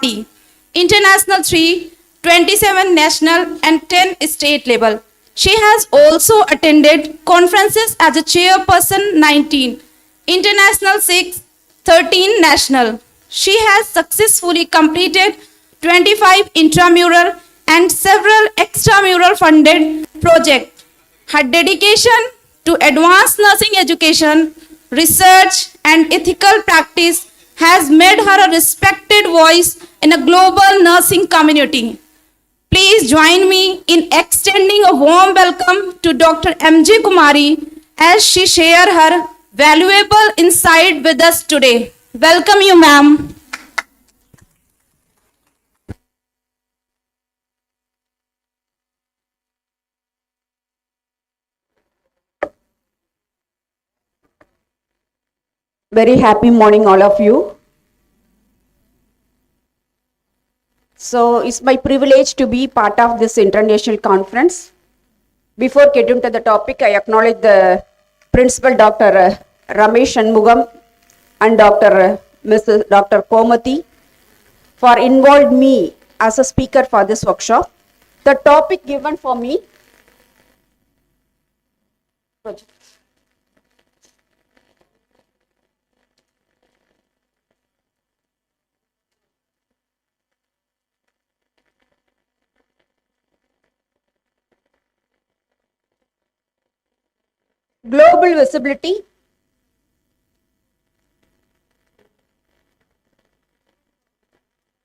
40, International 3, 27 national and 10 state level. She has also attended conferences as a chairperson 19, International 6, 13 national. She has successfully completed 25 intramural and several extramural funded projects. Her dedication to advanced nursing education, research and ethical practice has made her a respected voice in a global nursing community. Please join me in extending a warm welcome to Dr. M.J. Kumari as she shares her valuable insight with us today. Welcome you, ma'am. Very happy morning, all of you. So it's my privilege to be part of this international conference. Before getting to the topic, I acknowledge the Principal Dr. Ramesh Shanmugam and Mrs. Dr. Komathi for involved me as a speaker for this workshop. The topic given for me global visibility.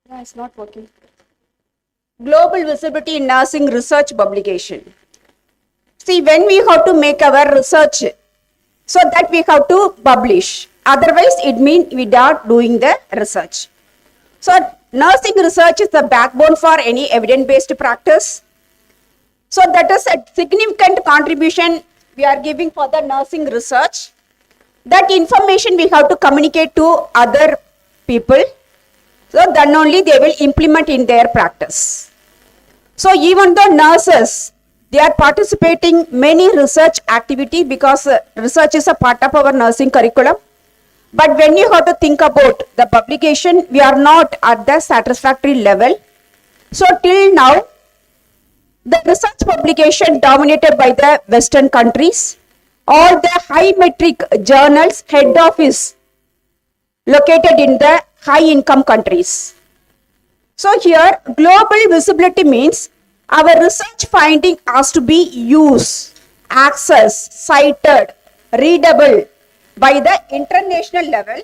Yeah, it's not working. Global visibility in nursing research publication. See, when we have to make our research, so that we have to publish. Otherwise, it means we are doing the research. So, nursing research is the backbone for any evidence-based practice. So, that is a significant contribution we are giving for the nursing research. That information we have to communicate to other people. So then only they will implement in their practice. So even though nurses, they are participating many research activity because research is a part of our nursing curriculum. But when you have to think about the publication, we are not at the satisfactory level. So till now, the research publication dominated by the Western countries, all the high metric journals head office located in the high income countries. So here global visibility means our research finding has to be used, accessed, cited, readable by the international level.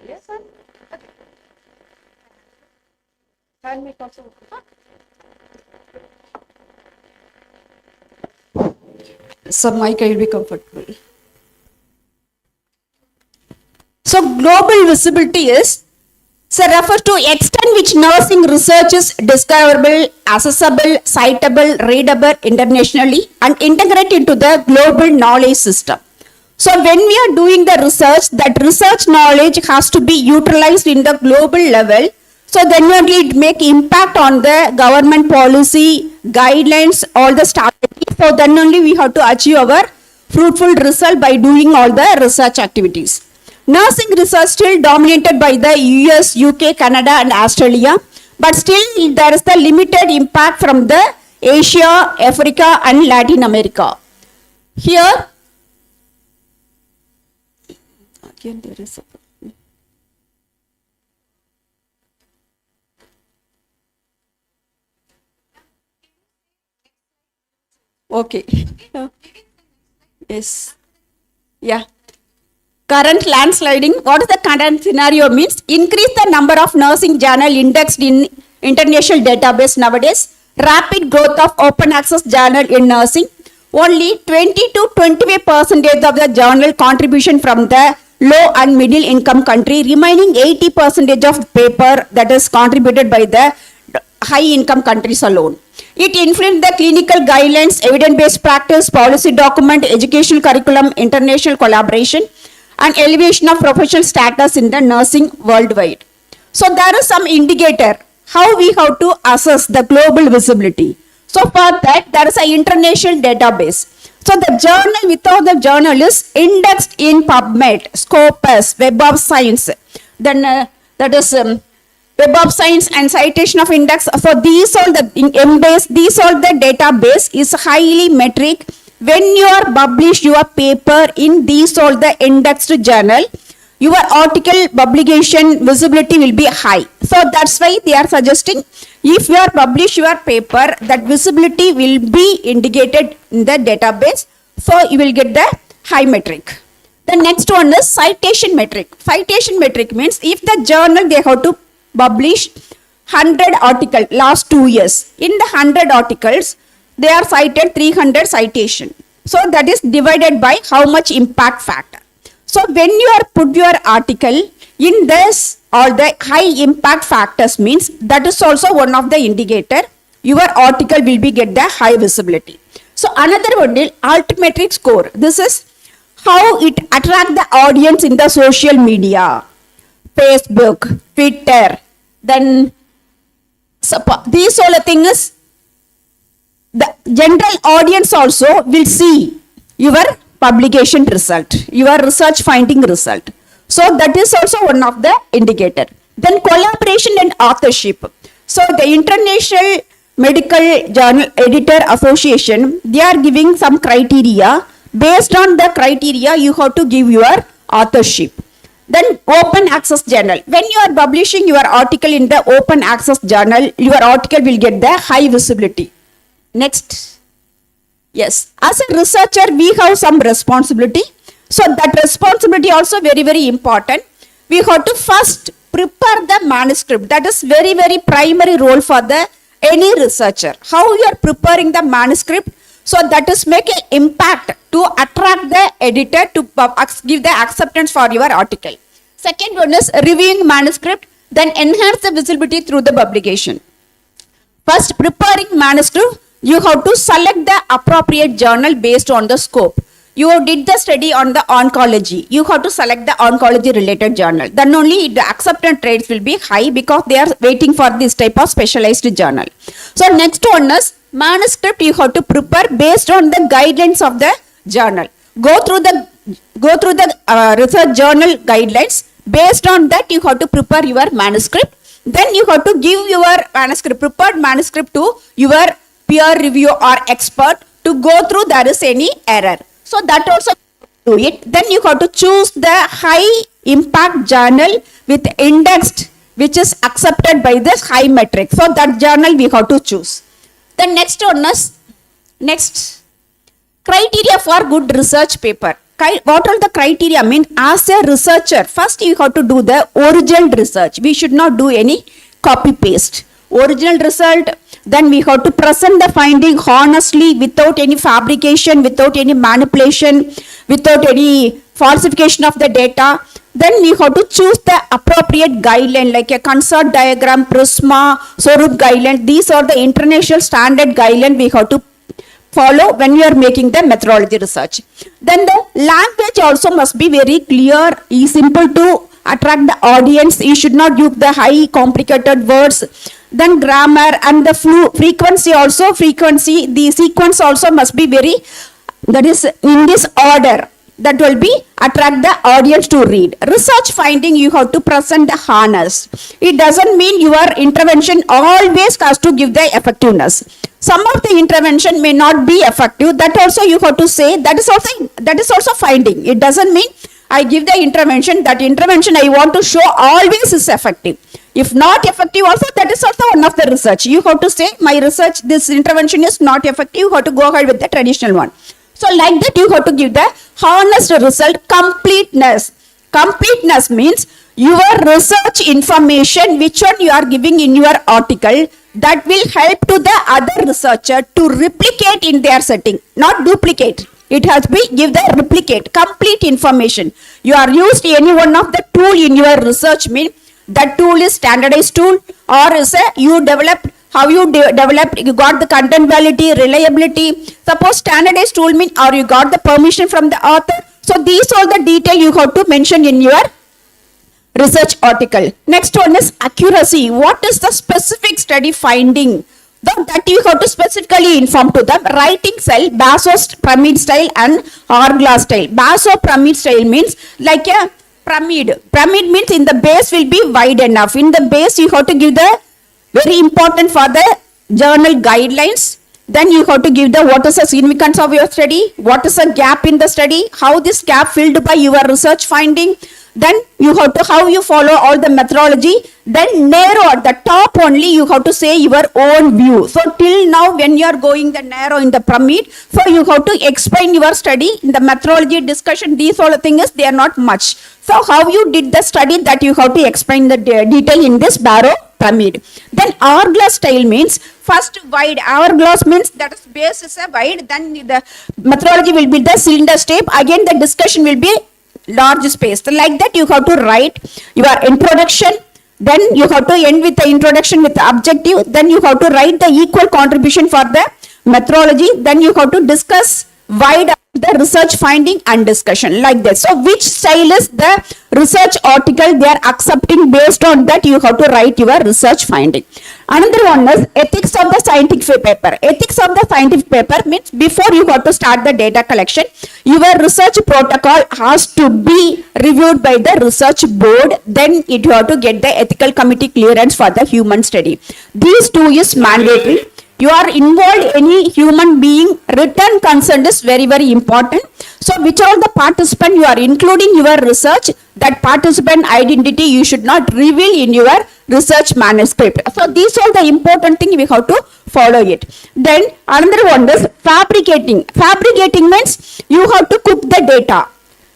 Yes, sir. Okay. Hand me also. So mic will be comfortable. So global visibility is refers to extent which nursing research is discoverable, accessible, citable, readable internationally and integrated into the global knowledge system. So when we are doing the research, that research knowledge has to be utilized in the global level. So then only it make impact on the government policy, guidelines, all the strategies. So then only we have to achieve our fruitful result by doing all the research activities. Nursing research still dominated by the US, UK, Canada and Australia. But still there is the limited impact from the Asia, Africa and Latin America. Here, again there is a okay. Yes. Yeah. Current landsliding. What is the current scenario means? Increase the number of nursing journal indexed in international database nowadays. Rapid growth of open access journal in nursing. Only 20 to 25% of the journal contribution from the low and middle income country. Remaining 80% of paper that is contributed by the high income countries alone. It influenced the clinical guidelines, evidence-based practice, policy document, educational curriculum, international collaboration, and elevation of professional status in the nursing worldwide. So there is some indicator how we have to assess the global visibility. So for that, there is an international database. So the journal without the journal is indexed in PubMed, Scopus, Web of Science. Then that is Web of Science and citation of index. So these all the MBase, these all the database is highly metric. When you are publish your paper in these all the indexed journal, your article publication visibility will be high. So that's why they are suggesting if you are publish your paper, that visibility will be indicated in the database. So you will get the high metric. The next one is citation metric. Citation metric means if the journal they have to publish 100 articles last 2 years. In the 100 articles, they are cited 300 citation. So that is divided by how much impact factor. So when you are put your article in this or the high impact factors means that is also one of the indicator your article will be get the high visibility. So another one is altmetric score. This is how it attract the audience in the social media, Facebook, Twitter. Then these all the thing is the general audience also will see your publication result, your research finding result. So that is also one of the indicator. Then collaboration and authorship. So the International Medical Journal Editor Association, they are giving some criteria. Based on the criteria, you have to give your authorship. Then open access journal. When you are publishing your article in the open access journal, your article will get the high visibility. Next. Yes, as a researcher, we have some responsibility. So that responsibility also very, very important. We have to first prepare the manuscript. That is very, very primary role for the any researcher. How you are preparing the manuscript. So that is make an impact to attract the editor to give the acceptance for your article. Second one is reviewing manuscript, then enhance the visibility through the publication. First, preparing manuscript, you have to select the appropriate journal based on the scope. You did the study on the oncology. You have to select the oncology related journal. Then only the acceptance rates will be high because they are waiting for this type of specialized journal. So next one is manuscript you have to prepare based on the guidelines of the journal. Go through the research journal guidelines. Based on that you have to prepare your manuscript. Then you have to give your manuscript, prepared manuscript to your peer review or expert to go through there is any error. So that also do it. Then you have to choose the high impact journal with indexed which is accepted by this high metric. So that journal we have to choose. The next one is next criteria for good research paper. What are the criteria mean? As a researcher, first you have to do the original research. We should not do any copy paste. Original result. Then we have to present the finding honestly without any fabrication, without any manipulation, without any falsification of the data. Then we have to choose the appropriate guideline like a concert diagram, Prisma, Sorup guideline. These are the international standard guideline we have to follow when we are making the methodology research. Then the language also must be very clear, simple to attract the audience. You should not use the high complicated words. Then grammar and the frequency, the sequence also must be very, that is in this order. That will be attract the audience to read. Research finding you have to present the honest. It doesn't mean your intervention always has to give the effectiveness. Some of the intervention may not be effective. That also you have to say that is also finding. It doesn't mean I give the intervention, that intervention I want to show always is effective. If not effective also, that is also one of the research. You have to say my research, this intervention is not effective. You have to go ahead with the traditional one. So like that you have to give the honest result. Completeness. Completeness means your research information which one you are giving in your article that will help to the other researcher to replicate in their setting, not duplicate. It has to be give the replicate, complete information. You are used any one of the tool in your research mean that tool is standardized tool or is a you developed, how you developed, you got the content validity, reliability. Suppose standardized tool mean or you got the permission from the author. So these all the detail you have to mention in your research article. Next one is accuracy. What is the specific study finding? That you have to specifically inform to them. Writing style, Basso pyramid style and hourglass style. Basso pyramid style means like a pyramid. Pyramid means in the base will be wide enough. In the base you have to give the very important for the journal guidelines. Then you have to give the what is the significance of your study, what is the gap in the study, how this gap filled by your research finding. Then you have to how you follow all the methodology. Then narrow at the top only you have to say your own view. So till now when you are going the narrow in the pyramid, so you have to explain your study in the methodology discussion. These all the things they are not much. So how you did the study that you have to explain the detail in this barrow pyramid. Then hourglass style means first wide. Hourglass means that is base is a wide. Then the methodology will be the cylinder shape. Again the discussion will be large space. So like that you have to write your introduction. Then you have to end with the introduction with the objective. Then you have to write the equal contribution for the methodology. Then you have to discuss wide the research finding and discussion like this. So which style is the research article they are accepting, based on that you have to write your research finding. Another one is ethics of the scientific paper. Ethics of the scientific paper means before you have to start the data collection, your research protocol has to be reviewed by the research board. Then it you have to get the ethical committee clearance for the human study. These two is mandatory. You are involved any human being, written consent is very, very important. So which all the participant you are including your research, that participant identity you should not reveal in your research manuscript. So these are the important thing we have to follow it. Then another one is fabricating. Fabricating means you have to cook the data.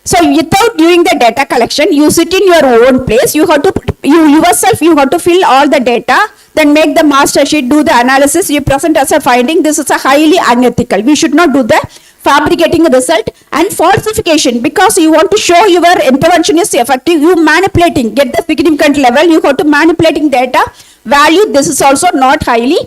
So without doing the data collection, you sit in your own place, you have to, you have to fill all the data, then make the master sheet, do the analysis, you present as a finding. This is a highly unethical. We should not do the fabricating result. And falsification, because you want to show your intervention is effective, you manipulating, get the significant level, you have to manipulating data value. This is also not highly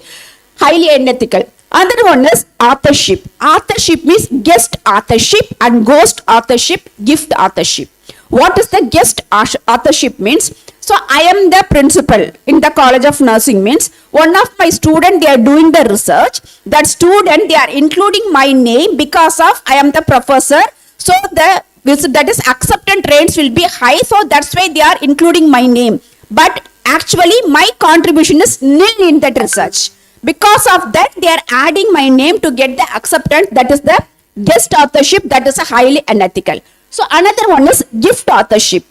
unethical. Another one is authorship. Authorship means guest authorship and ghost authorship, gift authorship. What is the guest authorship means? So I am the principal in the College of Nursing means one of my student, they are doing the research. That student, they are including my name because of I am the professor. So that is acceptance rates will be high. So that's why they are including my name. But actually my contribution is nil in that research. Because of that, they are adding my name to get the acceptance. That is the guest authorship. That is a highly unethical. So another one is gift authorship.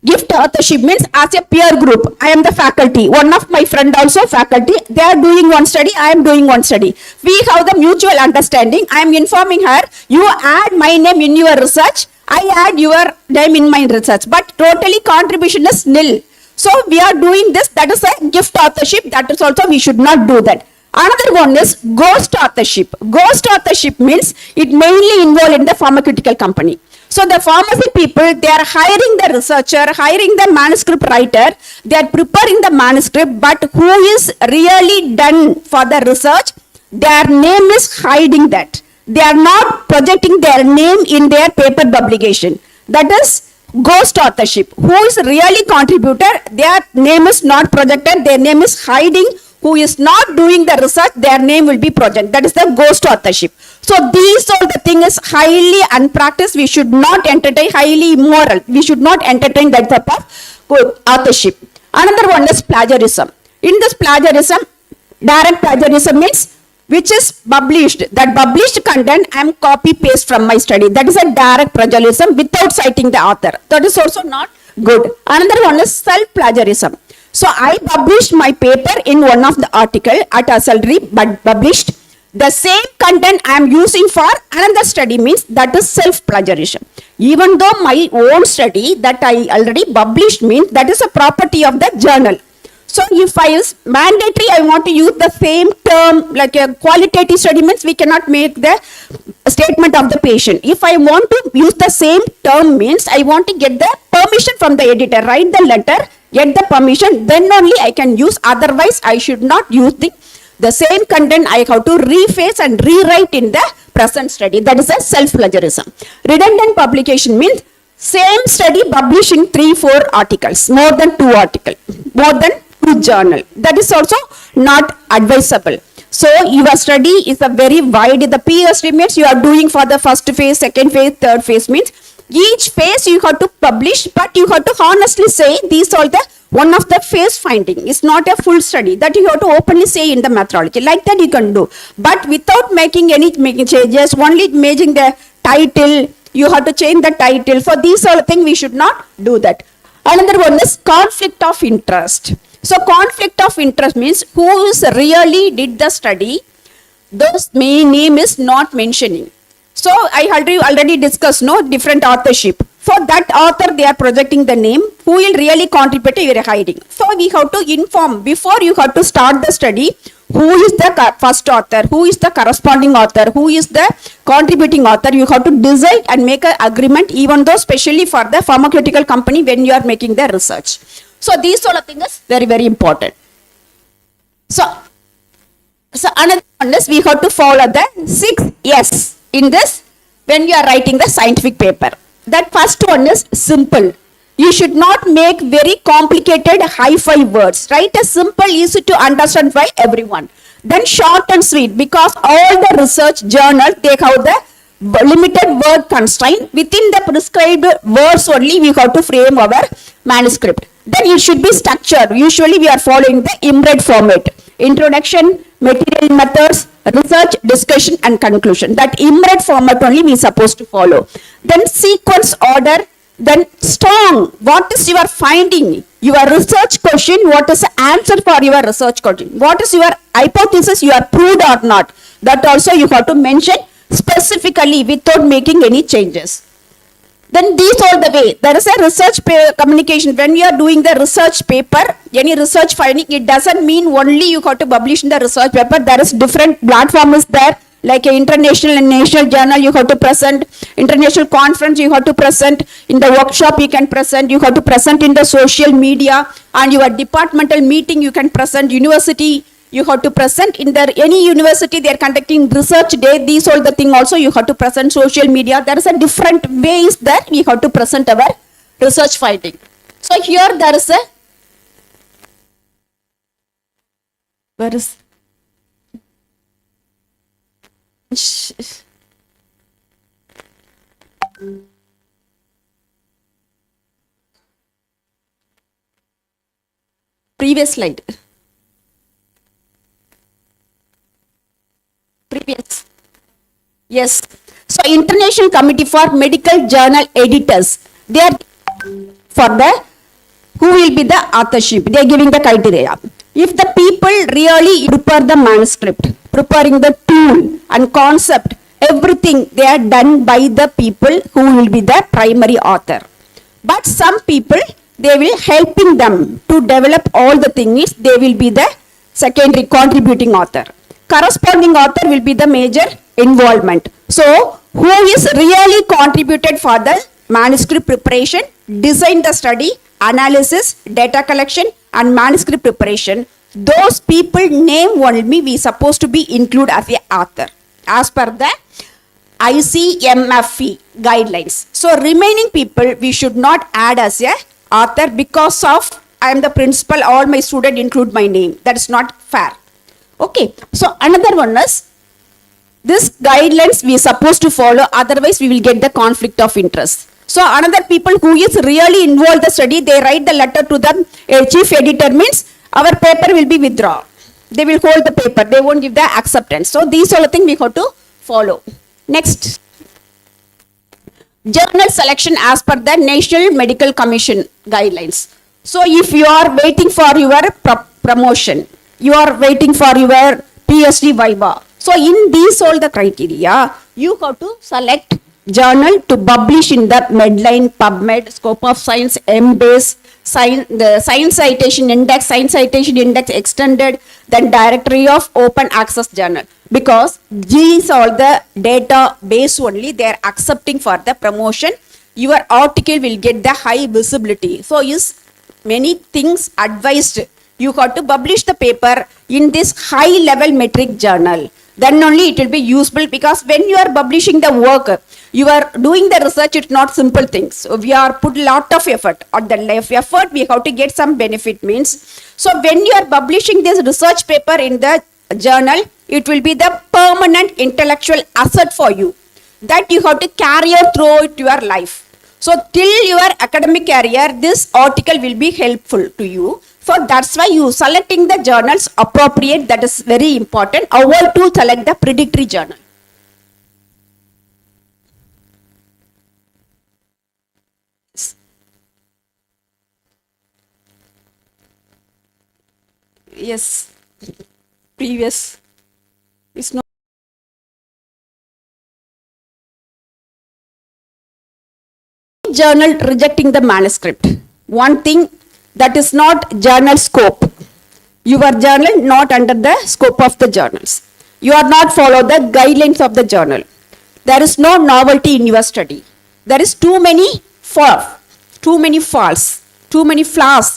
Gift authorship means as a peer group. I am the faculty. One of my friend also faculty. They are doing one study. I am doing one study. We have the mutual understanding. I am informing her. You add my name in your research. I add your name in my research. But totally contribution is nil. So we are doing this. That is a gift authorship. That is also we should not do that. Another one is ghost authorship. Ghost authorship means it mainly involved in the pharmaceutical company. So the pharmacy people, they are hiring the researcher, hiring the manuscript writer, they are preparing the manuscript, but who is really done for the research, their name is hiding that. They are not projecting their name in their paper publication. That is ghost authorship. Who is really contributor, their name is not projected, their name is hiding. Who is not doing the research, their name will be projected. That is the ghost authorship. So these all the thing is highly unpracticed. We should not entertain, highly immoral. We should not entertain that type of authorship. Another one is plagiarism. In this plagiarism, direct plagiarism means which is published. That published content I am copy paste from my study. That is a direct plagiarism without citing the author. That is also not good. Another one is self plagiarism. So I published my paper in one of the article at a salary, but published the same content I am using for another study means that is self-plagiarism. Even though my own study that I already published means that is a property of the journal. So if I is mandatory, I want to use the same term like a qualitative study means we cannot make the statement of the patient. If I want to use the same term means I want to get the permission from the editor, write the letter, get the permission, then only I can use. Otherwise, I should not use the same content. I have to reface and rewrite in the present study. That is a self-plagiarism. Redundant publication means Same study publishing 3-4 articles, more than 2 articles, more than 2 journal. That is also not advisable. So your study is a very wide. The PhD means you are doing for the first phase, second phase, third phase means each phase you have to publish, but you have to honestly say these are the one of the phase finding. It's not a full study that you have to openly say in the methodology. Like that you can do, but without making changes, only changing the title. You have to change the title. For these sort of things, we should not do that. Another one is conflict of interest. So conflict of interest means who is really did the study, those name is not mentioning. So I already discussed different authorship. For that author, they are projecting the name. Who will really contribute, you are hiding. So we have to inform before you have to start the study. Who is the first author? Who is the corresponding author? Who is the contributing author? You have to decide and make an agreement, even though especially for the pharmaceutical company when you are making the research. So these sort of things is very, very important. So another one is we have to follow the 6 Yes in this when you are writing the scientific paper. That first one is simple. You should not make very complicated hi-fi words. Write a simple, easy to understand by everyone. Then short and sweet, because all the research journals, they have the limited word constraint. Within the prescribed words only, we have to frame our manuscript. Then it should be structured. Usually we are following the IMRED format. Introduction, material methods, research, discussion and conclusion. That IMRED format only we are supposed to follow. Then sequence order. Then strong, what is your finding? Your research question, what is the answer for your research question? What is your hypothesis you are proved or not? That also you have to mention specifically without making any changes. Then these are the way. There is a research communication. When you are doing the research paper, any research finding, it doesn't mean only you have to publish in the research paper. There is different platforms there. Like an international and national journal, you have to present. International conference, you have to present. In the workshop, you can present. You have to present in the social media. And your departmental meeting, you can present. University, you have to present. In any university, they are conducting research day. These all the thing also, you have to present social media. There is a different ways that we have to present our research finding. So here there is a... Where is... Previous slide. Previous. Yes. So International Committee for Medical Journal Editors, they are for the who will be the authorship. They are giving the criteria. If the people really prepare the manuscript, preparing the tool and concept, everything they are done by the people who will be the primary author. But some people, they will helping them to develop all the things. They will be the secondary contributing author. Corresponding author will be the major involvement. So who is really contributed for the manuscript preparation, design the study, analysis, data collection and manuscript preparation, those people name only we supposed to be included as a author as per the ICMFE guidelines. So remaining people we should not add as a author because of I am the principal, all my students include my name. That is not fair. Okay. So another one is this guidelines we are supposed to follow, otherwise we will get the conflict of interest. So another people who is really involved in the study, they write the letter to the chief editor means our paper will be withdrawn. They will hold the paper. They won't give the acceptance. So these are the things we have to follow. Next. Journal selection as per the National Medical Commission guidelines. So if you are waiting for your promotion, you are waiting for your PhD viva. So in these all the criteria, you have to select journal to publish in the Medline, PubMed, Scope of Science, MBase, the Science Citation Index Extended, then Directory of Open Access Journal. Because these are the database only they are accepting for the promotion. Your article will get the high visibility. So is many things advised. You have to publish the paper in this high level metric journal. Then only it will be useful, because when you are publishing the work, You are doing the research, it's not simple things. So we are put lot of effort. On the effort, we have to get some benefit means. So when you are publishing this research paper in the journal, it will be the permanent intellectual asset for you that you have to carry out throughout your life. So till your academic career, this article will be helpful to you. So that's why you selecting the journals appropriate. That is very important. Avoid to select the predictory journal. Yes, previous is not. Journal rejecting the manuscript. One thing that is not journal scope. Your journal not under the scope of the journals. You are not follow the guidelines of the journal. There is no novelty in your study. There is too many faults, too many flaws,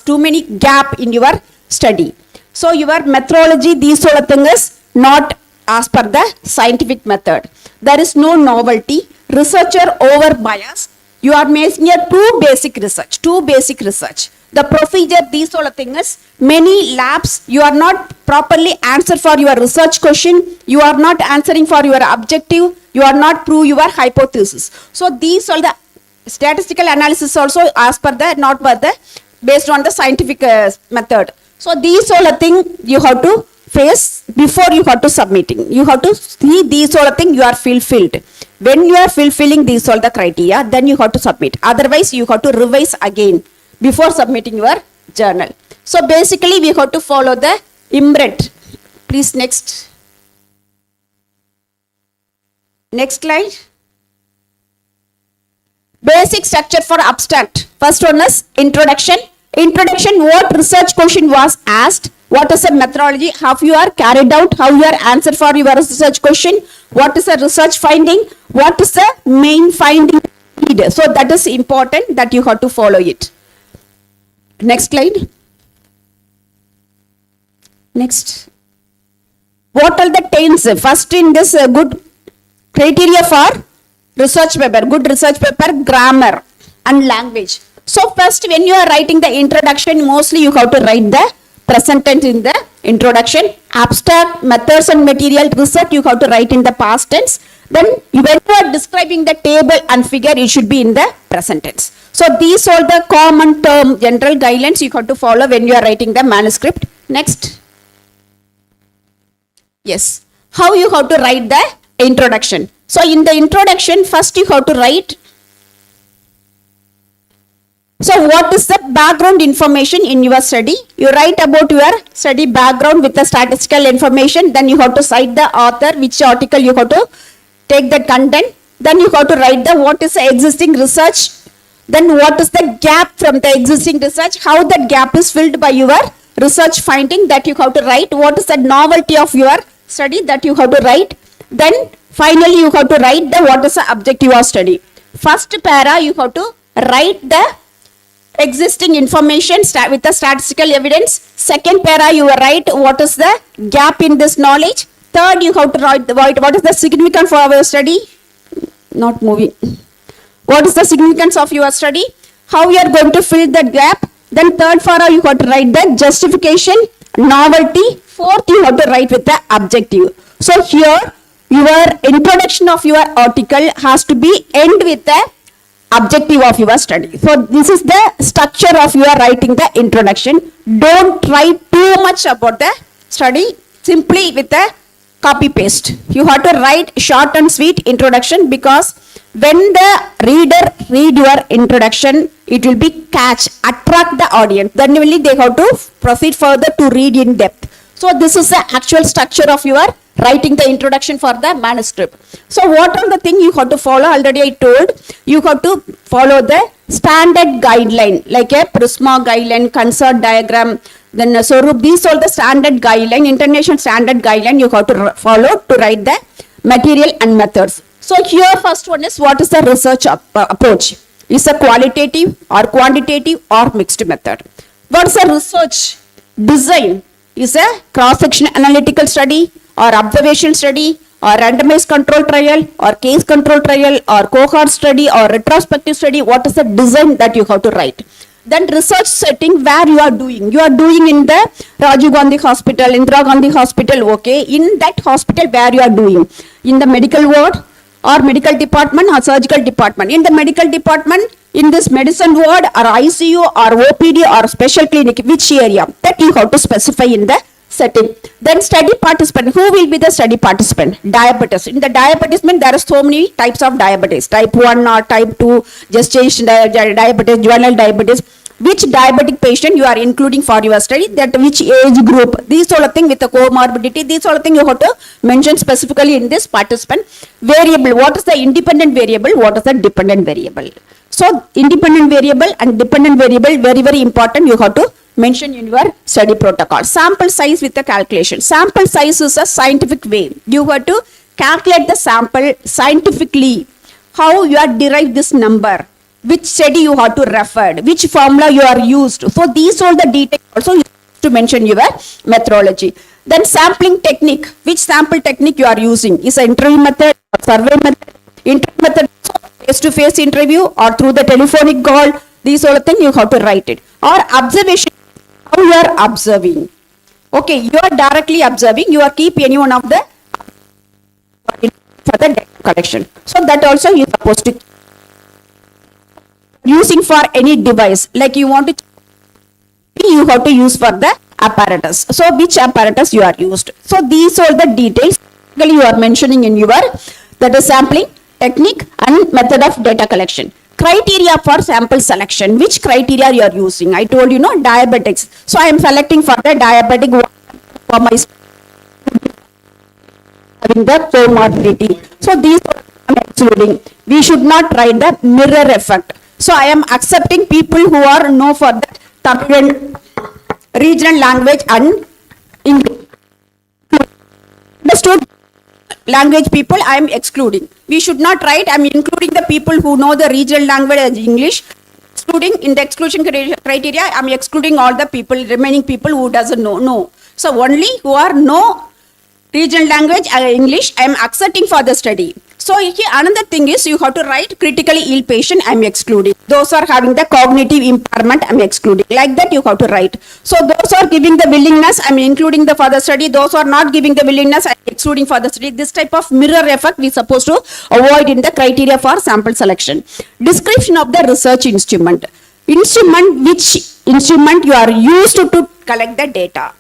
too many gap in your study. So your methodology, these sort of things is not as per the scientific method. There is no novelty. Researcher over bias. You are making a too basic research. The procedure, these sort of things, many labs, you are not properly answer for your research question. You are not answering for your objective. You are not prove your hypothesis. So these are the statistical analysis also as per the, not per the, based on the scientific method. So these all the thing you have to face before you have to submitting. You have to see these all the thing you are fulfilled. When you are fulfilling these all the criteria, then you have to submit. Otherwise, you have to revise again before submitting your journal. So basically, we have to follow the IMRET. Please next. Next slide. Basic structure for abstract. First one is introduction. Introduction, what research question was asked, what is the methodology, how you are carried out, how you are answered for your research question, what is the research finding, what is the main finding. So that is important that you have to follow it. Next slide. Next. What are the tense? First in this good criteria for research paper, good research paper, grammar and language. So first when you are writing the introduction, mostly you have to write the present tense in the introduction. Abstract, methods and material, research you have to write in the past tense. Then when you are describing the table and figure, it should be in the present tense. So these are the common term, general guidelines you have to follow when you are writing the manuscript. Next. Yes. How you have to write the introduction. So in the introduction, first you have to write. So what is the background information in your study? You write about your study background with the statistical information. Then you have to cite the author, which article you have to take that content. Then you have to write the what is the existing research. Then what is the gap from the existing research? How that gap is filled by your research finding, that you have to write. What is the novelty of your study, that you have to write. Then finally you have to write the what is the objective of study. First para you have to write the existing information with the statistical evidence. Second para you write what is the gap in this knowledge. Third you have to write what is the significance for our study. Not moving. What is the significance of your study? How you are going to fill that gap. Then third para you have to write the justification, novelty. Fourth you have to write with the objective. So here your introduction of your article has to be end with the objective of your study. So this is the structure of your writing the introduction. Don't write too much about the study simply with the copy paste. You have to write short and sweet introduction, because when the reader read your introduction, it will be attract the audience. Then only they have to proceed further to read in depth. So this is the actual structure of your writing the introduction for the manuscript. So what are the things you have to follow? Already I told you have to follow the standard guideline, like a Prisma guideline, concert diagram. Then so these are the standard guideline, international standard guideline you have to follow to write the material and methods. So here first one is what is the research approach? Is a qualitative or quantitative or mixed method? What is the research design? Is a cross-section analytical study or observation study or randomized control trial, or case control trial, or cohort study, or retrospective study, what is the design that you have to write. Then research setting where you are doing. You are doing in the Rajiv Gandhi Hospital, Indira Gandhi Hospital, okay. In that hospital where you are doing. In the medical ward or medical department or surgical department. In the medical department, in this medicine ward or ICU or OPD or special clinic, which area? That you have to specify in the setting. Then study participant. Who will be the study participant? Diabetes. In the diabetes, there are so many types of diabetes. Type 1 or type 2, gestation diabetes, juvenile diabetes. Which diabetic patient you are including for your study, that which age group, these sort of thing with the comorbidity, these sort of thing you have to mention specifically in this participant. Variable, what is the independent variable, what is the dependent variable. So independent variable and dependent variable, very, very important, you have to mention in your study protocol. Sample size with the calculation. Sample size is a scientific way. You have to calculate the sample scientifically. How you are derived this number, which study you have to refer, which formula you are used. So these all the details also you have to mention your methodology. Then sampling technique, which sample technique you are using. Is an interview method, or survey method, interview method, face-to-face interview or through the telephonic call. These all the things you have to write it. Or observation, how you are observing. Okay, you are directly observing, you are keep any one of the for the data collection. So that also you are supposed to using for any device, like you want to, you have to use for the apparatus. So which apparatus you are used. So these are the details you are mentioning in your, that is sampling technique and method of data collection. Criteria for sample selection, which criteria you are using. I told you, no, diabetics. So I am selecting for the diabetic for my having the comorbidity. So these are I am excluding. We should not write the mirror effect. So I am accepting people who are no for the Tamil regional language and English. Understood? Language people I am excluding. We should not write I am including the people who know the regional language as English. Excluding in the exclusion criteria I am excluding all the people, remaining people who doesn't know. No. So only who are no regional language English I am accepting for the study. So here another thing is you have to write critically ill patient I am excluding. Those are having the cognitive impairment I am excluding. Like that you have to write. So those are giving the willingness I am including the for the study. Those are not giving the willingness I am excluding for the study. This type of mirror effect we are supposed to avoid in the criteria for sample selection. Description of the research instrument. Instrument, which instrument you are used to collect the data.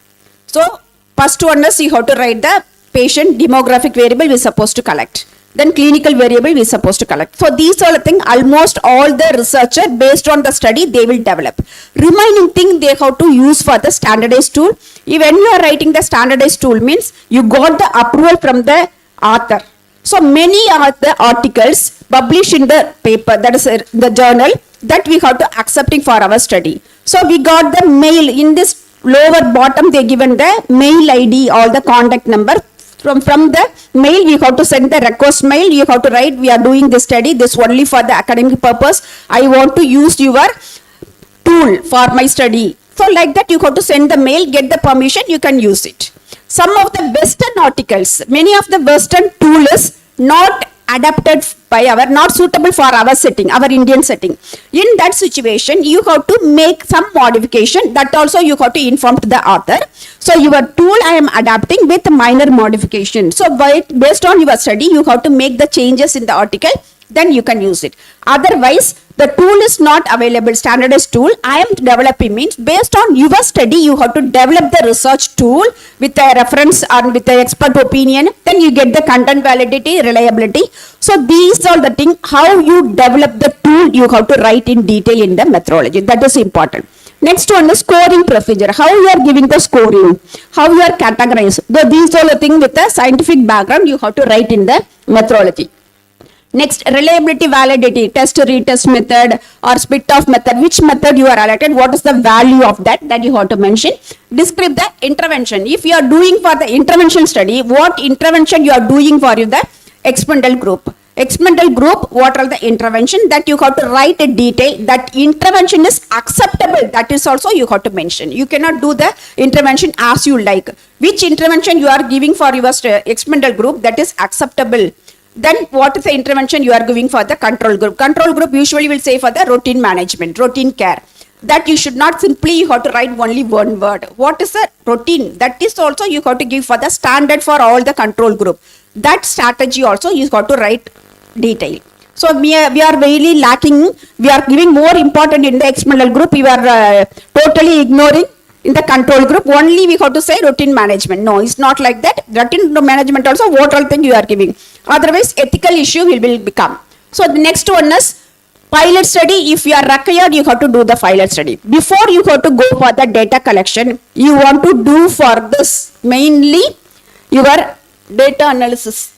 So first one is you have to write the patient demographic variable we are supposed to collect. Then clinical variable we are supposed to collect. So these are the things almost all the researcher based on the study they will develop. Remaining thing they have to use for the standardized tool. When you are writing the standardized tool means you got the approval from the author. So many are the articles published in the paper, that is the journal, that we have to accepting for our study. So we got the mail in this lower bottom they given the mail ID or the contact number. From the mail we have to send the request mail. You have to write we are doing this study, this only for the academic purpose. I want to use your tool for my study. So like that you have to send the mail, get the permission, you can use it. Some of the Western articles, many of the Western tool is not adapted by our, not suitable for our setting, our Indian setting. In that situation, you have to make some modification. That also you have to inform to the author. So your tool I am adapting with minor modification. So based on your study, you have to make the changes in the article, then you can use it. Otherwise, the tool is not available, standardized tool I am developing means based on your study, you have to develop the research tool with a reference or with the expert opinion, then you get the content validity, reliability. So these are the things, how you develop the tool, you have to write in detail in the methodology. That is important. Next one is scoring procedure. How you are giving the scoring, how you are categorized. These are the things with a scientific background, you have to write in the methodology. Next, reliability, validity, test, retest method or split off method. Which method you are allotted? What is the value of that you have to mention. Describe the intervention. If you are doing for the intervention study, what intervention you are doing for the experimental group. Experimental group, what are the intervention that you have to write a detail that intervention is acceptable. That is also you have to mention. You cannot do the intervention as you like. Which intervention you are giving for your experimental group that is acceptable. Then what is the intervention you are giving for the control group? Control group usually will say for the routine management, routine care. That you should not simply you have to write only one word. What is the routine? That is also you have to give for the standard for all the control group. That strategy also you got to write detail. So we are really lacking. We are giving more important in the experimental group. We are totally ignoring in the control group. Only we have to say routine management. No, it's not like that. Routine management also what all thing you are giving. Otherwise ethical issue will become. So the next one is pilot study. If you are required, you have to do the pilot study. Before you have to go for the data collection, you want to do for this mainly your data analysis.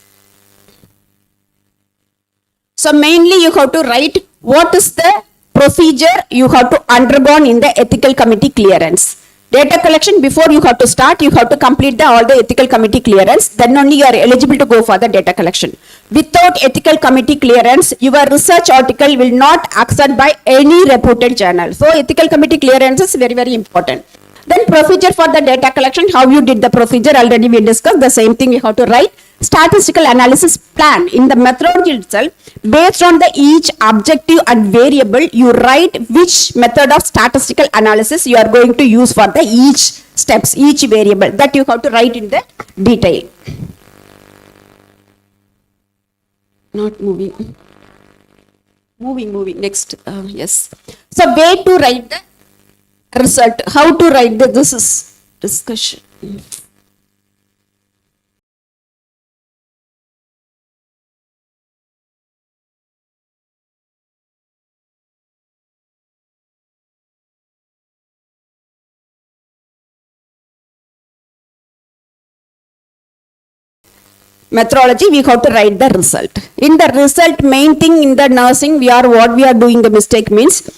So mainly you have to write what is the procedure you have to undergo in the ethical committee clearance. Data collection, before you have to start, you have to complete all the ethical committee clearance. Then only you are eligible to go for the data collection. Without ethical committee clearance, your research article will not accepted by any reputed journal. So ethical committee clearance is very, very important. Then procedure for the data collection, how you did the procedure, already we discussed. The same thing you have to write. Statistical analysis plan. In the methodology itself, based on the each objective and variable, you write which method of statistical analysis you are going to use for the each steps, each variable. That you have to write in the detail. Not moving. Moving. Next. Yes. So way to write the result. How to write the, this is discussion. Methodology, we have to write the result. In the result, main thing in the nursing, what we are doing the mistake means.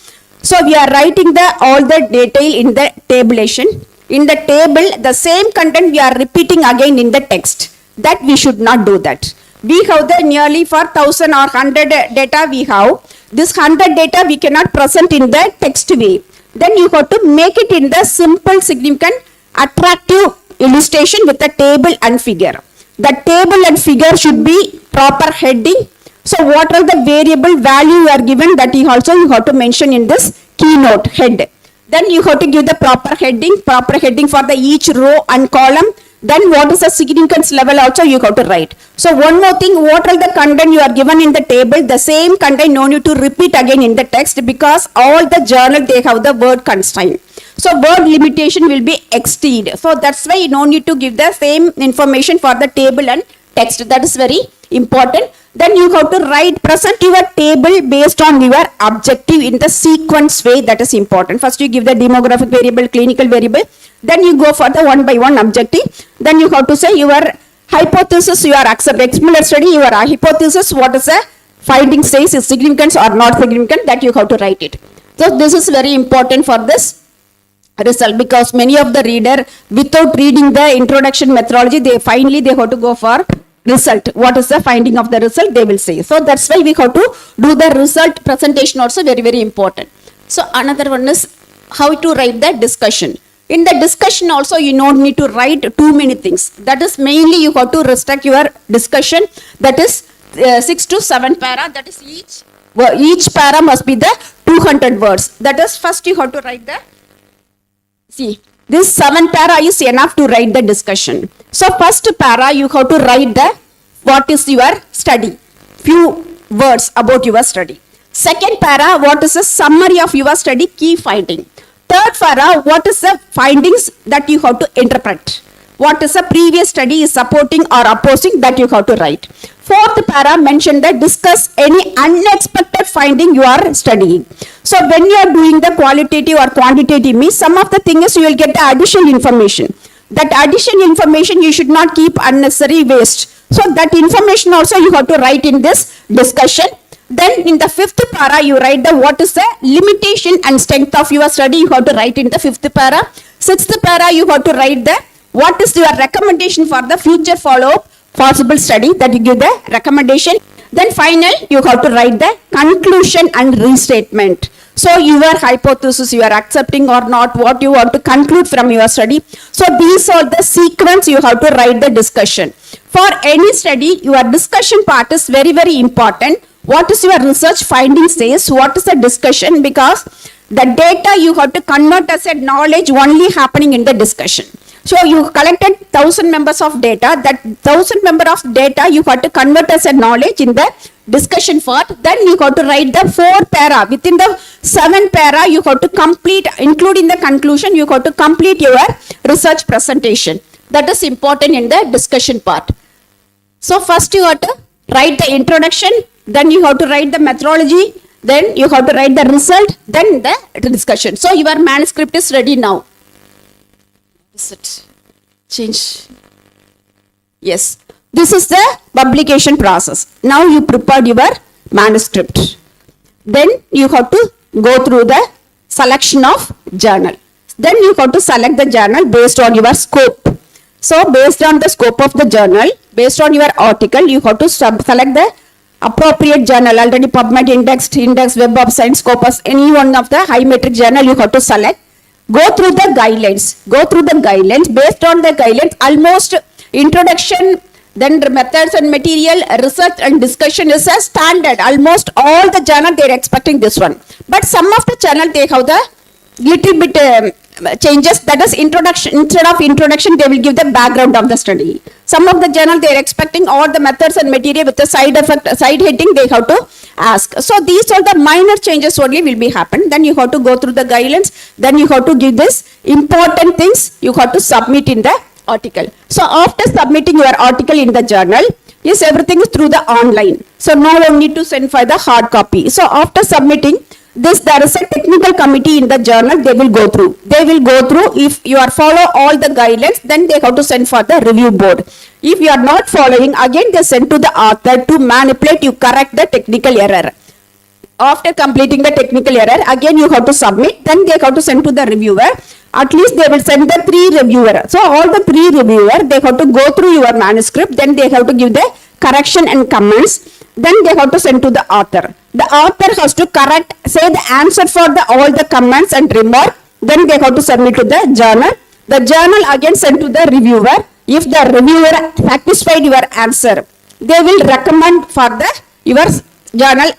So we are writing all the detail in the tabulation. In the table, the same content we are repeating again in the text. That we should not do that. We have the nearly for 1000 or 100 data we have. This 100 data we cannot present in the text way. Then you have to make it in the simple, significant, attractive illustration with the table and figure. The table and figure should be proper heading. So what are the variable value you are given, that you have to mention in this keynote head. Then you have to give the proper heading for the each row and column. Then what is the significance level also you have to write. So one more thing, what are the content you are given in the table, the same content no need to repeat again in the text, because all the journal they have the word constraint. So word limitation will be exceed. So that's why you no need to give the same information for the table and text. That is very important. Then you have to present your table based on your objective in the sequence way. That is important. First you give the demographic variable, clinical variable. Then you go for the one by one objective. Then you have to say your hypothesis, you are accepting experimental study, your hypothesis, what is the finding says, is significant or not significant, that you have to write it. So this is very important for this result, because many of the reader, without reading the introduction methodology, they have to go for result. What is the finding of the result, they will say. So that's why we have to do the result presentation also, very, very important. So another one is how to write the discussion. In the discussion also, you don't need to write too many things. That is mainly you have to restrict your discussion. That is 6 to 7 para. That is each para must be the 200 words. That is first you have to write the, see, this 7 para is enough to write the discussion. So first para you have to write the what is your study, few words about your study. Second para, what is the summary of your study, key finding. Third para, what is the findings that you have to interpret. What is the previous study is supporting or opposing, that you have to write. Fourth para, mention that discuss any unexpected finding you are studying. So when you are doing the qualitative or quantitative means, some of the things you will get the additional information. That additional information you should not keep unnecessary waste. So that information also you have to write in this discussion. Then in the fifth para, you write the what is the limitation and strength of your study, you have to write in the fifth para. Sixth para, you have to write the what is your recommendation for the future follow-up possible study, that you give the recommendation. Then final, you have to write the conclusion and restatement. So your hypothesis, you are accepting or not, what you want to conclude from your study. So these are the sequence you have to write the discussion. For any study, your discussion part is very, very important. What is your research finding says, what is the discussion, because the data you have to convert as a knowledge only happening in the discussion. So you collected 1,000 members of data, that 1,000 member of data you have to convert as a knowledge in the discussion part. Then you have to write the 4 para. Within the 7 para you have to complete, including the conclusion, you have to complete your research presentation. That is important in the discussion part. So first you have to write the introduction, then you have to write the methodology, then you have to write the result, then the discussion. So your manuscript is ready now. Is it change? Yes. This is the publication process. Now you prepared your manuscript. Then you have to go through the selection of journal. Then you have to select the journal based on your scope. So based on the scope of the journal, based on your article, you have to select the appropriate journal. Already PubMed indexed, Web of Science, Scopus, any one of the high metric journal you have to select. Go through the guidelines. Based on the guidelines, almost introduction, then methods and material, research and discussion is a standard. Almost all the journal they are expecting this one. But some of the journal they have the little bit changes, that is introduction. Instead of introduction they will give the background of the study. Some of the journal they are expecting all the methods and material with the side heading they have to ask. So these are the minor changes only will be happen. Then you have to go through the guidelines. Then you have to give this important things you have to submit in the article. So after submitting your article in the journal, yes, everything is through the online. So no one need to send for the hard copy. So after submitting this, there is a technical committee in the journal they will go through. If you are follow all the guidelines, then they have to send for the review board. If you are not following, again they send to the author to manipulate, you correct the technical error. After completing the technical error, again you have to submit, then they have to send to the reviewer. At least they will send the 3 reviewer. So all the 3 reviewer, they have to go through your manuscript, then they have to give the correction and comments. Then they have to send to the author. The author has to correct, say the answer for all the comments and remark. Then they have to submit to the journal. The journal again send to the reviewer. If the reviewer satisfied your answer, they will recommend for your journal,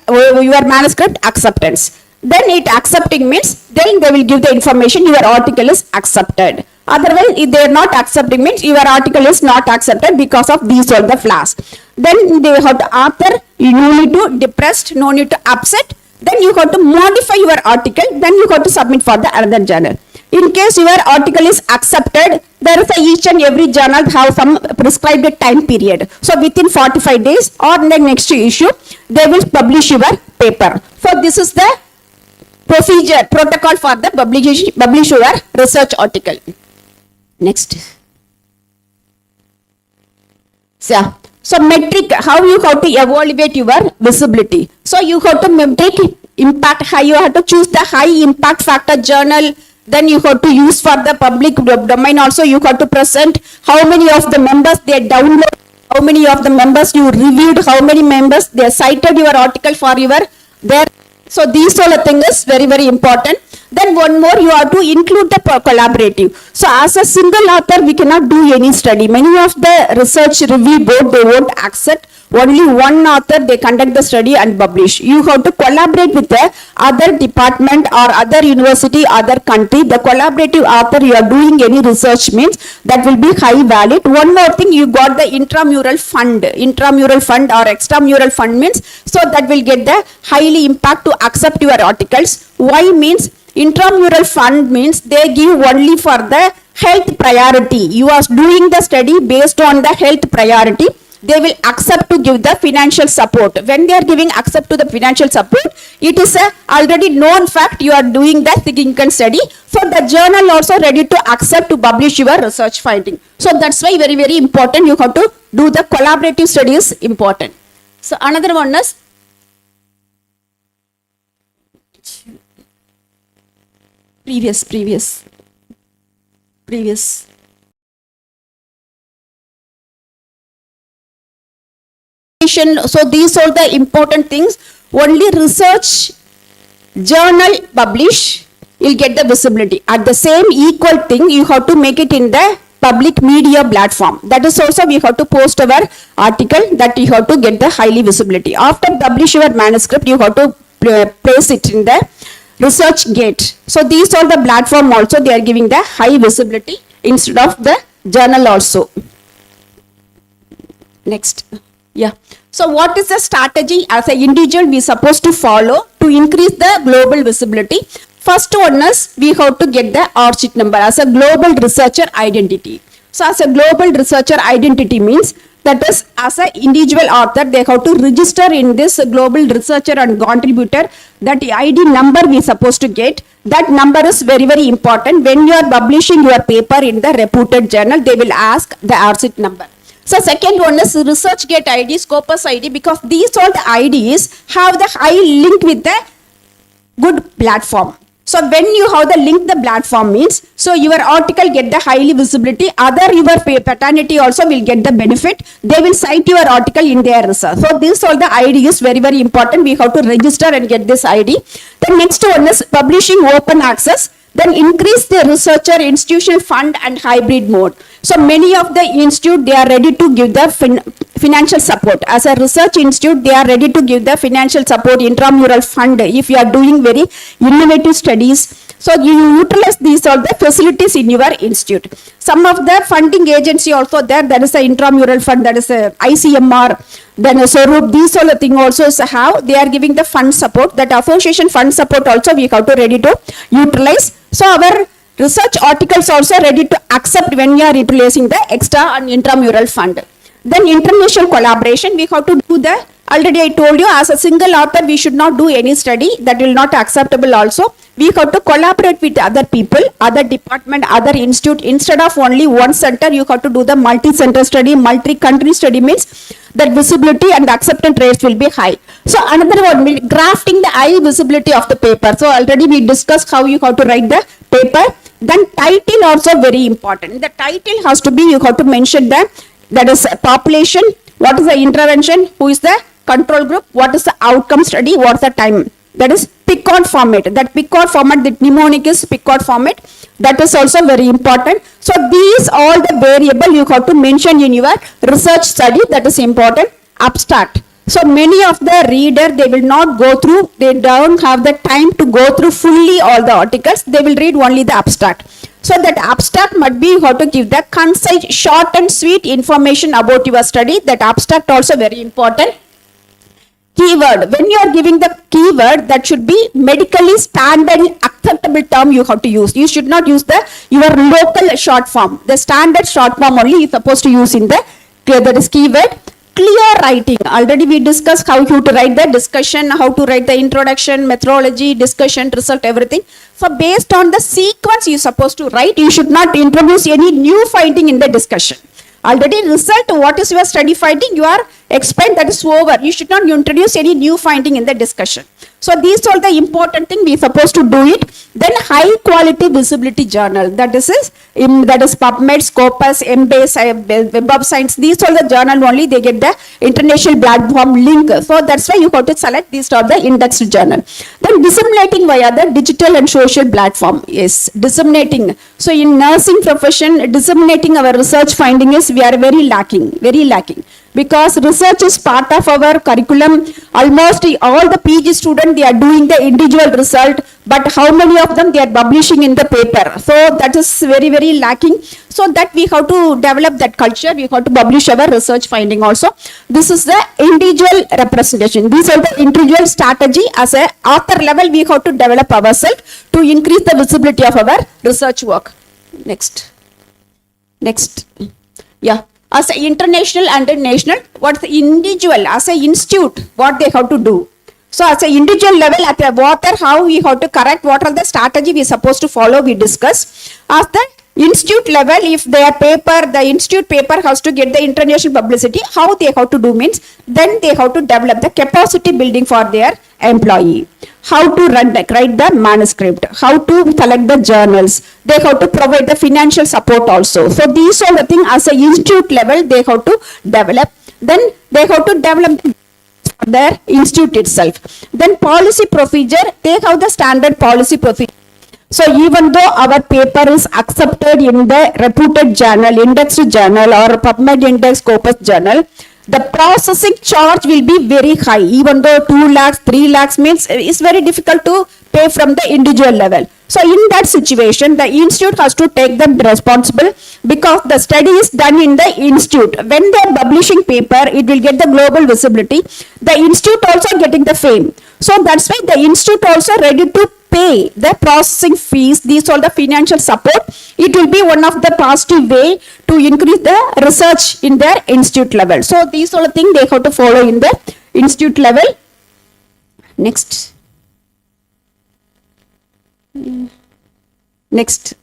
your manuscript acceptance. Then it accepting means, then they will give the information your article is accepted. Otherwise, if they are not accepting means your article is not accepted because of these all the flaws. Then they have to author, you need to depressed, no need to upset. Then you have to modify your article, then you have to submit for the another journal. In case your article is accepted, there is each and every journal have some prescribed time period. So within 45 days or the next issue, they will publish your paper. So this is the procedure, protocol for the publish your research article. Next. So metric, how you have to evaluate your visibility. So you have to take impact, you have to choose the high impact factor journal. Then you have to use for the public domain also. You have to present how many of the members they download, how many of the members you reviewed, how many members they cited your article for your their. So these all the things is very, very important. Then one more, you have to include the collaborative. So as a single author, we cannot do any study. Many of the research review board, they won't accept. Only one author, they conduct the study and publish. You have to collaborate with the other department or other university, other country. The collaborative author, you are doing any research means that will be high valid. One more thing, you got the intramural fund or extramural fund means, so that will get the highly impact to accept your articles. Why means, intramural fund means they give only for the health priority. You are doing the study based on the health priority. They will accept to give the financial support. When they are giving accept to the financial support, it is a already known fact you are doing the significant study. So the journal also ready to accept to publish your research finding. So that's why very, very important. You have to do the collaborative study is important. So another one is previous. So these are the important things. Only research journal publish, you'll get the visibility. At the same equal thing, you have to make it in the public media platform. That is also we have to post our article, that you have to get the highly visibility. After publish your manuscript, you have to place it in the research gate. So these are the platform also, they are giving the high visibility instead of the journal also. Next. Yeah. So what is the strategy as an individual we supposed to follow to increase the global visibility? First one is we have to get the R-sheet number as a global researcher identity. So as a global researcher identity means that is as an individual author they have to register in this global researcher and contributor. That ID number we supposed to get. That number is very very important. When you are publishing your paper in the reputed journal, they will ask the R-sheet number. So second one is ResearchGate ID, Scopus ID, because these all the IDs have the high link with the good platform. So when you have the link the platform means, so your article get the highly visibility, other your paternity also will get the benefit. They will cite your article in their research. So this all the ID is very very important. We have to register and get this ID. The next one is publishing open access. Then increase the researcher institutional fund and hybrid mode. So many of the institute, they are ready to give the financial support. As a research institute, they are ready to give the financial support, intramural fund, if you are doing very innovative studies. So you utilize these all the facilities in your institute. Some of the funding agency also there is the intramural fund, that is a ICMR, then a SORUP, these all the thing also is how they are giving the fund support. That association fund support also we have to ready to utilize. So our research articles also ready to accept when you are utilizing the extra and intramural fund. Then international collaboration, we have to do the, already I told you, as a single author we should not do any study, that will not acceptable also. We have to collaborate with other people, other department, other institute. Instead of only one center, you have to do the multi-center study, multi-country study means that visibility and acceptance rates will be high. So another one, drafting the high visibility of the paper. So already we discussed how you have to write the paper. Then title also very important. The title has to be, you have to mention the, that is population, what is the intervention, who is the control group, what is the outcome study, what's the time. That is Picard format. That Picard format, that mnemonic is Picard format. That is also very important. So these all the variable you have to mention in your research study, that is important. Abstract. So many of the reader, they will not go through, they don't have the time to go through fully all the articles. They will read only the abstract. So that abstract must be, you have to give the concise, short and sweet information about your study. That abstract also very important. Keyword. When you are giving the keyword, that should be medically standard acceptable term you have to use. You should not use the your local short form. The standard short form only you supposed to use in the, that is keyword. Clear writing. Already we discussed how you to write the discussion, how to write the introduction, methodology, discussion, result, everything. So based on the sequence you supposed to write, you should not introduce any new finding in the discussion. Already result, what is your study finding, you are explained, that is over. You should not introduce any new finding in the discussion. So these are the important thing we supposed to do it. Then high quality visibility journal, that is PubMed, Scopus, Embase, Web of Science. These are the journal only, they get the international platform link. So that's why you have to select these are the indexed journal. Then disseminating via the digital and social platform. Yes, disseminating. So in nursing profession, disseminating our research finding is, we are very lacking. Because research is part of our curriculum. Almost all the PG students, they are doing the individual result, but how many of them they are publishing in the paper? So that is very, very lacking. So that we have to develop that culture. We have to publish our research finding also. This is the individual representation. These are the individual strategy. As a author level, we have to develop ourselves to increase the visibility of our research work. Next. Yeah. As an international and a national, what's the individual, as an institute, what they have to do. So as an individual level, at the author, how we have to correct, what are the strategy we supposed to follow, we discuss. As the institute level, if their paper, the institute paper has to get the international publicity, how they have to do means, then they have to develop the capacity building for their employee. How to write the manuscript, how to select the journals, they have to provide the financial support also. So these are the things as a institute level they have to develop. Then they have to develop their institute itself. Then policy procedure, they have the standard policy procedure. So even though our paper is accepted in the reputed journal, indexed journal or PubMed index Scopus journal, the processing charge will be very high. Even though 2 lakhs, 3 lakhs means it's very difficult to pay from the individual level. So in that situation, the institute has to take them responsible because the study is done in the institute. When they are publishing paper, it will get the global visibility. The institute also getting the fame. So that's why the institute also ready to pay the processing fees. These are the financial support. It will be one of the positive way to increase the research in their institute level. So these are the things they have to follow in the institute level. Next. Next.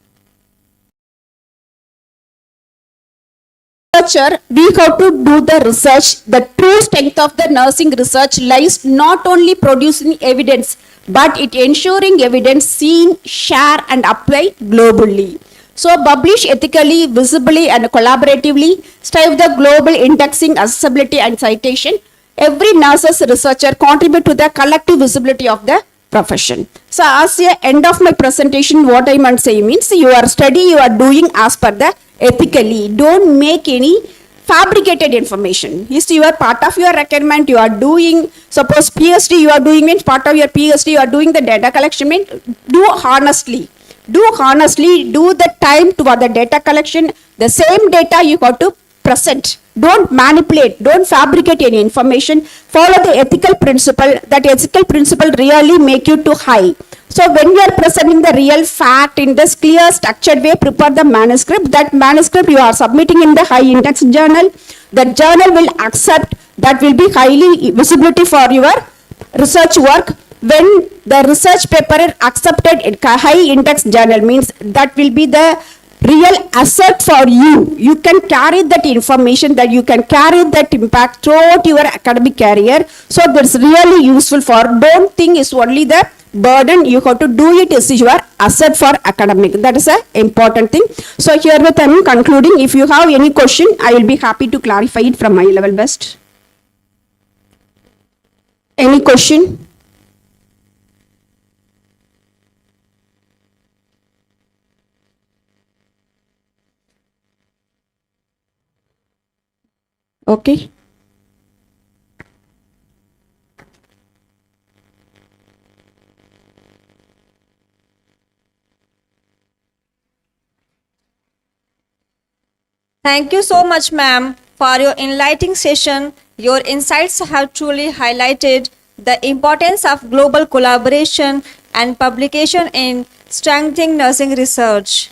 Researcher, we have to do the research. The true strength of the nursing research lies not only producing evidence, but it ensuring evidence seen, share and apply globally. So publish ethically, visibly and collaboratively, strive the global indexing, accessibility and citation. Every nurses researcher contribute to the collective visibility of the profession. So as the end of my presentation, what I might say means your study you are doing as per the ethically. Don't make any fabricated information. Is your part of your requirement you are doing. Suppose PhD you are doing means part of your PhD you are doing the data collection means do honestly. Do honestly, do the time to the data collection. The same data you got to present. Don't manipulate, don't fabricate any information. Follow the ethical principle. That ethical principle really make you to high. So when you are presenting the real fact in this clear structured way, prepare the manuscript. That manuscript you are submitting in the high index journal. The journal will accept. That will be highly visibility for your research work. When the research paper is accepted in high index journal means that will be the real asset for you. You can carry that information, that you can carry that impact throughout your academic career. So that's really useful for, don't think it's only the burden, you have to do it as your asset for academic. That is a important thing. So herewith I am concluding. If you have any question, I will be happy to clarify it from my level best. Any question? Okay. Thank you so much, ma'am, for your enlightening session. Your insights have truly highlighted the importance of global collaboration and publication in strengthening nursing research.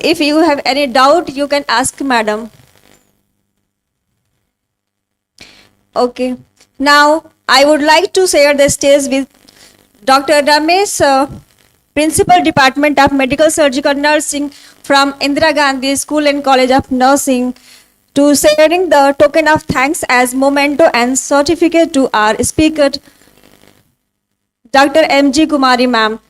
If you have any doubt, you can ask madam. Okay. Now, I would like to share the stage with Dr. Ramesh, Principal Department of Medical Surgical Nursing from Indira Gandhi School and College of Nursing, to sharing the token of thanks as memento and certificate to our speaker, Dr. M.G. Kumari ma'am.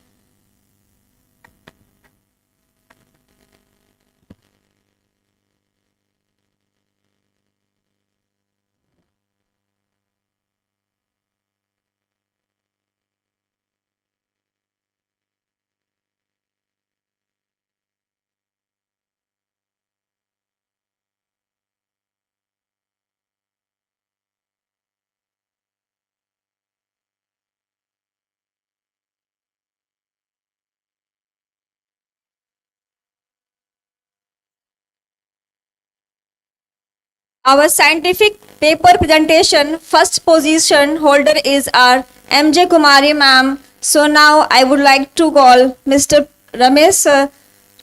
Our scientific paper presentation first position holder is our M.J. Kumari ma'am. So now I would like to call Mr. Ramesh sir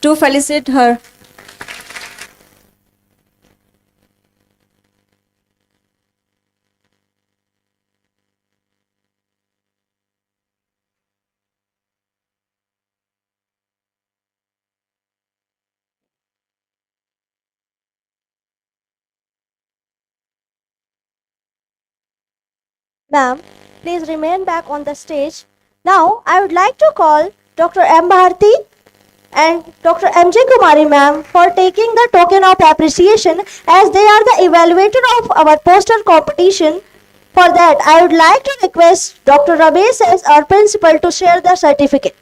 to felicitate her. Ma'am, please remain back on the stage. Now, I would like to call Dr. M. Bharti. and Dr. M.J. Kumari ma'am for taking the token of appreciation as they are the evaluator of our poster competition. For that, I would like to request Dr. Ramesh as our principal to share the certificate.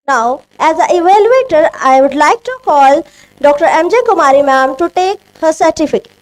Now, as the evaluator, I would like to call Dr. M.J. Kumari ma'am to take her certificate.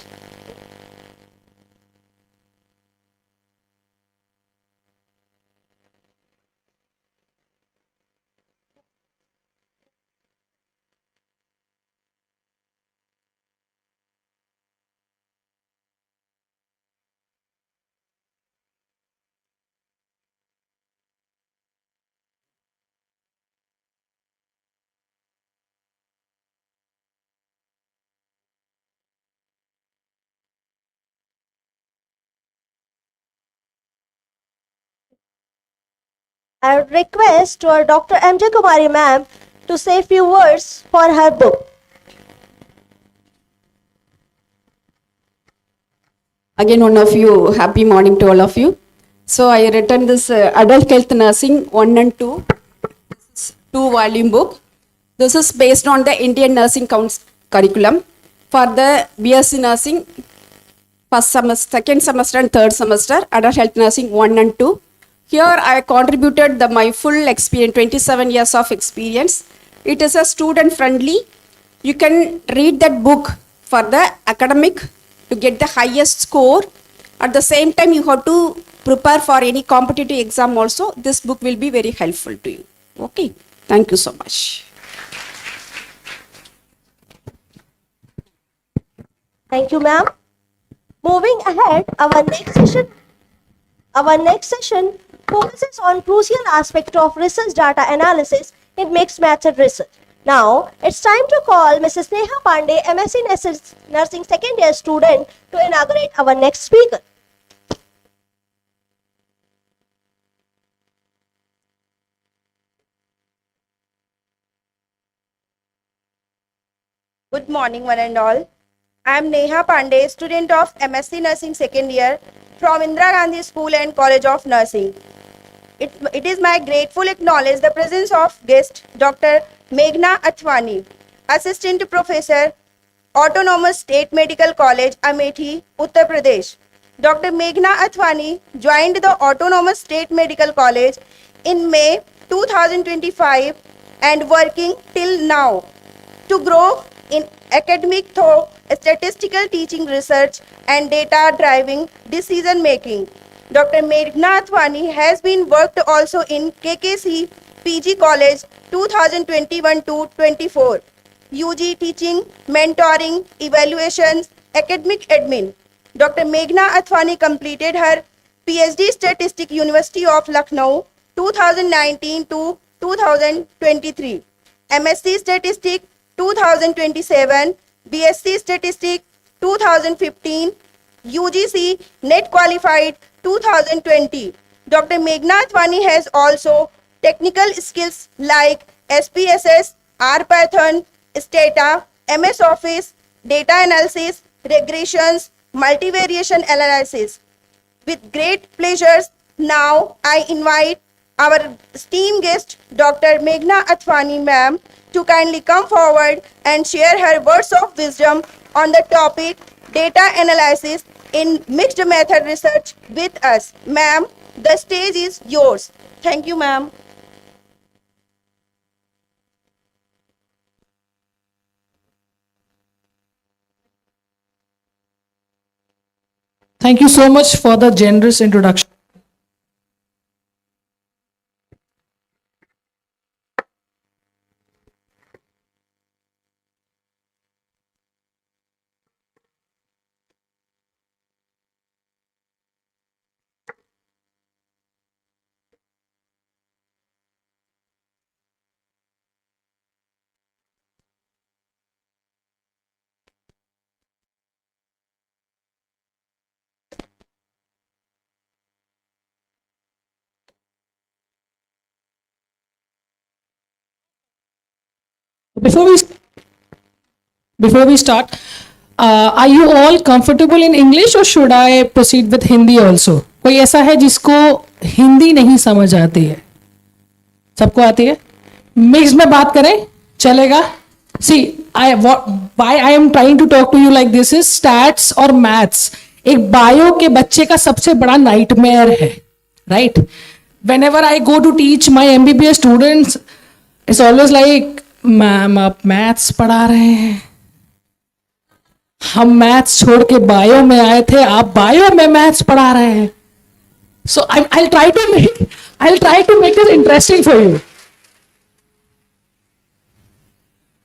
I would request our Dr. M.J. Kumari ma'am to say few words for her book. Again, one of you, happy morning to all of you. So I written this Adult Health Nursing 1 and 2, 2-volume book. This is based on the Indian Nursing curriculum for the BSc Nursing first semester, second semester and third semester, Adult Health Nursing 1 and 2. Here I contributed my full experience, 27 years of experience. It is a student friendly. You can read that book for the academic to get the highest score. At the same time, you have to prepare for any competitive exam also. This book will be very helpful to you. Okay. Thank you so much. Thank you, ma'am. Moving ahead, our next session focuses on crucial aspect of research data analysis in mixed method research. Now, it's time to call Mrs. Neha Pandey, MSc Nursing second year student, to inaugurate our next speaker. Good morning, one and all. I am Neha Pandey, student of MSc Nursing second year from Indira Gandhi School and College of Nursing. It is my grateful acknowledge the presence of guest Dr. Meghna Athwani, Assistant Professor, Autonomous State Medical College, Amethi, Uttar Pradesh. Dr. Meghna Athwani joined the Autonomous State Medical College in May 2025 and working till now to grow in academic through statistical teaching research and data driving decision making. Dr. Meghna Athwani has been worked also in KKC PG College 2021-24, UG teaching, mentoring, evaluations, academic admin. Dr. Meghna Athwani completed her PhD Statistics University of Lucknow 2019 to 2023, MSc Statistics 2027, BSc Statistics 2015, UGC Net Qualified 2020. Dr. Meghna Athwani has also technical skills like SPSS, R Python, Stata, MS Office, data analysis, regressions, multivariation analysis. With great pleasure, now I invite our esteemed guest, Dr. Meghna Athwani ma'am, to kindly come forward and share her words of wisdom on the topic data analysis in mixed method research with us. Ma'am, the stage is yours. Thank you, ma'am. Thank you so much for the generous introduction. Before we start, are you all comfortable in English or should I proceed with Hindi also? कोई ऐसा है जिसको हिंदी नहीं समझ आती है? सबको आती है? मिक्स में बात करें चलेगा? See, why I am trying to talk to you like this is stats और maths एक बायो के बच्चे का सबसे बड़ा नाइटमेयर है, right? Whenever I go to teach my MBBS students, it's always like, ma'am आप मैथ्स पढ़ा रहे हैं, हम मैथ्स छोड़ के बायो में आए थे, आप बायो में मैथ्स पढ़ा रहे हैं. So I'll try to make this interesting for you.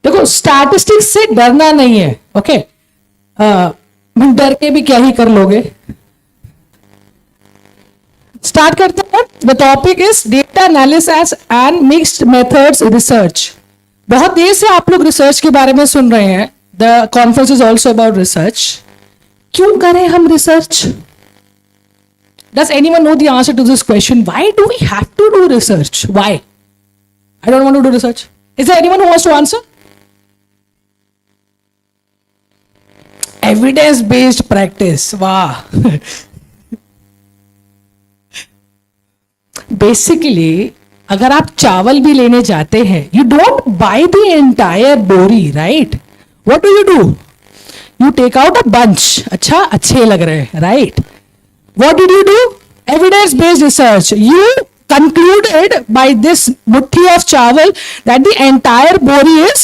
देखो स्टैटिस्टिक्स से डरना नहीं है, ओके? डर के भी क्या ही कर लोगे. स्टार्ट करते हैं. The topic is data analysis and mixed methods research. बहुत देर से आप लोग रिसर्च के बारे में सुन रहे हैं. The conference is also about research. क्यों करें हम research? Does anyone know the answer to this question? Why do we have to do research? Why? I don't want to do research. Is there anyone who wants to answer? Evidence based practice. Wow. Basically, अगर आप चावल भी लेने जाते हैं, you don't buy the entire बोरी, right? What do? You take out a bunch. अच्छा, अच्छे लग रहे हैं, right? What did you do? Evidence based research. You concluded by this muthi of chawal that the entire bori is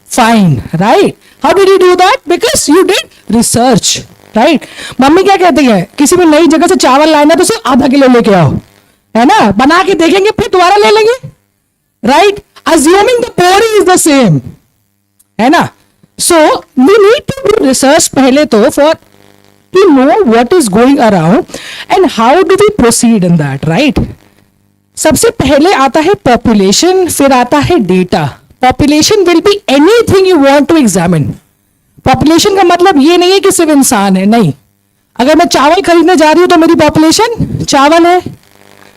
fine, right? How did you do that? Because you did research, right? Mummy क्या कहती है? किसी भी नई जगह से चावल लाना तो सिर्फ आधा किलो लेके आओ, है ना? बना के देखेंगे फिर दोबारा ले लेंगे, right? Assuming the bori is the same, है ना? So we need to do research पहले तो for to know what is going around and how do we proceed in that, right? सबसे पहले आता है population, फिर आता है data. Population will be anything you want to examine. Population का मतलब ये नहीं है कि सिर्फ इंसान है, नहीं. अगर मैं चावल खरीदने जा रही हूं तो मेरी population चावल है.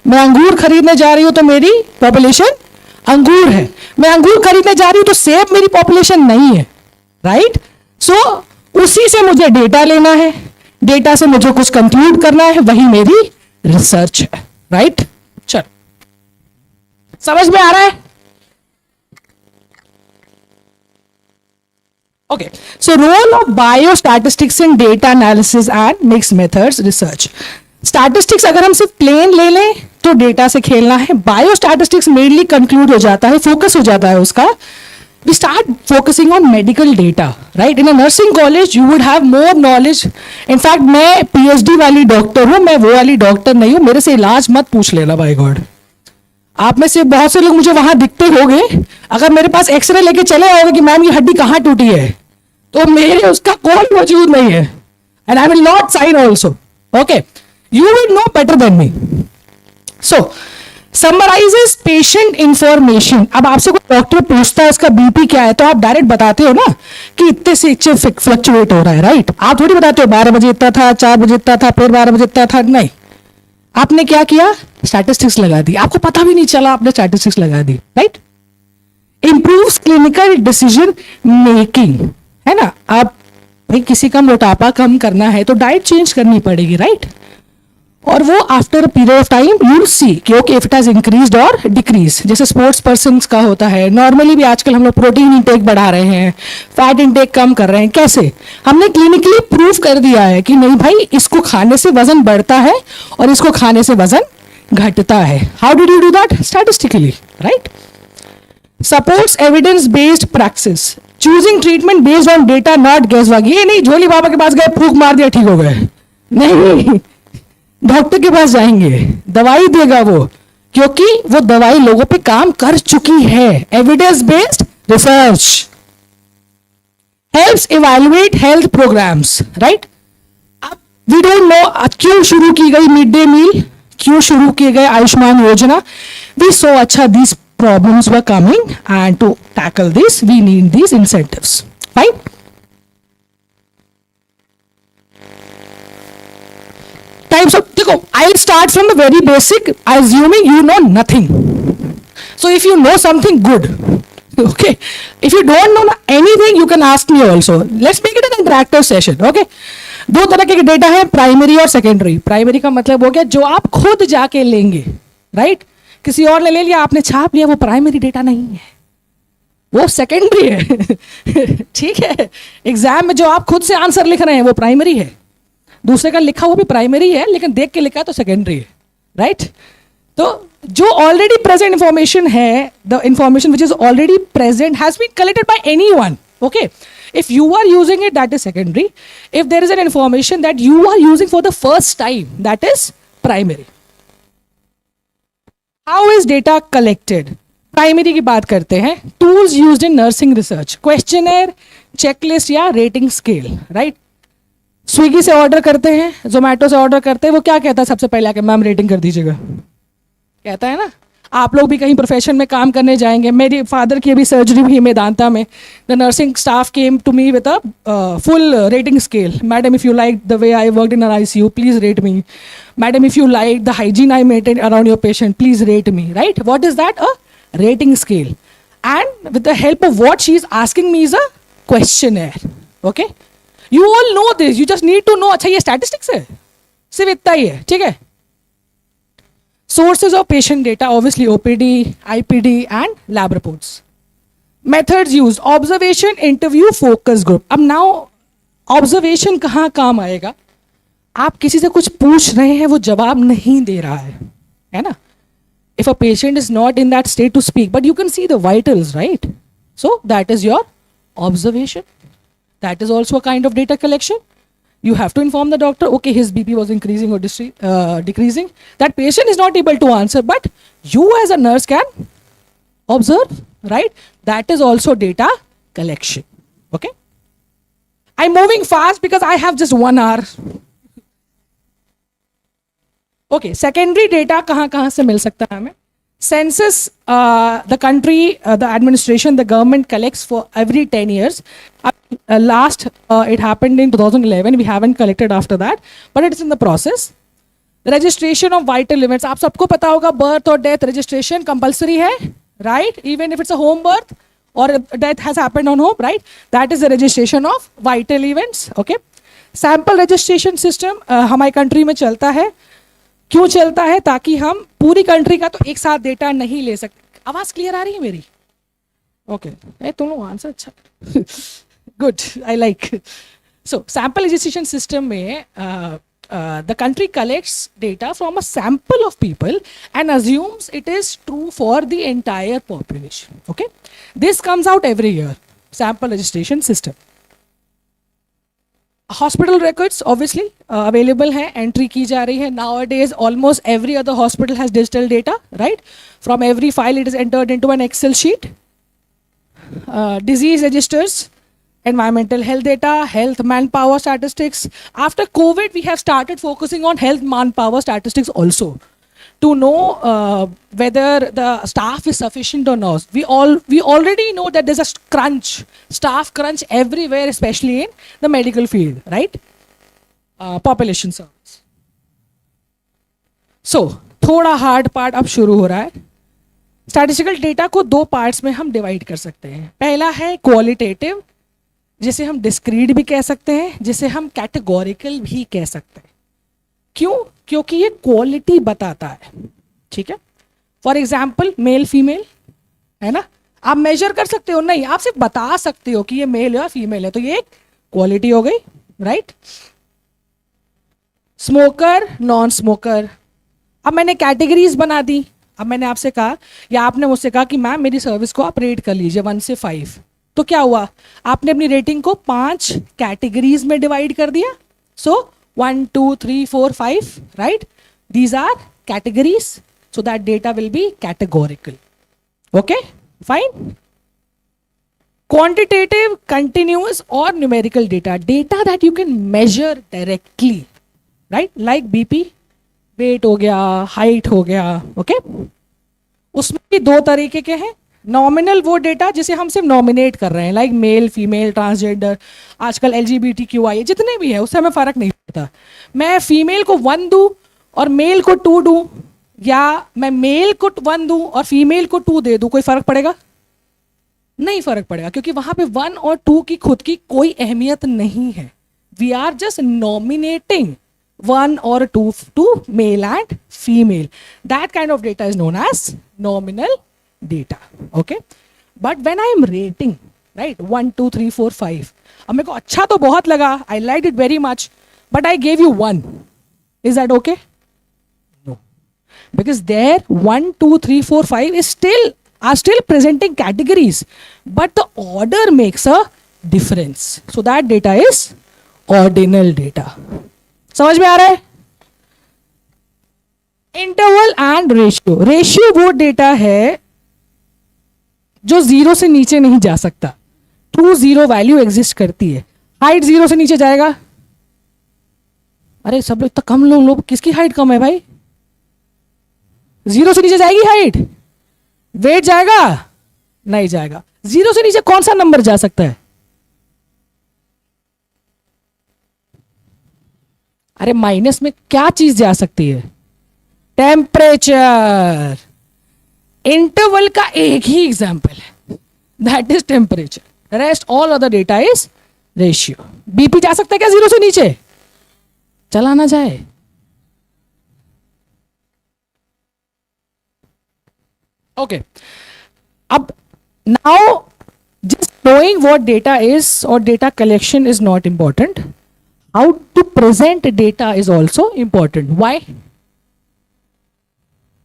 मैं अंगूर खरीदने जा रही हूं तो मेरी population अंगूर है. मैं अंगूर खरीदने जा रही हूं तो सेब मेरी population नहीं है, right? So उसी से मुझे डेटा लेना है, डेटा से मुझे कुछ कंक्लूड करना है, वही मेरी रिसर्च है, राइट? चल, समझ में आ रहा है? Okay, so role of biostatistics in data analysis and mixed methods research. Statistics अगर हम सिर्फ प्लेन ले लें तो डेटा से खेलना है. बायोस्टैटिस्टिक्स मेनली कंक्लूड हो जाता है, फोकस हो जाता है उसका. We start focusing on medical data, right? In a nursing college, you would have more knowledge. In fact, मैं PhD वाली डॉक्टर हूँ, मैं वो वाली डॉक्टर नहीं हूँ. मेरे से इलाज मत पूछ लेना, बाय गॉड. आप में से बहुत से लोग मुझे वहां दिखते होंगे. अगर मेरे पास एक्सरे लेके चले आओगे कि मैम ये हड्डी कहाँ टूटी है, तो मेरे उसका कोई वजूद नहीं है. And I will not sign also. Okay, you will know better than me. So summarises patient information. अब आपसे कोई डॉक्टर पूछता है उसका बीपी क्या है, तो आप डायरेक्ट बताते हो ना कि इतने से इतने फ्लक्चुएट हो रहा है, राइट? आप थोड़ी बताते हो 12 बजे इतना था, 4 बजे इतना था, फिर 12 बजे इतना था. नहीं, आपने क्या किया? स्टैटिस्टिक्स लगा दी. आपको पता भी नहीं चला आपने स्टैटिस्टिक्स लगा दी, right? Improves clinical decision making, है ना? आप भाई किसी का मोटापा कम करना है तो डाइट चेंज करनी पड़ेगी, राइट? और वो after period of time you will see कि okay if it has increased और डिक्रीज, जैसे स्पोर्ट्स पर्सन का होता है। नॉर्मली भी आजकल हम लोग प्रोटीन इंटेक बढ़ा रहे हैं, फैट इंटेक कम कर रहे हैं। कैसे? हमने क्लिनिकली प्रूव कर दिया है कि नहीं भाई, इसको खाने से वजन बढ़ता है और इसको खाने से वजन घटता है। How did you do that? Statistically, right? Supports evidence based practice, choosing treatment based on data not guesswork. ये नहीं झोली बाबा के पास गए, फूंक मार दिया, ठीक हो गए। नहीं, डॉक्टर के पास जाएंगे, दवाई देगा वो, क्योंकि वो दवाई लोगों पे काम कर चुकी है। Evidence based research helps evaluate health programs, right? अब वी डोंट नो क्यों शुरू की गई मिड डे मील, क्यों शुरू किए गए आयुष्मान योजना। वी सो अच्छा these problems were coming, and to tackle this we need these incentives, right? Types of, देखो, I'll start from the very basic, assuming you know nothing. So if you know something, good. Okay, if you don't know anything, you can ask me also. Let's make it an interactive session. Okay, दो तरह के data है, primary और secondary. Primary का मतलब हो गया जो आप खुद जाके लेंगे, राइट? किसी और ने ले लिया, आपने छाप लिया, वो प्राइमरी डेटा नहीं है, वो सेकेंडरी है। ठीक है, एग्जाम में जो आप खुद से आंसर लिख रहे हैं वो प्राइमरी है, दूसरे का लिखा वो भी प्राइमरी है, लेकिन देख के लिखा तो सेकेंडरी है, राइट? तो जो ऑलरेडी प्रेजेंट इंफॉर्मेशन है, the information which is already present has been collected by anyone, okay? If you are using it, that is secondary. If there is an information that you are using for the first time, that is primary. How is data collected? Primary की बात करते हैं. Tools used in nursing research. Questionnaire, checklist या rating scale, right? Swiggy से order करते हैं, जोमेटो से order करते हैं, वो क्या कहता है सबसे पहले आके, मैम रेटिंग कर दीजिएगा, कहता है ना? आप लोग भी कहीं प्रोफेशन में काम करने जाएंगे, मेरी फादर की अभी सर्जरी हुई मेदांता में, the nursing staff came to me with a full rating scale. Madam if you like the way I worked in our ICU, please rate me. Madam if you like the hygiene I maintain around your patient, please rate me, right? What is that? A rating scale. And with the help of what she is asking me is a questionnaire. Okay, you all know this, you just need to know. अच्छा, ये statistics है, सिर्फ इतना ही है, ठीक है? Sources of patient data, obviously OPD, IPD and lab reports. Methods used, observation, interview, focus group. अब now observation कहाँ काम आएगा? आप किसी से कुछ पूछ रहे हैं, वो जवाब नहीं दे रहा है ना? If a patient is not in that state to speak, but you can see the vitals, right? So that is your observation. That is also a kind of data collection. You have to inform the doctor, okay, his BP was increasing or decreasing. That patient is not able to answer, but you as a nurse can observe, right? That is also data collection, okay? I'm moving fast because I have just 1 hour. Okay, secondary data कहाँ से मिल सकता है हमें? Census, the country, the administration, the government collects for every 10 years. Last, it happened in 2011. We haven't collected after that, but it's in the process. Registration of vital events. आप सबको पता होगा, birth और death registration compulsory है, right? Even if it's a home birth or death has happened on home, right? That is the registration of vital events, okay? Sample registration system हमारी country में चलता है. क्यों चलता है? ताकि हम पूरी कंट्री का तो एक साथ डेटा नहीं ले सकते. आवाज क्लियर आ रही है मेरी? ओके, तुम लोग आंसर अच्छा, good, I like. So sample registration system में the country collects data from a sample of people and assumes it is true for the entire population. Okay, this comes out every year. Sample registration system. Hospital records obviously available हैं, entry की जा रही है. Nowadays almost every other hospital has digital data, right? From every file it is entered into an Excel sheet. Disease registers, environmental health data, health manpower statistics. After COVID, we have started focusing on health manpower statistics also, to know whether the staff is sufficient or not. We already know that there's a staff crunch everywhere, especially in the medical field, right? Population service. So, थोड़ा hard part अब शुरू हो रहा है. Statistical data को 2 parts में हम divide कर सकते हैं. पहला है क्वालिटेटिव जिसे हम डिस्क्रीट भी कह सकते हैं, जिसे हम कैटेगोरिकल भी कह सकते हैं। क्यों? क्योंकि ये क्वालिटी बताता है, ठीक है। फॉर एग्जाम्पल मेल फीमेल है ना, आप मेजर कर सकते हो नहीं, आप सिर्फ बता सकते हो कि ये मेल या फीमेल है, तो ये एक क्वालिटी हो गई, राइट। स्मोकर नॉन स्मोकर, अब मैंने कैटेगरीज बना दी। अब मैंने आपसे कहा या आपने मुझसे कहा कि मैम मेरी सर्विस को आप रेट कर लीजिए 1 से 5, तो क्या हुआ, आपने अपनी रेटिंग को 5 कैटेगरीज में डिवाइड कर दिया। So 1 2 3 4 5, right, these are categories, so that data will be categorical. Okay fine. Quantitative, continuous or numerical data, data that you can measure directly, right? Like BP, weight हो गया, height हो गया, okay? उसमें भी 2 तरीके के हैं। नॉमिनल वो डेटा जिसे हम सिर्फ नॉमिनेट कर रहे हैं, लाइक मेल फीमेल ट्रांसजेंडर, आजकल LGBTQI जितने भी है उससे हमें फ़र्क नहीं पड़ता। मैं फीमेल को 1 दूँ और मेल को 2 दूँ, या मैं मेल को 1 दूँ और फीमेल को 2 दे दूँ, कोई फ़र्क पड़ेगा? नहीं फर्क पड़ेगा, क्योंकि वहां पे 1 और 2 की खुद की कोई अहमियत नहीं है। वी आर जस्ट नॉमिनेटिंग 1 और 2 to male and female. That kind of data is known as nominal data, okay. But when I am rating, right, 1 2 3 4 5, अब मेरे को अच्छा तो बहुत लगा, I like it very much, but I gave you 1, is that okay? No, because there 1 2 3 4 5 is still presenting categories, but the order makes a difference. So that data is ordinal data. समझ में आ रहा है? Interval and ratio, ratio वो data है जो 0 से नीचे नहीं जा सकता। ट्रू 0 वैल्यू एग्जिस्ट करती है। हाइट 0 से नीचे जाएगा? अरे सब लोग इतना कम लोग किसकी हाइट कम है भाई? 0 से नीचे जाएगी हाइट? वेट जाएगा? नहीं जाएगा। 0 से नीचे कौन सा नंबर जा सकता है? अरे माइनस में क्या चीज जा सकती है? टेम्परेचर। इंटरवल का एक ही एग्जाम्पल है, that is temperature. Rest all other data is ratio. BP जा सकता है क्या 0 से नीचे? चला ना जाए। Okay. Ab now, just knowing what data is or data collection is not important. How to present data is also important. Why?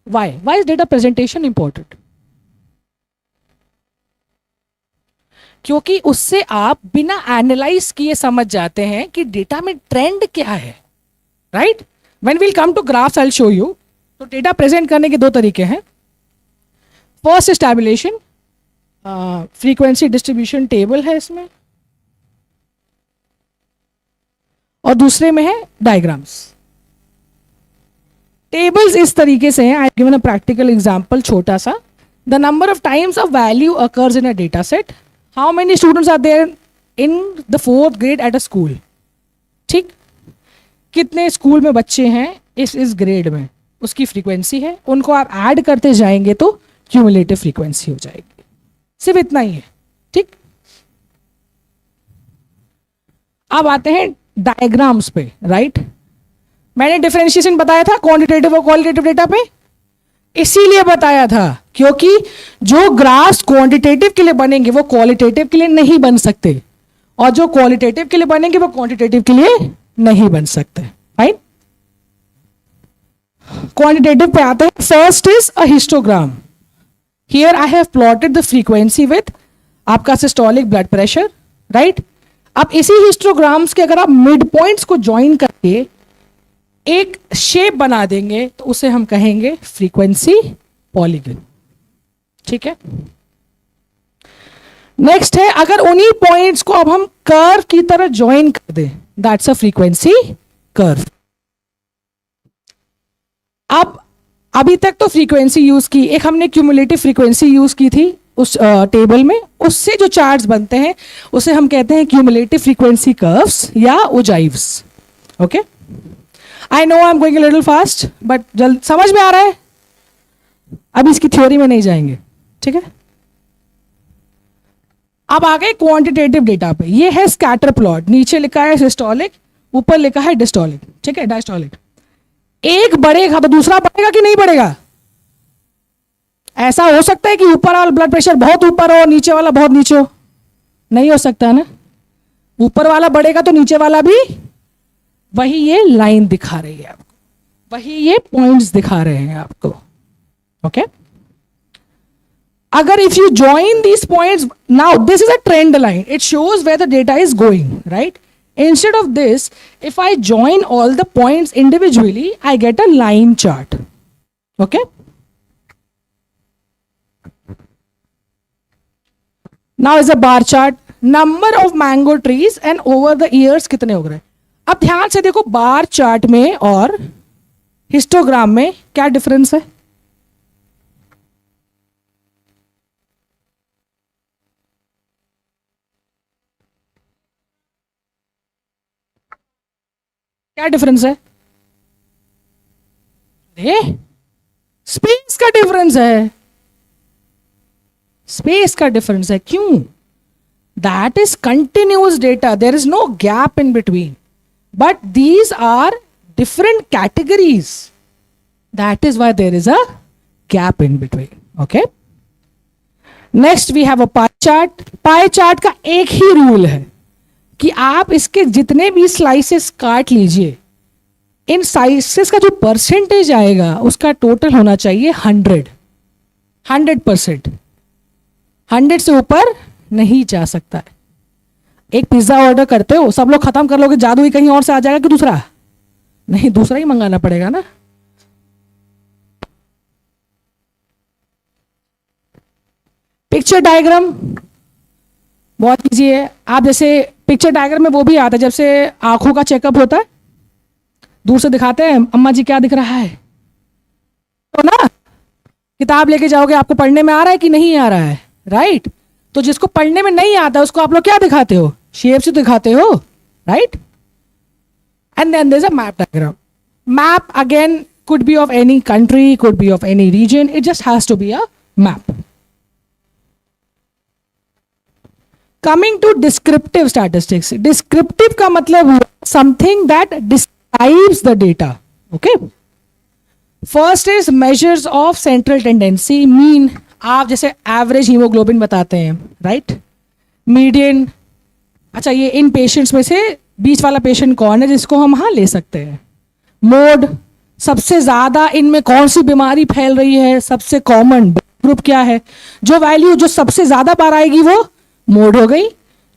Why is data presentation important? क्योंकि उससे आप बिना एनालाइज किए समझ जाते हैं कि डेटा में ट्रेंड क्या है, right? When we'll come to graphs, I'll show you. तो डेटा प्रेजेंट करने के 2 तरीके हैं। फर्स्ट स्टैबुलेशन, फ्रीक्वेंसी डिस्ट्रीब्यूशन टेबल है इसमें, और दूसरे में है डायग्राम्स। टेबल्स इस तरीके से हैं। I given a practical example छोटा सा। The number of times a value occurs in a data set, how many students are there in the 4th grade at a school, ठीक? कितने स्कूल में बच्चे हैं इस ग्रेड में, उसकी फ्रीक्वेंसी है। उनको आप ऐड करते जाएंगे तो क्यूमुलेटिव फ्रीक्वेंसी हो जाएगी। सिर्फ इतना ही है, ठीक? अब आते हैं डायग्राम्स पे, राइट? मैंने डिफरेंशिएशन बताया था क्वांटिटेटिव और क्वालिटेटिव डेटा पे, इसीलिए बताया था क्योंकि जो ग्राफ्स क्वांटिटेटिव के लिए बनेंगे वो क्वालिटेटिव के लिए नहीं बन सकते, और जो क्वालिटेटिव के लिए बनेंगे वो क्वांटिटेटिव के लिए नहीं बन सकते, राइट? क्वांटिटेटिव पे आते हैं। First is a histogram. Here I have plotted the frequency with आपका सिस्टोलिक ब्लड प्रेशर, राइट? अब इसी हिस्टोग्राम्स के अगर आप मिड पॉइंट्स को ज्वाइन करके एक शेप बना देंगे तो उसे हम कहेंगे फ्रीक्वेंसी पॉलीगन, ठीक है? नेक्स्ट है, अगर उन्हीं पॉइंट्स को अब हम कर्व की तरह ज्वाइन कर दें, दैट्स अ फ्रीक्वेंसी कर्व। अब अभी तक तो फ्रीक्वेंसी यूज की, एक हमने क्यूमुलेटिव फ्रीक्वेंसी यूज की थी उस टेबल में, उससे जो चार्ट्स बनते हैं उसे हम कहते हैं क्यूमुलेटिव फ्रीक्वेंसी कर्व्स या ogives, okay? I know I am going a little fast, but जल्द समझ में आ रहा है? अब इसकी थ्योरी में नहीं जाएंगे, ठीक है? अब आ गए क्वांटिटेटिव डेटा पे। ये है स्कैटर प्लॉट, नीचे लिखा है सिस्टोलिक, ऊपर लिखा है डिस्टोलिक, ठीक है, डायस्टोलिक। एक बढ़ेगा तो दूसरा बढ़ेगा कि नहीं बढ़ेगा? ऐसा हो सकता है कि ऊपर वाला ब्लड प्रेशर बहुत ऊपर हो, नीचे वाला बहुत नीचे हो? नहीं हो सकता ना। ऊपर वाला बढ़ेगा तो नीचे वाला भी, वही ये लाइन दिखा रही है आपको, वही ये पॉइंट्स दिखा रहे हैं आपको, ओके। अगर if you join these points, now this is a trend line, it shows where the data is going, right? Instead of this, if I join all the points individually, I get a line chart. Okay? Now is a bar chart. Number of mango trees and over the years कितने हो गए? अब ध्यान से देखो, bar chart में और histogram में क्या डिफरेंस है? क्या डिफरेंस है? स्पेस का डिफरेंस है, स्पेस का डिफरेंस है। क्यों? That is continuous data, there is no gap in between, but these are different categories, that is why there is a gap in between, okay. Next we have a pie chart. Pie chart का एक ही rule है कि आप इसके जितने भी slices काट लीजिए, इन स्लाइसेस का जो परसेंटेज आएगा उसका टोटल होना चाहिए 100%। 100 से ऊपर नहीं जा सकता है। एक पिज्जा ऑर्डर करते हो, सब लोग खत्म कर लोगे, जादू ही कहीं और से आ जाएगा कि दूसरा? नहीं, दूसरा ही मंगाना पड़ेगा ना। पिक्चर डायग्राम बहुत ईजी है। आप जैसे पिक्चर डायग्राम में वो भी आता है, जब से आंखों का चेकअप होता है, दूर से दिखाते हैं, अम्मा जी क्या दिख रहा है, तो ना किताब लेके जाओगे, आपको पढ़ने में आ रहा है कि नहीं आ रहा है, राइट? तो जिसको पढ़ने में नहीं आता उसको आप लोग क्या दिखाते हो? शेप से दिखाते हो, right? And then there is a map diagram. Map again could be of any country, could be of any region, it just has to be a map. Coming to descriptive statistics. Descriptive का मतलब हुआ something that describes the data. Okay. First is measures of central tendency. Mean, आप जैसे average haemoglobin बताते हैं, right? Median, अच्छा ये इन patients में से बीच वाला पेशेंट कौन है जिसको हम हाँ ले सकते हैं? मोड, सबसे ज्यादा इनमें कौन सी बीमारी फैल रही है, सबसे कॉमन ग्रुप क्या है? जो वैल्यू जो सबसे ज्यादा बार आएगी वो मोड हो गई।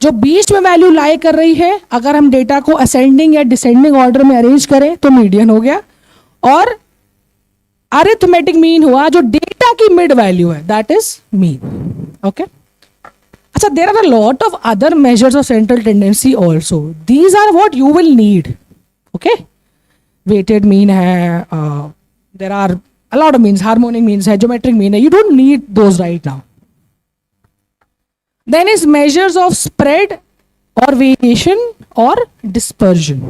जो बीच में वैल्यू लाई कर रही है, अगर हम डेटा को असेंडिंग या डिसेंडिंग ऑर्डर में अरेंज करें तो मीडियन हो गया। और अरिथमेटिक मीन हुआ जो डेटा की मिड वैल्यू है, दैट इज मीन, ओके। अच्छा, there are a lot of other measures of central tendency also, these are what you will need, okay. Weighted mean है, there are a lot of means, harmonic means है, geometric mean है, you don't need those right now. Then is measures of spread or variation or dispersion.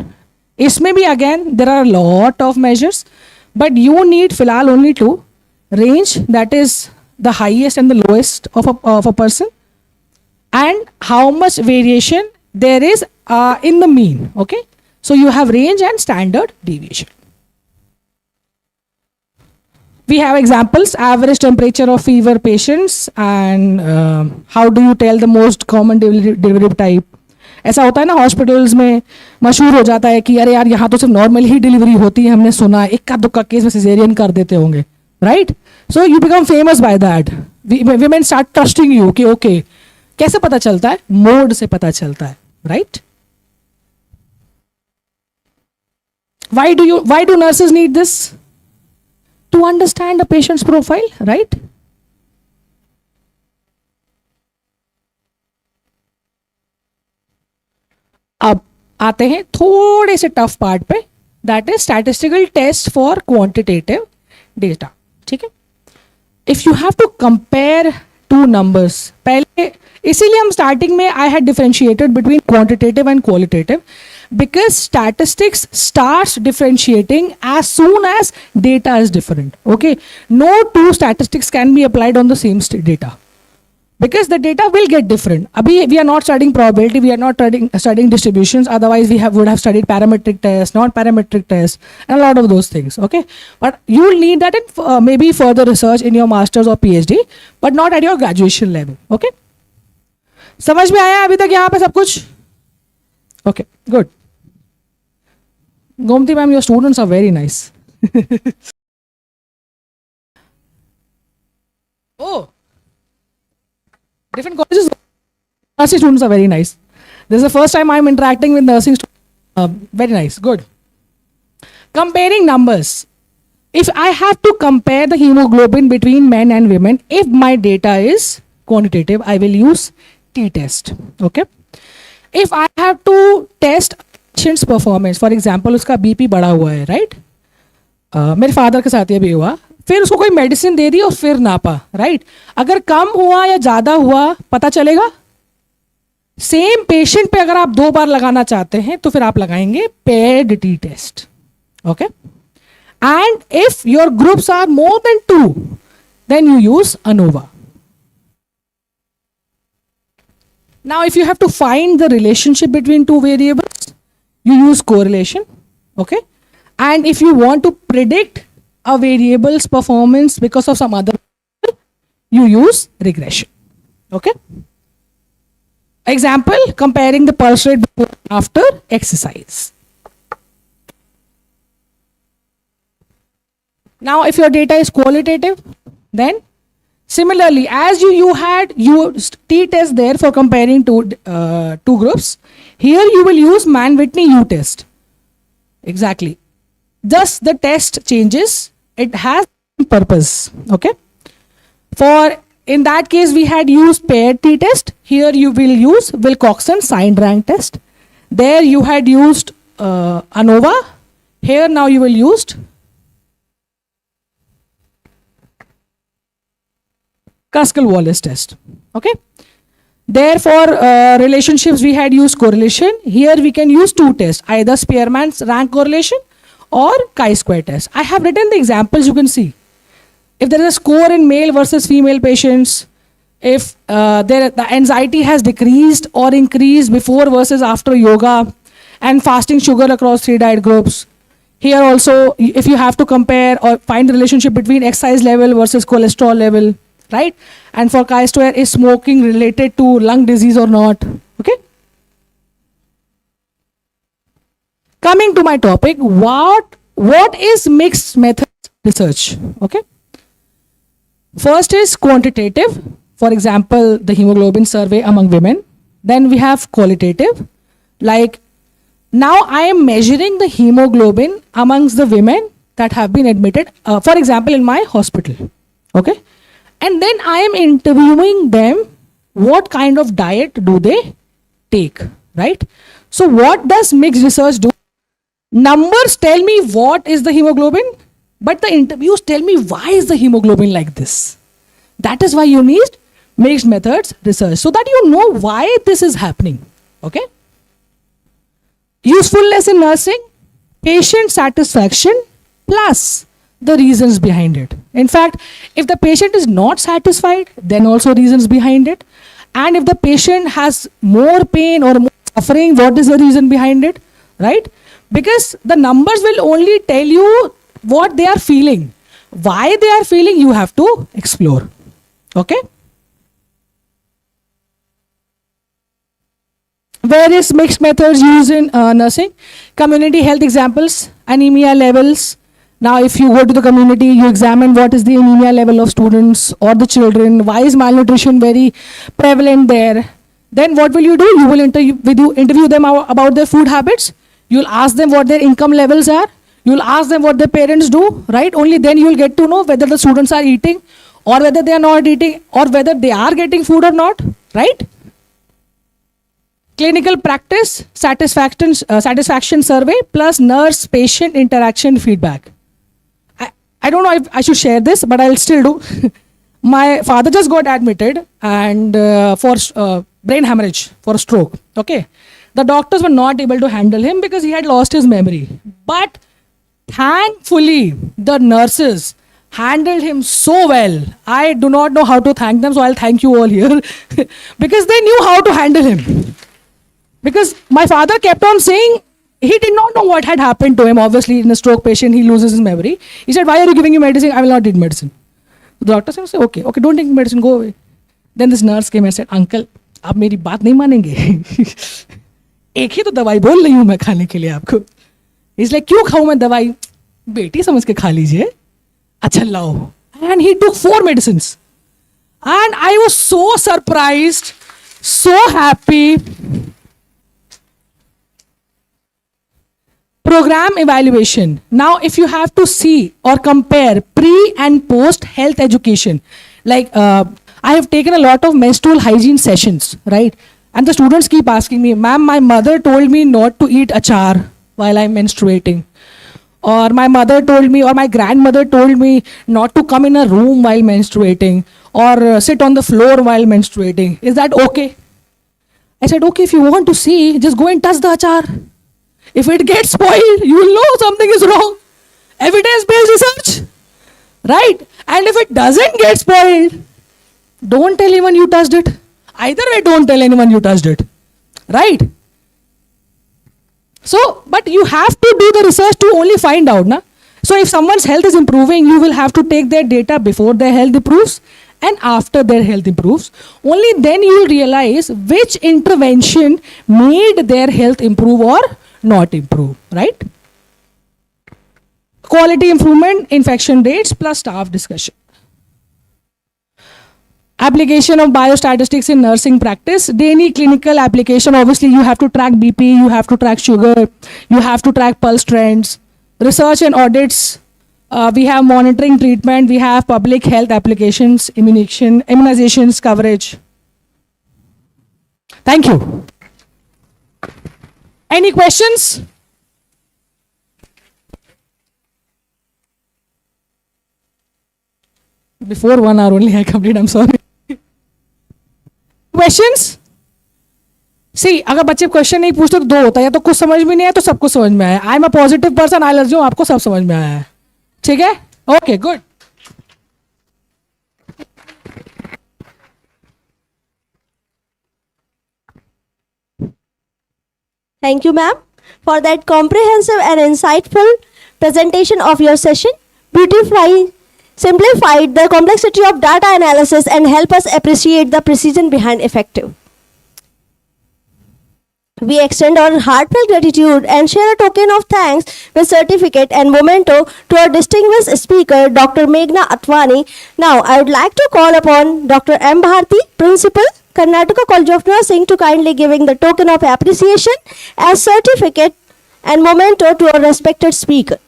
इसमें भी again there are a lot of measures, but you need फिलहाल only two: range, that is the highest and the lowest of a person, and how much variation there is in the mean. Okay, so you have range and standard deviation. We have examples: average temperature of fever patients, and how do you tell the most common delivery type? ऐसा होता है ना hospitals में, मशहूर हो जाता है कि अरे यार यहाँ तो सिर्फ नॉर्मल ही डिलीवरी होती है, हमने सुना है, इक्का दुक्का केस में सिजेरियन कर देते होंगे, right? So you become famous by that, women start trusting you कि ओके, कैसे पता चलता है? मोड से पता चलता है, right? Why do nurses need this? To understand a patient's profile, right? अब आते हैं थोड़े से टफ पार्ट पे, that is statistical test for quantitative data, ठीक है? If you have to compare two numbers, पहले इसीलिए हम स्टार्टिंग में I had differentiated between quantitative and qualitative, because statistics starts differentiating as soon as data is different. Okay, no two statistics can be applied on the same data. because the data will get different. Abhi we are not studying probability, we are not studying distributions. Otherwise, we would have studied parametric tests, non-parametric tests, and a lot of those things. Okay, but you will need that in maybe further research in your masters or PhD, but not at your graduation level. Okay, समझ में आया अभी तक यहाँ पे सब कुछ? Okay, good. Gomti ma'am, your students are very nice. Oh. Different colleges, nursing students are very nice. This is the first time I'm interacting with nursing students. Very nice, good. Comparing numbers. If I have to compare the hemoglobin between men and women, if my data is quantitative, I will use t-test. Okay. If I have to test patient's performance, for example, उसका BP बढ़ा हुआ है, right? मेरे father के साथ ये भी हुआ. फिर उसको कोई मेडिसिन दे दी और फिर नापा, राइट? अगर कम हुआ या ज्यादा हुआ पता चलेगा? सेम पेशेंट पे अगर आप 2 बार लगाना चाहते हैं तो फिर आप लगाएंगे paired t test. Okay, and if your groups are more than 2 then you use ANOVA. Now if you have to find the relationship between 2 variables, you use correlation. Okay, and if you want to predict a variable's performance because of some other, you use regression. Okay. Example, comparing the pulse rate before and after exercise. Now if your data is qualitative, then similarly as you had used t-test there for comparing two groups, here you will use Mann-Whitney U-test. Exactly. Thus the test changes. It has purpose. Okay. For in that case we had used paired t-test. Here you will use Wilcoxon signed rank test. There you had used ANOVA. Here now you will used Kruskal-Wallis test. Okay. There for relationships we had used correlation. Here we can use 2 tests, either Spearman's rank correlation or chi-square test. I have written the examples, you can see. If there is a score in male versus female patients, if the anxiety has decreased or increased before versus after yoga, and fasting sugar across 3 diet groups. Here also, if you have to compare or find the relationship between exercise level versus cholesterol level, right? And for chi-square, is smoking related to lung disease or not? Okay. Coming to my topic, what is mixed method research? Okay. First is quantitative. For example, the hemoglobin survey among women. Then we have qualitative. Like now I am measuring the hemoglobin amongst the women that have been admitted, for example, in my hospital. Okay. And then I am interviewing them, what kind of diet do they take, right? So what does mixed research do? Numbers tell me what is the hemoglobin, but the interviews tell me why is the hemoglobin like this. That is why you need mixed methods research, so that you know why this is happening. Okay. Usefulness in nursing, patient satisfaction plus the reasons behind it. In fact, if the patient is not satisfied, then also reasons behind it. And if the patient has more pain or more suffering, what is the reason behind it, right? Because the numbers will only tell you what they are feeling. Why they are feeling, you have to explore. Okay. Where is mixed methods used in nursing? Community health examples, anemia levels. Now if you go to the community, you examine what is the anemia level of students or the children. Why is malnutrition very prevalent there? Then what will you do? You will interview them about their food habits. You'll ask them what their income levels are. You'll ask them what their parents do, right? Only then you'll get to know whether the students are eating or whether they are not eating or whether they are getting food or not, right? Clinical practice, satisfaction survey plus nurse-patient interaction feedback. I don't know if I should share this, but I'll still do. My father just got admitted and for brain hemorrhage, for stroke, okay? The doctors were not able to handle him because he had lost his memory. But thankfully, the nurses handled him so well. I do not know how to thank them, so I'll thank you all here because they knew how to handle him. Because my father kept on saying he did not know what had happened to him. Obviously, in a stroke patient, he loses his memory. He said, "Why are you giving me medicine? I will not take medicine." The doctor said, "Okay, okay, don't take medicine, go away." Then this nurse came and said, "Uncle, आप मेरी बात नहीं मानेंगे एक ही तो दवाई बोल रही हूँ मैं खाने के लिए आपको." He's like, "क्यों खाऊं मैं दवाई? बेटी समझ के खा लीजिए." अच्छा लाओ. And he took 4 medicines. And I was so surprised, so happy. Program evaluation. Now, if you have to see or compare pre and post health education, like I have taken a lot of menstrual hygiene sessions, right? And the students keep asking me, "Ma'am, my mother told me not to eat achar while I'm menstruating." Or my mother told me, or my grandmother told me not to come in a room while menstruating, or sit on the floor while menstruating. Is that okay? I said, okay, if you want to see, just go and touch the achar. If it gets spoiled, you will know something is wrong. Evidence-based research, right? And if it doesn't get spoiled, don't tell anyone you touched it. Either way, don't tell anyone you touched it, right? So, but you have to do the research to only find out, na? So if someone's health is improving, you will have to take their data before their health improves and after their health improves. Only then you will realize which intervention made their health improve or not improve, right? Quality improvement, infection rates plus staff discussion. Application of biostatistics in nursing practice. Daily clinical application. Obviously, you have to track BP, you have to track sugar, you have to track pulse trends. Research and audits. We have monitoring treatment. We have public health applications, immunizations coverage. Thank you. Any questions? Before 1 hour only I complete, I'm sorry. Questions? See, अगर बच्चे question नहीं पूछते तो 2 होता है, या तो कुछ समझ में नहीं आया तो सब कुछ समझ में आया. I am a positive person, I large आपको सब समझ में आया है. ठीक है? Okay, good. Thank you, ma'am, for that comprehensive and insightful presentation of your session. Simplified the complexity of data analysis and help us appreciate the precision behind effective. We extend our heartfelt gratitude and share a token of thanks with certificate and memento to our distinguished speaker, Dr. Meghna Atwani. Now, I would like to call upon Dr. M. Bharti, Principal, Karnataka College of Nursing, to kindly giving the token of appreciation as certificate and memento to our respected speaker.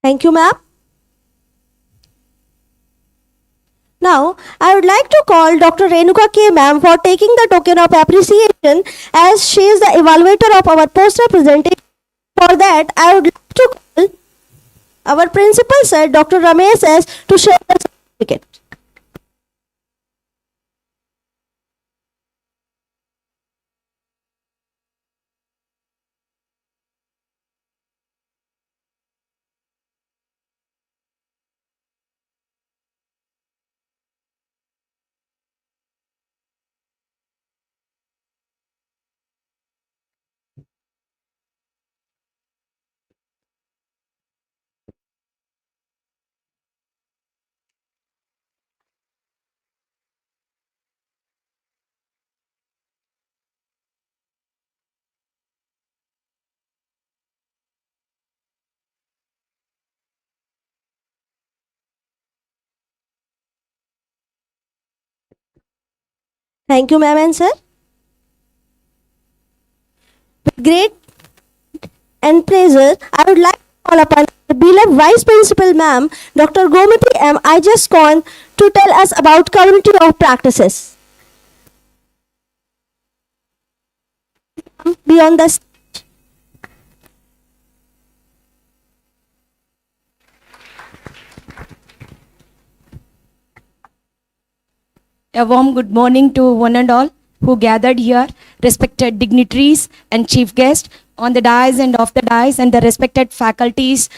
Thank you, ma'am. Now, I would like to call Dr. Renuka K. ma'am for taking the token of appreciation as she is the evaluator of our poster presentation. For that, I would like to call our principal sir, Dr. Ramesh S. to share the certificate. Thank you, ma'am and sir. With great and pleasure, I would like to call upon the beloved Vice Principal Ma'am, Dr. Gomati M. IGSCON, to tell us about community of practices. Beyond the A warm good morning to one and all who gathered here, respected dignitaries and chief guests on the dais and off the dais, and the respected faculties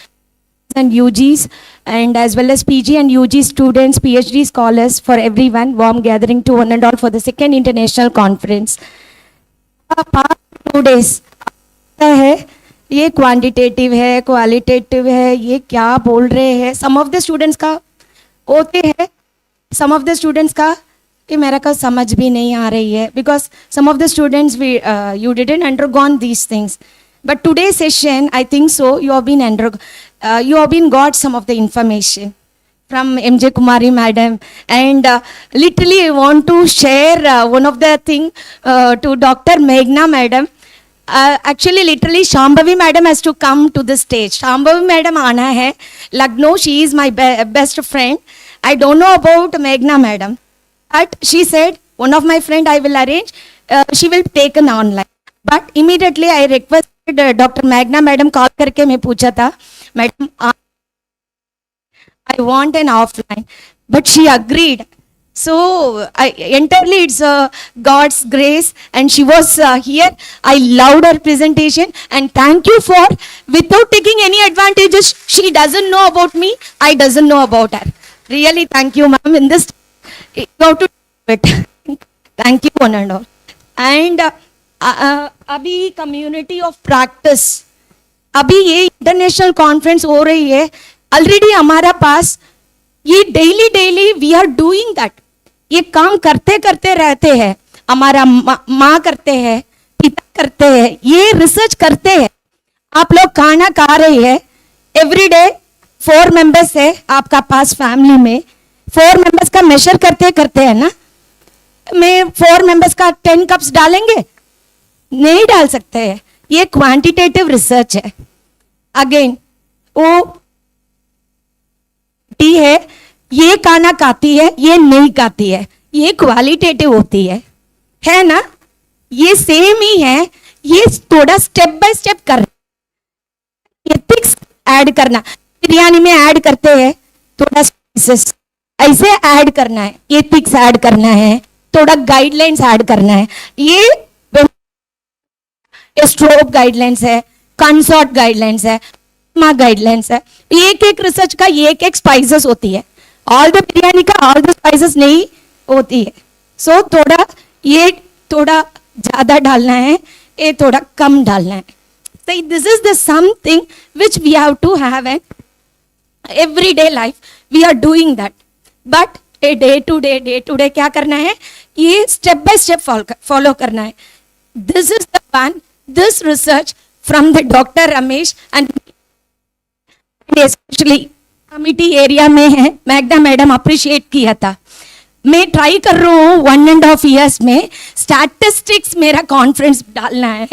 and UGs, and as well as PG and UG students, PhD scholars, for everyone. Warm gathering to one and all for the second international conference. Past 2 days है, ये quantitative है, qualitative है, ये क्या बोल रहे हैं. सम of the students का होते हैं, सम ऑफ द स्टूडेंट्स का कि मेरा का समझ भी नहीं आ रही है, because some of the students you didn't undergone these things. But today's session, I think so, you have been got some of the information from MJ Kumari madam, and literally I want to share one of the thing to Dr. Meghna madam. Actually, literally, Shambhavi madam has to come to the stage. Shambhavi madam aana hai, Lucknow, she is my best friend. I don't know about Meghna madam, but she said, one of my friend I will arrange, she will take an online. But immediately I requested Dr. Meghna madam, call करके मैं पूछा था, madam, I want an offline, but she agreed. So entirely it's God's grace, and she was here. I loved her presentation, and thank you for, without taking any advantages, she doesn't know about me, I doesn't know about her. Really, thank you, ma'am. In this, you have to do it. Thank you, one and all. And अभी community of practice, अभी ये international conference हो रही है, already हमारा पास ये daily we are doing that. ये काम करते करते रहते हैं, हमारा माँ करते हैं, पिता करते हैं, ये रिसर्च करते हैं. आप लोग खाना खा रहे हैं एवरी डे, 4 मेंबर्स है आपका पास फैमिली में, 4 मेंबर्स का मेजर करते करते है ना. मैं 4 मेंबर्स का 10 कप्स डालेंगे, नहीं डाल सकते हैं. ये क्वांटिटेटिव रिसर्च है. अगेन वो है, ये खाना खाती है, ये नहीं खाती है, ये क्वालिटेटिव होती है ना. ये सेम ही है, ये थोड़ा स्टेप बाय स्टेप करना, एथिक्स ऐड करना. बिरयानी में ऐड करते हैं थोड़ा स्पाइसेस, ऐसे ऐड करना है, एथिक्स ऐड करना है, थोड़ा गाइडलाइंस ऐड करना है. ये स्ट्रोक गाइडलाइंस है, कंसॉर्ट गाइडलाइंस है, गाइडलाइंस है. एक एक रिसर्च का एक स्पाइसेस होती है. ऑल द बिरयानी का ऑल द स्पाइसेस नहीं होती है. सो थोड़ा ये थोड़ा ज्यादा डालना है, ये थोड़ा कम डालना है. So this is the something which we have to have in everyday life. We are doing that. But day to day क्या करना है, ये step by step follow करना है. This is the one, this research from the Dr. Ramesh and especially committee area में है, Magna madam appreciate किया था. मैं ट्राई कर रहा हूँ 1.5 years में स्टैटिस्टिक्स मेरा कॉन्फ्रेंस डालना है,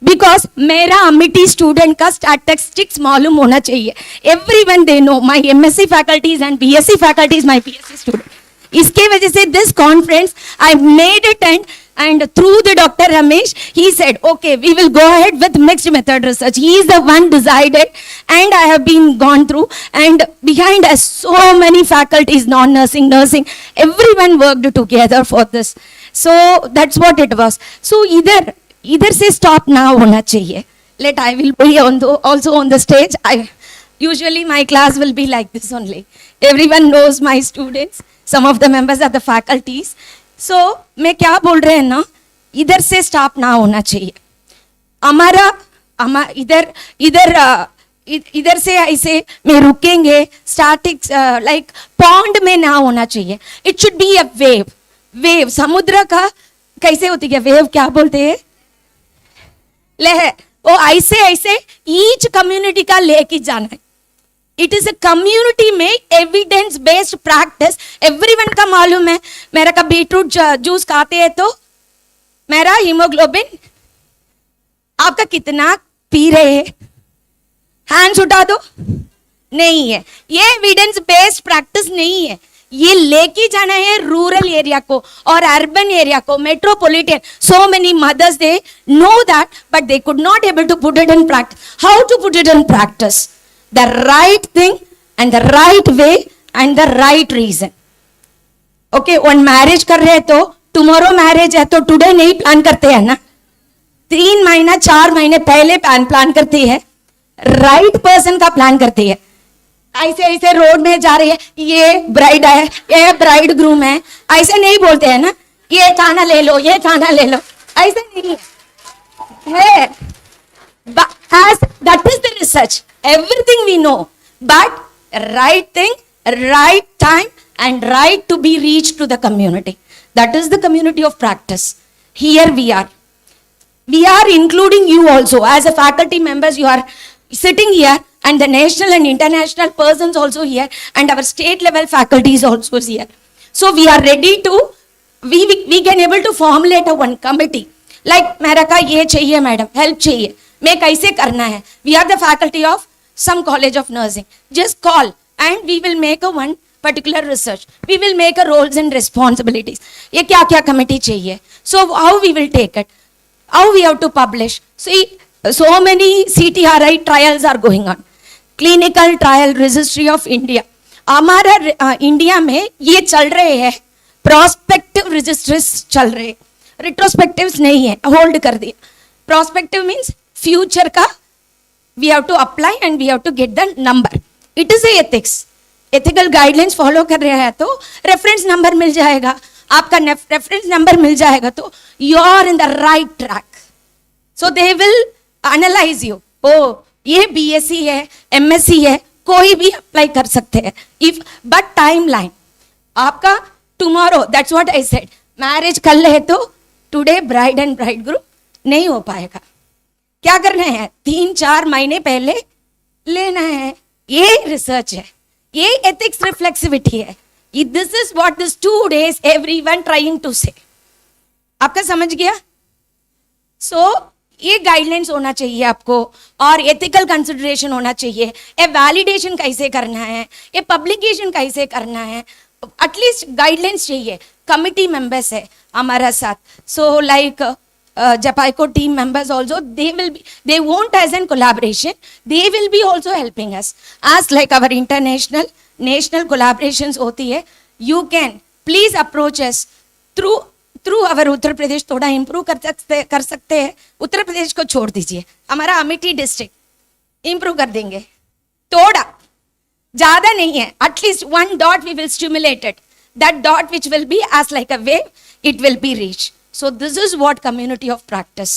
बिकॉज मेरा अमेठी स्टूडेंट का स्टैटिस्टिक्स मालूम होना चाहिए. Everyone they know my MSc faculties and BSc faculties my PSC student. इसके वजह से this conference I made it, and through the Dr. Ramesh, he said, okay, we will go ahead with mixed method research. He is the one decided, and I have been gone through, and behind us so many faculties, non-nursing, nursing, everyone worked together for this. So that's what it was. So either say stop now hona chahiye. I will be also on the stage. Usually my class will be like this only. Everyone knows my students. Some of the members are the faculties. So मैं क्या बोल रहे हैं ना, इधर से stop ना होना चाहिए. हमारा इधर से ऐसे में रुकेंगे, स्टैटिक्स लाइक पॉन्ड में ना होना चाहिए. It should be a wave. समुद्र का कैसे होती है वेव, क्या बोलते हैं, लहर. वो ऐसे ईच कम्युनिटी का लेके जाना है. इट इज अ कम्युनिटी में एविडेंस बेस्ड प्रैक्टिस. एवरीवन का मालूम है, मेरा का बीटरूट जूस खाते हैं तो मेरा हीमोग्लोबिन आपका कितना पी रहे हैं, हैंड्स उठा दो. नहीं है, ये एविडेंस बेस्ड प्रैक्टिस नहीं है. ये लेके जाना है रूरल एरिया को और अर्बन एरिया को, metropolitan. So many mothers they know that but they could not able to put it in practice. How to put it in practice? The right thing and the right way and the right reason. Okay, one marriage कर रहे हैं तो tomorrow marriage है तो today नहीं plan करते हैं ना, 3 महीना 4 महीने पहले प्लान करती है. राइट पर्सन का प्लान करती है. ऐसे ऐसे रोड में जा रही है, ये ब्राइड है, ये ब्राइड ग्रूम है, ऐसे नहीं बोलते हैं ना, ये खाना ले लो, ये खाना ले लो, ऐसे नहीं है. As that is the research, everything we know, but right thing, right time, and right to be reached to the community. That is the community of practice. Here we are. We are including you also as a faculty members. You are sitting here, and the national and international persons also here, and our state level faculty is also here. So we are ready to, we can able to formulate a one committee. Like मेरा का ये चाहिए madam, help चाहिए, मैं कैसे करना है. We are the faculty of some college of nursing. Just call and we will make a one particular research. We will make a roles and responsibilities. ये क्या क्या committee चाहिए. So how we will take it? How we have to publish? See, so many CTRI trials are going on. Clinical Trial Registry of India. हमारा India में ये चल रहे हैं, प्रोस्पेक्टिव रजिस्ट्रीज चल रहे, रिट्रोस्पेक्टिव्स नहीं है, होल्ड कर दिया. प्रोस्पेक्टिव मीन्स फ्यूचर का we have to apply and we have to get the number. It is ethics, ethical guidelines follow कर रहे हैं तो रेफरेंस नंबर मिल जाएगा. आपका रेफरेंस नंबर मिल जाएगा तो you are in the right track. So they will analyse you. ओ ये बीएससी है, एमएससी है, कोई भी अप्लाई कर सकते हैं. इफ बट टाइमलाइन आपका tomorrow, that's what I said, marriage कर ले तो today bride and bride groom नहीं हो पाएगा. क्या करना है, 3-4 महीने पहले लेना है. ये रिसर्च है, ये एथिक्स रिफ्लेक्सिविटी है. This is what this 2 days everyone trying to say. आपका समझ गया? सो ये गाइडलाइंस होना चाहिए आपको और एथिकल कंसिडरेशन होना चाहिए. ये वैलिडेशन कैसे करना है, ये पब्लिकेशन कैसे करना है, एटलीस्ट गाइडलाइंस चाहिए. कमिटी मेंबर्स है हमारा साथ. So like Japaiko team members also, they won't as in collaboration, they will be also helping us as like our international national collaborations होती है. You can please approach us through our Uttar Pradesh. थोड़ा improve कर सकते हैं. उत्तर प्रदेश को छोड़ दीजिए, हमारा अमेठी डिस्ट्रिक्ट इम्प्रूव कर देंगे. थोड़ा ज्यादा नहीं है, at least 1 dot we will stimulate it. That dot which will be as like a wave, it will be reached. So this is what community of practice.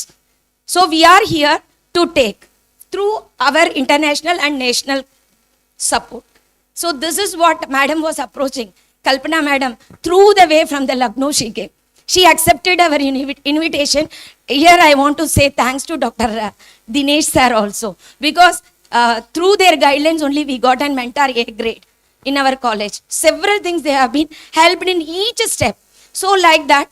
So we are here to take through our international and national support. So this is what madam was approaching. Kalpana madam, through the way from the Lucknow she came. She accepted our invitation. Here I want to say thanks to Dr. Dinesh sir also, because through their guidelines only we got an mentor A grade in our college. Several things they have been helped in each step. So like that,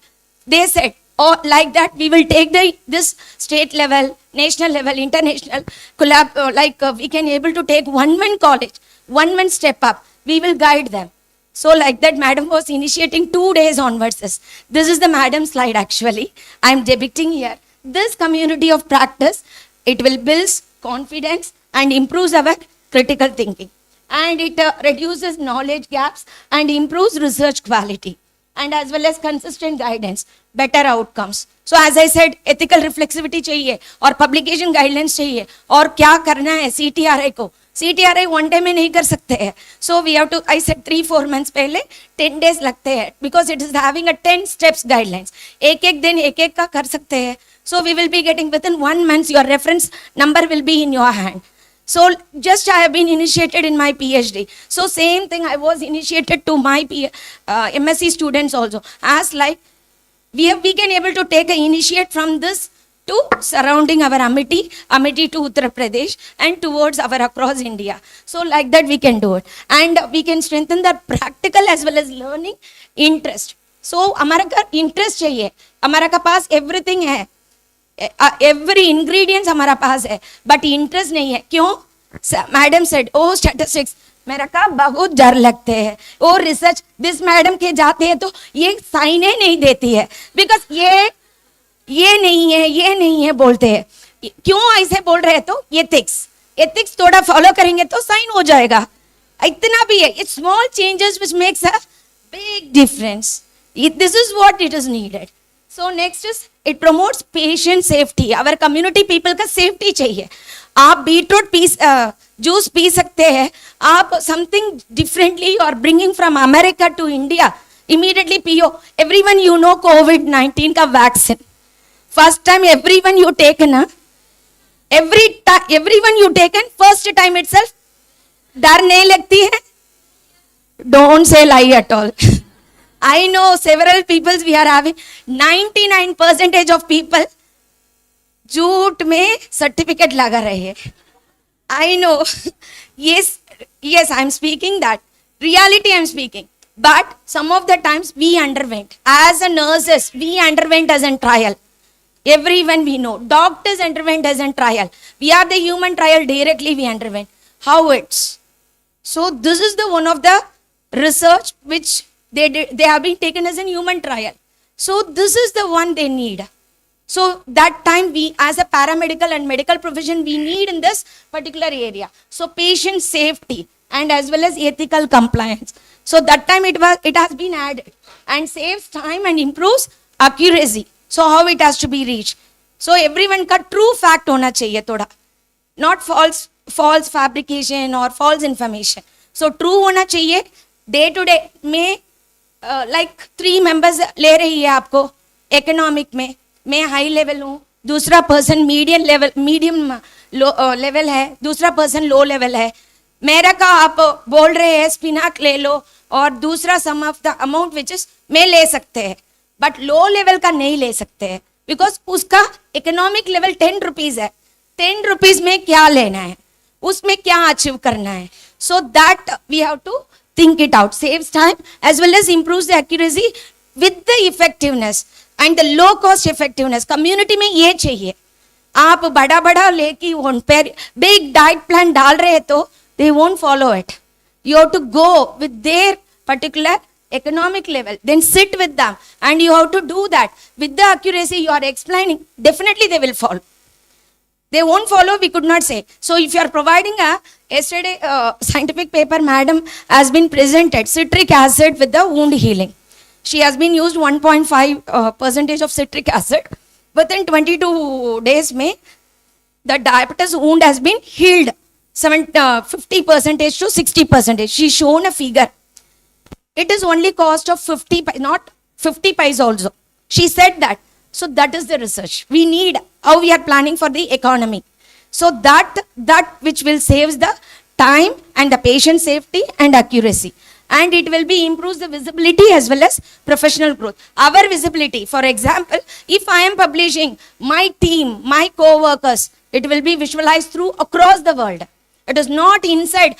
they said, or like that, we will take this state level, national level, international collab, we can able to take one college, one step up. We will guide them. So like that, madam was initiating 2 days onwards. This is the madam slide actually. I am depicting here. This community of practice, it will build confidence and improves our critical thinking. And it reduces knowledge gaps and improves research quality. And as well as consistent guidance, better outcomes. So as I said, ethical reflexivity चाहिए और publication guidelines चाहिए. और क्या करना है CTRI को? CTRI 1 day में नहीं कर सकते हैं. So we have to, I said 3-4 months पहले 10 days लगते हैं, because it is having a 10 steps guidelines. एक दिन एक का कर सकते हैं. So we will be getting within 1 month, your reference number will be in your hand. So just I have been initiated in my PhD. So same thing I was initiated to my MSc students also. As like we can able to take a initiate from this to surrounding our Amethi to Uttar Pradesh, and towards our across India. So like that we can do it. And we can strengthen the practical as well as learning interest. So हमारा का interest चाहिए, हमारा का पास everything है, every ingredients हमारा पास है, but interest नहीं है. क्यों? Madam said, oh statistics, मेरा का बहुत डर लगते हैं. ओ रिसर्च, दिस मैडम के जाते हैं तो ये साइने नहीं देती है, बिकॉज ये नहीं है बोलते हैं. क्यों ऐसे बोल रहे हैं? तो एथिक्स थोड़ा फॉलो करेंगे तो साइन हो जाएगा. इतना भी है. It's small changes which makes a big difference. This is what it is needed. So next is it promotes patient safety. Our community people का सेफ्टी चाहिए. आप बीटरूट जूस पी सकते हैं, आप समथिंग डिफरेंटली और bringing from America to India immediately पियो. Everyone you know कोविड-19 का vaccine first time everyone you taken, everyone you taken first time itself, डर नहीं लगती है? Don't say lie at all. I know several peoples we are having 99% of people झूठ में certificate लगा रहे हैं. I know. yes, I'm speaking that. Reality I'm speaking. But some of the times we underwent. As a nurses, we underwent as a trial. Everyone we know. Doctors underwent as a trial. We are the human trial directly we underwent. How it's? So this is the one of the research which they have been taken as a human trial. So this is the one they need. So that time we as a paramedical and medical profession we need in this particular area. So patient safety and as well as ethical compliance. So that time it has been added and saves time and improves accuracy. So how it has to be reached. So everyone का true fact होना चाहिए थोड़ा. Not false fabrication or false information. So true होना चाहिए. Day to day में like 3 members ले रही है आपको economic में. मैं हाई लेवल हूँ, दूसरा पर्सन मीडियम लेवल है, दूसरा पर्सन लो लेवल है. मेरा का आप बोल रहे हैं स्पिनाक ले लो और दूसरा sum of the amount which is मैं ले सकते हैं, बट लो लेवल का नहीं ले सकते हैं बिकॉज उसका इकोनॉमिक लेवल 10 रुपीज है. 10 रुपीज में क्या लेना है, उसमें क्या अचीव करना है. So that we have to think it out. Saves time as well as improves the accuracy with the effectiveness and the low cost effectiveness. Community में ये चाहिए. आप बड़ा लेके उन पर big diet plan डाल रहे तो they won't follow it. You have to go with their particular economic level, then sit with them and you have to do that with the accuracy you are explaining. Definitely they will follow. They won't follow, we could not say. So if you are providing yesterday scientific paper, madam has been presented citric acid with the wound healing. She has been used 1.5% of citric acid. Within 22 days में the diabetes wound has been healed 50% to 60%. She shown a figure. It is only cost of 50, not 50 pies also. She said that. So that is the research. We need how we are planning for the economy. So that which will save the time and the patient safety and accuracy. And it will be improves the visibility as well as professional growth. Our visibility, for example, if I am publishing my team, my co-workers, it will be visualized through across the world. It is not inside.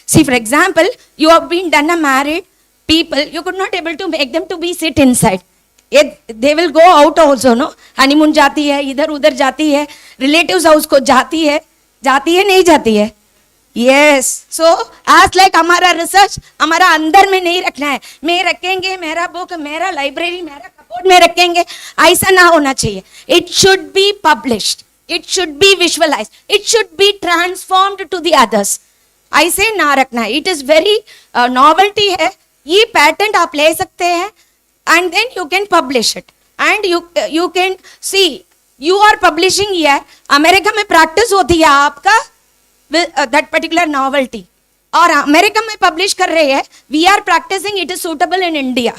See, for example, you have been done a married people, you could not able to make them to be sit inside. They will go out also, no? Honeymoon जाती है, इधर उधर जाती है, relatives house को जाती है नहीं जाती है. Yes. So as like हमारा research हमारा अंदर में नहीं रखना है. मैं रखेंगे मेरा book, मेरा library, मेरा कपबोर्ड में रखेंगे, ऐसा ना होना चाहिए. It should be published. It should be visualized. It should be transformed to the others. ऐसे ना रखना है. It is very novelty है. ये patent आप ले सकते हैं. And then you can publish it and you can see you are publishing here. America में practice होती है आपका that particular novelty और अमेरिका में publish कर रहे हैं. We are practicing, it is suitable in India.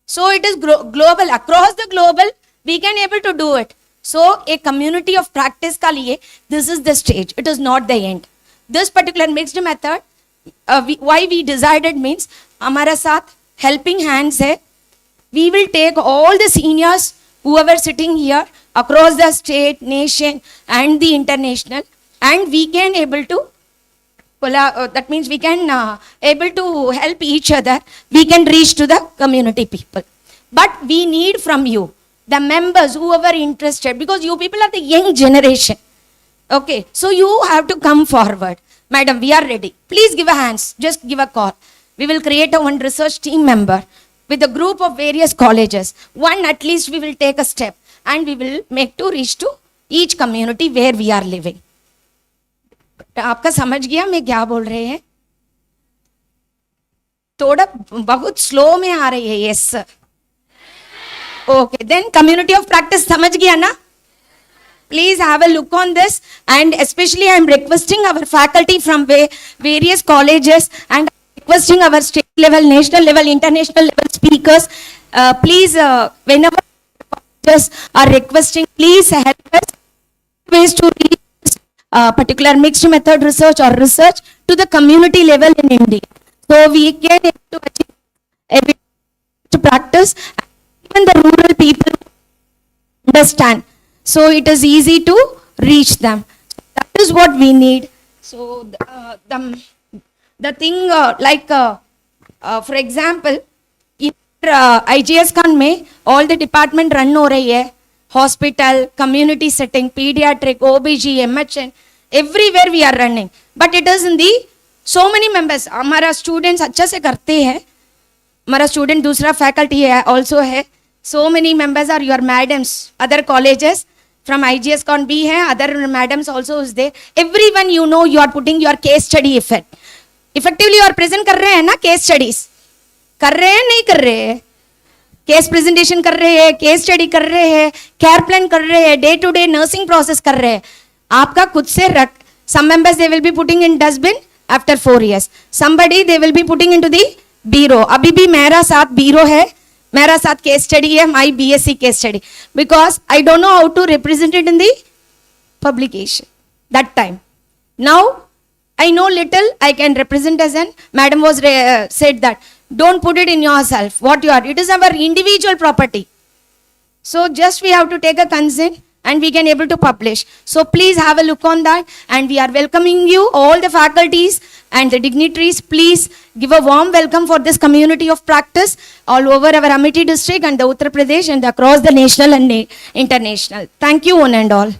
So it is global, across the global we can able to do it. So a community of practice का लिए this is the stage, it is not the end. This particular mixed method why we decided means हमारा साथ helping hands है. We will take all the seniors, whoever sitting here, across the state, nation, and the international, and we can able to that means we can able to help each other. We can reach to the community people, but we need from you the members whoever interested, because you people are the young generation. Okay, so you have to come forward. Madam, we are ready. Please give a hands, just give a call. We will create a one research team member with a group of various colleges. One at least we will take a step, and we will make to reach to each community where we are living. आपका समझ गया मैं क्या बोल रहे हैं? थोड़ा बहुत स्लो में आ रही है. Yes sir. Okay, then community of practice समझ गया ना? Please have a look on this, and especially I am requesting our faculty from various colleges, and requesting our state level, national level, international level speakers. Please, whenever colleges are requesting, please help us ways to reach this particular mixed method research or research to the community level in India. So we can able to achieve to practice, even the rural people understand. So it is easy to reach them. That is what we need. So the thing for example, in IGSCON में all the department run हो रही है. Hospital, community setting, pediatric, OBG, MHN, everywhere we are running. But it is in the so many members. हमारा students अच्छा से करते हैं. हमारा student दूसरा faculty है also है. So many members are your madams, other colleges from IGSCON भी है, other madams also is there. Everyone you know you are putting your case study effect. Effectively you are present कर रहे हैं ना case studies? कर रहे हैं नहीं कर रहे हैं? केस प्रेजेंटेशन कर रहे हैं, केस स्टडी कर रहे हैं, केयर प्लान कर रहे हैं, day to day nursing process कर रहे हैं. आपका खुद से रख. Some members they will be putting in dustbin after 4 years. Somebody they will be putting into the bureau. अभी भी मेरा साथ bureau है, मेरा साथ केस स्टडी है, my BSc case study, because I don't know how to represent it in the publication that time. Now I know little, I can represent as an madam was said that don't put it in yourself what you are. It is our individual property. So just we have to take a consent and we can able to publish. So please have a look on that, and we are welcoming you all the faculties and the dignitaries. Please give a warm welcome for this community of practice all over our Amethi district and the Uttar Pradesh and across the national and international. Thank you one and all.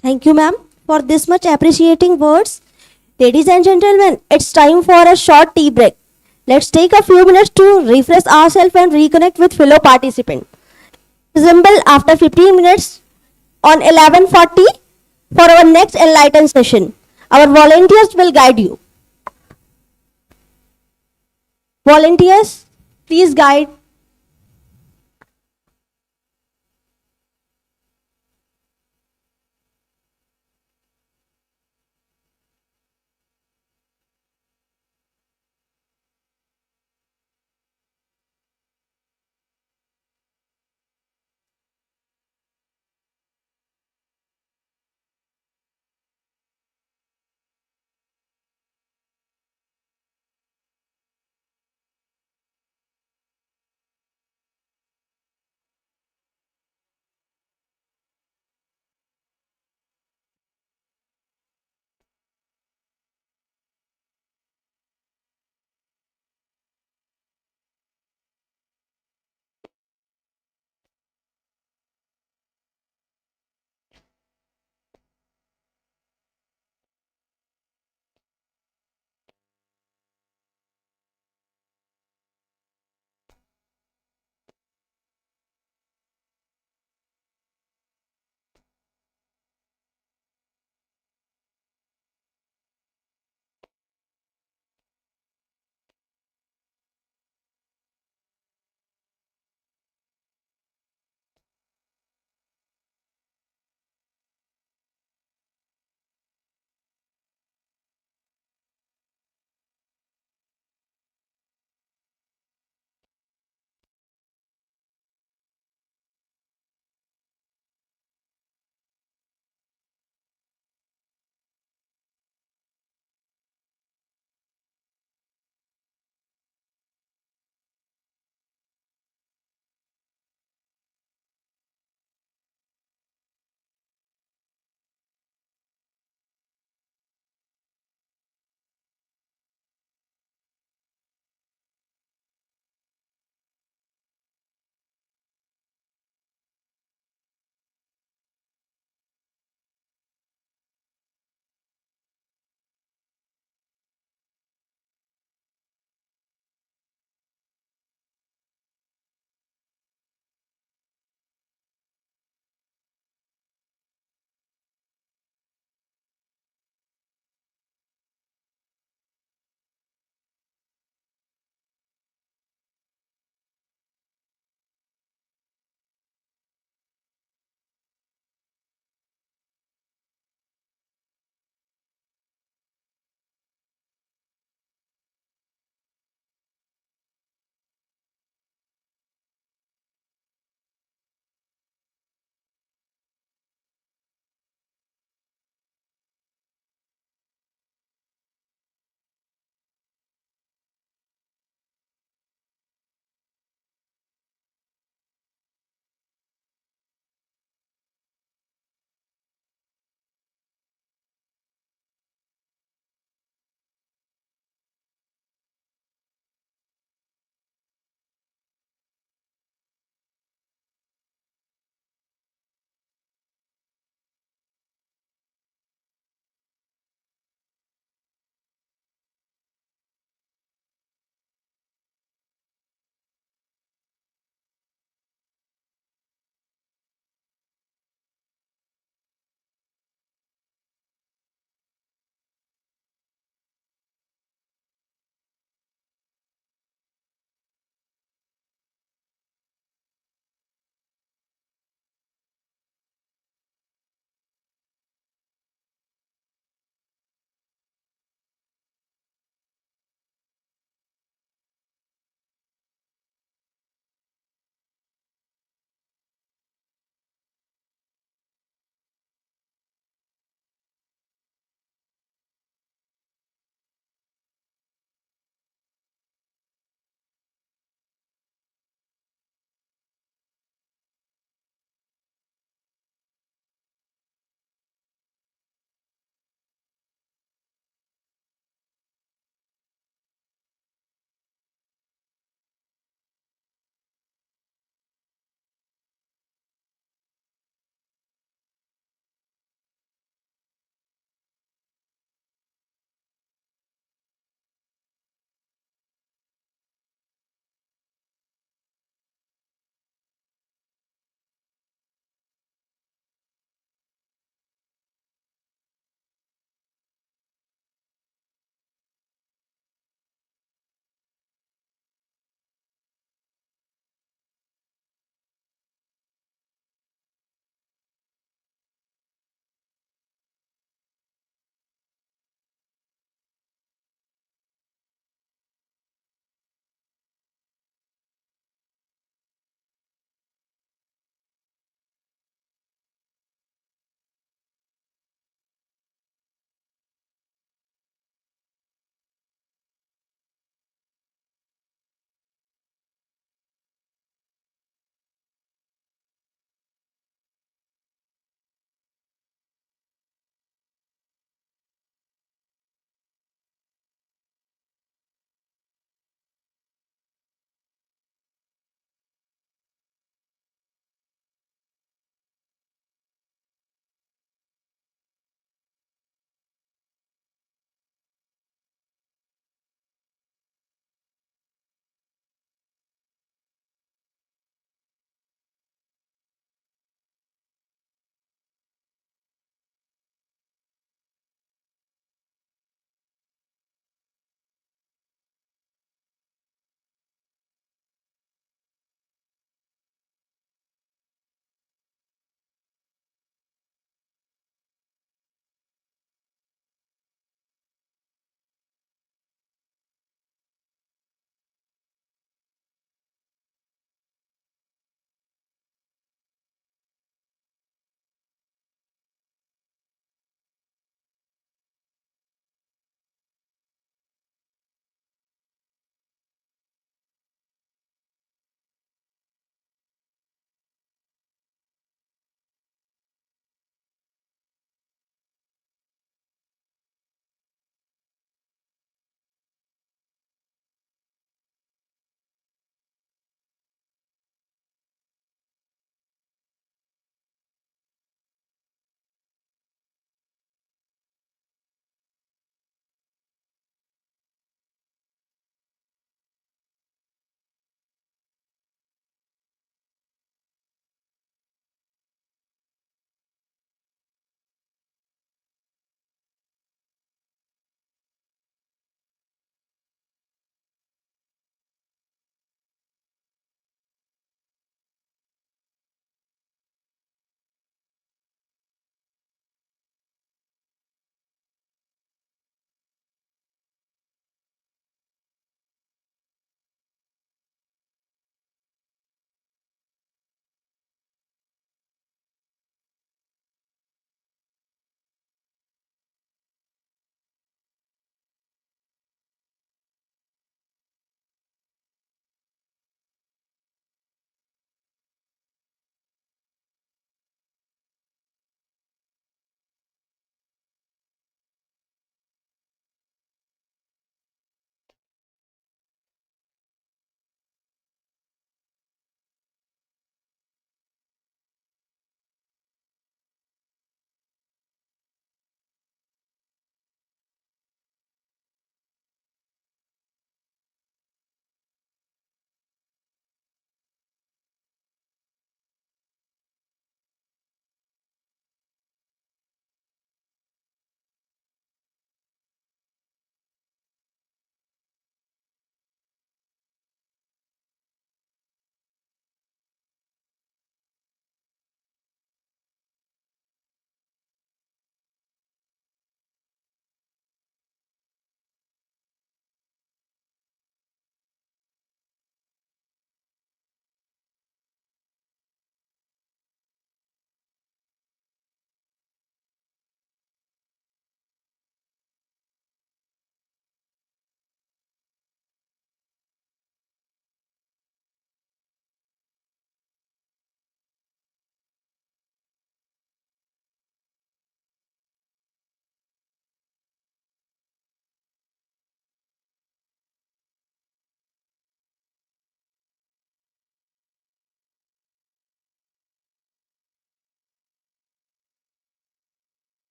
Thank you, ma'am, for this much appreciating words. Ladies and gentlemen, it's time for a short tea break. Let's take a few minutes to refresh ourselves and reconnect with fellow participants. Assemble after 15 minutes on 11:40 for our next enlightened session. Our volunteers will guide you. Volunteers, please guide.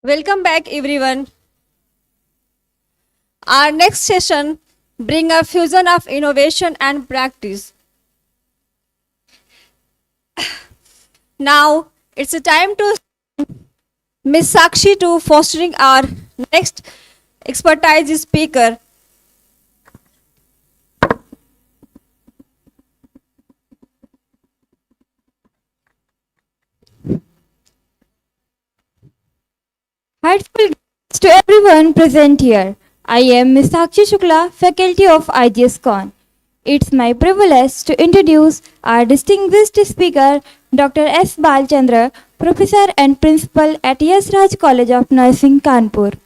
Welcome back, everyone. Our next session bring a fusion of innovation and practice. Now it's a time to Miss Sakshi to fostering our next expertise speaker. Heartful greetings to everyone present here. I am Ms. Sakshi Shukla, faculty of IGSCON. It's my privilege to introduce our distinguished speaker, Dr. S. Balchandra, professor and principal at Yes Raj College of Nursing, Kanpur.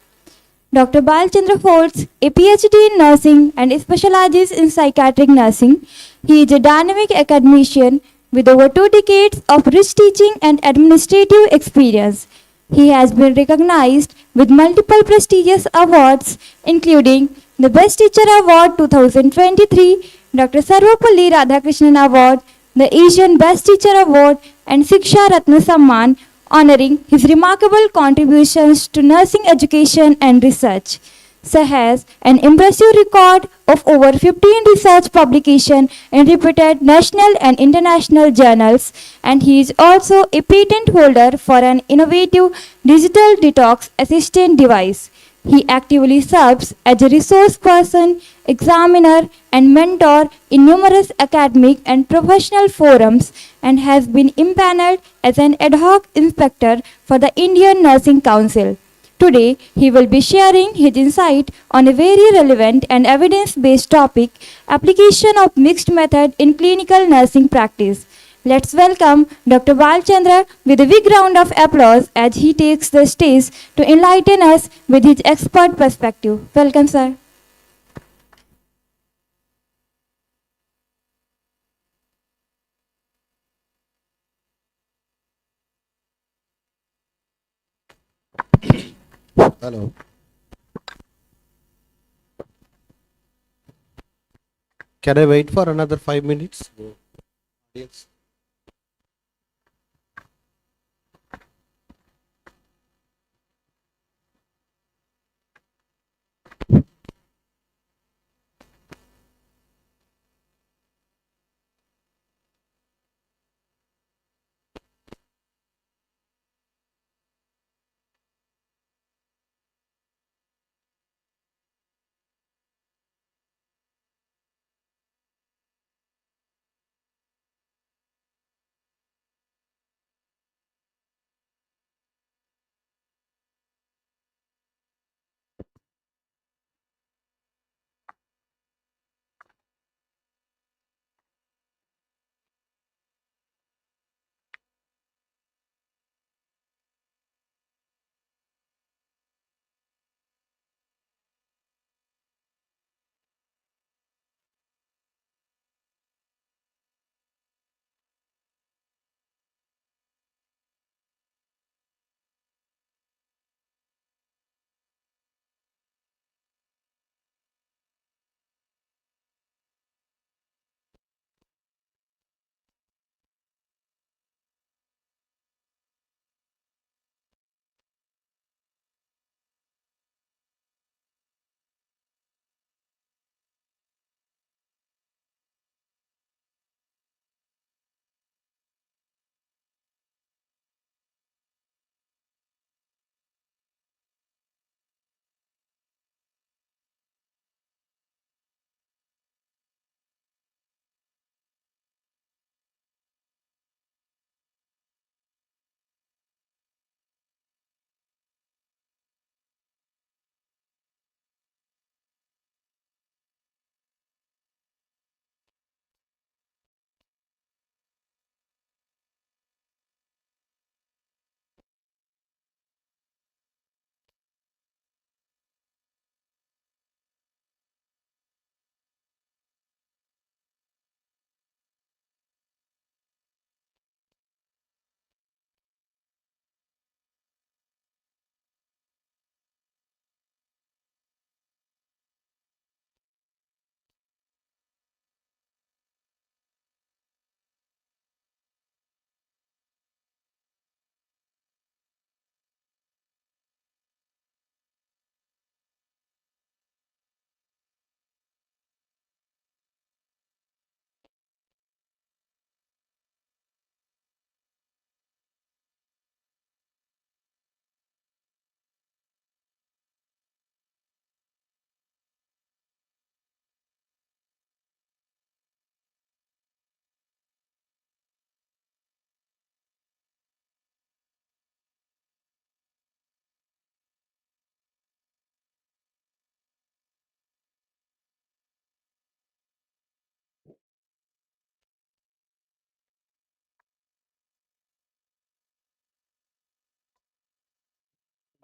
Dr. Balchandra holds a PhD in nursing and specializes in psychiatric nursing. He is a dynamic academician with over 2 decades of rich teaching and administrative experience. He has been recognized with multiple prestigious awards, including the Best Teacher Award 2023, Dr. Sarvapalli Radhakrishnan Award, the Asian Best Teacher Award, and Siksha Ratna Samman, honoring his remarkable contributions to nursing education and research. Sir has an impressive record of over 15 research publications in reputed national and international journals, and he is also a patent holder for an innovative digital detox assistant device. He actively serves as a resource person, examiner, and mentor in numerous academic and professional forums and has been impaneled as an ad hoc inspector for the Indian Nursing Council. Today, he will be sharing his insight on a very relevant and evidence-based topic, application of mixed method in clinical nursing practice. Let's welcome Dr. Balchandra with a big round of applause as he takes the stage to enlighten us with his expert perspective. Welcome, sir. Hello. Can I wait for another 5 minutes? Yes.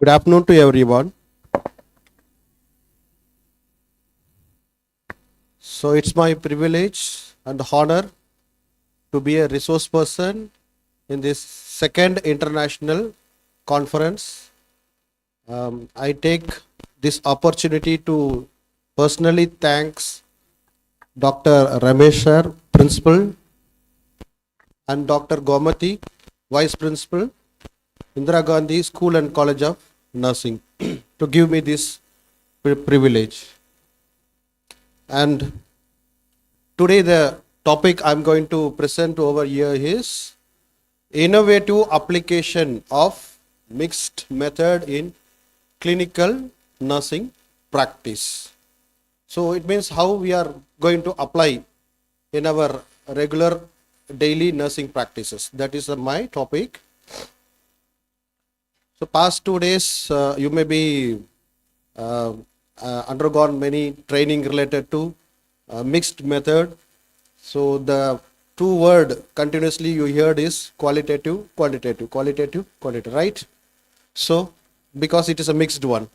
Good afternoon to everyone. So it's my privilege and honor to be a resource person in this second international conference. I take this opportunity to personally thanks Dr. Ramesh sir, Principal, and Dr. Gomati, Vice Principal, Indira Gandhi School and College of Nursing, to give me this privilege. And today the topic I'm going to present over here is innovative application of mixed method in clinical nursing practice. So it means how we are going to apply in our regular daily nursing practices. That is my topic. So past 2 days you may be undergone many training related to mixed method. So the two word continuously you heard is qualitative, quantitative, qualitative, quantitative, right? So because it is a mixed one.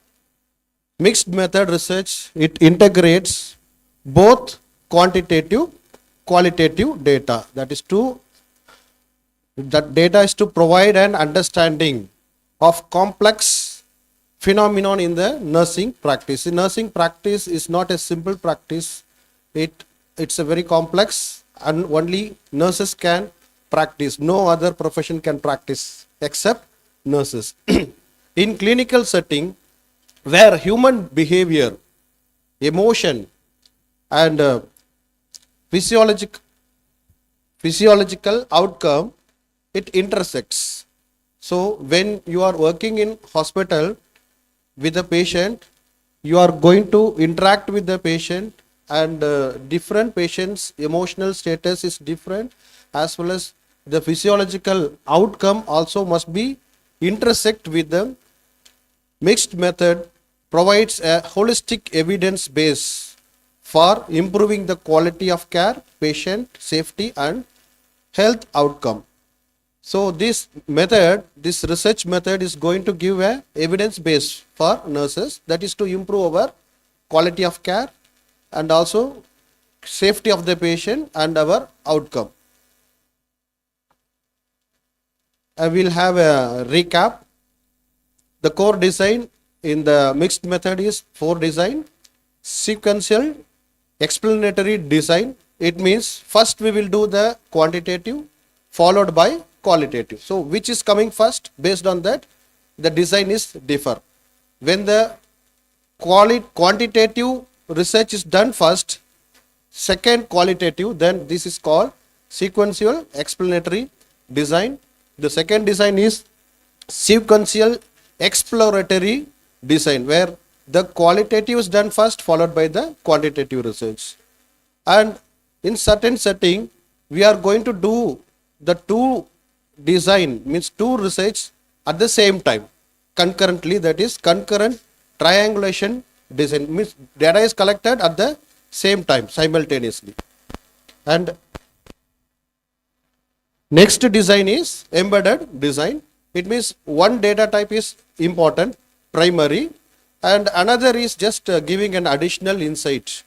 Mixed method research, it integrates both quantitative, qualitative data. That data is to provide an understanding of complex phenomenon in the nursing practice. The nursing practice is not a simple practice. It's a very complex, and only nurses can practice. No other profession can practice except nurses. In clinical setting, where human behavior, emotion, and physiological outcome, it intersects. So when you are working in hospital with a patient, you are going to interact with the patient, and different patients' emotional status is different, as well as the physiological outcome also must be intersect with them. Mixed method provides a holistic evidence base for improving the quality of care, patient safety, and health outcome. So this research method is going to give a evidence base for nurses, that is to improve our quality of care and also safety of the patient and our outcome. I will have a recap. The core design in the mixed method is 4 design: sequential, explanatory design. It means first we will do the quantitative followed by qualitative. So which is coming first, based on that the design is differ. When the quantitative research is done first, second qualitative, then this is called sequential explanatory design. The second design is sequential exploratory design, where the qualitative is done first followed by the quantitative research. And in certain setting we are going to do the two design, means two research at the same time concurrently. That is concurrent triangulation design, means data is collected at the same time simultaneously. And next design is embedded design. It means one data type is important, primary, and another is just giving an additional insight.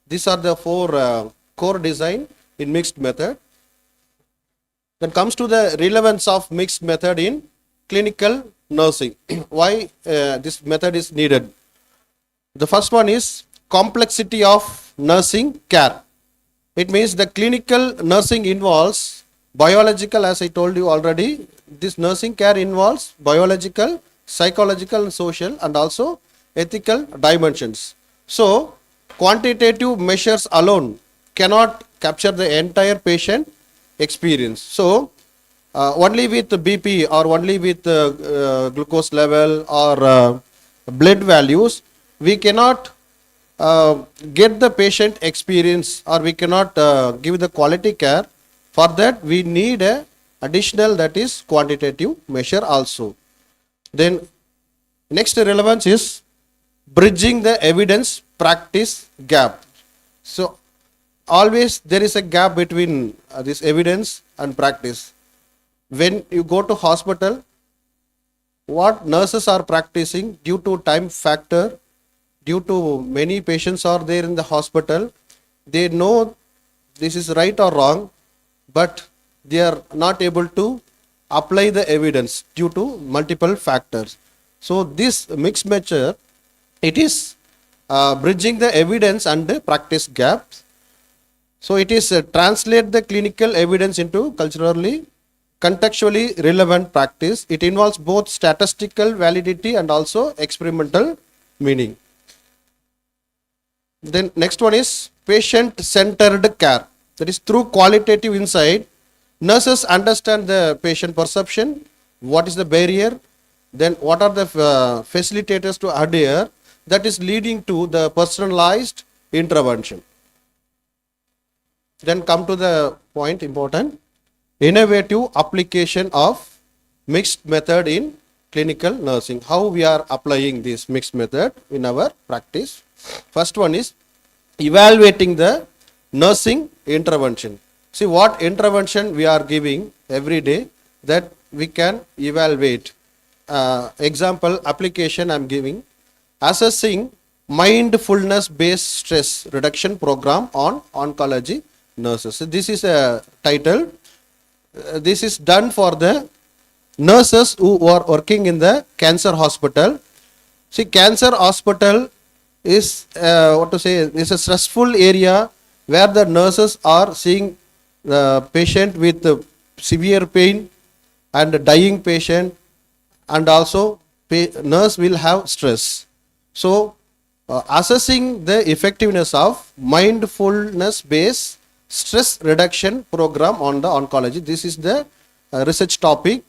These are the 4 core design in mixed method. Then comes to the relevance of mixed method in clinical nursing. Why this method is needed? The first one is complexity of nursing care. It means the clinical nursing involves biological, as I told you already. This nursing care involves biological, psychological, and social, and also ethical dimensions. So quantitative measures alone cannot capture the entire patient experience. So only with BP or only with glucose level or blood values, we cannot get the patient experience, or we cannot give the quality care. For that we need a additional, that is quantitative measure also. Then next relevance is bridging the evidence practice gap. So always there is a gap between this evidence and practice. When you go to hospital, what nurses are practicing due to time factor, due to many patients are there in the hospital. They know this is right or wrong, but they are not able to apply the evidence due to multiple factors. So this mixed method, it is bridging the evidence and the practice gaps. So it is translate the clinical evidence into culturally, contextually relevant practice. It involves both statistical validity and also experimental meaning. Then next one is patient-centered care. That is through qualitative insight, nurses understand the patient perception, what is the barrier, then what are the facilitators to adhere, that is leading to the personalized intervention. Then come to the point important, innovative application of mixed method in clinical nursing. How we are applying this mixed method in our practice. First one is evaluating the nursing intervention. See what intervention we are giving every day that we can evaluate. Example application I am giving, assessing mindfulness based stress reduction program on oncology nurses. So this is a title. This is done for the nurses who are working in the cancer hospital. See, cancer hospital is is a stressful area where the nurses are seeing the patient with severe pain and dying patient, and also nurse will have stress. So assessing the effectiveness of mindfulness based stress reduction program on the oncology. This is the research topic,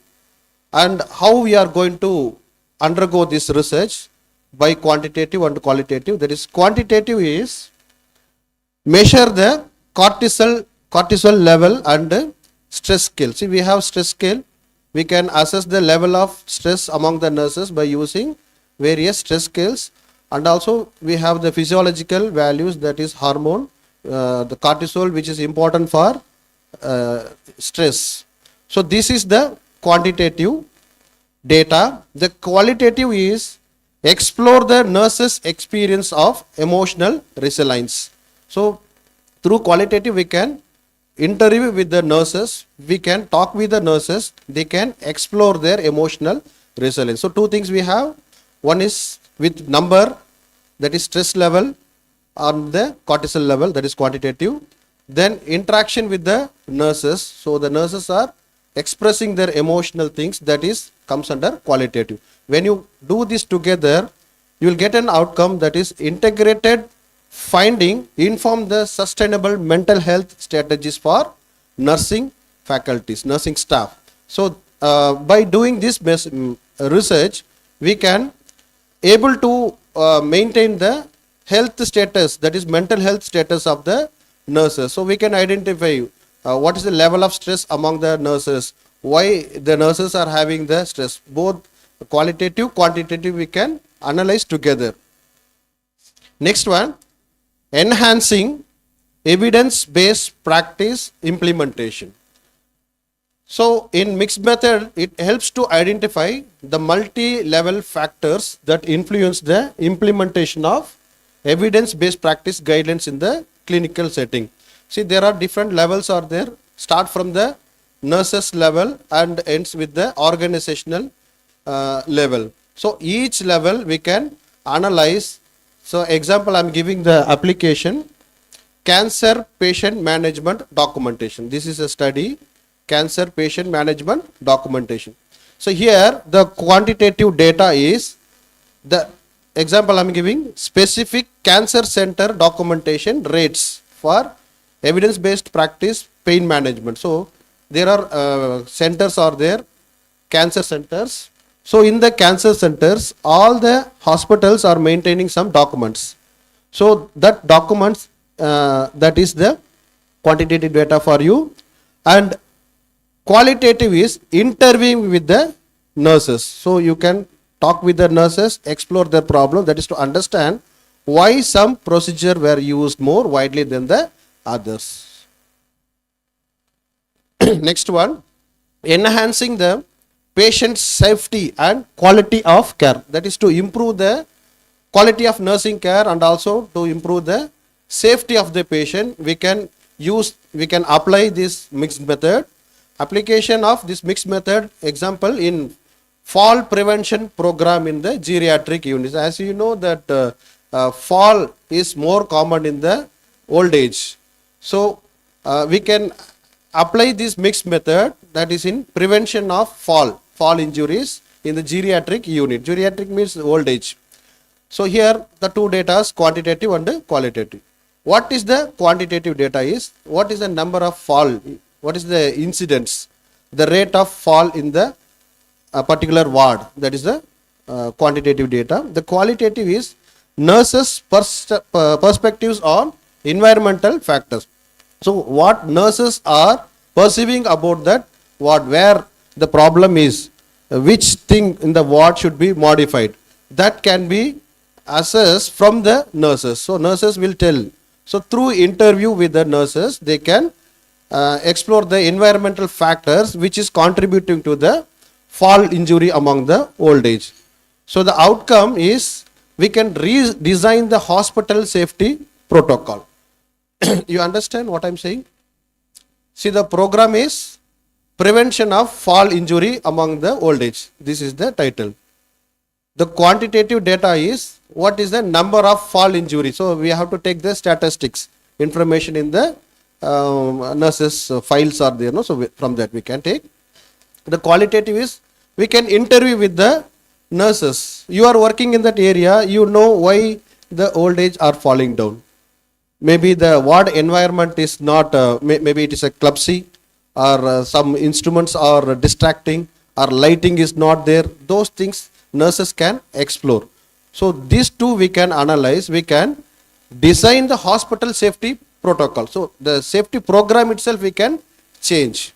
and how we are going to undergo this research by quantitative and qualitative. That is, quantitative is measure the cortisol level and stress scale. See, we have stress scale. We can assess the level of stress among the nurses by using various stress scales, and also we have the physiological values, that is hormone, the cortisol, which is important for stress. So this is the quantitative data. The qualitative is explore the nurse's experience of emotional resilience. So through qualitative we can interview with the nurses, we can talk with the nurses, they can explore their emotional resilience. So two things we have, one is with number, that is stress level, on the cortisol level, that is quantitative. Then interaction with the nurses, so the nurses are expressing their emotional things, that is comes under qualitative. When you do this together, you will get an outcome, that is integrated finding inform the sustainable mental health strategies for nursing faculties, nursing staff. So by doing this research, we can able to maintain the health status, that is mental health status of the nurses. So we can identify what is the level of stress among the nurses, why the nurses are having the stress. Both qualitative, quantitative we can analyze together. Next one, enhancing evidence-based practice implementation. So in mixed method, it helps to identify the multi-level factors that influence the implementation of evidence-based practice guidelines in the clinical setting. See, there are different levels are there, start from the nurses level and ends with the organizational level. So each level we can analyze. So example, I am giving the application, cancer patient management documentation. This is a study, cancer patient management documentation. So here the quantitative data is the example I am giving, specific cancer center documentation rates for evidence-based practice pain management. So there are centers are there, cancer centers. So in the cancer centers, all the hospitals are maintaining some documents. So that documents, that is the quantitative data for you. And qualitative is interviewing with the nurses. So you can talk with the nurses, explore their problem, that is to understand why some procedure were used more widely than the others. Next one, enhancing the patient safety and quality of care. That is to improve the quality of nursing care and also to improve the safety of the patient. We can apply this mixed method. Application of this mixed method, example in fall prevention program in the geriatric units. As you know that fall is more common in the old age. So we can apply this mixed method, that is in prevention of fall injuries in the geriatric unit. Geriatric means old age. So here the two data is quantitative and qualitative. What is the quantitative data is, what is the number of fall, what is the incidence, the rate of fall in the particular ward, that is the quantitative data. The qualitative is nurses' perspectives on environmental factors. So what nurses are perceiving about that ward, where the problem is, which thing in the ward should be modified, that can be assessed from the nurses. So nurses will tell. So through interview with the nurses, they can explore the environmental factors which is contributing to the fall injury among the old age. So the outcome is we can redesign the hospital safety protocol. You understand what I'm saying? See, the program is prevention of fall injury among the old age. This is the title. The quantitative data is what is the number of fall injury. So we have to take the statistics, information in the nurses files are there. No? So from that we can take. The qualitative is we can interview with the nurses. You are working in that area, you know why the old age are falling down. Maybe the ward environment is not, maybe it is a clumsy, or some instruments are distracting, or lighting is not there. Those things nurses can explore. So these two we can analyze, we can design the hospital safety protocol. So the safety program itself we can change.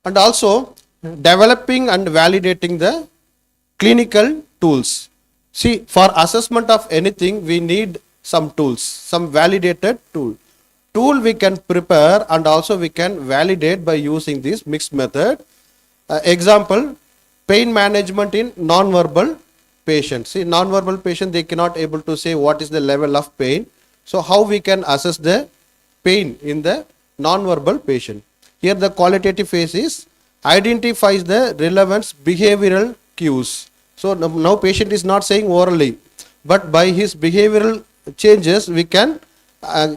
And also developing and validating the clinical tools. See, for assessment of anything we need some tools, some validated tool. Tool we can prepare and also we can validate by using this mixed method. Example, pain management in non-verbal patients. See, non-verbal patient, they cannot able to say what is the level of pain. So how we can assess the pain in the non-verbal patient. Here the qualitative phase is identifies the relevant behavioral cues. So now patient is not saying orally, but by his behavioral changes we can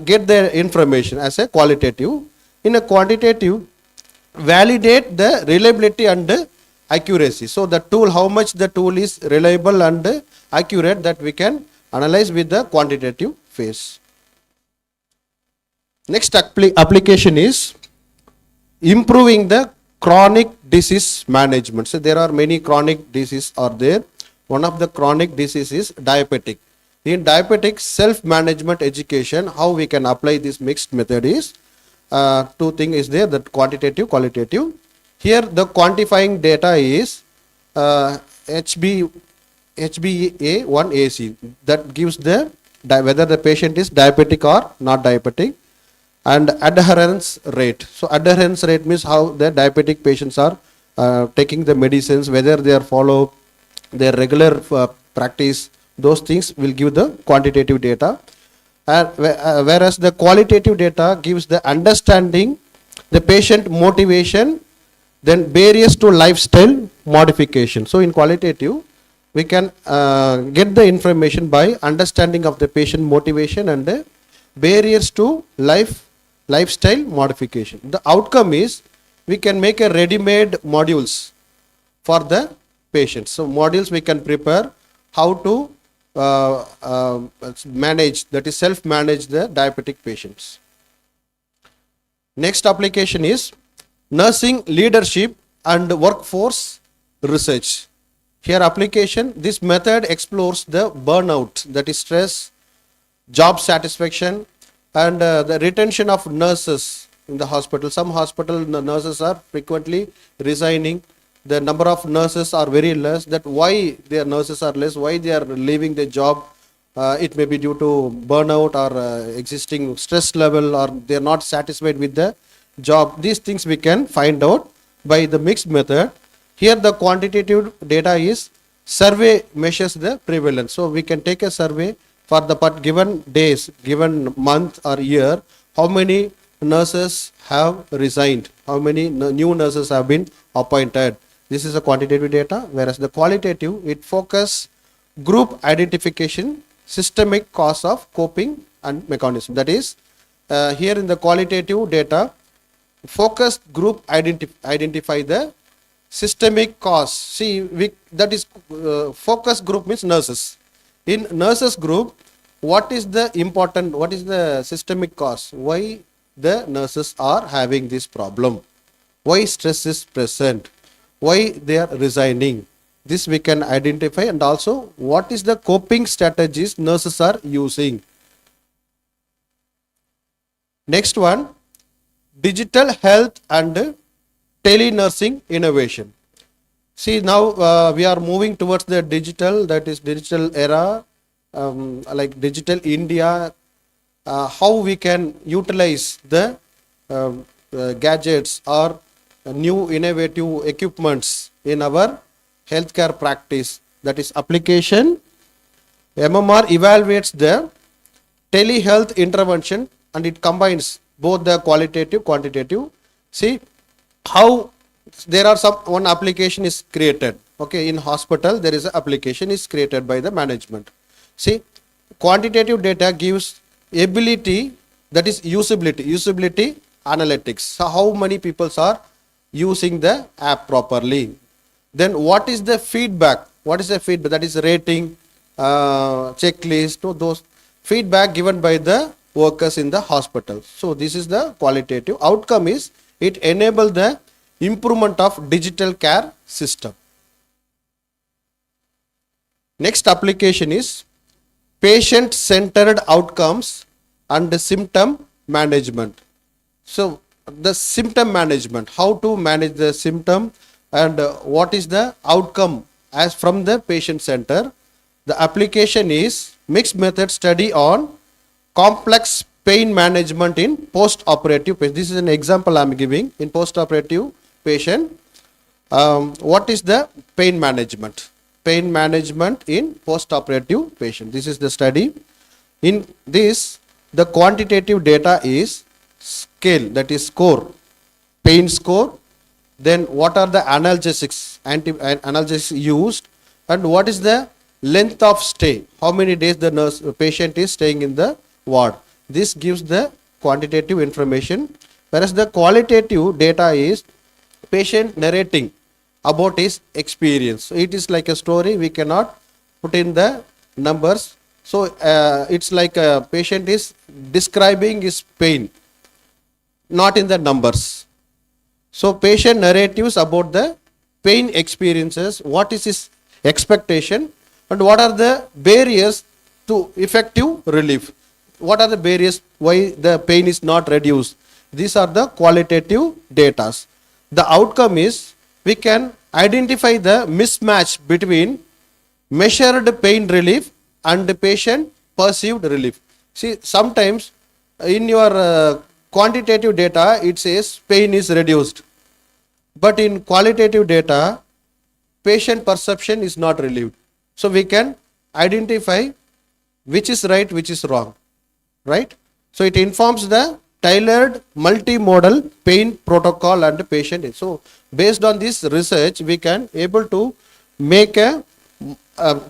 get the information as a qualitative. In a quantitative, validate the reliability and accuracy. So the tool, how much the tool is reliable and accurate, that we can analyze with the quantitative phase. Next application is improving the chronic disease management. So there are many chronic diseases are there. One of the chronic disease is diabetic. In diabetic self-management education, how we can apply this mixed method is, two things is there, that quantitative, qualitative. Here the quantifying data is HbA1c, that gives the whether the patient is diabetic or not diabetic, and adherence rate. So adherence rate means how the diabetic patients are taking the medicines, whether they are follow their regular practice. Those things will give the quantitative data, whereas the qualitative data gives the understanding the patient motivation, then barriers to lifestyle modification. So in qualitative we can get the information by understanding of the patient motivation and the barriers to lifestyle modification. The outcome is we can make a ready-made modules for the patients. So modules we can prepare how to manage, that is self-manage the diabetic patients. Next application is nursing leadership and workforce research. Here application, this method explores the burnout, that is stress, job satisfaction, and the retention of nurses in the hospital. Some hospital nurses are frequently resigning. The number of nurses are very less. That why their nurses are less, why they are leaving the job. It may be due to burnout or existing stress level, or they are not satisfied with the job. These things we can find out by the mixed method. Here the quantitative data is survey measures the prevalence. So we can take a survey for the given days, given month or year, how many nurses have resigned, how many new nurses have been appointed. This is a quantitative data, whereas the qualitative, it focus group identification, systemic cause of coping and mechanism. That is, here in the qualitative data, focused group identify the systemic cause. See, that is focus group means nurses. In nurses group, what is the important, what is the systemic cause? Why the nurses are having this problem? Why stress is present? Why they are resigning? This we can identify, and also what is the coping strategies nurses are using. Next one, digital health and telenursing innovation. See, now we are moving towards the digital, that is digital era, like digital India, how we can utilize the gadgets or new innovative equipments in our healthcare practice. That is application. MMR evaluates the telehealth intervention and it combines both the qualitative, quantitative. See how there are one application is created. Okay, in hospital there is an application is created by the management. See, quantitative data gives ability, that is usability analytics. So how many people are using the app properly. Then what is the feedback? What is the feedback? That is rating, checklist, those feedback given by the workers in the hospital. So this is the qualitative. Outcome is it enables the improvement of digital care system. Next application is patient-centered outcomes and symptom management. So the symptom management, how to manage the symptom and what is the outcome as from the patient center. The application is mixed method study on complex pain management in post-operative patient. This is an example I am giving in post-operative patient. What is the pain management? Pain management in post-operative patient. This is the study. In this, the quantitative data is scale, that is score, pain score. Then what are the analgesics, analgesics used, and what is the length of stay, how many days the patient is staying in the ward. This gives the quantitative information, whereas the qualitative data is patient narrating about his experience. So it is like a story, we cannot put in the numbers. So it's like a patient is describing his pain, not in the numbers. So patient narratives about the pain experiences, what is his expectation and what are the barriers to effective relief. What are the barriers why the pain is not reduced. These are the qualitative data. The outcome is we can identify the mismatch between measured pain relief and the patient perceived relief. See, sometimes in your quantitative data it says pain is reduced, but in qualitative data patient perception is not relieved. So we can identify which is right, which is wrong, right? So it informs the tailored multimodal pain protocol and patient. So based on this research we can able to make a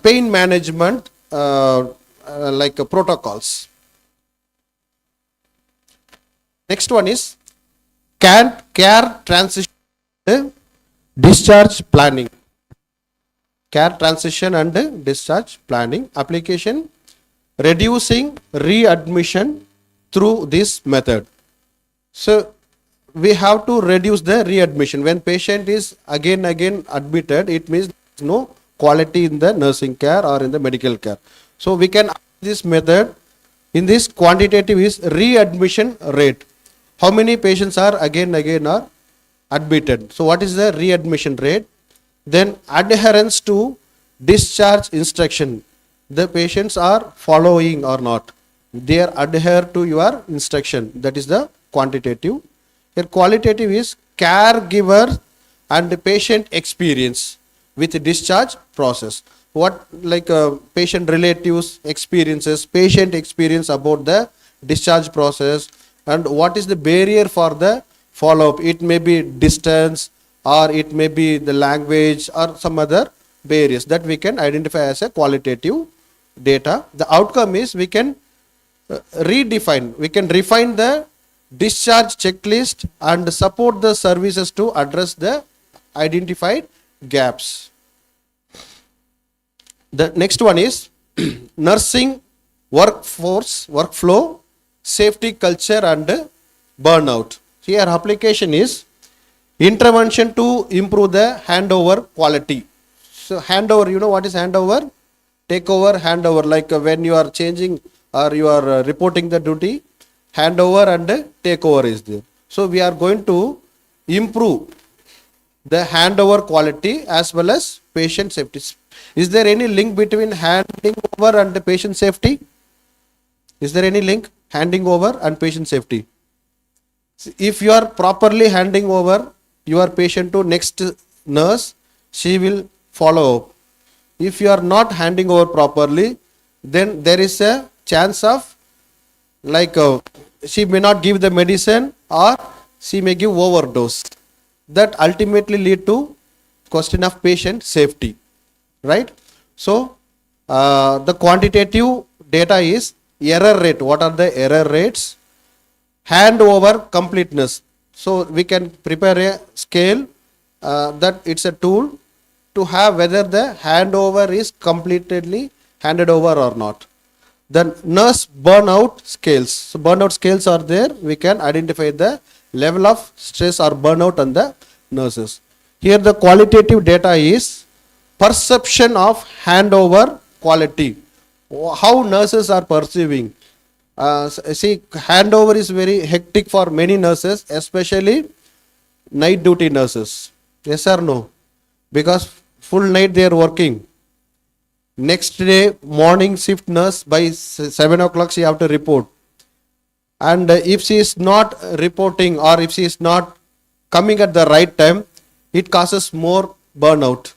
pain management like protocols. Next one is care transition discharge planning. Care transition and discharge planning application, reducing readmission through this method. So we have to reduce the readmission. When patient is again admitted, it means no quality in the nursing care or in the medical care. So we can this method in this quantitative is readmission rate. How many patients are again are admitted? So what is the readmission rate? Then adherence to discharge instruction. The patients are following or not. They are adhere to your instruction. That is the quantitative. Here qualitative is caregiver and the patient experience with the discharge process. What like patient relatives experiences, patient experience about the discharge process, and what is the barrier for the follow-up. It may be distance, or it may be the language, or some other barriers that we can identify as a qualitative data. The outcome is we can redefine, we can refine the discharge checklist and support the services to address the identified gaps. The next one is nursing workforce, workflow, safety culture and burnout. Here application is intervention to improve the handover quality. So handover, you know what is handover? Takeover, handover, like when you are changing or you are reporting the duty, handover and takeover is there. So we are going to improve the handover quality as well as patient safety. Is there any link between handing over and patient safety? Is there any link? Handing over and patient safety. If you are properly handing over your patient to next nurse, she will follow up. If you are not handing over properly, then there is a chance of like she may not give the medicine or she may give overdose. That ultimately lead to question of patient safety, right? So the quantitative data is error rate. What are the error rates? Handover completeness. So we can prepare a scale that it's a tool to have whether the handover is completely handed over or not. The nurse burnout scales. So burnout scales are there. We can identify the level of stress or burnout on the nurses. Here the qualitative data is perception of handover quality. How nurses are perceiving. See, handover is very hectic for many nurses, especially night duty nurses. Yes or no? Because full night they are working. Next day, morning shift nurse, by 7 o'clock she have to report. And if she is not reporting or if she is not coming at the right time, it causes more burnout.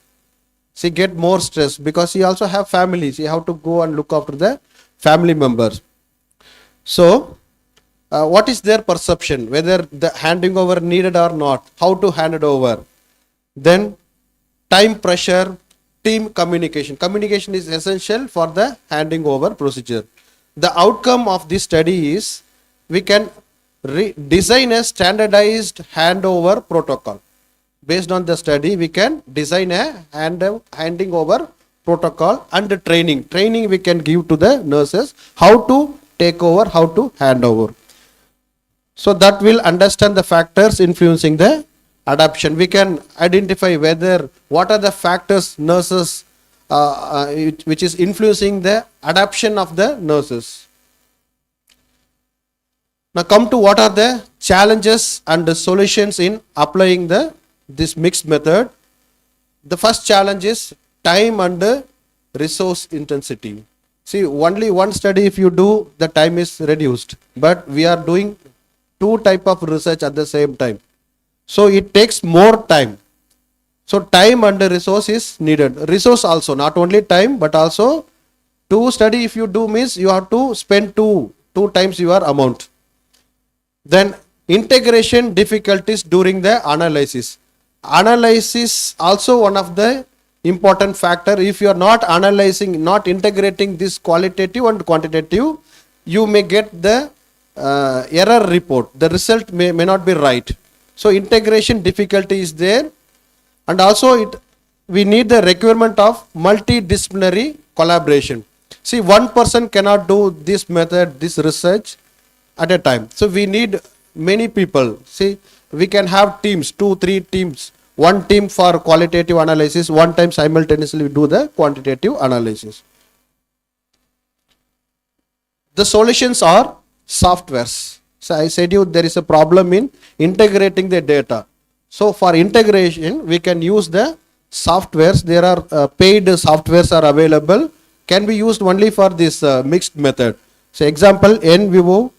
She get more stress because she also have family. She have to go and look after the family members. So, what is their perception? Whether the handing over needed or not? How to hand it over? Then time pressure, team communication. Communication is essential for the handing over procedure. The outcome of this study is we can design a standardized handover protocol. Based on the study, we can design a handing over protocol and the training. Training we can give to the nurses how to take over, how to hand over. So that will understand the factors influencing the adoption. We can identify whether what are the factors nurses which is influencing the adoption of the nurses. Now come to what are the challenges and the solutions in applying this mixed method. The first challenge is time and resource intensity. See, only one study if you do, the time is reduced. But we are doing two type of research at the same time. So it takes more time. So time and resource is needed. Resource also, not only time, but also to study if you do means you have to spend two times your amount. Then integration difficulties during the analysis. Analysis also one of the important factor. If you are not analyzing, not integrating this qualitative and quantitative, you may get the error report. The result may not be right. So integration difficulty is there, and also we need the requirement of multidisciplinary collaboration. See, one person cannot do this method, this research at a time. So we need many people. See, we can have teams, 2-3 teams. One team for qualitative analysis, one time simultaneously do the quantitative analysis. The solutions are softwares. So I said you there is a problem in integrating the data. So for integration, we can use the softwares. There are paid softwares are available. Can be used only for this mixed method. So example, NVivo,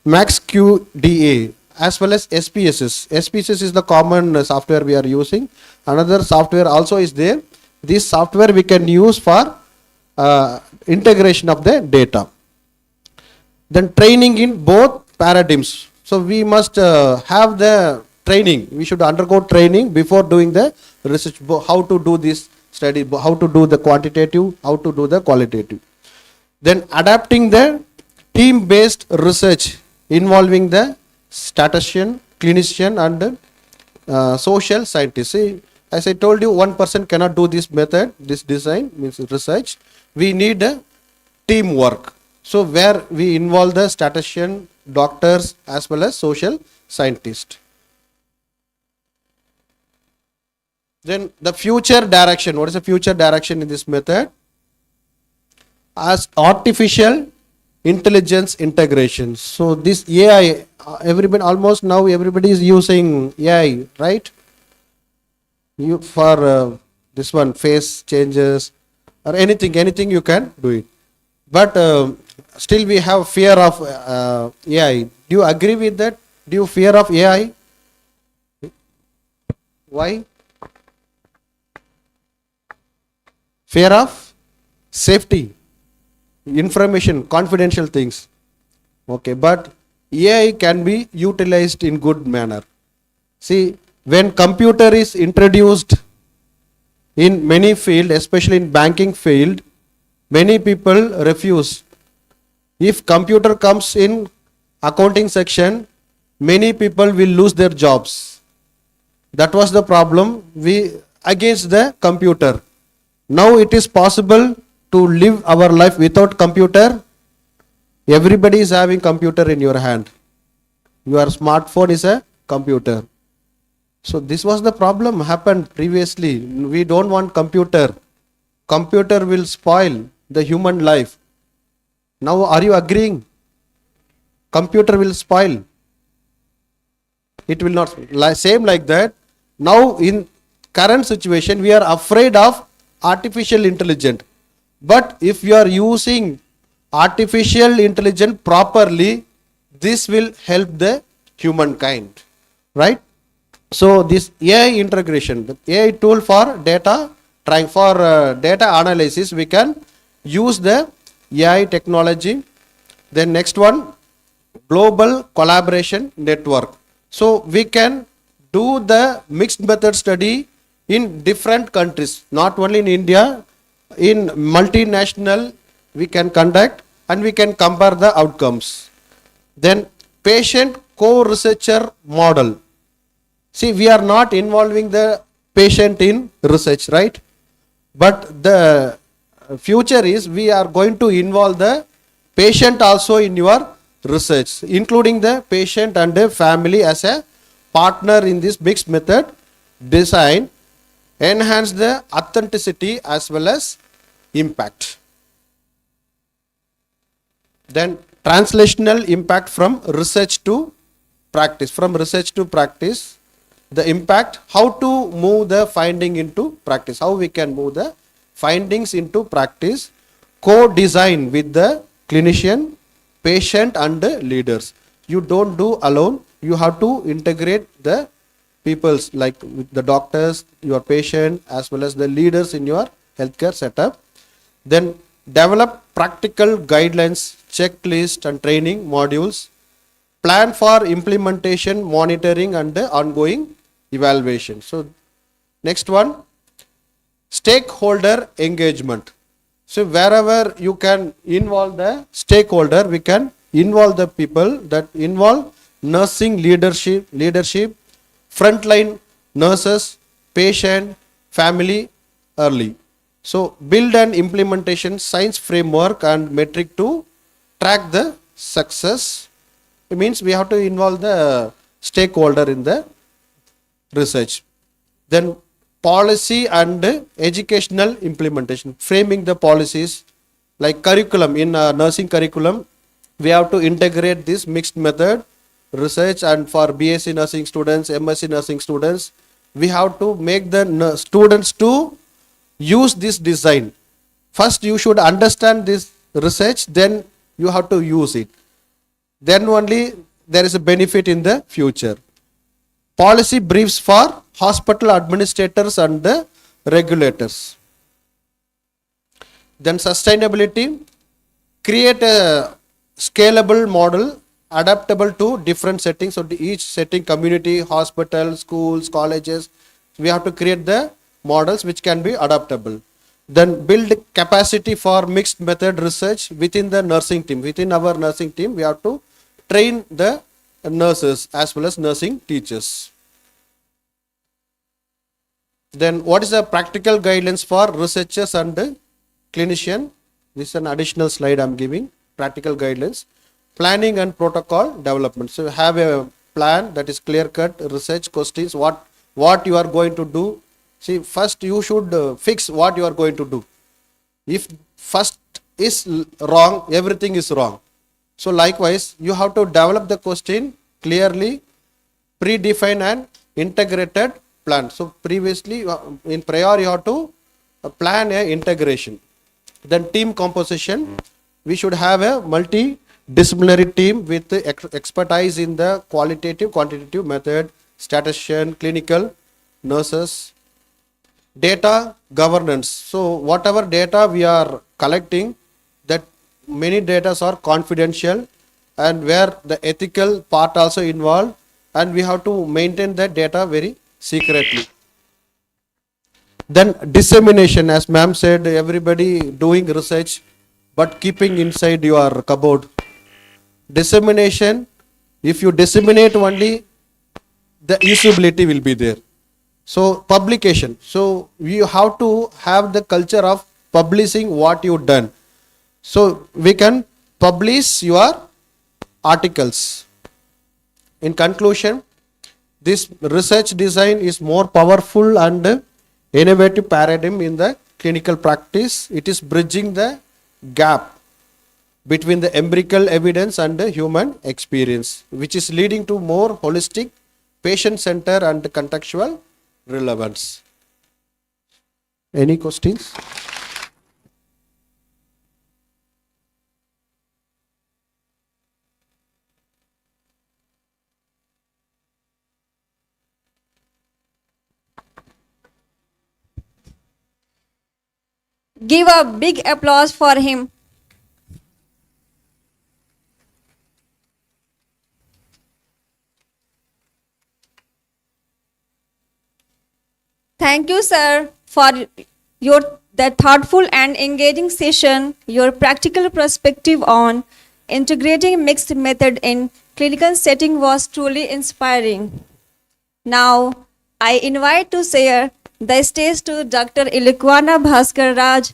MaxQDA as well as SPSS. SPSS is the common software we are using. Another software also is there. This software we can use for integration of the data. Then training in both paradigms. So we must have the training. We should undergo training before doing the research. How to do this study, how to do the quantitative, how to do the qualitative. Then adapting the team-based research involving the statistician, clinician and social scientist. See, as I told you, one person cannot do this method, this design means research. We need a teamwork. So where we involve the statistician, doctors as well as social scientists. Then the future direction. What is the future direction in this method? As artificial intelligence integration. So this AI, everybody almost now everybody is using AI, right? You for this one face changes or anything you can do it. But still we have fear of AI. Do you agree with that? Do you fear of AI? Why? Fear of safety, information, confidential things. Okay, but AI can be utilized in good manner. See, when computer is introduced in many field, especially in banking field, many people refuse. If computer comes in accounting section, many people will lose their jobs. That was the problem against the computer. Now it is possible to live our life without computer. Everybody is having computer in your hand. Your smartphone is a computer. So this was the problem happened previously. We don't want computer. Computer will spoil the human life. Now are you agreeing? Computer will spoil. It will not. Same like that. Now in current situation we are afraid of artificial intelligence. But if you are using artificial intelligence properly, this will help the humankind, right? So this AI integration, the AI tool for data data analysis, we can use the AI technology. Then next one, global collaboration network. So we can do the mixed method study in different countries, not only in India, in multinational we can conduct and we can compare the outcomes. Then patient co-researcher model. See, we are not involving the patient in research, right? But the future is we are going to involve the patient also in your research, including the patient and the family as a partner in this mixed method design, enhance the authenticity as well as impact. Then translational impact from research to practice. From research to practice, the impact, how to move the finding into practice, how we can move the findings into practice, co-design with the clinician, patient and the leaders. You don't do alone, you have to integrate the peoples like the doctors, your patient as well as the leaders in your healthcare setup. Then develop practical guidelines, checklist and training modules, plan for implementation, monitoring and the ongoing evaluation. So next one, stakeholder engagement. So wherever you can involve the stakeholder, we can involve the people that involve nursing leadership, frontline nurses, patient, family early. So build an implementation science framework and metric to track the success. It means we have to involve the stakeholder in the research. Then policy and educational implementation, framing the policies like curriculum. In nursing curriculum, we have to integrate this mixed method research, and for BSc nursing students, MSc nursing students, we have to make the students to use this design. First you should understand this research, then you have to use it. Then only there is a benefit in the future. Policy briefs for hospital administrators and the regulators. Then sustainability, create a scalable model adaptable to different settings. So each setting, community, hospital, schools, colleges, we have to create the models which can be adaptable. Then build capacity for mixed method research within the nursing team. Within our nursing team, we have to train the nurses as well as nursing teachers. Then what is the practical guidelines for researchers and clinician? This is an additional slide I am giving. Practical guidelines. Planning and protocol development. So have a plan that is clear cut, research questions, what you are going to do. See, first you should fix what you are going to do. If first is wrong, everything is wrong. So likewise, you have to develop the question clearly, predefine and integrated plan. So previously, in prior, you have to plan a integration. Then team composition, we should have a multidisciplinary team with expertise in the qualitative, quantitative method, statistician, clinical, nurses. Data governance. So whatever data we are collecting, that many data are confidential and where the ethical part also involved, and we have to maintain that data very secretly. Then dissemination, as ma'am said, everybody doing research but keeping inside your cupboard. Dissemination, if you disseminate only, the usability will be there. So publication, so you have to have the culture of publishing what you've done. So we can publish your articles. In conclusion, this research design is more powerful and innovative paradigm in the clinical practice. It is bridging the gap between the empirical evidence and the human experience, which is leading to more holistic, patient-centered and contextual relevance. Any questions? Give a big applause for him. Thank you, sir, for that thoughtful and engaging session. Your practical perspective on integrating mixed method in clinical setting was truly inspiring. Now, I invite to share the stage to Dr. Ilikwana Bhaskar Raj,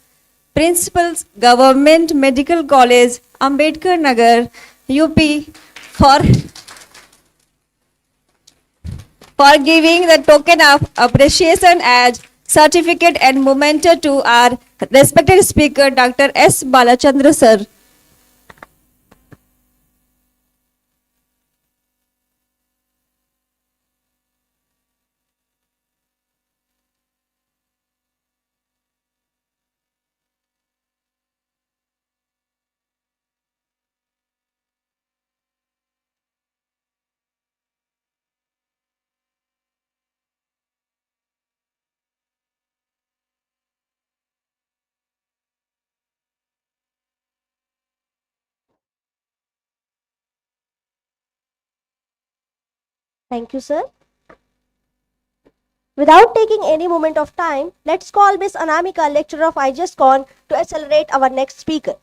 Principal, Government Medical College, Ambedkar Nagar, UP, for giving the token of appreciation as certificate and memento to our respected speaker, Dr. S. Balachandra, sir. Thank you, sir. Without taking any moment of time, let's call Miss Anamika, lecturer of IGSCON, to accelerate our next speaker.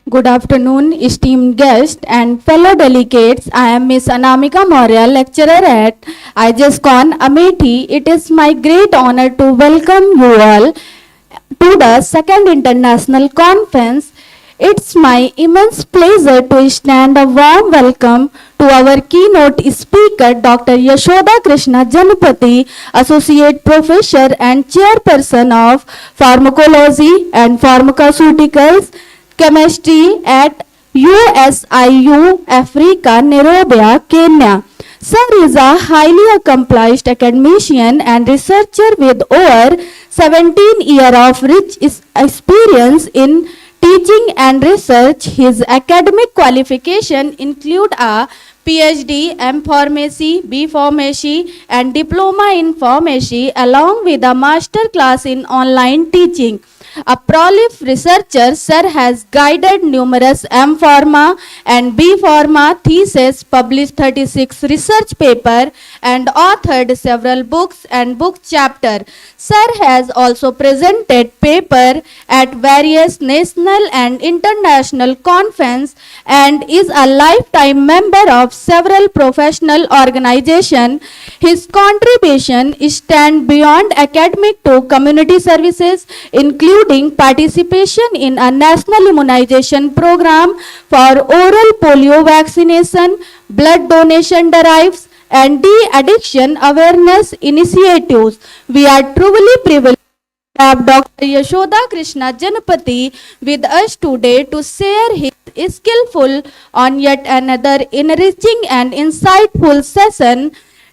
Good afternoon, esteemed guests and fellow delegates. I am Miss Anamika Maurya, lecturer at IGSCON, Amethi. It is my great honor to welcome you all to the second international conference. It's my immense pleasure to extend a warm welcome to our keynote speaker, Dr. Yashoda Krishna Janapati, Associate Professor and Chairperson of Pharmacology and Pharmaceuticals Chemistry at USIU, Africa, Nairobi, Kenya. Sir is a highly accomplished academician and researcher with over 17 years of rich experience in teaching and research. His academic qualifications include a PhD, M Pharmacy, B Pharmacy, and Diploma in Pharmacy, along with a master class in online teaching. A prolific researcher, Sir has guided numerous M Pharma and B Pharma theses, published 36 research papers, and authored several books and book chapters. Sir has also presented paper at various national and international conferences and is a lifetime member of several professional organizations. His contribution extend beyond academic to community services, including participation in a national immunization program for oral polio vaccination, blood donation drives, and de-addiction awareness initiatives. We are truly privileged to have Dr. Yashoda Krishna Janapati with us today to share his skillful on yet another enriching and insightful session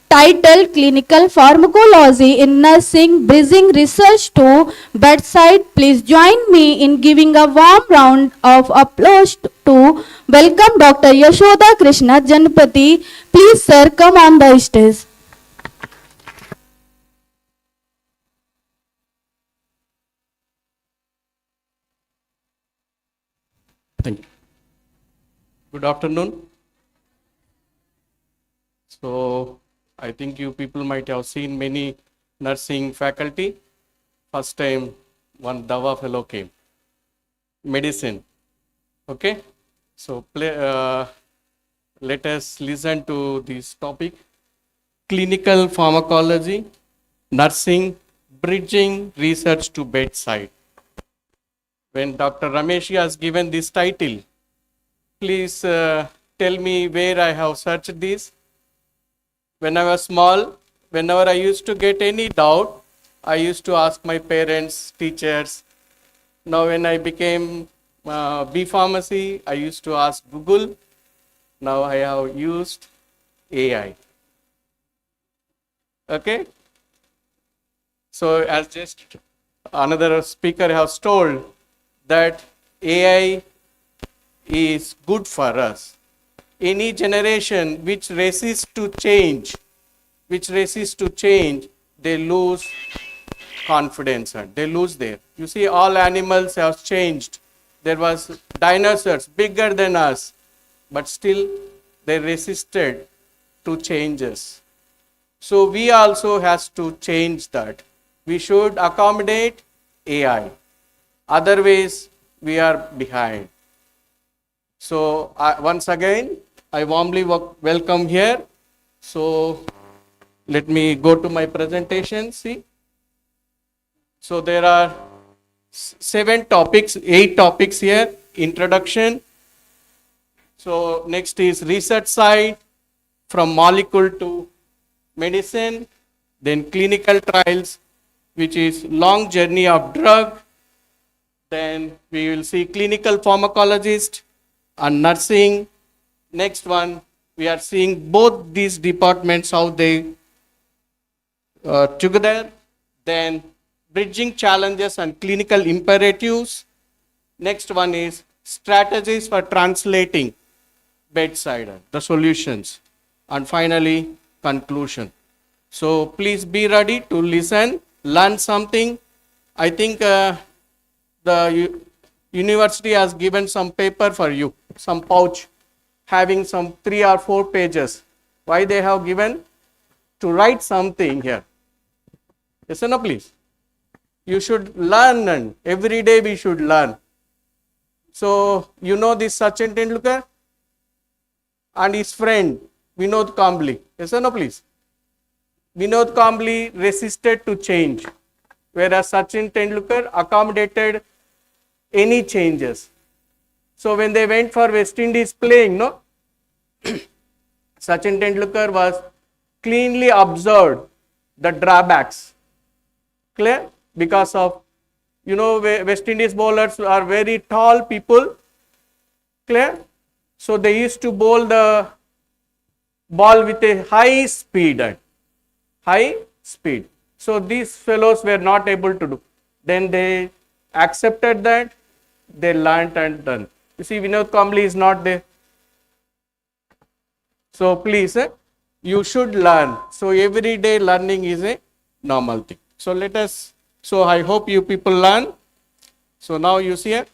titled Clinical Pharmacology in Nursing, Bridging Research to Bedside. Please join me in giving a warm round of applause to welcome Dr. Yashoda Krishna Janapati. Please, sir, come on the stage. Thank you. Good afternoon. So, I think you people might have seen many nursing faculty. First time one Dawa fellow came. Medicine. Okay. So, let us listen to this topic. Clinical pharmacology, nursing, bridging research to bedside. When Dr. Ramesh has given this title, please tell me where I have searched this. When I was small, whenever I used to get any doubt, I used to ask my parents, teachers. Now when I became B Pharmacy, I used to ask Google. Now I have used AI. Okay? So as just another speaker has told that AI is good for us. Any generation which resists to change, they lose confidence and they lose their. You see, all animals have changed. There was dinosaurs bigger than us, but still they resisted to changes. So we also has to change that. We should accommodate AI. Otherwise, we are behind. So once again, I warmly welcome here. So let me go to my presentation. See. So there are 8 topics here. Introduction. So next is research side, from molecule to medicine. Then clinical trials, which is long journey of drug. Then we will see clinical pharmacologist and nursing. Next one, we are seeing both these departments, how they together. Then bridging challenges and clinical imperatives. Next one is strategies for translating bedside, the solutions. And finally, conclusion. So please be ready to listen, learn something. I think the university has given some paper for you, some pouch having some 3 or 4 pages. Why they have given? To write something here. Yes or no, please? You should learn, and every day we should learn. So, you know this Sachin Tendulkar and his friend Vinod Kambli. Yes or no, please? Vinod Kambli resisted to change, whereas Sachin Tendulkar accommodated any changes. So when they went for West Indies playing, no, Sachin Tendulkar was cleanly observed the drawbacks. Clear? Because of, you know, West Indies bowlers are very tall people. Clear? So they used to bowl the ball with a high speed. High speed. So these fellows were not able to do. Then they accepted that, they learnt and done. You see, Vinod Kambli is not there. So please, you should learn. So every day learning is a normal thing. So let us, so I hope you people learn. So now you see here,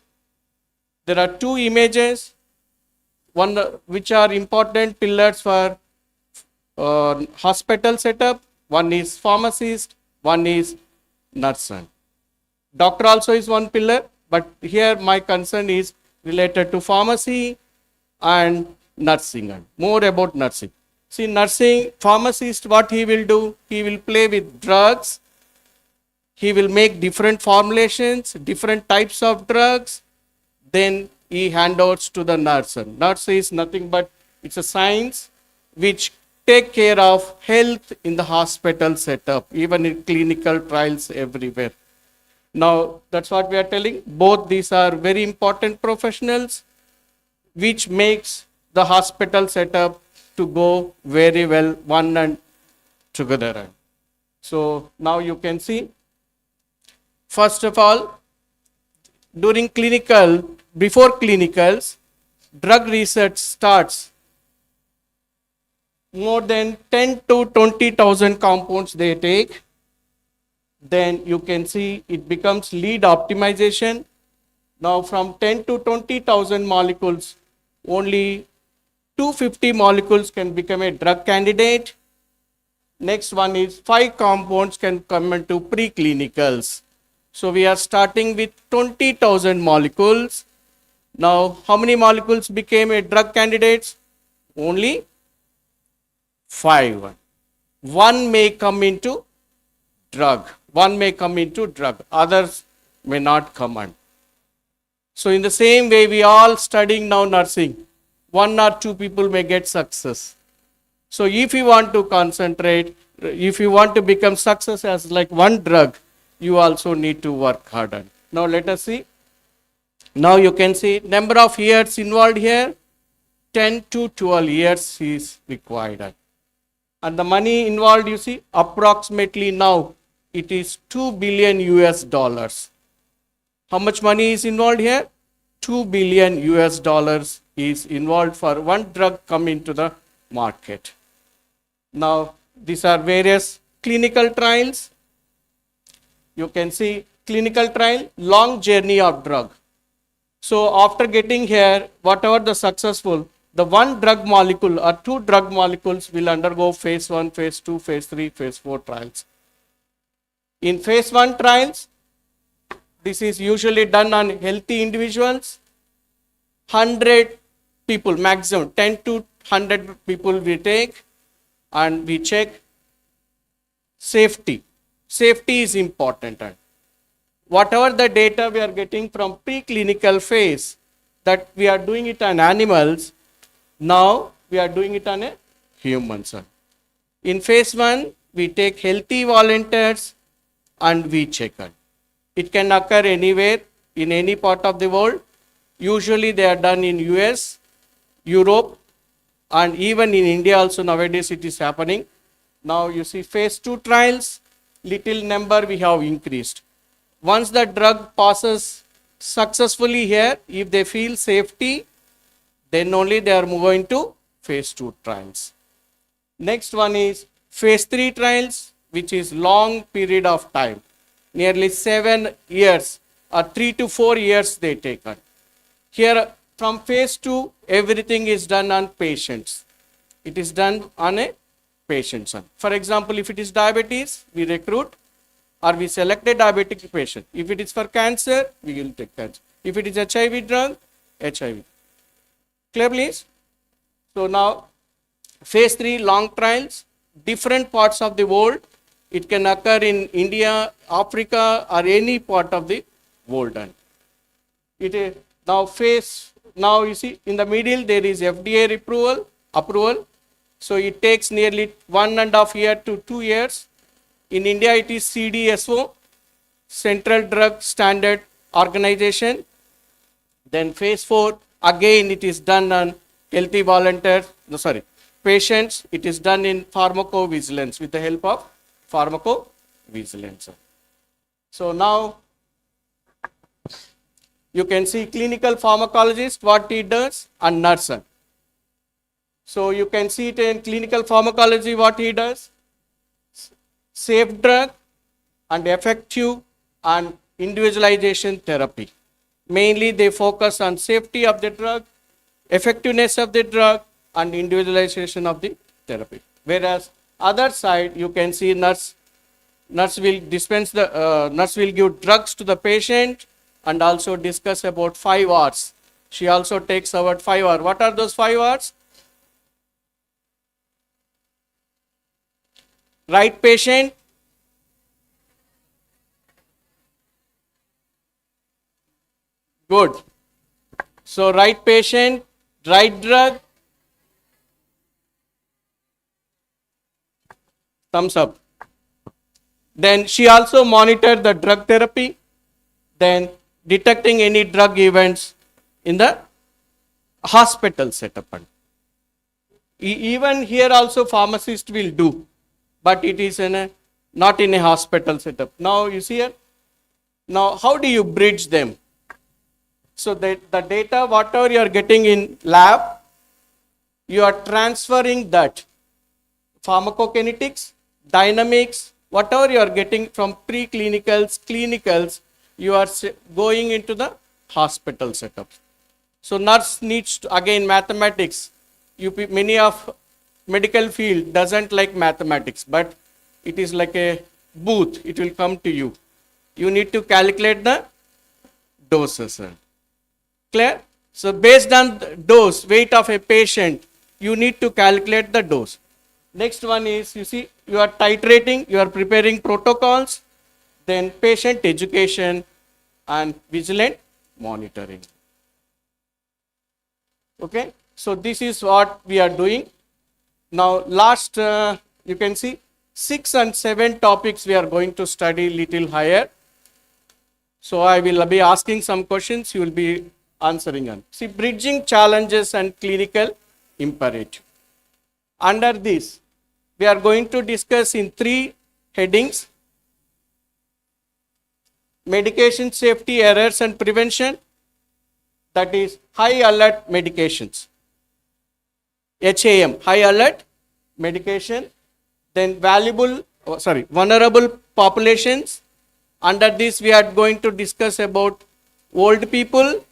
there are two images, one which are important pillars for hospital setup. One is pharmacist, one is nurse. Doctor also is one pillar, but here my concern is related to pharmacy and nursing, more about nursing. See, nursing, pharmacist, what he will do? He will play with drugs. He will make different formulations, different types of drugs. Then he hands over to the nurse. Nurse is nothing but, it's a science which take care of health in the hospital setup, even in clinical trials everywhere. Now, that's what we are telling. Both these are very important professionals, which makes the hospital setup to go very well one and together. So now you can see, first of all, during clinical, before clinicals, drug research starts. More than 10 to 20,000 compounds they take. Then you can see it becomes lead optimization. Now from 10 to 20,000 molecules, only 250 molecules can become a drug candidate. Next one is 5 compounds can come into preclinicals. So we are starting with 20,000 molecules. Now how many molecules became a drug candidates? Only 5. One may come into drug. One may come into drug. Others may not come on. So in the same way, we all studying now nursing. 1 or 2 people may get success. So if you want to concentrate, if you want to become success as like one drug, you also need to work harder. Now let us see. Now you can see number of years involved here, 10 to 12 years is required. And the money involved, you see, approximately now it is $2 billion US. How much money is involved here? $2 billion US is involved for one drug coming to the market. Now, these are various clinical trials. You can see clinical trial, long journey of drug. So after getting here, whatever the successful, the one drug molecule or 2 drug molecules will undergo phase 1, phase 2, phase 3, phase 4 trials. In phase 1 trials, this is usually done on healthy individuals. 100 people maximum, 10 to 100 people we take and we check safety. Safety is important. Whatever the data we are getting from preclinical phase, that we are doing it on animals, now we are doing it on a humans. In phase 1, we take healthy volunteers and we check it. It can occur anywhere in any part of the world. Usually they are done in US, Europe, and even in India also nowadays it is happening. Now you see phase 2 trials, little number we have increased. Once the drug passes successfully here, if they feel safety, then only they are going to phase 2 trials. Next one is phase 3 trials, which is long period of time. Nearly 7 years or 3 to 4 years they take on. Here from phase 2, everything is done on patients. It is done on a patients. For example, if it is diabetes, we recruit or we select a diabetic patient. If it is for cancer, we will take cancer. If it is HIV drug, HIV. Clear, please? So now, phase 3 long trials, different parts of the world. It can occur in India, Africa, or any part of the world. It is now phase. Now you see in the middle there is FDA approval. So it takes nearly 1.5 years to 2 years. In India, it is CDSO, Central Drug Standard Organization. Then phase 4, again it is done on healthy volunteers, no, sorry, patients. It is done in pharmacovigilance with the help of pharmacovigilance. So now you can see clinical pharmacologist, what he does, and nurse. So you can see it in clinical pharmacology, what he does. Safe drug and effective and individualization therapy. Mainly they focus on safety of the drug, effectiveness of the drug, and individualization of the therapy. Whereas other side, you can see nurse will dispense the, nurse will give drugs to the patient and also discuss about 5 R's. She also takes about 5 R's. What are those 5 R's? Right patient, good. So right patient, right drug, thumbs up. Then she also monitored the drug therapy, then detecting any drug events in the hospital setup. Even here also pharmacist will do, but it is in a, not in a hospital setup. Now you see here, now how do you bridge them? So the data, whatever you are getting in lab, you are transferring that pharmacokinetics, dynamics, whatever you are getting from preclinicals, clinicals, you are going into the hospital setup. So nurse needs to, again, mathematics. Many of medical field doesn't like mathematics, but it is like a booth. It will come to you. You need to calculate the doses. Clear? So based on the dose, weight of a patient, you need to calculate the dose. Next one is, you see, you are titrating, you are preparing protocols, then patient education and vigilant monitoring. Okay, so this is what we are doing. Now last, you can see 6 and 7 topics we are going to study little higher. So I will be asking some questions, you will be answering them. See, bridging challenges and clinical imperative. Under this, we are going to discuss in 3 headings: medication safety, errors and prevention, that is high alert medications, HAM, high alert medication, then vulnerable populations. Under this, we are going to discuss about old people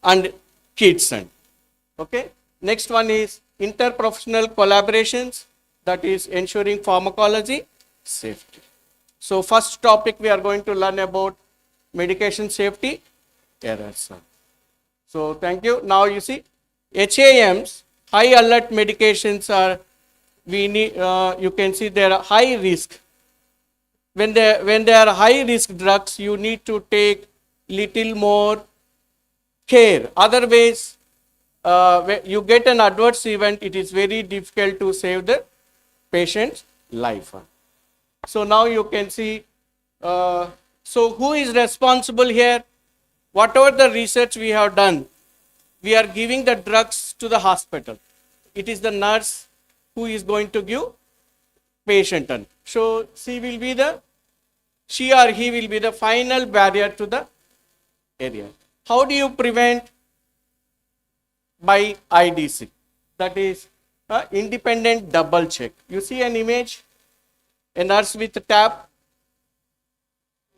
and kids. Okay. Next one is interprofessional collaborations, that is ensuring pharmacology safety. So first topic we are going to learn about medication safety errors. So thank you. Now you see HAMs, high alert medications, are, we need, you can see they are high risk. When they are high risk drugs, you need to take little more care. Otherwise, when you get an adverse event, it is very difficult to save the patient's life. So now you can see, so who is responsible here? Whatever the research we have done, we are giving the drugs to the hospital. It is the nurse who is going to give patient. So she or he will be the final barrier to the area. How do you prevent? By IDC, that is independent double check. You see an image, a nurse with a tab,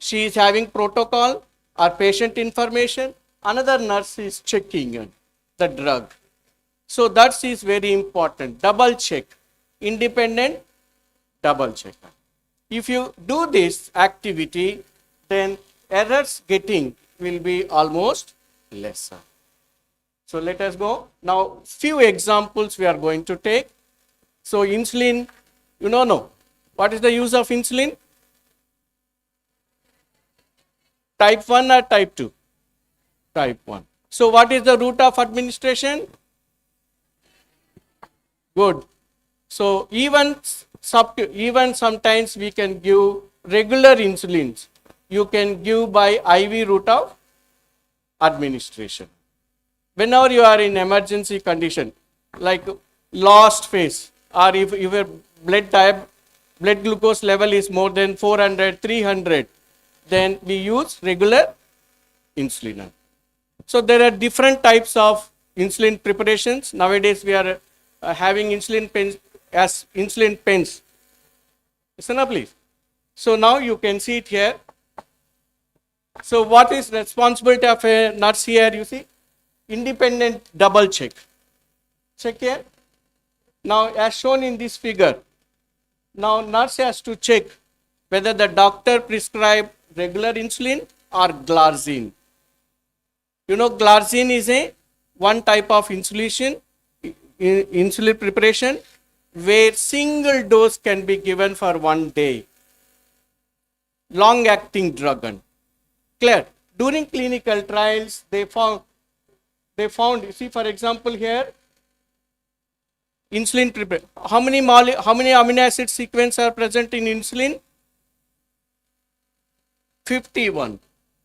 she is having protocol or patient information, another nurse is checking the drug. So that is very important, double check, independent double check. If you do this activity, then errors getting will be almost lesser. So let us go. Now few examples we are going to take. So insulin, you know, what is the use of insulin? Type 1 or type 2? Type 1. So what is the route of administration? Good. So even sometimes we can give regular insulins. You can give by IV route of administration. Whenever you are in emergency condition, like lost phase, or if your blood glucose level is more than 400, 300, then we use regular insulin. So there are different types of insulin preparations. Nowadays we are having insulin pens as insulin pens. Listen up, please. So now you can see it here. So what is responsibility of a nurse here? You see, independent double check. Check here. Now as shown in this figure, now nurse has to check whether the doctor prescribed regular insulin or glargine. You know, glargine is a one type of insulin preparation where single dose can be given for 1 day. Long acting drug. Clear? During clinical trials, they found, you see, for example, here, insulin preparation. How many amino acid sequences are present in insulin? 51.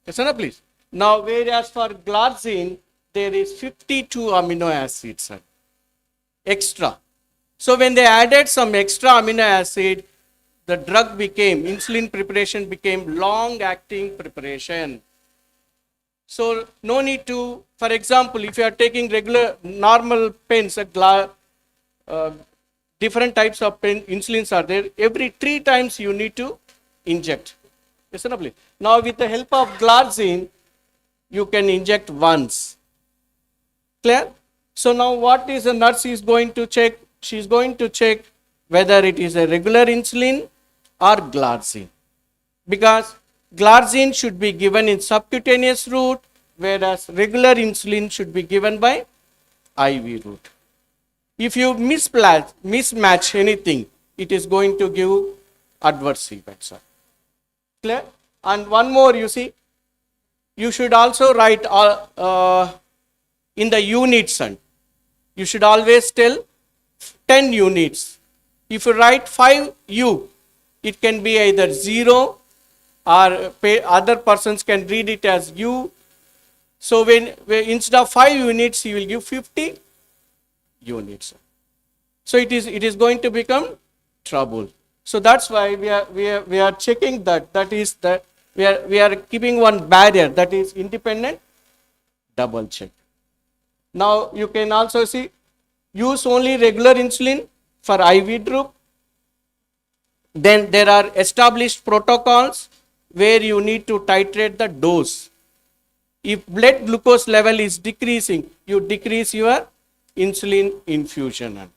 Listen up, please. Now, whereas for glargine, there is 52 amino acids extra. So, when they added some extra amino acid, the drug became, insulin preparation became long-acting preparation. So, no need to, for example, if you are taking regular, normal pens, different types of insulins are there, every 3 times you need to inject. Listen up, please. Now, with the help of glargine, you can inject once. Clear? So, now what is the nurse is going to check? She is going to check whether it is a regular insulin or glargine. Because glargine should be given in subcutaneous route, whereas regular insulin should be given by IV route. If you mismatch anything, it is going to give adverse events. Clear? And one more, you see, you should also write in the units, and you should always tell 10 units. If you write 5U, it can be either 0 or other persons can read it as U. So when instead of 5 units, you will give 50 units. So it is going to become trouble. So that's why we are checking that. That is that we are keeping one barrier, that is independent double check. Now you can also see, use only regular insulin for IV drip. Then there are established protocols where you need to titrate the dose. If blood glucose level is decreasing, you decrease your insulin infusion.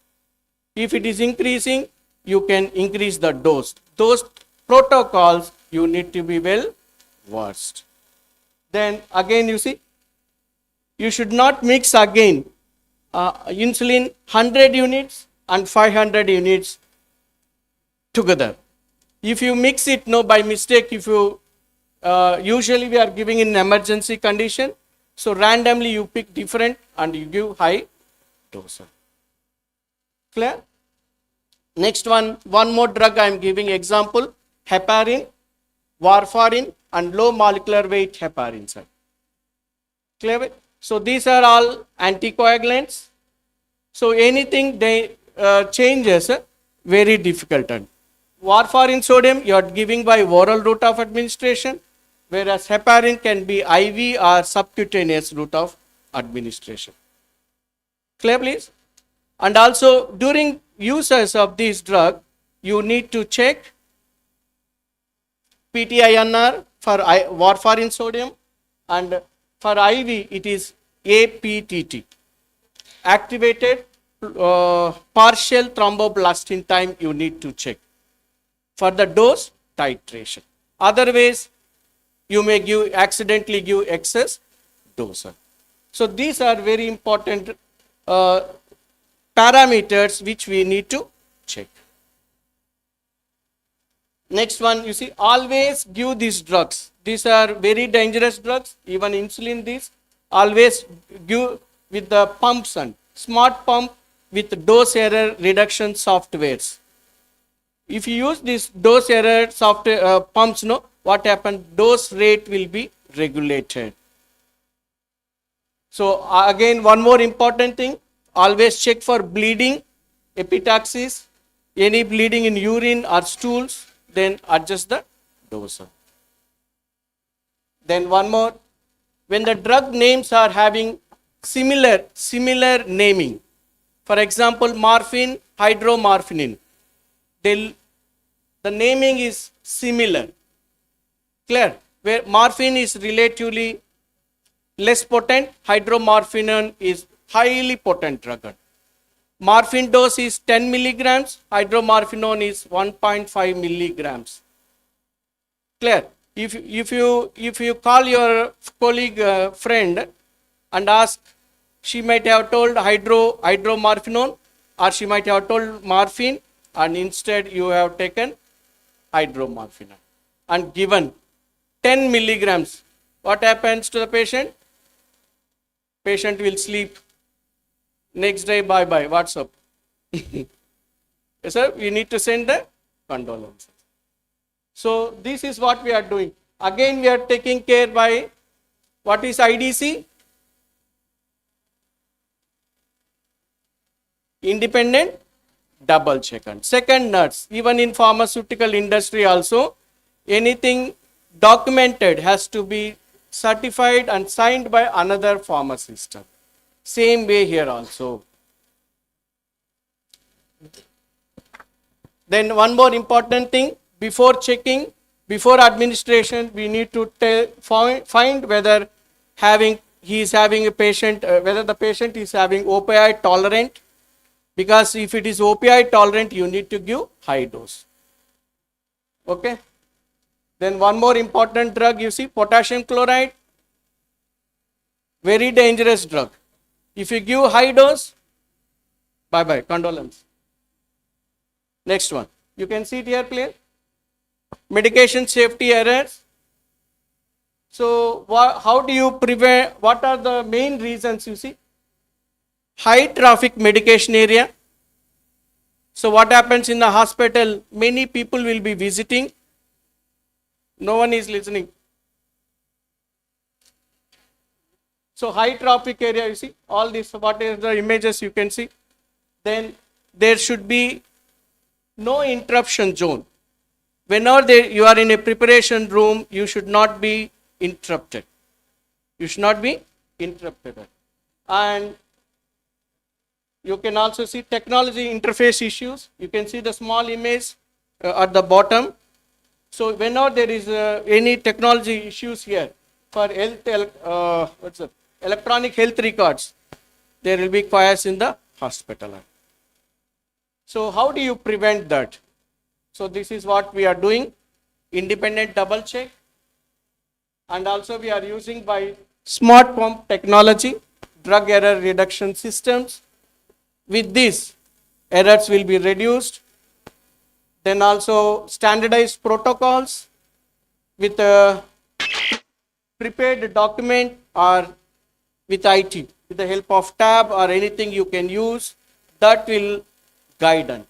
If it is increasing, you can increase the dose. Those protocols you need to be well versed. Then again, you see, you should not mix again insulin 100 units and 500 units together. If you mix it, no, by mistake, if you usually we are giving in emergency condition, so randomly you pick different and you give high dose. Clear? Next one more drug I am giving example, heparin, warfarin and low molecular weight heparin. Clear? So these are all anticoagulants. So anything they changes very difficult. Warfarin sodium you are giving by oral route of administration, whereas heparin can be IV or subcutaneous route of administration. Clear, please? And also during uses of this drug, you need to check PTINR for warfarin sodium, and for IV it is APTT, activated partial thromboblastin time you need to check for the dose titration. Otherwise, you may accidentally give excess dose. So these are very important parameters which we need to check. Next one, you see, always give these drugs. These are very dangerous drugs, even insulin these. Always give with the pumps and smart pump with dose error reduction softwares. If you use this dose error software pumps, no, what happens? Dose rate will be regulated. So again, one more important thing, Always check for bleeding, epistaxis, any bleeding in urine or stools, then adjust the dose. Then one more, when the drug names are having similar naming, for example, morphine, hydromorphine, the naming is similar. Clear? Where morphine is relatively less potent, hydromorphine is highly potent drug. Morphine dose is 10 milligrams, hydromorphine is 1.5 milligrams. Clear? If you call your colleague friend and ask, she might have told hydromorphine, or she might have told morphine, and instead you have taken hydromorphine and given 10 milligrams. What happens to the patient? Patient will sleep. Next day, bye-bye, what's up? Yes, sir, we need to send the condolences. So this is what we are doing. Again, we are taking care by, what is IDC? Independent double check. Second, nurse. Even in pharmaceutical industry also, anything documented has to be certified and signed by another pharmacist. Same way here also. Then one more important thing, before checking, before administration, we need to find whether he is having a patient, whether the patient is having opioid tolerant, because if it is opioid tolerant, you need to give high dose. Okay. Then one more important drug, you see, potassium chloride, very dangerous drug. If you give high dose, bye-bye, condolence. Next one. You can see it here clear. Medication safety errors. So how do you prevent, what are the main reasons you see? High traffic medication area. So what happens in the hospital? Many people will be visiting. No one is listening. So high traffic area, you see, all this, what is the images you can see. Then there should be no interruption zone. Whenever you are in a preparation room, you should not be interrupted. You should not be interrupted. And you can also see technology interface issues. You can see the small image at the bottom. So whenever there is any technology issues here for electronic health records, there will be chaos in the hospital. So how do you prevent that? So this is what we are doing, independent double check, and also we are using by smart pump technology, drug error reduction systems. With this, errors will be reduced. Then also standardized protocols with a prepared document or with IT, with the help of tab or anything you can use, that will guide us.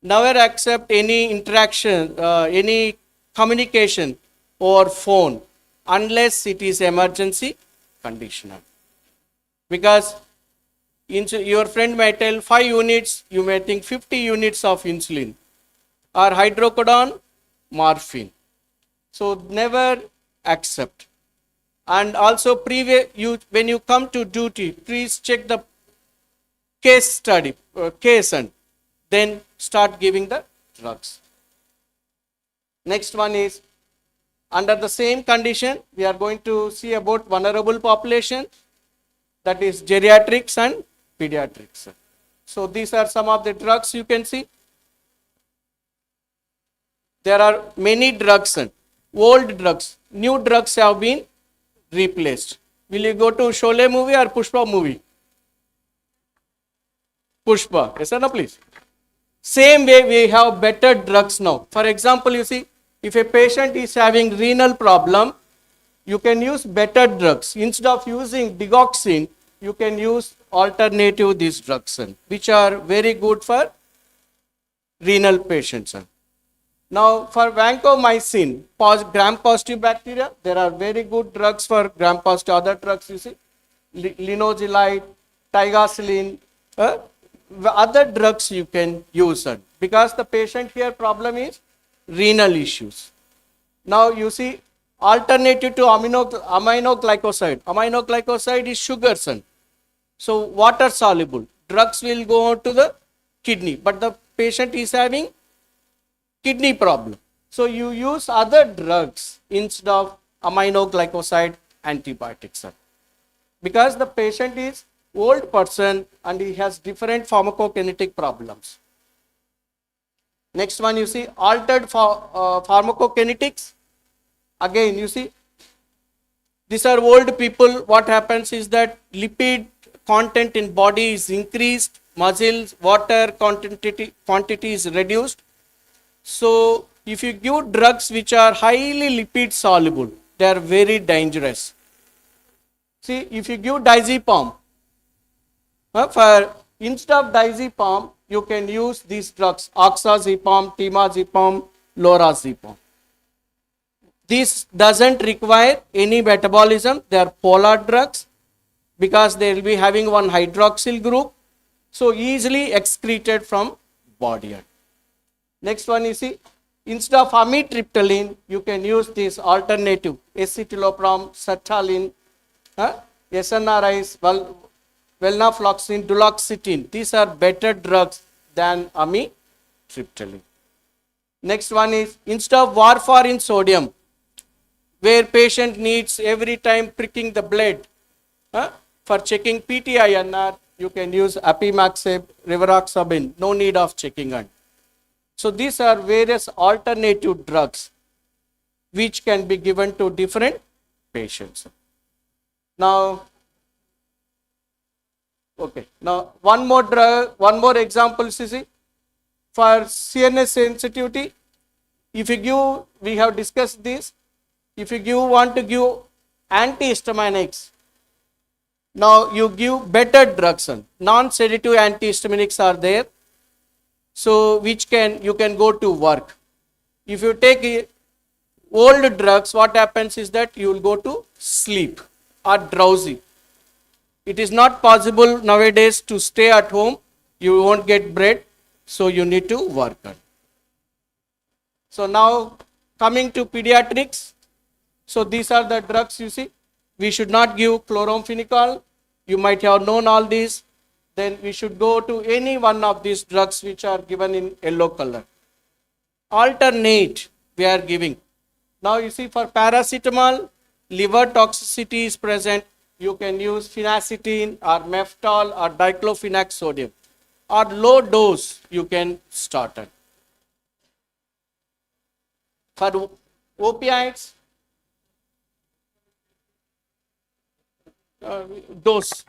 Never accept any interaction, any communication over phone unless it is emergency condition. Because your friend may tell 5 units, you may think 50 units of insulin or hydrocodone, morphine. So never accept. And also when you come to duty, please check the case study, case, and then start giving the drugs. Next one is, under the same condition, we are going to see about vulnerable population, that is geriatrics and pediatrics. So these are some of the drugs you can see. There are many drugs, old drugs, new drugs have been replaced. Will you go to Sholay movie or Pushpa movie? Pushpa, yes or no please? Same way we have better drugs now. For example, you see, if a patient is having renal problem, you can use better drugs. Instead of using digoxin, you can use alternative these drugs, which are very good for renal patients. Now for vancomycin, gram-positive bacteria, there are very good drugs for gram-positive. Other drugs you see, linozolide, tigacycline, other drugs you can use, sir, because the patient here problem is renal issues. Now you see alternative to aminoglycoside. Aminoglycoside is sugar, son. So water soluble. Drugs will go to the kidney, but the patient is having kidney problem. So you use other drugs instead of aminoglycoside antibiotics, sir. Because the patient is old person and he has different pharmacokinetic problems. Next one you see altered pharmacokinetics. Again you see these are old people. What happens is that lipid content in body is increased, muscles, water quantity is reduced. So if you give drugs which are highly lipid soluble, they are very dangerous. See, if you give diazepam, instead of diazepam, you can use these drugs, oxazepam, temazepam, lorazepam. This doesn't require any metabolism. They are polar drugs because they will be having one hydroxyl group, so easily excreted from body. Next one you see, instead of amitriptyline, you can use this alternative, escitalopram, sertraline, SNRIs, venlafaxine, duloxetine. These are better drugs than amitriptyline. Next one is, instead of warfarin sodium, where patient needs every time pricking the blood for checking PTINR, you can use apimaxib, rivaroxaban, no need of checking on. So these are various alternative drugs which can be given to different patients. Now, okay, now one more drug, one more example, you see, for CNS sensitivity, if you give, we have discussed this, if you want to give antihistaminics, now you give better drugs, non-sedative antihistaminics are there, so which you can go to work. If you take old drugs, what happens is that you will go to sleep or drowsy. It is not possible nowadays to stay at home, you won't get bread, so you need to work on. So now coming to pediatrics, so these are the drugs you see. We should not give chloramphenicol, you might have known all these. Then we should go to any one of these drugs which are given in yellow color. Alternate we are giving. Now you see for paracetamol, liver toxicity is present. You can use phenacetin or meftol or diclofenac sodium. Or low dose you can start at. For opiates, dose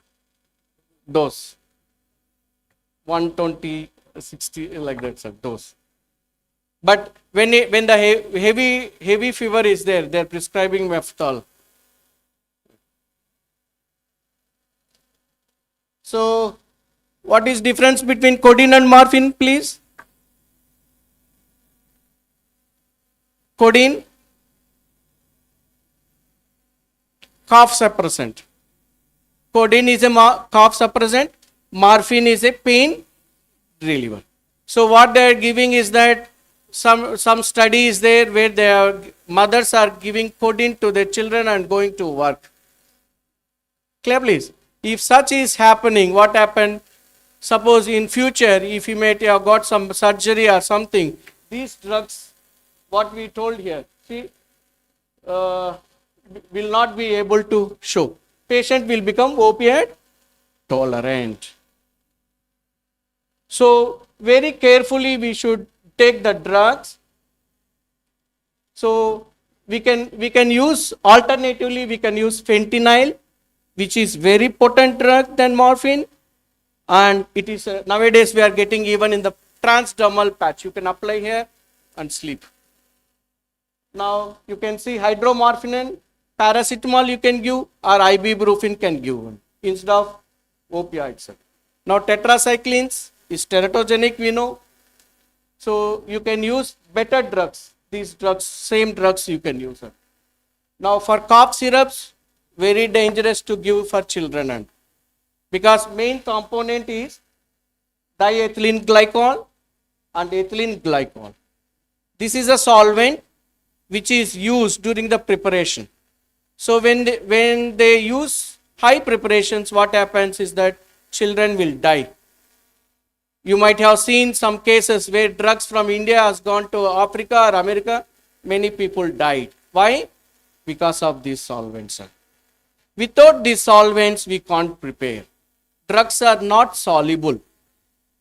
120, 60 like that, sir, dose. But when the heavy fever is there, they are prescribing meftol. So what is difference between codeine and morphine, please? Codeine, cough suppressant. Codeine is a cough suppressant. Morphine is a pain reliever. So what they are giving is that some study is there where their mothers are giving codeine to their children and going to work. Clear, please? If such is happening, what happened? Suppose in future, if you may have got some surgery or something, these drugs, what we told here, see, will not be able to show. Patient will become opiate tolerant. So very carefully we should take the drugs. So we can use, alternatively we can use fentanyl, which is very potent drug than morphine, and it is nowadays we are getting even in the transdermal patch. You can apply here and sleep. Now you can see hydromorphine, paracetamol you can give, or ibuprofen can give instead of opioids. Now tetracyclines is teratogenic, we know. So you can use better drugs. These drugs, same drugs you can use. Now for cough syrups, very dangerous to give for children, because main component is diethylene glycol and ethylene glycol. This is a solvent which is used during the preparation. So when they use high preparations, what happens is that children will die. You might have seen some cases where drugs from India has gone to Africa or America. Many people died. Why? Because of these solvents. Without these solvents, we can't prepare. Drugs are not soluble.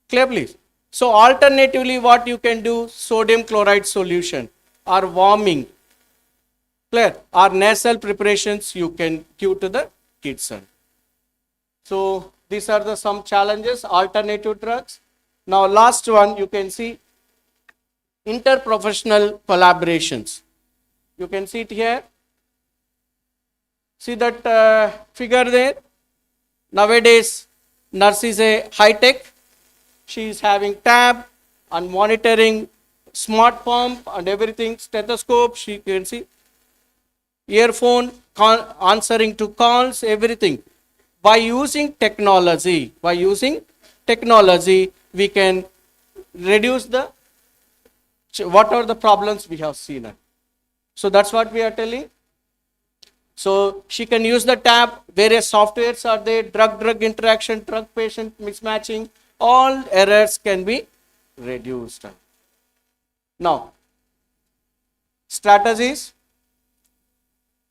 Clear, please? So alternatively, what you can do, sodium chloride solution or warming. Clear? Or nasal preparations you can give to the kids. So these are the some challenges, alternative drugs. Now last one you can see interprofessional collaborations. You can see it here. See that figure there? Nowadays nurse is a high tech. She is having tab and monitoring smart pump and everything, stethoscope, she can see, earphone, answering to calls, everything. By using technology, we can reduce the what are the problems we have seen. So that's what we are telling. So she can use the tab, various softwares are there, drug interaction, drug patient mismatching, all errors can be reduced. Now, strategies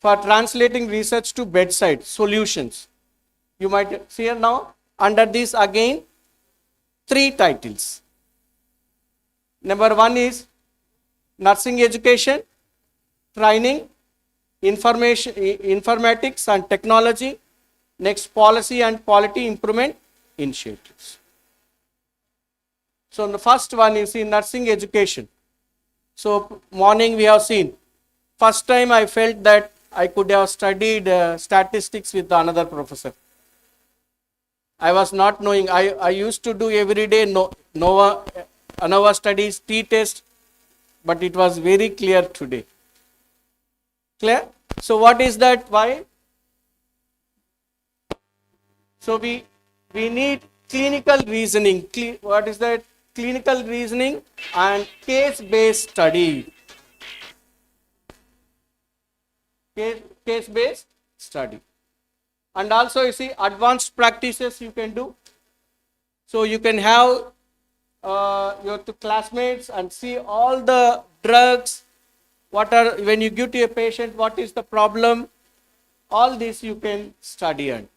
for translating research to bedside solutions. You might see here now, under this again, 3 titles. Number 1 is nursing education, training, informatics and technology. Next, policy and quality improvement initiatives. So the first one you see nursing education. So morning we have seen, first time I felt that I could have studied statistics with another professor. I was not knowing. I used to do every day ANOVA studies, t-test, but it was very clear today. Clear? So what is that? Why? So we need clinical reasoning. What is that? Clinical reasoning and case-based study. Case-based study. And also you see advanced practices you can do. So you can have your classmates and see all the drugs, when you give to a patient, what is the problem, all this you can study on.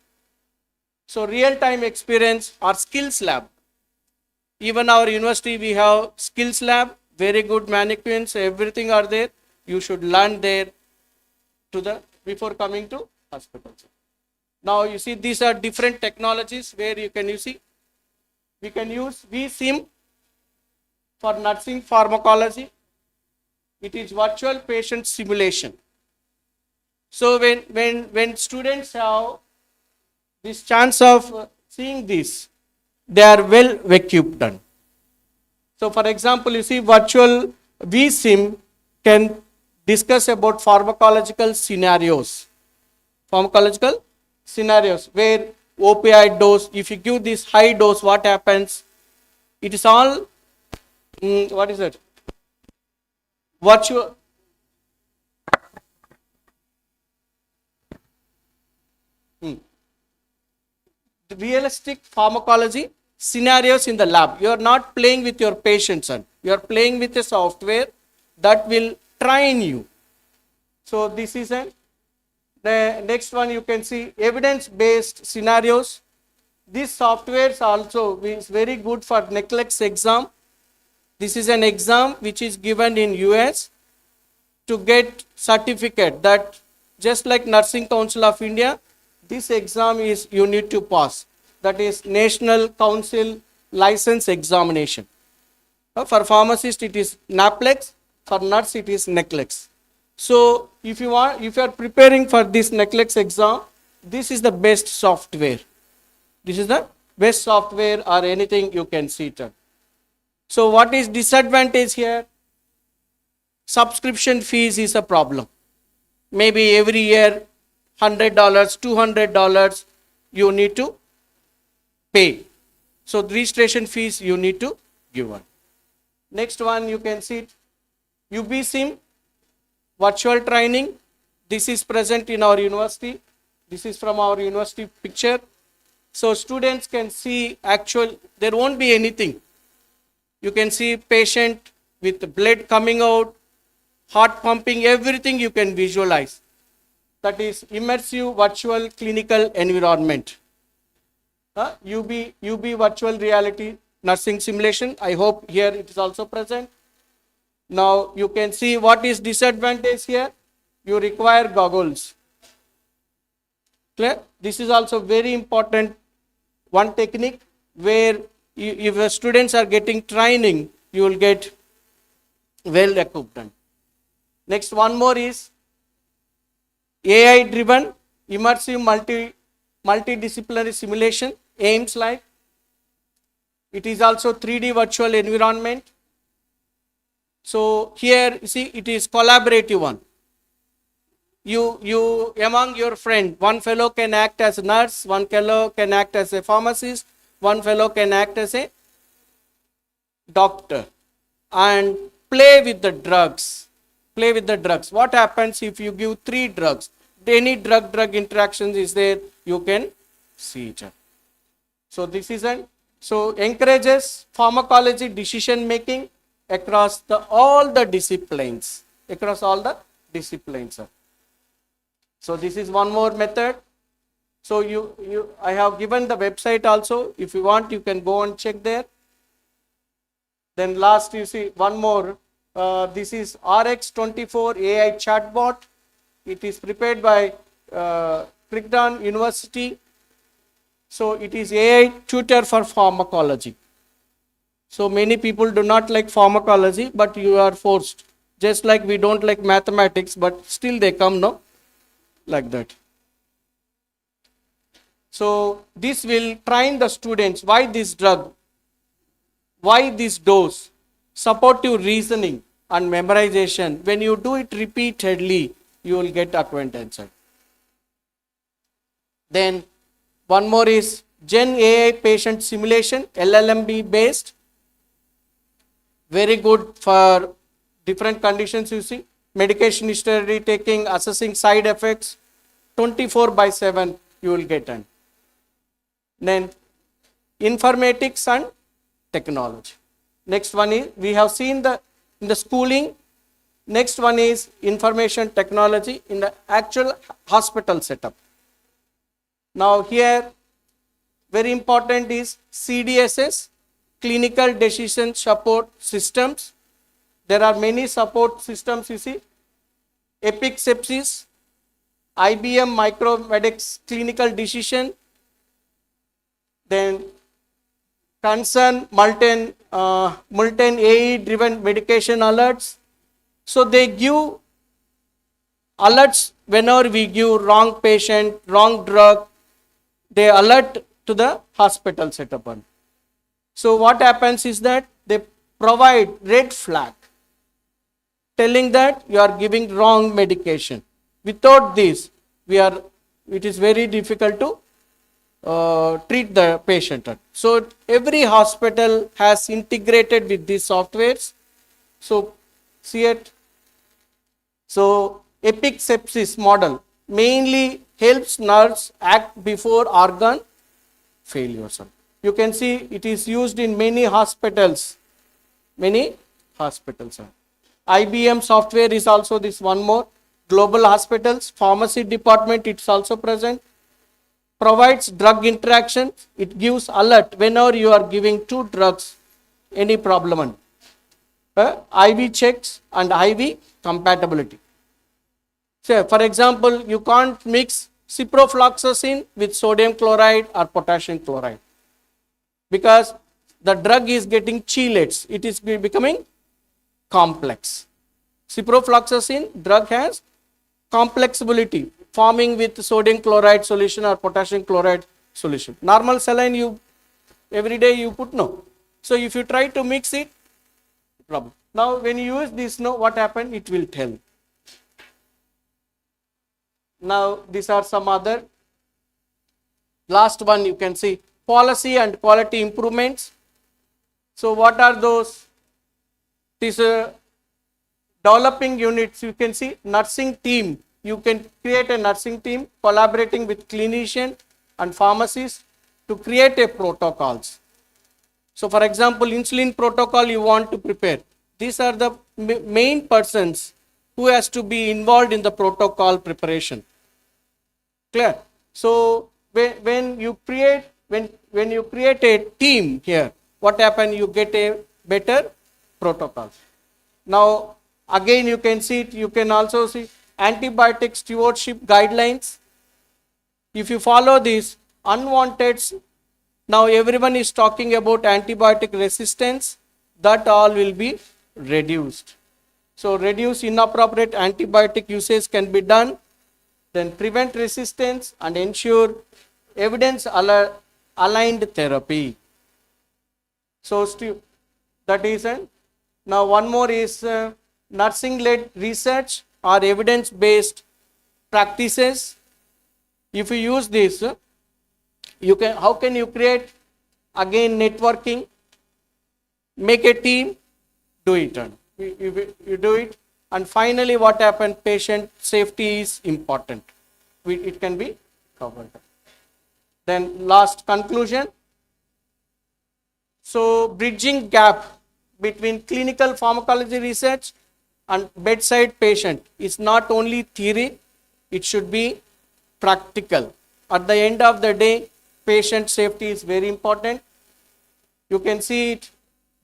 So real-time experience or skills lab. Even our university we have skills lab, very good mannequins, everything are there. You should learn there before coming to hospitals. Now you see these are different technologies where we can use vSIM for nursing pharmacology. It is virtual patient simulation. So when students have this chance of seeing this, they are well equipped. So for example, you see virtual vSIM can discuss about pharmacological scenarios where opioid dose, if you give this high dose, what happens? It is all, what is it? Virtual. Realistic pharmacology scenarios in the lab. You are not playing with your patients, you are playing with a software that will train you. So this is the next one you can see evidence-based scenarios. These softwares also is very good for NCLEX exam. This is an exam which is given in US to get certificate, that just like Nursing Council of India, this exam is you need to pass. That is National Council License Examination. For pharmacist it is NAPLEX, for nurse it is NCLEX. So if you are preparing for this NCLEX exam, this is the best software. This is the best software or anything you can see it. So what is disadvantage here? Subscription fees is a problem. Maybe every year $100, $200 you need to pay. So the registration fees you need to give one. Next one you can see it. UBSIM virtual training. This is present in our university. This is from our university picture. So students can see actual, there won't be anything. You can see patient with blood coming out, heart pumping, everything you can visualize. That is immersive virtual clinical environment. UB virtual reality nursing simulation. I hope here it is also present. Now you can see what is disadvantage here. You require goggles. Clear? This is also very important one technique where if the students are getting training, you will get well equipped. Next one more is AI driven immersive multidisciplinary simulation, aims like. It is also 3D virtual environment. So here you see it is collaborative one. You among your friend, one fellow can act as a nurse, one fellow can act as a pharmacist, one fellow can act as a doctor, and play with the drugs. Play with the drugs. What happens if you give 3 drugs? Any drug interactions is there, you can see it. So this is so encourages pharmacology decision making across all the disciplines. So this is one more method. So I have given the website also. If you want, you can go and check there. Then last you see one more. This is RX24 AI chatbot. It is prepared by Crickdown University. So it is AI tutor for pharmacology. So many people do not like pharmacology, but you are forced. Just like we don't like mathematics, but still they come, no? Like that. So this will train the students. Why this drug? Why this dose? Supportive reasoning and memorization. When you do it repeatedly, you will get acquaintance. Then one more is Gen AI patient simulation, LLMB based. Very good for different conditions you see. Medication history taking, assessing side effects, 24/7 you will get on. Then informatics and technology. Next one is, we have seen in the schooling. Next one is information technology in the actual hospital setup. Now here, very important is CDSS, clinical decision support systems. There are many support systems you see. Epic Sepsis, IBM Micromedics clinical decision, then concern Multan AE driven medication alerts. So they give alerts whenever we give wrong patient, wrong drug, they alert to the hospital setup. So what happens is that they provide red flag telling that you are giving wrong medication. Without this, it is very difficult to treat the patient. So every hospital has integrated with these softwares. So see it. So Epic Sepsis model mainly helps nurse act before organ failures. You can see it is used in many hospitals. IBM software is also this one more. Global hospitals, pharmacy department, it's also present. Provides drug interaction. It gives alert whenever you are giving 2 drugs, any problem. IV checks and IV compatibility. So, for example, you can't mix ciprofloxacin with sodium chloride or potassium chloride because the drug is getting chelates. It is becoming complex. Ciprofloxacin drug has complexability, forming with sodium chloride solution or potassium chloride solution. Normal saline every day you put no. So if you try to mix it, problem. Now when you use this, what happened? It will tell. Now these are some other. Last one you can see policy and quality improvements. So what are those? These developing units, you can see nursing team. You can create a nursing team collaborating with clinician and pharmacists to create a protocols. So for example, insulin protocol you want to prepare. These are the main persons who has to be involved in the protocol preparation. Clear? So when you create a team here, what happen? You get a better protocols. Now again you can see it, you can also see antibiotic stewardship guidelines. If you follow this, unwanted, now everyone is talking about antibiotic resistance, that all will be reduced. So reduce inappropriate antibiotic usage can be done, then prevent resistance and ensure evidence aligned therapy. So that is now one more is nursing led research or evidence based practices. If you use this, you can, how can you create? Again, networking, make a team, do it. You do it. And finally, what happened? Patient safety is important. It can be covered. Then last conclusion. So bridging gap between clinical pharmacology research and bedside patient is not only theory, it should be practical. At the end of the day, patient safety is very important. You can see it,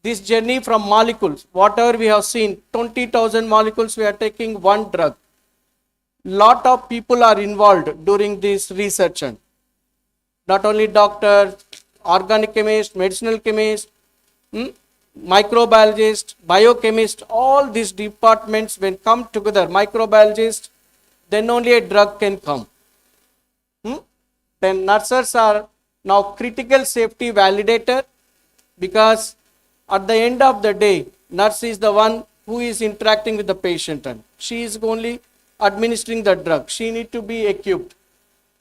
this journey from molecules, whatever we have seen, 20,000 molecules we are taking one drug. Lot of people are involved during this research. Not only doctor, organic chemist, medicinal chemist, microbiologist, biochemist, all these departments when come together, microbiologist, then only a drug can come. Then nurses are now critical safety validator, because at the end of the day, nurse is the one who is interacting with the patient and she is only administering the drug. She need to be equipped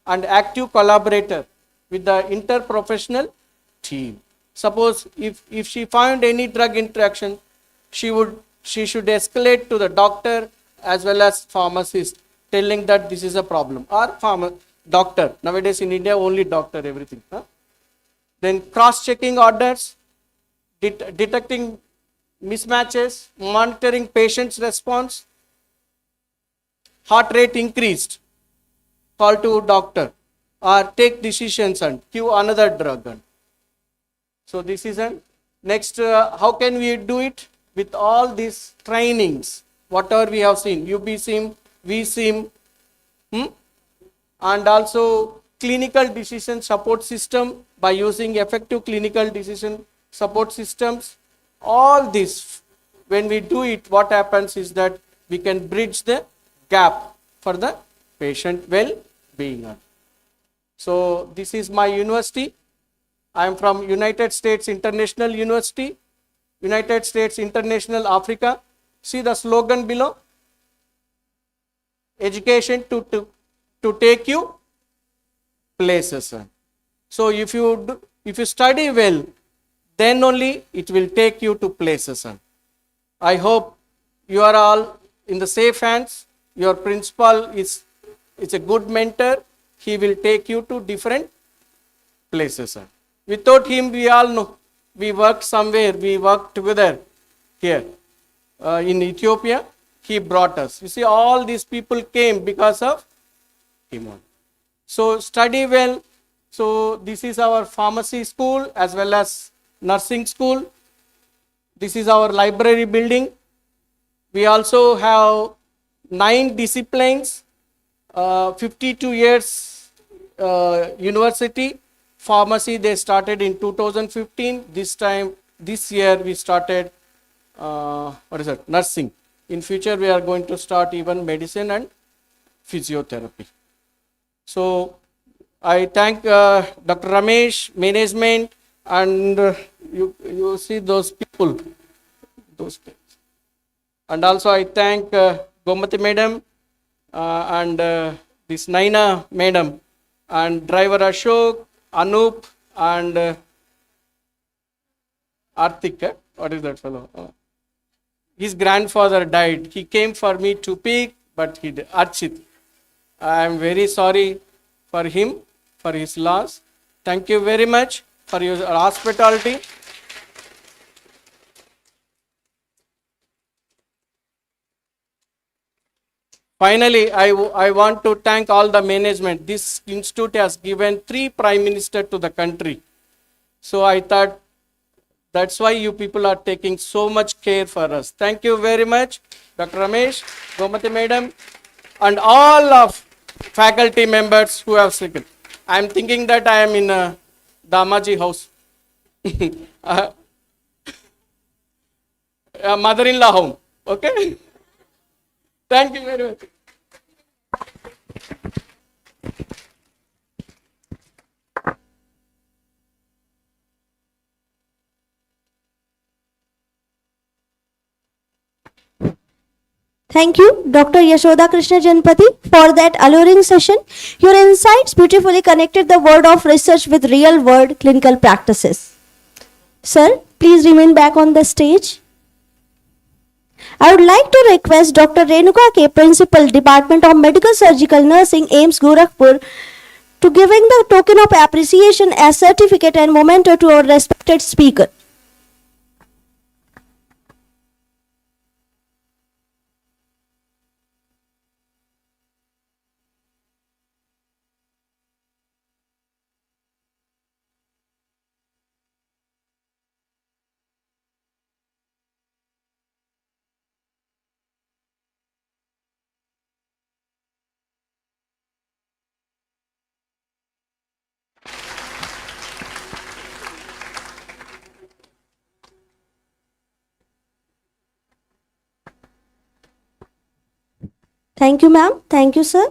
and active collaborator with the interprofessional team. Suppose if she found any drug interaction, she should escalate to the doctor as well as pharmacist, telling that this is a problem, or doctor. Nowadays in India only doctor everything. Then cross-checking orders, detecting mismatches, monitoring patient's response, heart rate increased, call to doctor, or take decisions and give another drug. So this is next. How can we do it? With all these trainings, whatever we have seen, UBSIM, VSIM, and also clinical decision support system by using effective clinical decision support systems. All this, when we do it, what happens is that we can bridge the gap for the patient well-being. So this is my university. I am from United States International University, United States International Africa. See the slogan below. Education to take you places. So if you study well, then only it will take you to places. I hope you are all in the safe hands. Your principal is a good mentor. He will take you to different places. Without him, we all know, we worked somewhere, we worked together here in Ethiopia. He brought us. You see, all these people came because of him. So study well. So this is our pharmacy school as well as nursing school. This is our library building. We also have 9 disciplines, 52 years university. Pharmacy they started in 2015. This year we started nursing. In future we are going to start even medicine and physiotherapy. So I thank Dr. Ramesh, management, and you see those people, and also I thank Gomati madam and this Naina madam, and driver Ashok, Anup, and Arthik, what is that fellow? His grandfather died. He came for me to pick, but he did. Archit. I am very sorry for him, for his loss. Thank you very much for your hospitality. Finally, I want to thank all the management. This institute has given 3 prime ministers to the country. So I thought that's why you people are taking so much care for us. Thank you very much, Dr. Ramesh, Gomati Madam, and all of faculty members who have spoken. I am thinking that I am in a Damaji house, a mother-in-law home. Okay? Thank you very much. Thank you, Dr. Yashoda Krishna Janpati, for that alluring session. Your insights beautifully connected the world of research with real-world clinical practices. Sir, please remain back on the stage. I would like to request Dr. Renuka K, Principal, Department of Medical Surgical Nursing, AIMS Gorakhpur, to giving the token of appreciation as certificate and memento to our respected speaker. Thank you, ma'am. Thank you, sir.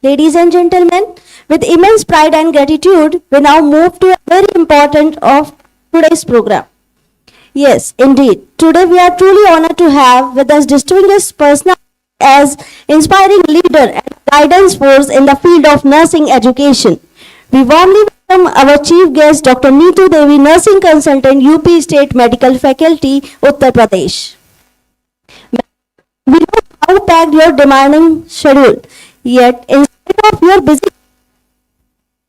Ladies and gentlemen, with immense pride and gratitude, we now move to a very important of today's program. Yes, indeed. Today we are truly honored to have with us distinguished personality as inspiring leader and guidance force in the field of nursing education. We warmly welcome our chief guest, Dr. Neetu Devi, nursing consultant, UP State Medical Faculty, Uttar Pradesh. We know how packed your demanding schedule, yet in spite of your busy,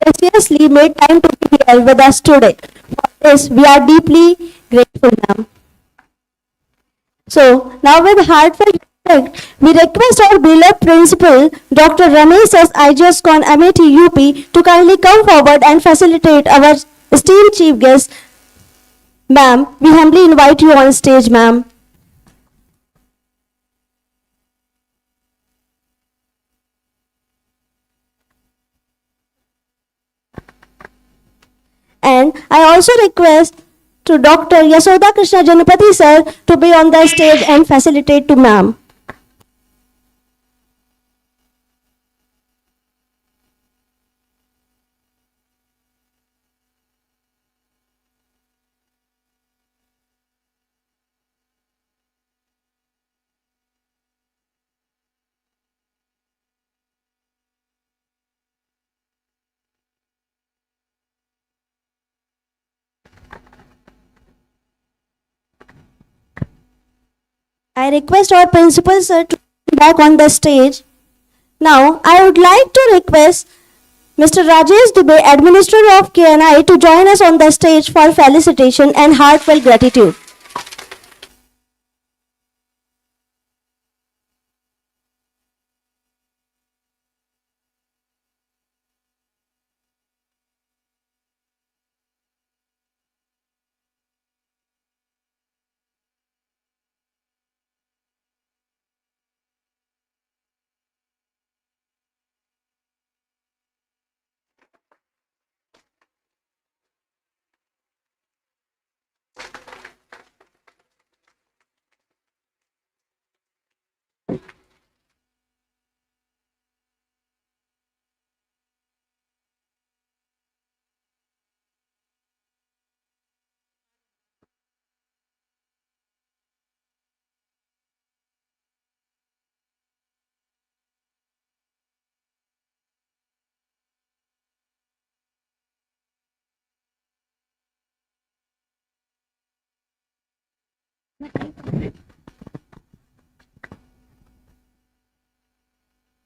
graciously made time to be here with us today. For this, we are deeply grateful, ma'am. So, now with heartfelt respect, we request our beloved principal, Dr. Ramesh S. IGSCON Amethi UP, to kindly come forward and facilitate our esteemed chief guest. Ma'am, we humbly invite you on stage, ma'am. And I also request to Dr. Yashoda Krishna Janapati sir to be on the stage and facilitate to ma'am. I request our principal sir to come back on the stage. Now, I would like to request Mr. Rajesh Dubey, Administrator of KNI, to join us on the stage for felicitation and heartfelt gratitude.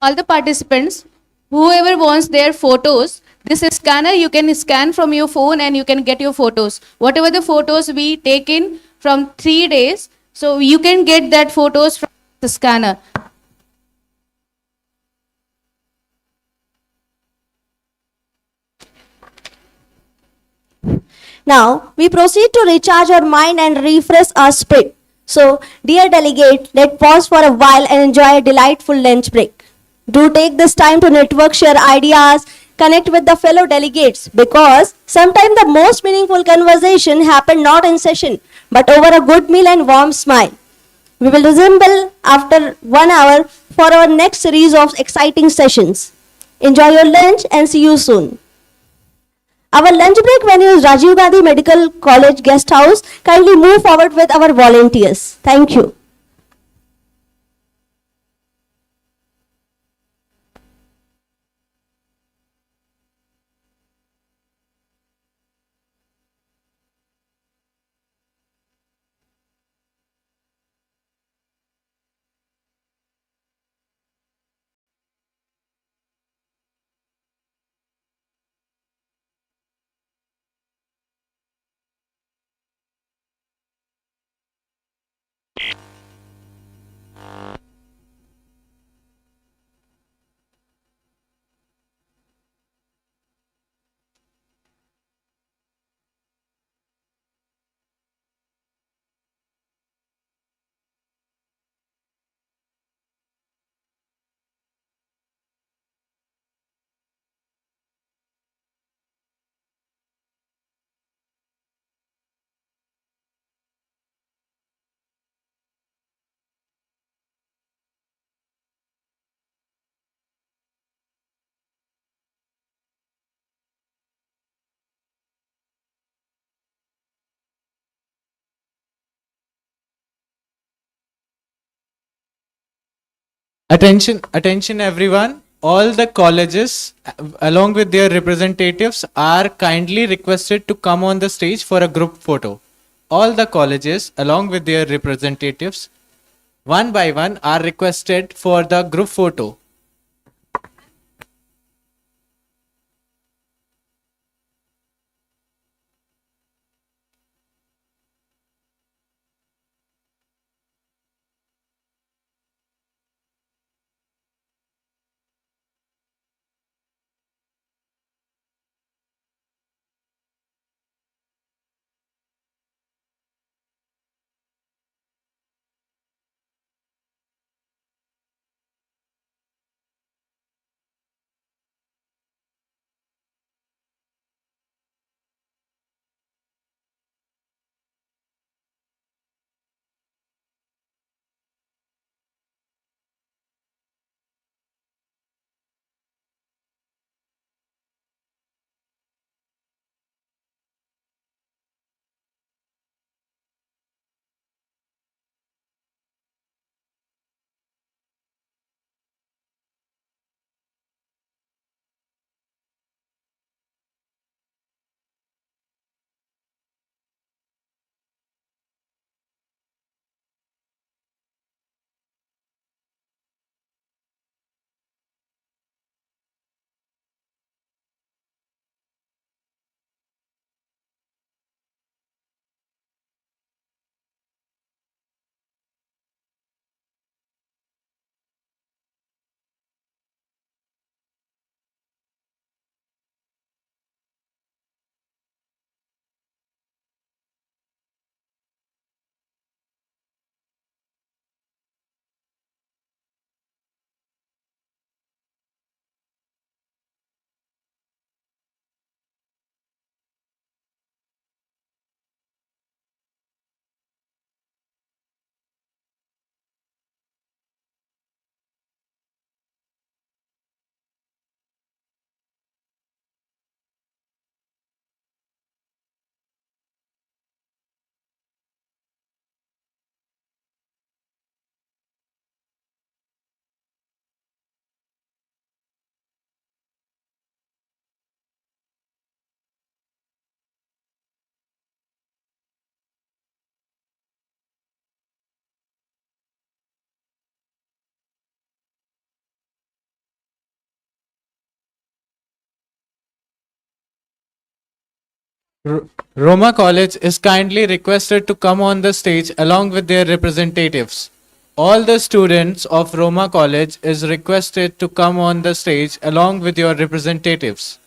All the participants, whoever wants their photos, this is scanner, you can scan from your phone and you can get your photos. Whatever the photos we taken from 3 days, so you can get that photos from the scanner. Now, we proceed to recharge our mind and refresh our spirit. So, dear delegate, let's pause for a while and enjoy a delightful lunch break. Do take this time to network, share ideas, connect with the fellow delegates because sometimes the most meaningful conversation happen not in session but over a good meal and warm smile. We will resemble after 1 hour for our next series of exciting sessions. Enjoy your lunch and see you soon. Our lunch break venue is Rajiv Gandhi Medical College Guest House. Kindly move forward with our volunteers. Thank you. Attention everyone. All the colleges along with their representatives are kindly requested to come on the stage for a group photo. All the colleges along with their representatives one by one are requested for the group photo. Roma College is kindly requested to come on the stage along with their representatives. All the students of Roma College is requested to come on the stage along with your representatives.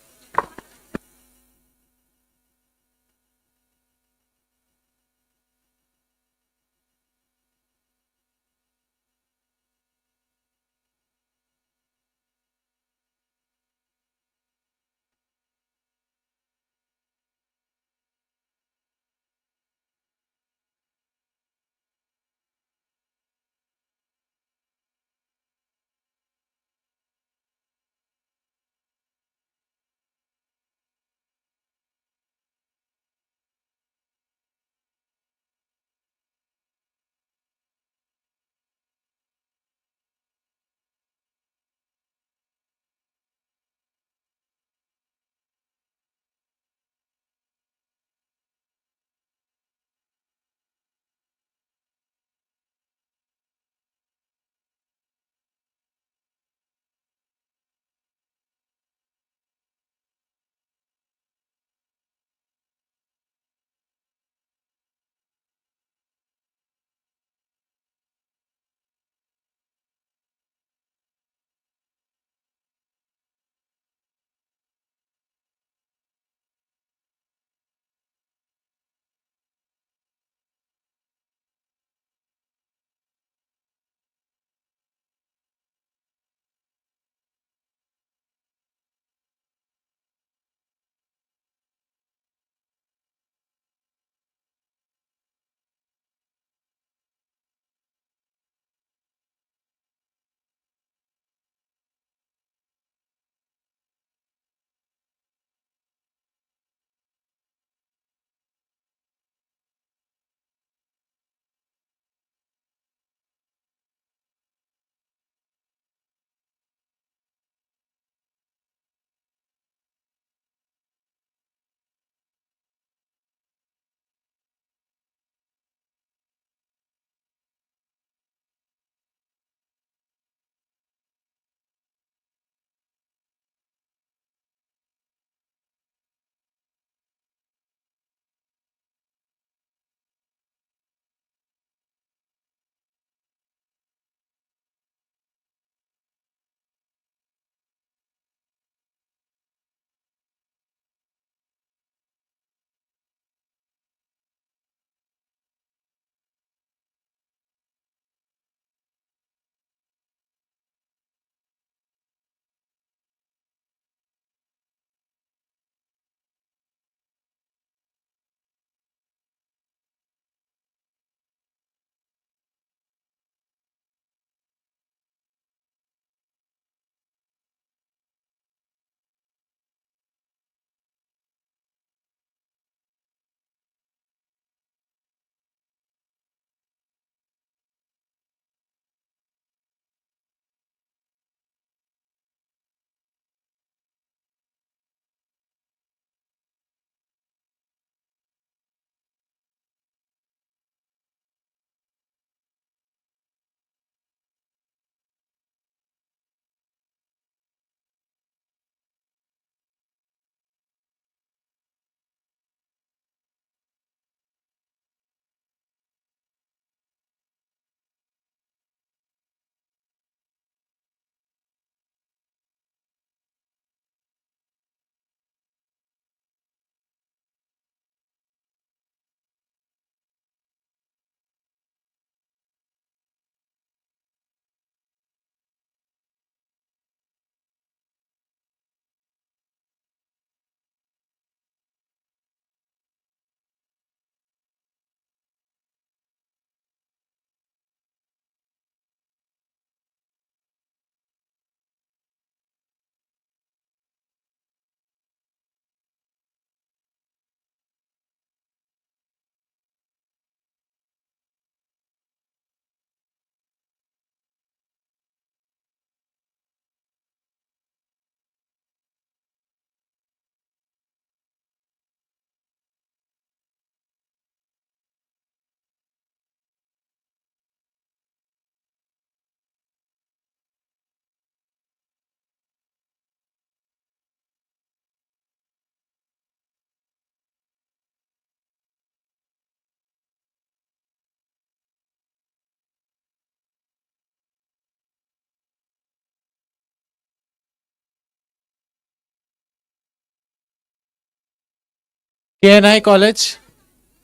KNI College,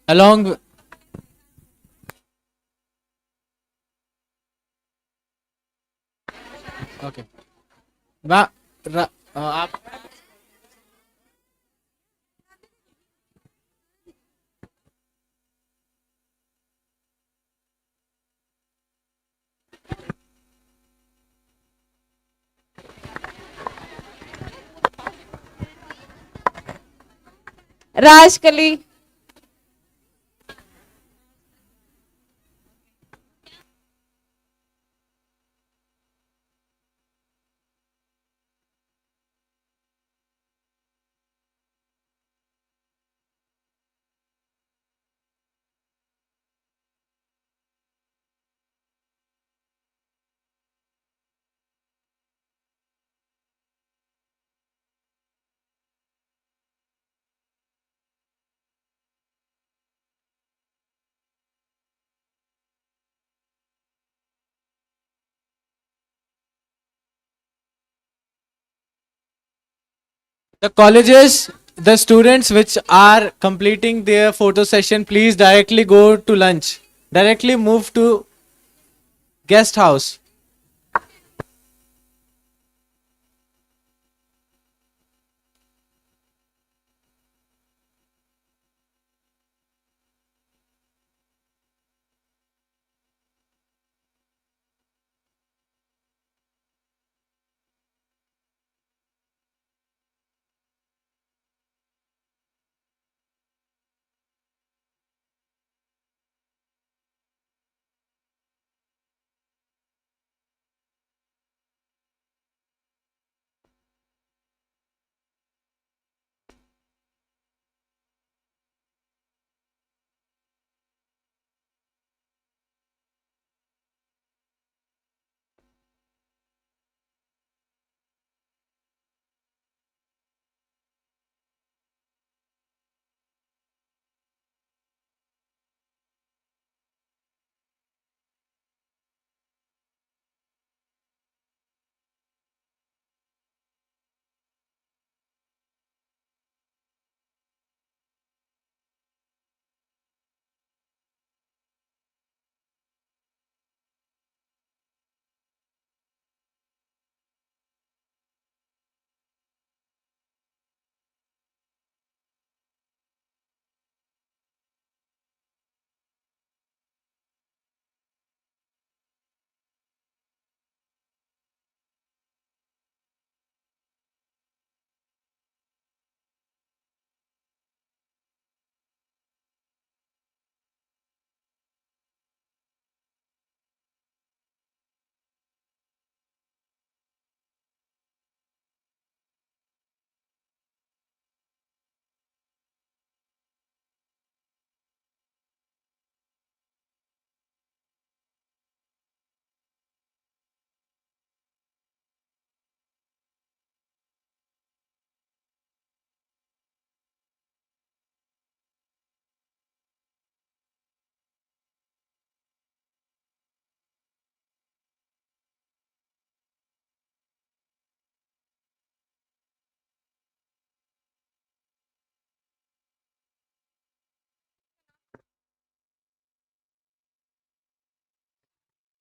along with okay. Ma, आप Rajkali, the colleges, the students which are completing their photo session, please directly go to lunch. Directly move to guest house.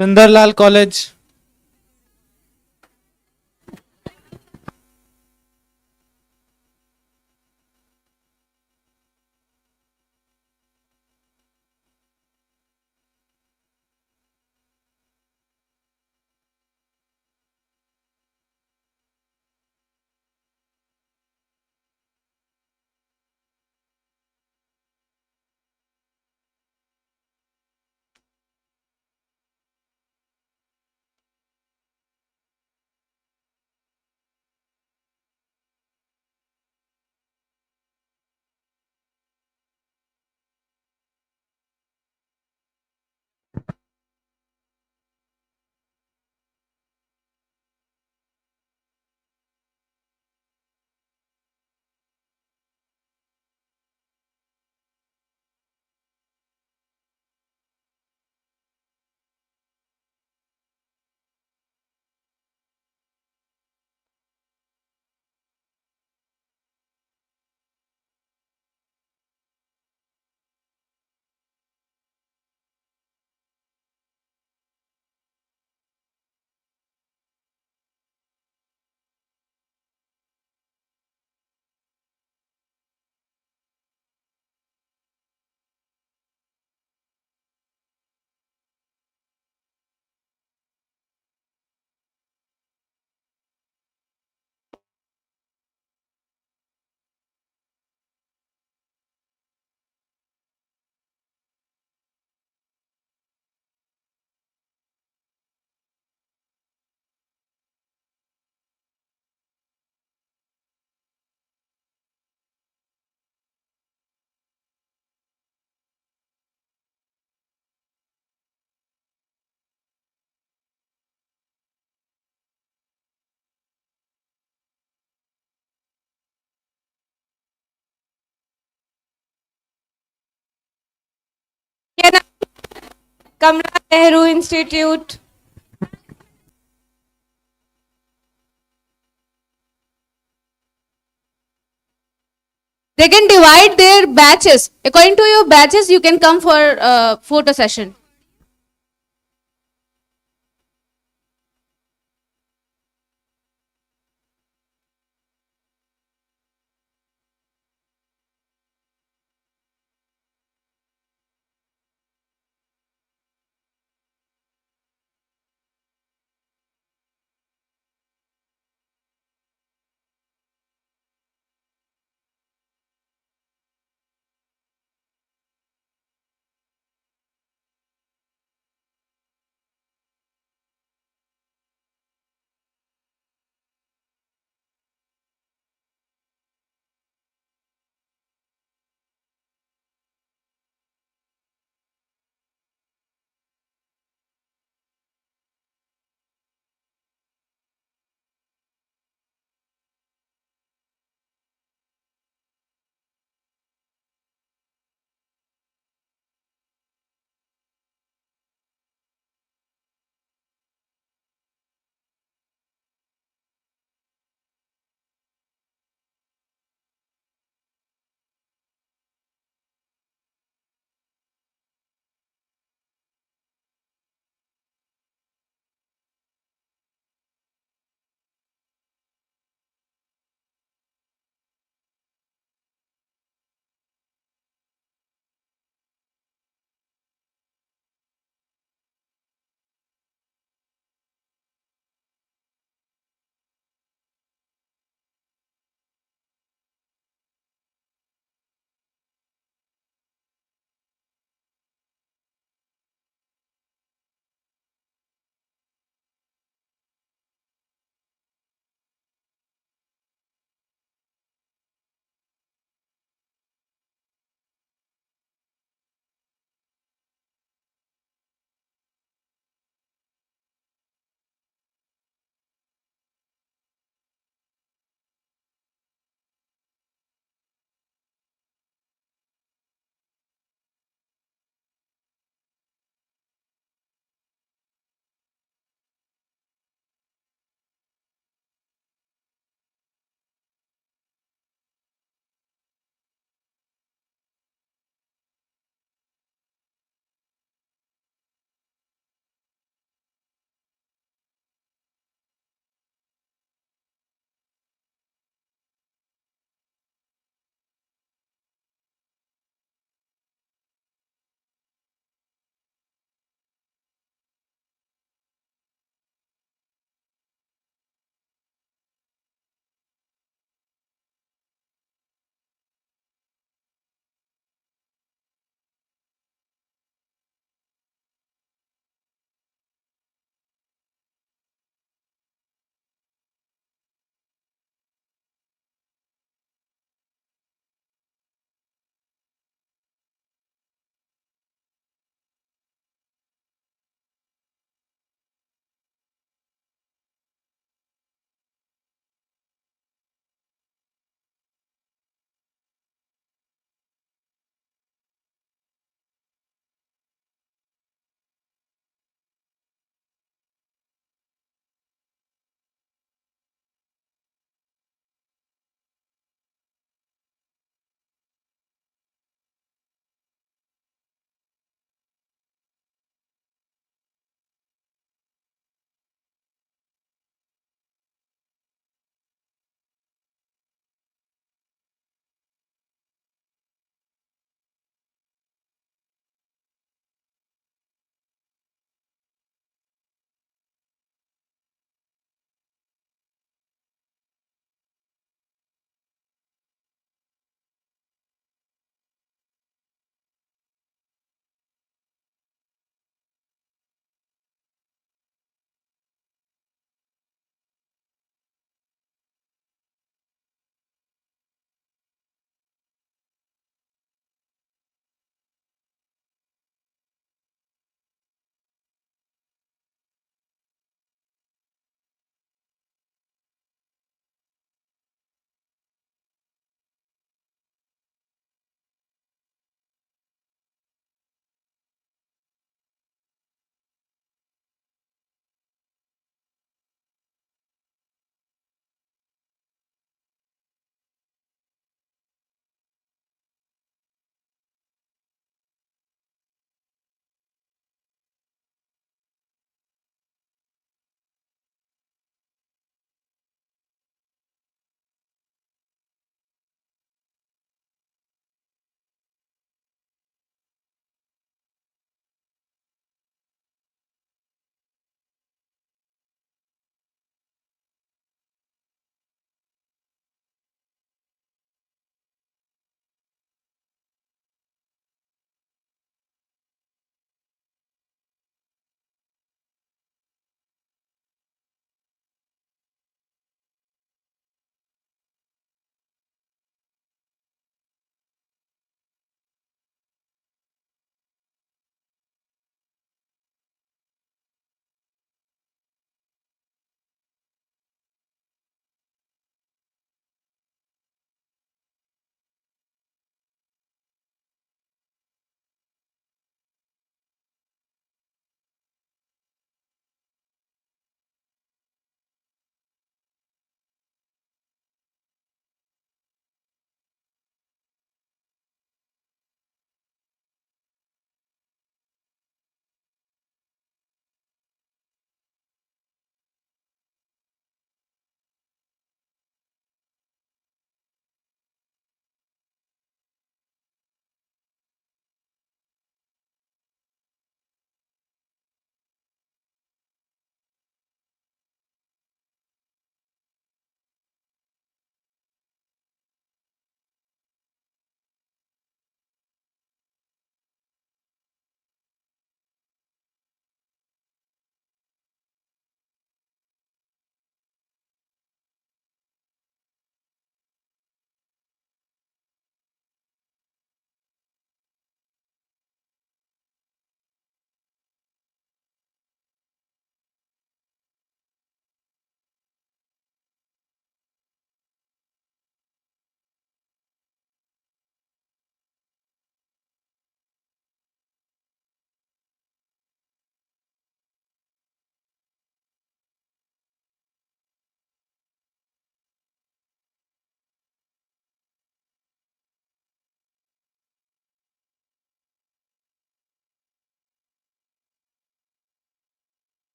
Sundarlal College. Kamla Nehru Institute. They can divide their batches. According to your batches, you can come for photo session.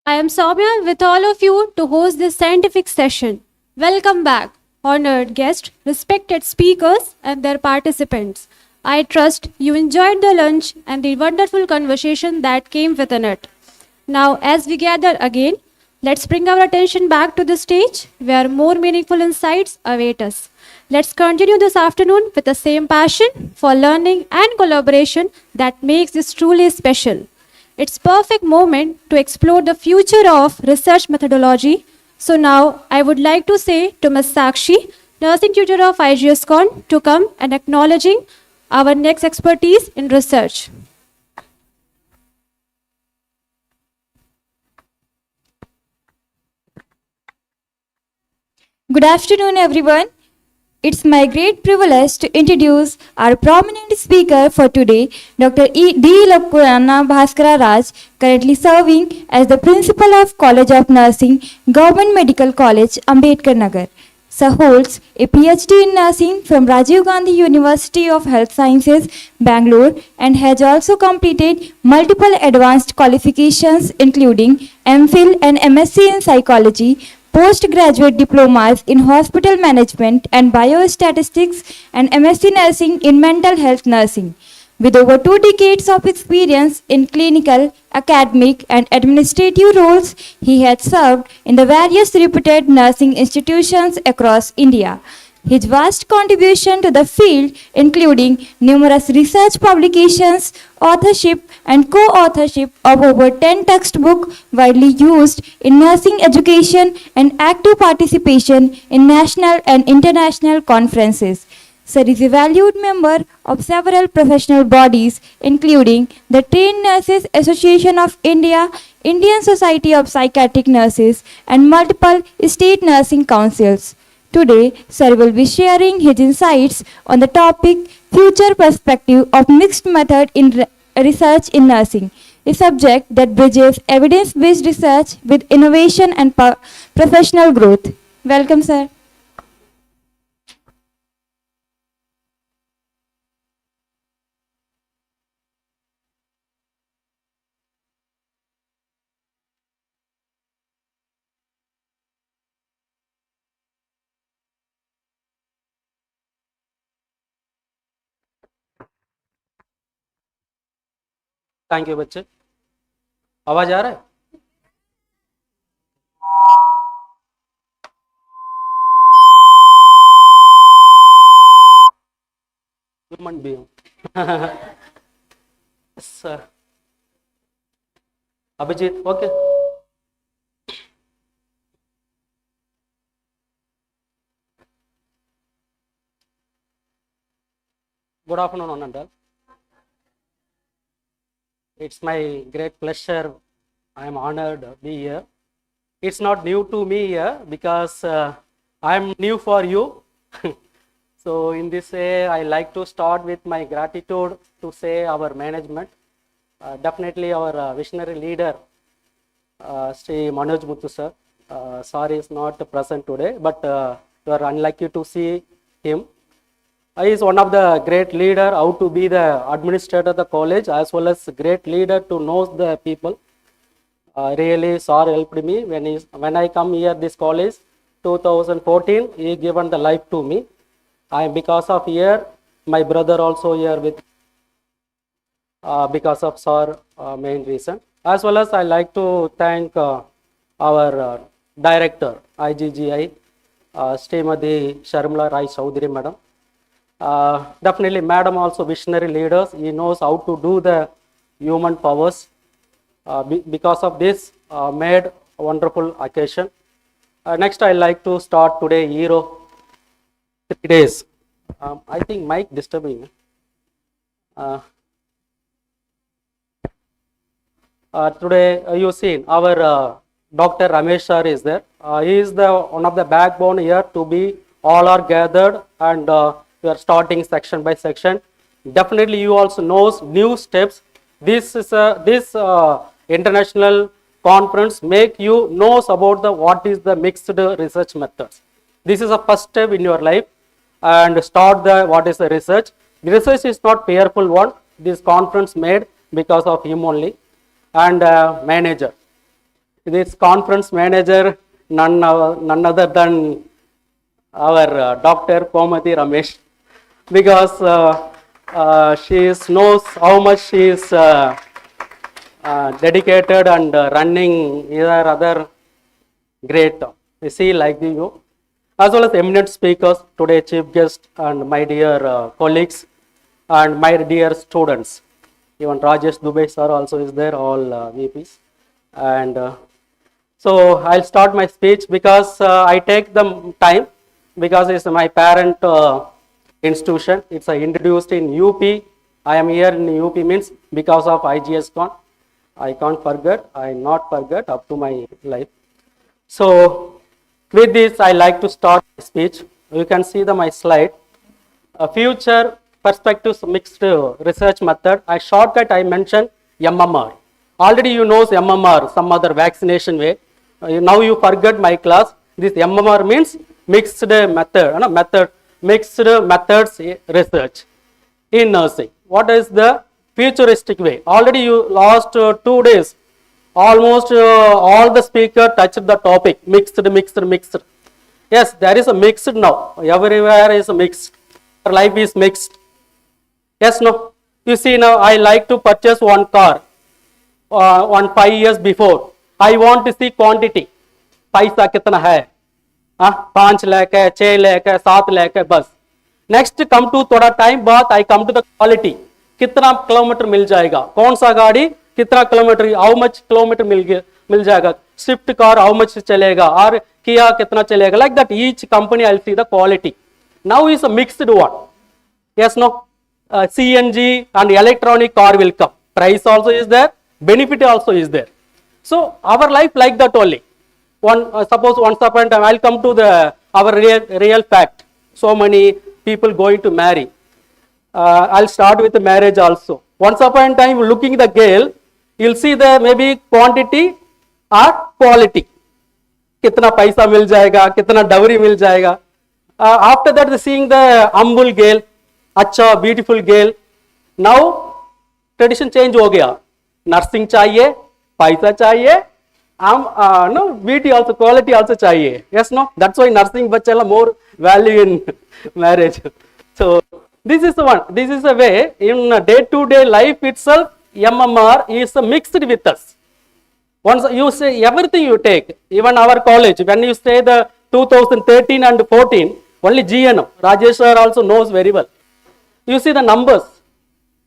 I am Soumya with all of you to host this scientific session. Welcome back, honored guests, respected speakers, and their participants. I trust you enjoyed the lunch and the wonderful conversation that came within it. Now, as we gather again, let's bring our attention back to the stage where more meaningful insights await us. Let's continue this afternoon with the same passion for learning and collaboration that makes this truly special. It's perfect moment to explore the future of research methodology. So now I would like to say to Ms. Sakshi, nursing tutor of IGSCON, to come and acknowledging our next expertise in research. Good afternoon, everyone. It's my great privilege to introduce our prominent speaker for today, Dr. D. Lakurana Bhaskara Raj, currently serving as the Principal of College of Nursing, Government Medical College, Ambedkar Nagar. Sir holds a PhD in nursing from Rajiv Gandhi University of Health Sciences, Bangalore, and has also completed multiple advanced qualifications including MPhil and MSc in psychology, postgraduate diplomas in hospital management and biostatistics, and MSc nursing in mental health nursing. With over 2 decades of experience in clinical, academic, and administrative roles, he has served in the various reputed nursing institutions across India. His vast contribution to the field, including numerous research publications, authorship and co-authorship of over 10 textbooks widely used in nursing education, and active participation in national and international conferences. Sir is a valued member of several professional bodies, including the Trained Nurses Association of India, Indian Society of Psychiatric Nurses, and multiple state nursing councils. Today, Sir will be sharing his insights on the topic Future Perspective of Mixed Method in Research in Nursing, a subject that bridges evidence-based research with innovation and professional growth. Welcome, Sir. Thank you बच्चे आवाज आ रहा है human being sir Abhijit okay good afternoon on and It's my great pleasure. I am honored to be here. It's not new to me here because I am new for you. So in this way, I like to start with my gratitude to say our management. Definitely our visionary leader, Sri Manoj Muthu sir. Sorry, is not present today, but you are unlucky to see him. He is one of the great leader how to be the administrator of the college as well as great leader to know the people. Really sir helped me when I come here this college 2014 he given the life to me. Because of here my brother also here with because of sir main reason. As well as I like to thank our director IGGI Srimati Sharmila Rai Chaudhary madam. Definitely madam also visionary leaders. He knows how to do the human powers. Because of this made a wonderful occasion. Next I like to start today hero 3 days. I think mic disturbing. Today you seen our Dr. Ramesh sir is there. He is the one of the backbone here to be all are gathered and we are starting section by section. Definitely you also knows new steps. This is this international conference make you knows about the what is the mixed research methods. This is a first step in your life and start the what is the research. The research is not fearful one. This conference made because of him only and manager. this conference manager, none other than our Dr. Komathi Ramesh, because she knows how much she is dedicated and running either other great. You see, like you, as well as eminent speakers, today chief guest and my dear colleagues and my dear students. Even Rajesh Dubey sir also is there, all VPs. And so I'll start my speech because I take the time because it's my parent institution. It's introduced in UP. I am here in UP means because of IGSCON. I can't forget, I not forget up to my life. So with this, I like to start my speech. You can see my slide. A future perspectives mixed research method. I shortcut I mentioned MMR. Already you know MMR, some other vaccination way. Now you forget my class. This MMR means mixed method, mixed methods research in nursing. What is the futuristic way? Already you lost 2 days. Almost all the speaker touched the topic, mixed. Yes, there is a mixed now. Everywhere is mixed. Life is mixed. Yes, no. You see now, I like to purchase one car. 5 years before, I want to see quantity. पैसा कितना है? 5 लाख है, 6 लाख है, 7 लाख है, बस. Next come to थोड़ा time बाद I come to the quality. कितना किलोमीटर मिल जाएगा? कौन सा गाड़ी कितना किलोमीटर? How much किलोमीटर मिल जाएगा? Swift car how much चलेगा? और Kia कितना चलेगा? Like that each company I'll see the quality. Now is a mixed one. Yes, no. CNG and electronic car will come. Price also is there. Benefit also is there. So our life like that only. Suppose once upon a time I'll come to our real fact. So many people going to marry. I'll start with the marriage also. Once upon a time looking the girl, you'll see the maybe quantity or quality. कितना पैसा मिल जाएगा, कितना dowry मिल जाएगा. After that seeing the humble girl, अच्छा beautiful girl. Now tradition change हो गया. Nursing चाहिए, पैसा चाहिए, no beauty also, quality also चाहिए. Yes, no. That's why nursing बच्चा more value in marriage. So this is the one. This is a way in day-to-day life itself. MMR is mixed with us. Once you say everything you take, even our college, when you say the 2013 and 14, only GNM, Rajesh sir also knows very well. You see the numbers.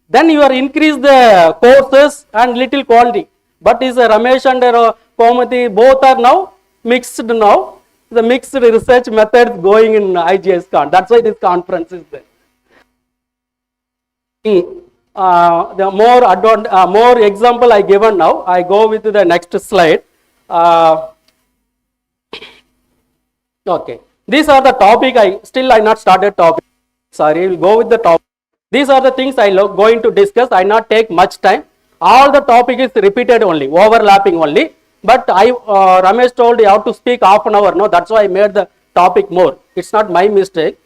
Then you are increase the courses and little quality. But is Ramesh and Komathi both are now mixed now. The mixed research methods going in IGSCON. That's why this conference is there. The more example I given now, I go with the next slide. Okay, these are the topic. I not started topic. Sorry, we'll go with the topic. These are the things I going to discuss. I not take much time. All the topic is repeated only, overlapping only. But Ramesh told you have to speak half an hour. No, that's why I made the topic more. It's not my mistake.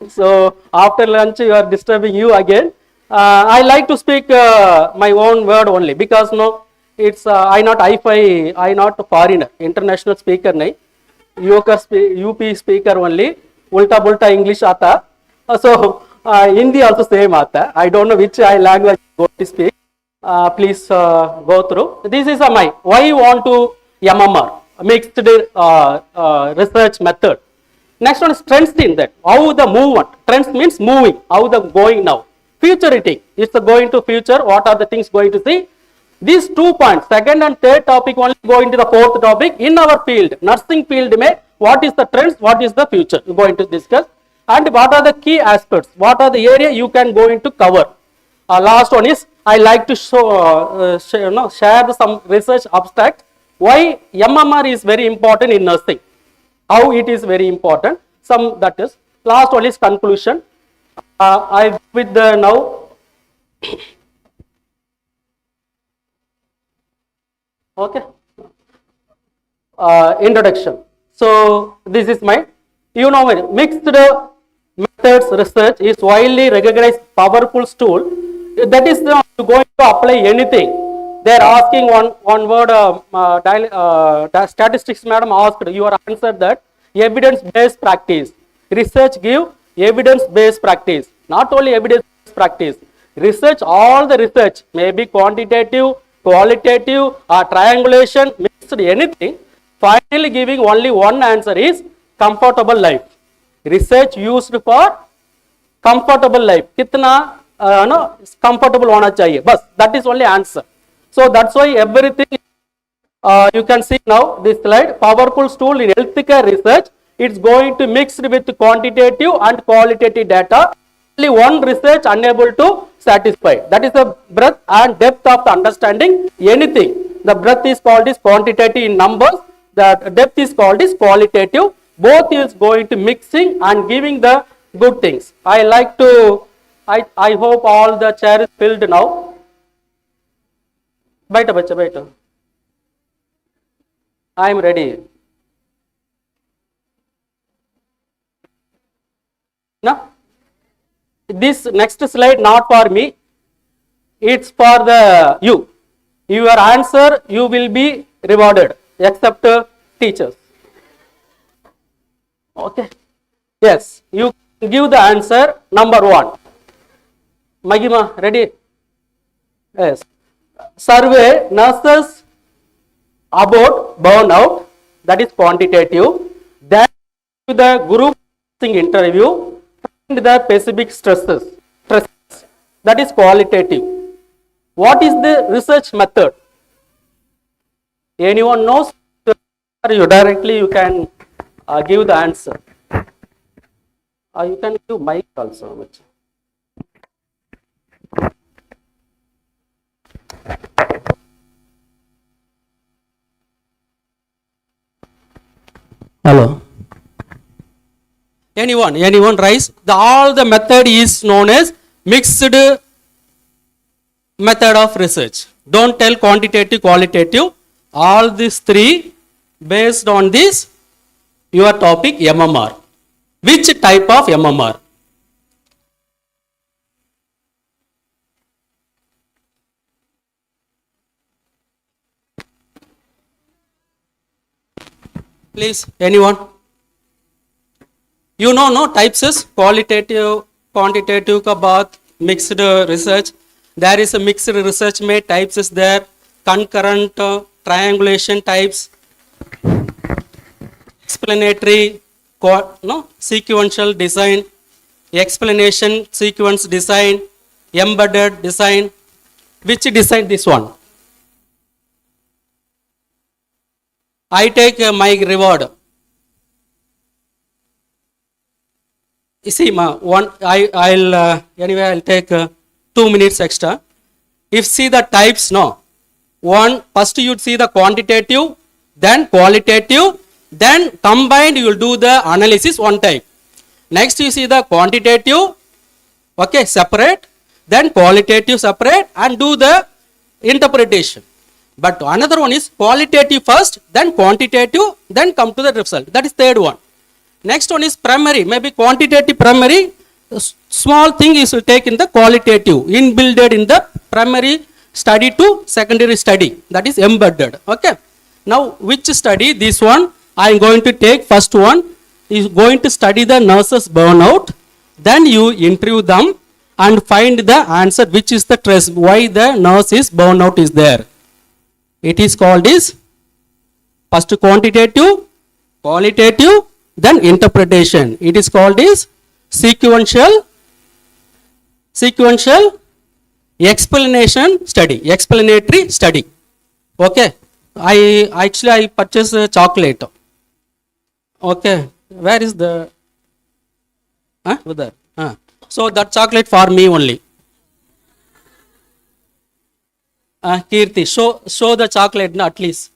So after lunch, you are disturbing you again. I like to speak my own word only because no, it's I not I not foreigner, international speaker nahi. UP speaker only. Ulta bulta English aata. So Hindi also same aata. I don't know which language go to speak. Please go through. This is my why you want to MMR mixed research method. Next one is trends in that. How the movement. Trends means moving. How the going now. Futuristic. It's the going to future. What are the things going to see? These 2 points, second and third topic only go into the fourth topic. In our field, nursing field, what is the trends, what is the future? We're going to discuss. And what are the key aspects? What are the area you can go into cover? Last one is, I like to share some research abstract. Why MMR is very important in nursing. How it is very important. Some that is. Last one is conclusion. I with the now. Okay. Introduction. So this is my, mixed methods research is widely recognized powerful tool. That is going to apply anything. They are asking one word, statistics madam asked, your answer that evidence-based practice. Research give evidence-based practice. Not only evidence-based practice. Research, all the research, may be quantitative, qualitative, or triangulation, mixed anything. Finally giving only one answer is comfortable life. Research used for comfortable life. कितना comfortable होना चाहिए, बस, that is only answer. So that's why everything, you can see now this slide, powerful tool in healthcare research. It's going to mix with quantitative and qualitative data. Only one research unable to satisfy. That is the breadth and depth of the understanding anything. The breadth is called is quantitative in numbers. The depth is called is qualitative. Both is going to mixing and giving the good things. I like to, I hope all the chair is filled now. Baita bacha, baita. I am ready. No? This next slide not for me. It's for the you. Your answer you will be rewarded except teachers. Okay. Yes, you give the answer number 1. Magima, ready? Yes. Survey nurses about burnout, that is quantitative. Then the group interview and the specific stresses, that is qualitative. What is the research method? Anyone knows? You directly you can give the answer. You can give mic also. Hello. Anyone rise? All the method is known as mixed method of research. Don't tell quantitative, qualitative. All these three based on this your topic MMR. Which type of MMR? Please, anyone? You know, no types is qualitative, quantitative ka baat, mixed research. There is a mixed research made types is there, concurrent, triangulation types, explanatory, sequential design, explanation, sequence design, embedded design. Which design this one? I take my reward. You see, I'll take 2 minutes extra. If see the types, no. First you see the quantitative, then qualitative, then combined you will do the analysis one type. Next you see the quantitative, okay, separate, then qualitative separate and do the interpretation. But another one is qualitative first, then quantitative, then come to the result. That is third one. Next one is primary, maybe quantitative primary. Small thing is will take in the qualitative, inbuilt in the primary study to secondary study. That is embedded. Okay. Now which study? This one I am going to take. First one is going to study the nurses burnout. Then you interview them and find the answer which is the stress, why the nurse is burnout is there. It is called is first quantitative, qualitative, then interpretation. It is called is sequential explanation study, explanatory study. Okay. I purchased a chocolate. Okay. Where is the there? So that chocolate for me only. Kirti, show the chocolate at least.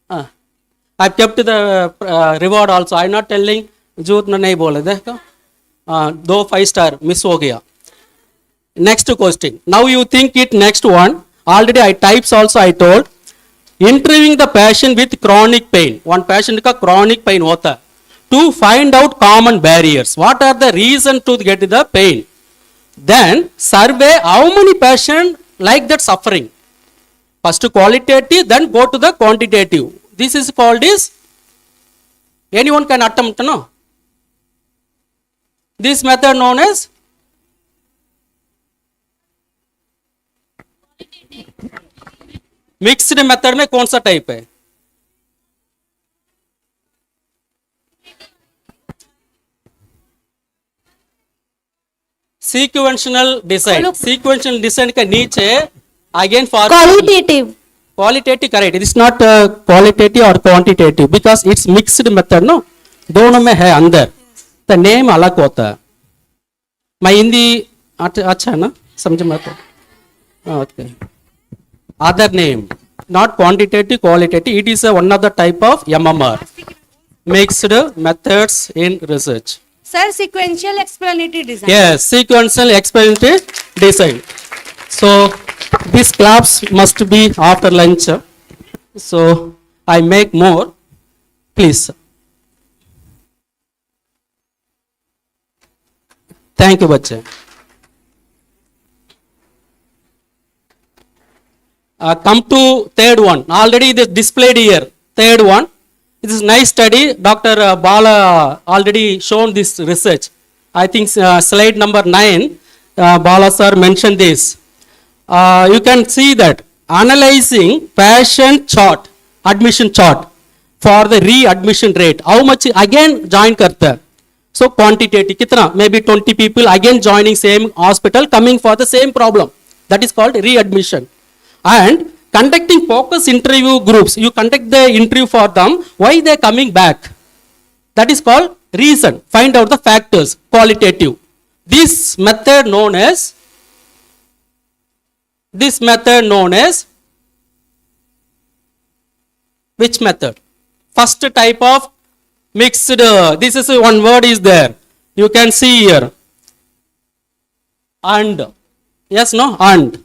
I kept the reward also. I am not telling झूठ ना नहीं बोले देखो 2 5-star miss हो गया. Next question. Now you think it next one. Already I types also I told. Interviewing the patient with chronic pain. One patient का chronic pain होता है. To find out common barriers. What are the reason to get the pain? Then survey how many patients like that suffering. First qualitative, then go to the quantitative. This is called is, anyone can attempt, no? This method known as mixed method में कौन सा type है? Sequential design. Sequential design के नीचे again for qualitative correct. It is not qualitative और quantitative because it's mixed method, no, दोनों में है अंदर. तो नेम अलग होता है. मैं हिंदी अच्छा है ना, समझ में तो. Okay. Other name, not quantitative, qualitative. It is one of the type of MMR, mixed methods in research. Sir, sequential explanatory design. Yes, sequential explanatory design. So these claps must be after lunch. So I make more, please. Thank you, bache. Come to third one. Already it is displayed here. Third one. This is nice study. Dr. Bala already shown this research. I think slide number 9. Bala sir mentioned this. You can see that analyzing patient chart, admission chart for the readmission rate. How much again join karta? So quantitative. Kitna? Maybe 20 people again joining same hospital coming for the same problem. That is called readmission. And conducting focus interview groups, you conduct the interview for them, why they are coming back. That is called reason. Find out the factors, qualitative. This method known as which method? First type of mixed, this is one word is there. You can see here. And. Yes, no? And.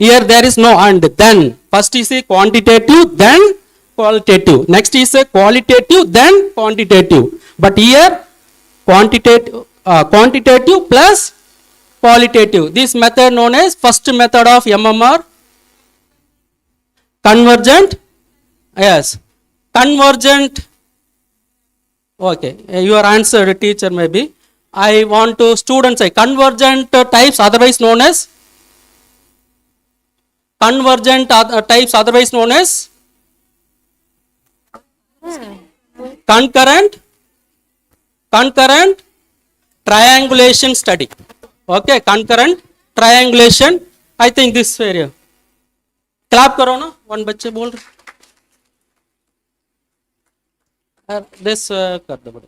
Here there is no and. Then first is a quantitative, then qualitative. Next is a qualitative, then quantitative. But here quantitative plus qualitative. This method known as first method of MMR. Convergent. Yes. Convergent. Okay. Your answer, teacher, maybe. I want to students say convergent types, otherwise known as convergent types, otherwise known as concurrent triangulation study. Okay, concurrent triangulation. I think this area. Clap karo na. One बच्चे बोल रहे. This कर दो बड़े.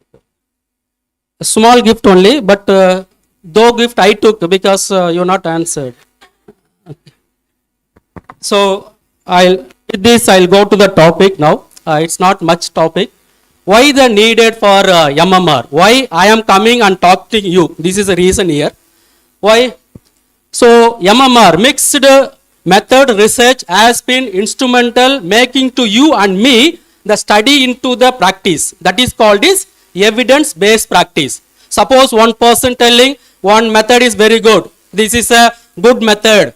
A small gift only, but दो gift I took because you not answered. So with this I'll go to the topic now. It's not much topic. Why the needed for MMR? Why I am coming and talking to you? This is the reason here. Why? So MMR, mixed method research, has been instrumental making to you and me the study into the practice. That is called is evidence based practice. Suppose one person telling one method is very good. This is a good method.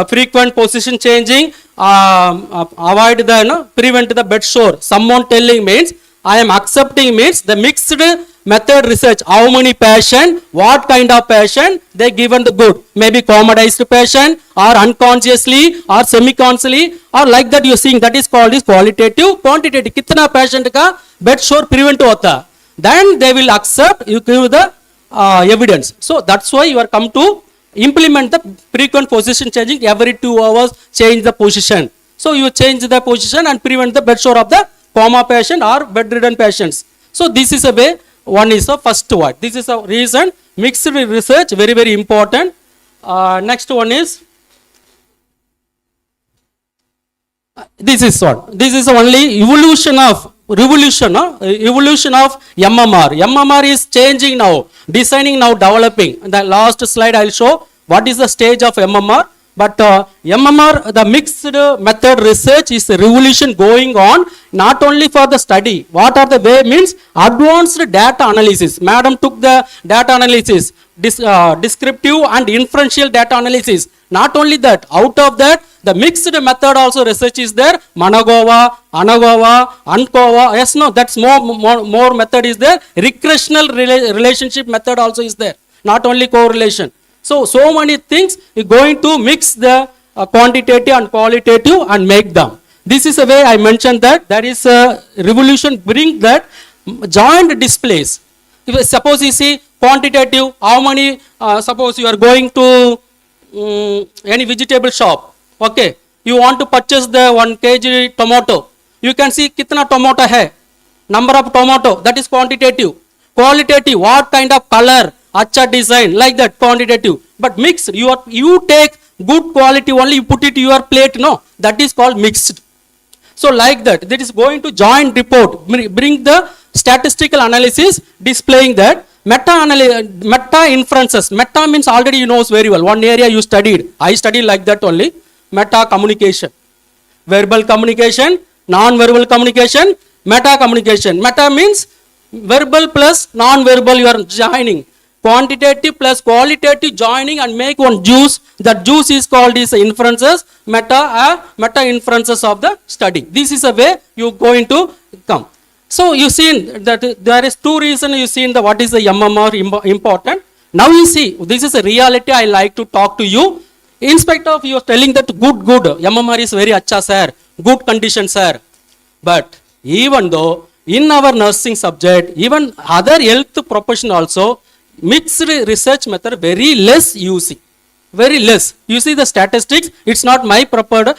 Frequent position changing, avoid the prevent the bed sore. Someone telling means I am accepting means the mixed method research. How many patient, what kind of patient they given the good. Maybe commodized patient or unconsciously or semi-consciously or like that you are seeing. That is called is qualitative. Quantitative. कितना patient का bed sore prevent होता. Then they will accept. You give the evidence. So that's why you are come to implement the frequent position changing. Every 2 hours change the position. So you change the position and prevent the bed sore of the coma patient or bedridden patients. So this is a way. One is the first one. This is a reason. Mixed research, very very important. Next one is this is one. This is only evolution of MMR. MMR is changing now, designing now, developing. The last slide I'll show what is the stage of MMR. But MMR, the mixed method research is a revolution going on, not only for the study. What are the way means advanced data analysis. Madam took the data analysis, descriptive and inferential data analysis. Not only that, out of that The mixed method also research is there. Managova, Anagova, Ankova. Yes, no, that's more method is there. Recreational relationship method also is there. Not only correlation. So many things you're going to mix the quantitative and qualitative and make them. This is a way I mentioned that there is a revolution bring that joint displays. If suppose you see quantitative, how many, suppose you are going to any vegetable shop, okay, you want to purchase the 1 kg tomato, you can see kitna tomato hai, number of tomato, that is quantitative. Qualitative, what kind of color, acha design, like that, quantitative. But mixed, you take good quality only, you put it to your plate, no, that is called mixed. So like that is going to joint report, bring the statistical analysis displaying that. Meta inferences. Meta means already you knows very well. One area you studied. I studied like that only. Meta communication. Verbal communication, non-verbal communication, meta communication. Meta means verbal plus non-verbal you are joining. Quantitative plus qualitative joining and make one juice. That juice is called is inferences. Meta inferences of the study. This is a way you going to come. So you see that there is two reasons you see the what is the MMR important. Now you see this is a reality I like to talk to you. In spite of you telling that good MMR is very acha sir, good condition sir. But even though in our nursing subject, even other health profession also, mixed research method very less using. Very less. You see the statistics, it's not my prepared.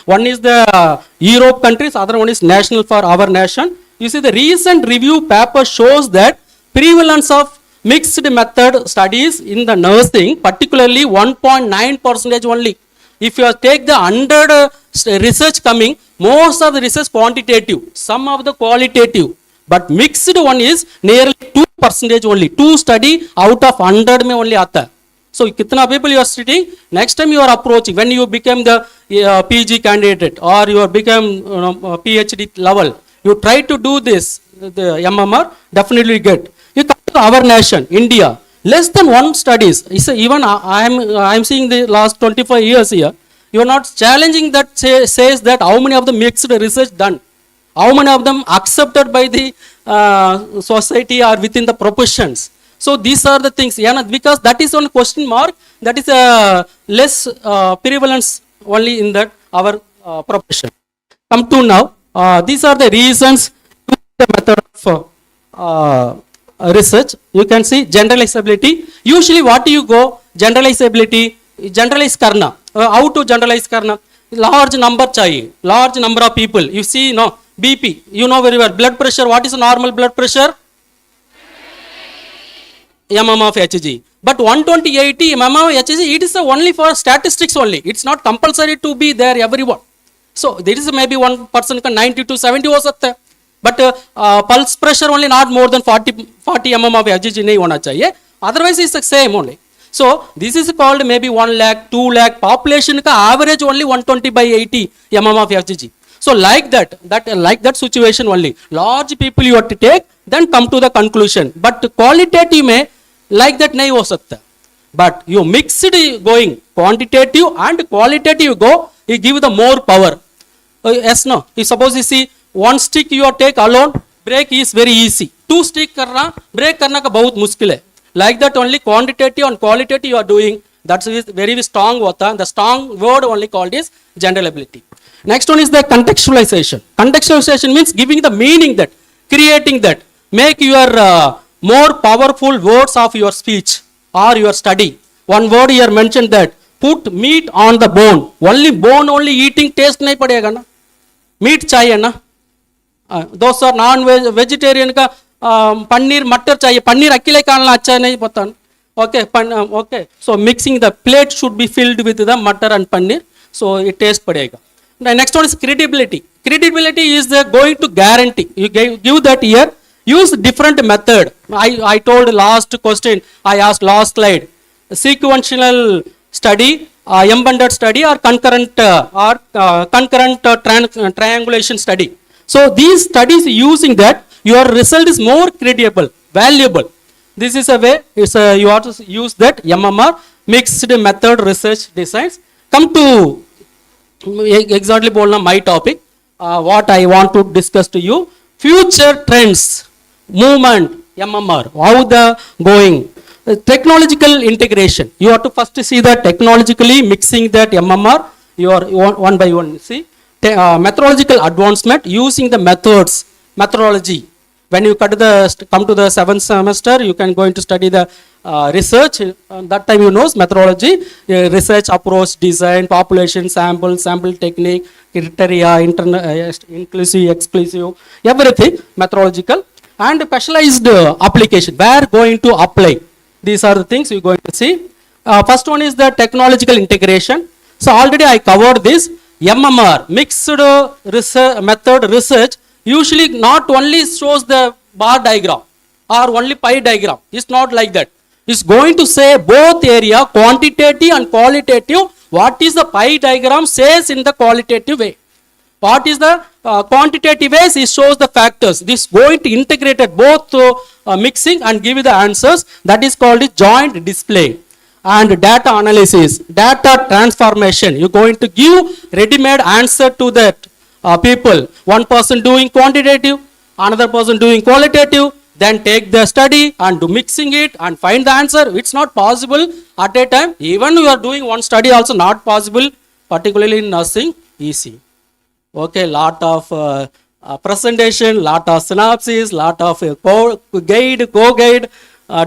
One is the Europe countries, other one is national for our nation. You see the recent review paper shows that prevalence of mixed method studies in the nursing, particularly 1.9% only. If you take the 100 research coming, most of the research quantitative, some of the qualitative. But mixed one is nearly 2% only. 2 study out of 100 mein only aata. So, kitna people you are studying, next time you are approaching, when you become the PG candidate or you become PhD level, you try to do this, the MMR, definitely get. You come to our nation, India, less than 1 studies. Even I am seeing the last 25 years here, you are not challenging that says that how many of the mixed research done, how many of them accepted by the society or within the professions. So these are the things, because that is one question mark, that is a less prevalence only in that our profession. Come to now, these are the reasons to the method of research. You can see generalizability. Usually what do you go? Generalizability, generalize karna. How to generalize karna? Large number chahiye, large number of people. You see, no, BP, you know very well. Blood pressure, what is normal blood pressure? mm of Hg. But 120/80 mm of Hg, it is only for statistics only. It's not compulsory to be there everyone. So there is maybe one person can 90 to 70 ho sakta hai. But pulse pressure only not more than 40 mm of Hg nahi hona chahiye. Otherwise it's the same only. So this is called maybe 1 lakh, 2 lakh population ka average only 120/80 mm of Hg. So like that situation only. Large people you have to take, then come to the conclusion. But qualitative mein like that nahi ho sakta. But you mixed going quantitative and qualitative go, you give the more power. Yes, no. If suppose you see 1 stick you take alone, break is very easy. 2 stick karna, break karna ka bahut mushkil hai. Like that only quantitative and qualitative you are doing. That's very strong hota. The strong word only called is generalizability. Next one is the contextualization. Contextualization means giving the meaning that, creating that, make your more powerful words of your speech or your study. One word here mentioned that, put meat on the bone. Only bone only eating taste nahi padega na. Meat chahiye na. Those are non-vegetarian ka paneer matar chahiye. Paneer akile khalna acha nahi pata. Okay, okay. So mixing the plate should be filled with the matar and paneer. So it taste padega. The next one is credibility. Credibility is the going to guarantee. You give that here. Use different method. I told last question. I asked last slide. Sequential study, embedded study, or concurrent triangulation study. So these studies using that, your result is more credible, valuable. This is a way. You have to use that MMR mixed method research designs. Come to exactly बोलना my topic. What I want to discuss to you, future trends, movement, MMR, how the going. Technological integration. You have to first see that technologically mixing that MMR. You are one by one. See, methodological advancement using the methods, methodology. When you come to the 7th semester, you can go into study the research. That time you know methodology, research approach, design, population, sample technique, criteria, inclusive, exclusive, everything methodological, and specialized application. Where going to apply? These are the things you're going to see. First one is the technological integration. So already I covered this. MMR, mixed method research, usually not only shows the bar diagram or only pie diagram. It's not like that. It's going to say both area, quantitative and qualitative. What is the pie diagram says in the qualitative way. What is the quantitative ways? It shows the factors. This going to integrate it both mixing and give you the answers. That is called the joint display. And data analysis, data transformation. You're going to give ready-made answer to that people. One person doing quantitative, another person doing qualitative. Then take the study and do mixing it and find the answer. It's not possible at a time. Even you are doing one study also not possible, particularly in nursing, easy. Okay, lot of presentation, lot of synopsis, lot of co-guide,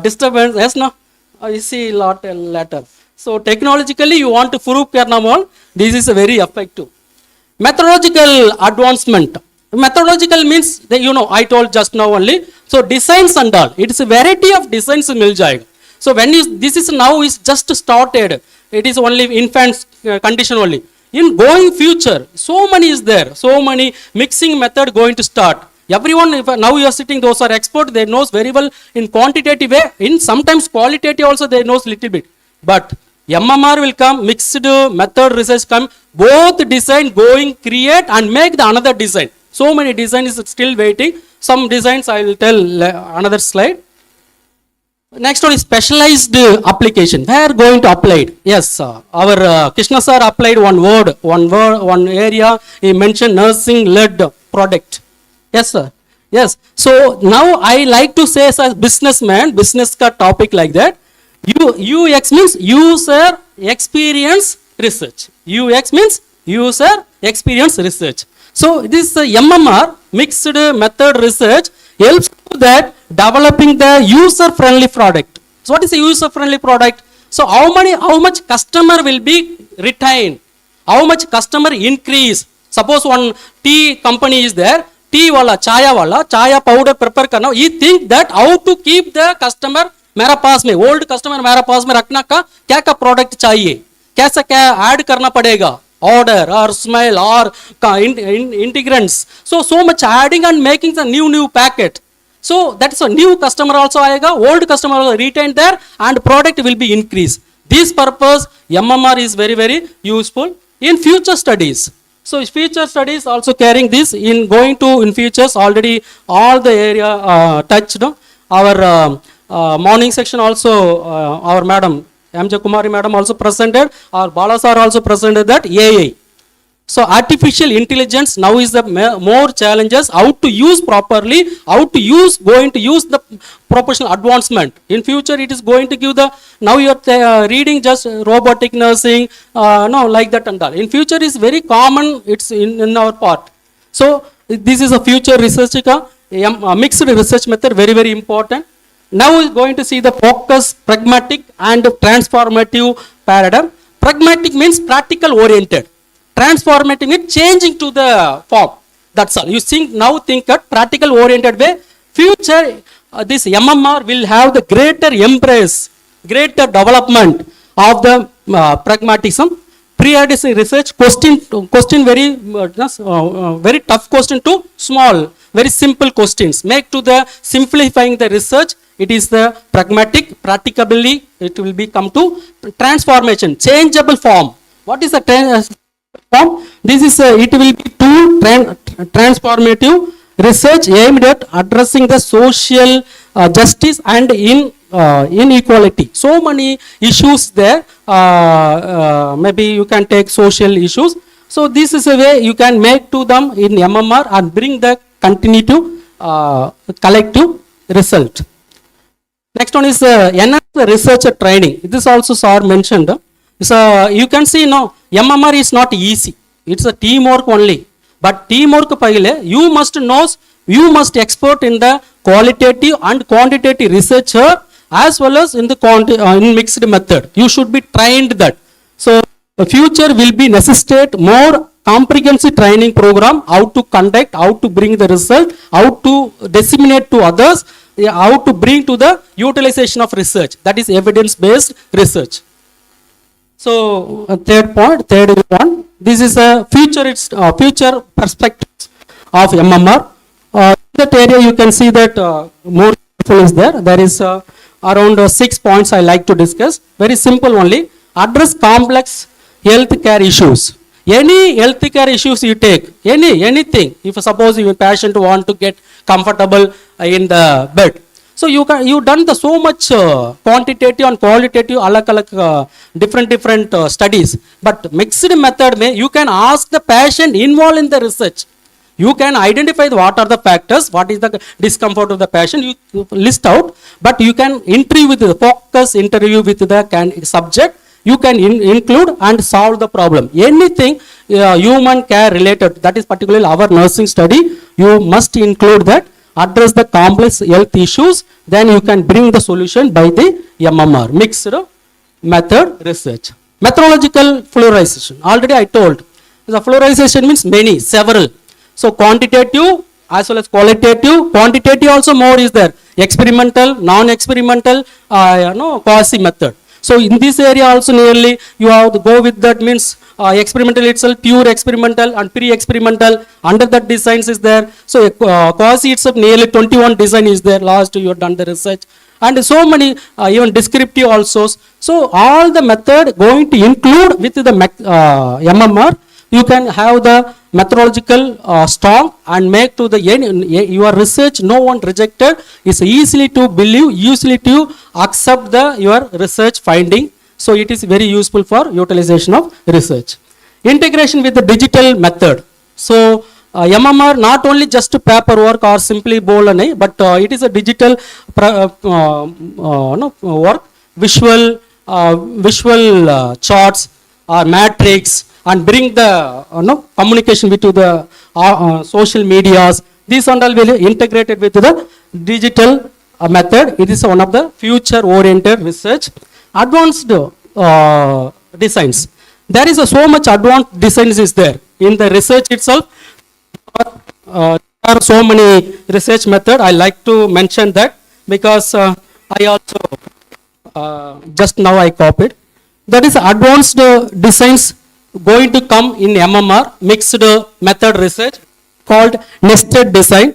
disturbance. Yes, no? You see lot later. So technologically you want to prove Karnamal. This is very effective. Methodological advancement. Methodological means, you know, I told just now only. So designs and all. It is a variety of designs in Miljayeg. So when this is now is just started. It is only infant condition only. In going future, so many is there. So many mixing method going to start. Everyone, if now you are sitting, those are expert, they knows very well in quantitative way. In sometimes qualitative also they knows little bit. But MMR will come, mixed method research come, both design going create and make the another design. So many designs is still waiting. Some designs I will tell another slide. Next one is specialized application. Where going to apply it? Yes, our Krishna sir applied one area. He mentioned nursing-led product. Yes, sir. Yes. So now I like to say as a businessman, business ka topic like that. UX means user experience research. UX means user experience research. So this MMR, mixed method research, helps to that developing the user-friendly product. So what is a user-friendly product? So how much customer will be retained? How much customer increase? Suppose one tea company is there, tea wala, chaya powder prepare karna, he think that how to keep the customer मेरा पास में, old customer मेरा पास में रखना का क्या product चाहिए, कैसा क्या add करना पड़ेगा, order or smell or integrants. So much adding and making the new packet. So that's a new customer also आएगा, old customer will retain there and product will be increased. This purpose MMR is very useful in future studies. So future studies also carrying this in going to in futures already all the area touched. Our morning section also our madam M.J. Kumari madam also presented, our Bala sir also presented that AI. So artificial intelligence now is the more challenges, how to use properly, how to use, going to use the proportional advancement. In future it is going to give the, now you are reading just robotic nursing, no like that and all. In future is very common, it's in our part. So this is a future research, mixed research method, very important. Now we are going to see the focus, pragmatic and transformative paradigm. Pragmatic means practical oriented. Transformative means changing to the form. That's all. You think at practical oriented way. Future, this MMR will have the greater embrace, greater development of the pragmatism. Pre-editing research question very tough question to small, very simple questions. Make to the simplifying the research. It is the pragmatic, practicably it will become to transformation, changeable form. What is the form? This is it will be two transformative research aimed at addressing the social justice and inequality. So many issues there. Maybe you can take social issues. So this is a way you can make to them in MMR and bring the continuity collective result. Next one is enhance the researcher training. This also sir mentioned. So you can see now MMR is not easy. It's a teamwork only. But teamwork paile you must know, you must expert in the qualitative and quantitative researcher as well as in the in mixed method. You should be trained that. So the future will be necessitate more comprehensive training program, how to conduct, how to bring the result, how to disseminate to others, how to bring to the utilization of research. That is evidence-based research. So third point, this is a future perspectives of MMR. In that area you can see that more is there. There is around 6 points I like to discuss. Very simple only. Address complex healthcare issues. Any healthcare issues you take, anything. If suppose your patient want to get comfortable in the bed, so you done the so much quantitative and qualitative different studies. But mixed method may you can ask the patient involved in the research. You can identify what are the factors, what is the discomfort of the patient, you list out, but you can interview with the focus interview with the subject. You can include and solve the problem. Anything human care related, that is particularly our nursing study, you must include that, address the complex health issues, then you can bring the solution by the MMR, mixed method research. Methodological fluorization, already I told, the fluorization means many, several. So quantitative as well as qualitative, quantitative also more is there, experimental, non-experimental, quasi method. So in this area also nearly you have to go with that means experimental itself, pure experimental and pre-experimental, under that designs is there. So quasi itself nearly 21 design is there, last you have done the research. And so many even descriptive also. So all the method going to include with the MMR, you can have the methodological strong and make to the your research no one rejected, is easily to believe, easily to accept your research finding. So it is very useful for utilization of research. Integration with the digital method. So MMR not only just paperwork or simply bold, but it is a digital work, visual charts or matrix, and bring the communication with the social medias. These are all will integrated with the digital method. It is one of the future oriented research. Advanced designs. There is so much advanced designs is there in the research itself. There are so many research method. I like to mention that because I also just now I copied. That is advanced designs going to come in MMR, mixed method research, called nested design,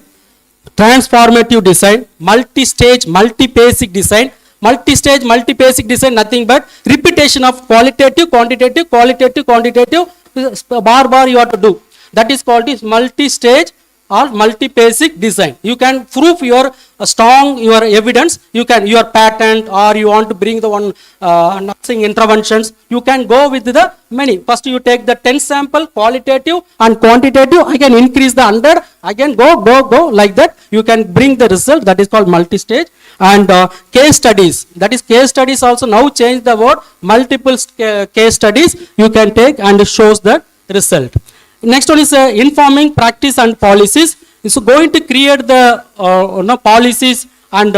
transformative design, multi-stage, multi-basic design. Multi-stage, multi-basic design, nothing but repetition of qualitative, quantitative, qualitative, quantitative, bar you have to do. That is called is multi-stage or multi-basic design. You can prove your strong your evidence. You can your patent, or you want to bring the one nursing interventions. You can go with the many. First you take the 10 sample, qualitative and quantitative. I can increase the 100. Again go like that. You can bring the result. That is called multi-stage. And case studies. That is case studies also now change the word. Multiple case studies you can take and shows the result. Next one is informing practice and policies. It's going to create the policies and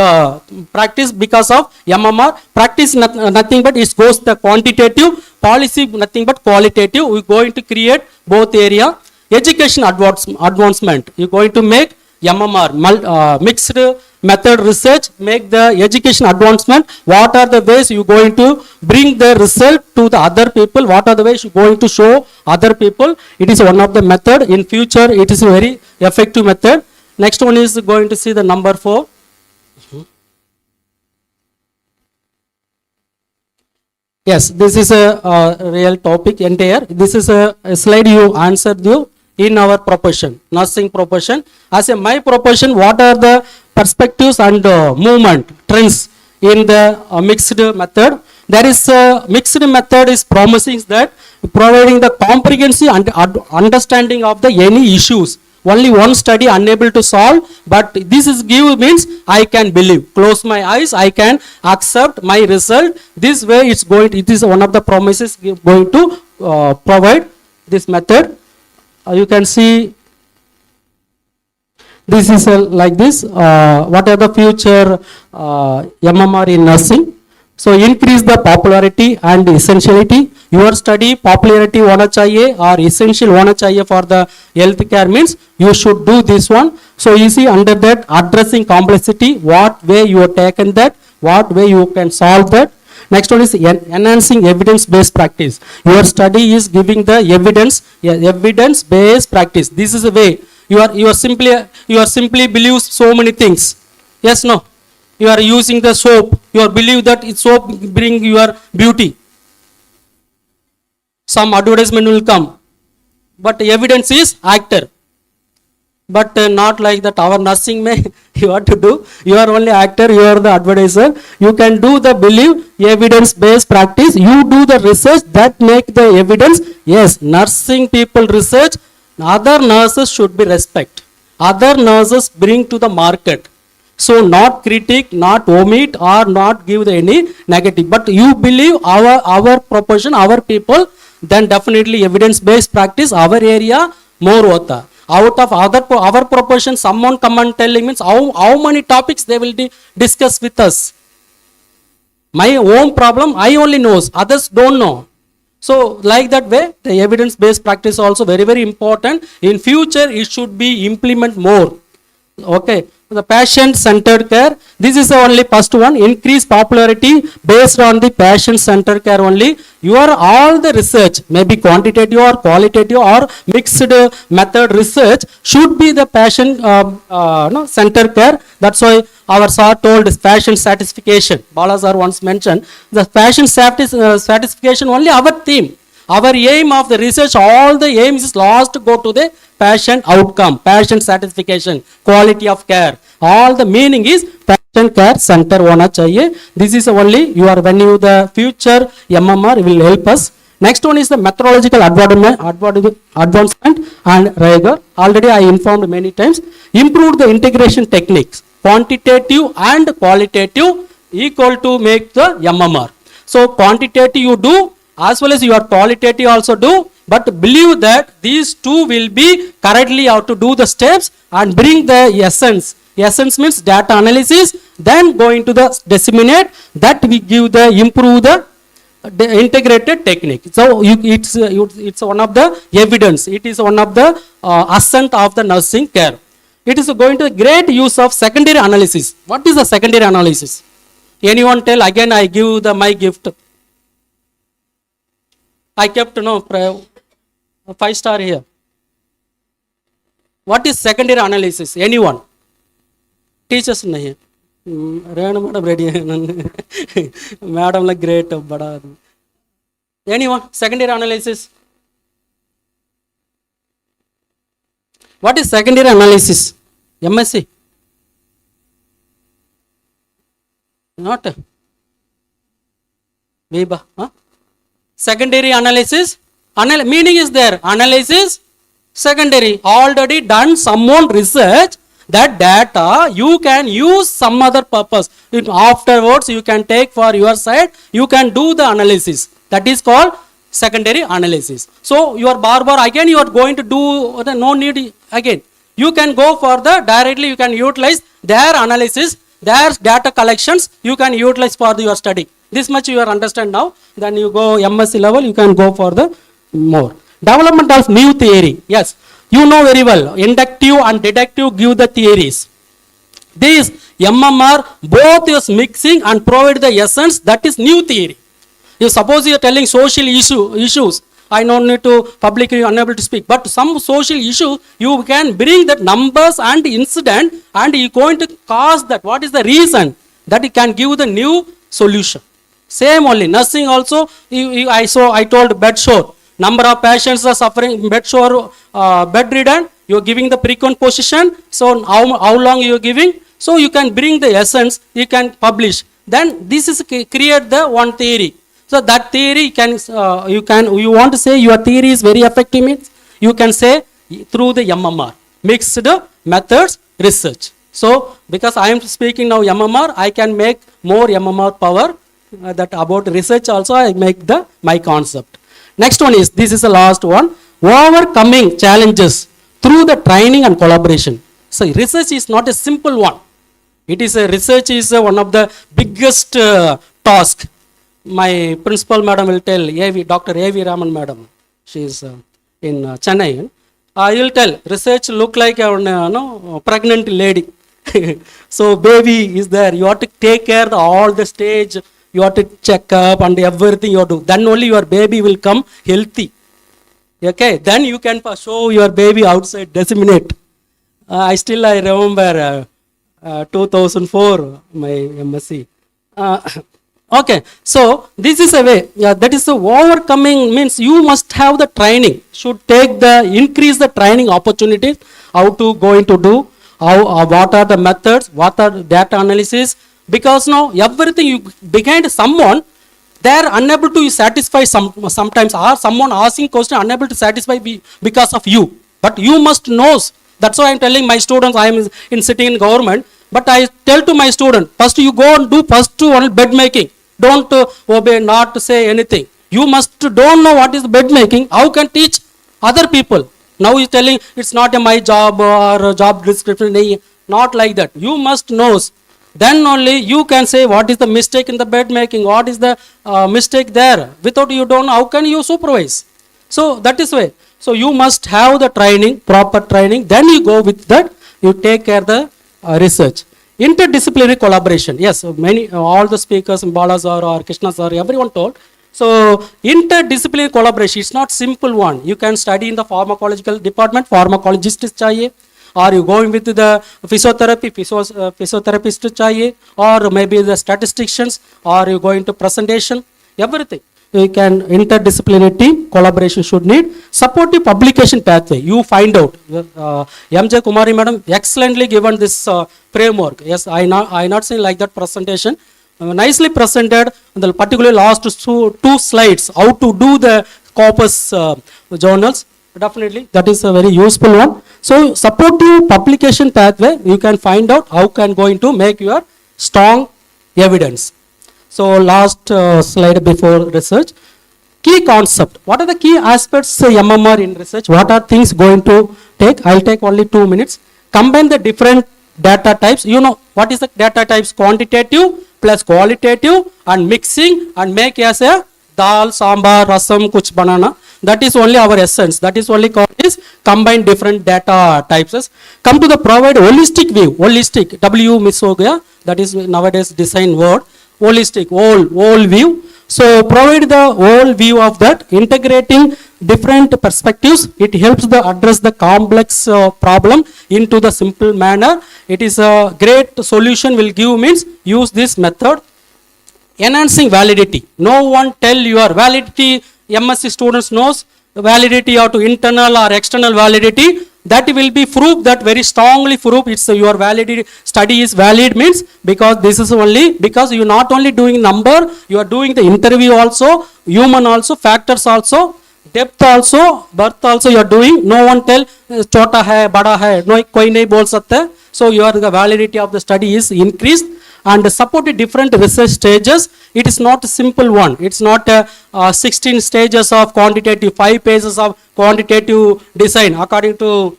practice because of MMR. Practice nothing but it goes the quantitative, policy nothing but qualitative. We're going to create both area. Education advancement. You're going to make MMR, mixed method research, make the education advancement. What are the ways you're going to bring the result to the other people? What are the ways you're going to show other people? It is one of the method. In future, it is a very effective method. Next one is going to see the number 4. Yes, this is a real topic entire. This is a slide you answered you in our profession, nursing profession. As a my profession, what are the perspectives and movement trends in the mixed method? There is a mixed method is promising that providing the comprehensive understanding of the any issues. Only one study unable to solve, but this is give means I can believe. Close my eyes, I can accept my result. This way it's going. It is one of the promises going to provide this method. You can see this is like this. What are the future MMR in nursing? So increase the popularity and essentiality. Your study popularity होना चाहिए or essential होना चाहिए for the healthcare means you should do this one. So you see under that addressing complexity, what way you have taken that, what way you can solve that. Next one is enhancing evidence-based practice. Your study is giving the evidence-based practice. This is a way you are simply believe so many things. Yes, no. You are using the soap. You are believe that soap bring your beauty. Some advertisement will come, but evidence is actor. But not like that. Our nursing may you have to do. You are only actor. You are the advertiser. You can do the believe evidence-based practice. You do the research that make the evidence. Yes, nursing people research. Other nurses should be respect. Other nurses bring to the market. So not critique, not omit or not give the any negative. But you believe our proportion, our people, then definitely evidence-based practice, our area more hota. Out of our proportion, someone come and telling means how many topics they will discuss with us. My own problem, I only knows, others don't know. So like that way, the evidence-based practice also very, very important. In future, it should be implement more. Okay. The patient-centered care, this is the only first one. Increase popularity based on the patient-centered care only. All the research, maybe quantitative or qualitative or mixed method research should be the patient-centered care. That's why our sir told patient satisfaction. Bala sir once mentioned the patient satisfaction only our theme. Our aim of the research, all the aims is last to go to the patient outcome, patient satisfaction, quality of care. All the meaning is patient care center hona chahiye. This is only when you the future MMR will help us. Next one is the methodological advancement and rigor. Already I informed many times. Improve the integration techniques, quantitative and qualitative equal to make the MMR. So quantitative you do, as well as your qualitative also do, but believe that these two will be correctly how to do the steps and bring the essence. Essence means data analysis, then going to the disseminate, that we give the improve the integrated technique. So it's one of the evidence. It is one of the ascent of the nursing care. It is going to great use of secondary analysis. What is the secondary analysis? Anyone tell? Again I give my gift. I kept 5-star here. What is secondary analysis? Anyone? Teachers nahi. Rehna madam ready hai. Madam like great bada. Anyone? Secondary analysis. What is secondary analysis? MSc? Not. Viva. Huh? Secondary analysis, meaning is there. Analysis, secondary. Already done someone research, that data you can use some other purpose. Afterwards you can take for your side, you can do the analysis. That is called secondary analysis. So you are again you are going to do no need again. You can go for the directly you can utilize their analysis, their data collections, you can utilize for your study. This much you are understand now. Then you go MSc level, you can go for the more. Development of new theory. Yes, you know very well. Inductive and deductive give the theories. These MMR both is mixing and provide the essence. That is new theory. If suppose you are telling social issues, I don't need to publicly unable to speak. But some social issue you can bring that numbers and incident and you going to cause that. What is the reason that it can give the new solution? Same only. Nursing also, I told bed sore. Number of patients are suffering bed sore, bedridden. You are giving the frequent position. So how long you are giving? So you can bring the essence, you can publish. Then this is create the one theory. So that theory you want to say your theory is very effective means you can say through the MMR, mixed methods research. So because I am speaking now MMR, I can make more MMR power that about research also I make my concept. Next one is, this is the last one, overcoming challenges through the training and collaboration. So research is not a simple one. It is research is one of the biggest task. My principal madam will tell, Dr. A.V. Raman madam, she is in Chennai. I will tell, research look like a pregnant lady. So baby is there, you have to take care of all the stage, you have to check up and everything you have to do. Then only your baby will come healthy. Okay, then you can show your baby outside, disseminate. I remember 2004, my MSc. Okay, so this is a way. Yeah, that is the overcoming means you must have the training. Should increase the training opportunities. How to going to do? What are the methods? What are data analysis? Because now everything you behind someone, they are unable to satisfy sometimes, or someone asking question unable to satisfy because of you. But you must know. That's why I am telling my students. I am sitting in government, but I tell to my student, first you go and do first one bed making. Don't obey, not say anything. You must don't know what is bed making. How can teach other people? Now he's telling it's not my job or job description. Not like that. You must know. Then only you can say what is the mistake in the bed making. What is the mistake there? Without you don't know, how can you supervise? So that is why. So you must have the training, proper training. Then you go with that. You take care of the research. Interdisciplinary collaboration. Yes, all the speakers, Bala sir or Krishna sir, everyone told. So interdisciplinary collaboration is not simple one. You can study in the pharmacological department, pharmacologist chahiye, or you going with the physiotherapy, physiotherapist chahiye, or maybe the statisticians, or you going to presentation, everything. You can interdisciplinary team collaboration should need supportive publication pathway. You find out. MJ Kumari madam excellently given this framework. Yes, I not saying like that presentation. Nicely presented. The particularly last two slides how to do the corpus journals. Definitely that is a very useful one. So supportive publication pathway, you can find out how can going to make your strong evidence. So last slide before research. Key concept. What are the key aspects MMR in research? What are things going to take? I'll take only 2 minutes. Combine the different data types. You know what is the data types? Quantitative plus qualitative and mixing and make as a dal, sambar, rasam, kuch banana. That is only our essence. That is only called is combine different data types. Come to the provide holistic view. Holistic. W miss ho gaya. That is nowadays design word. Holistic, whole view. So provide the whole view of that, integrating different perspectives. It helps to address the complex problem into the simple manner. It is a great solution will give means use this method. Enhancing validity. No one tell your validity. MSc students knows the validity or to internal or external validity. That will be proof that very strongly proof it's your validity study is valid means because this is only because you not only doing number, you are doing the interview also, human also, factors also, depth also, birth also you are doing. No one tell chota hai, bada hai, no koi nahi bol sakta. So your the validity of the study is increased and support different research stages. It is not a simple one. It's not 16 stages of quantitative, 5 pages of quantitative design according to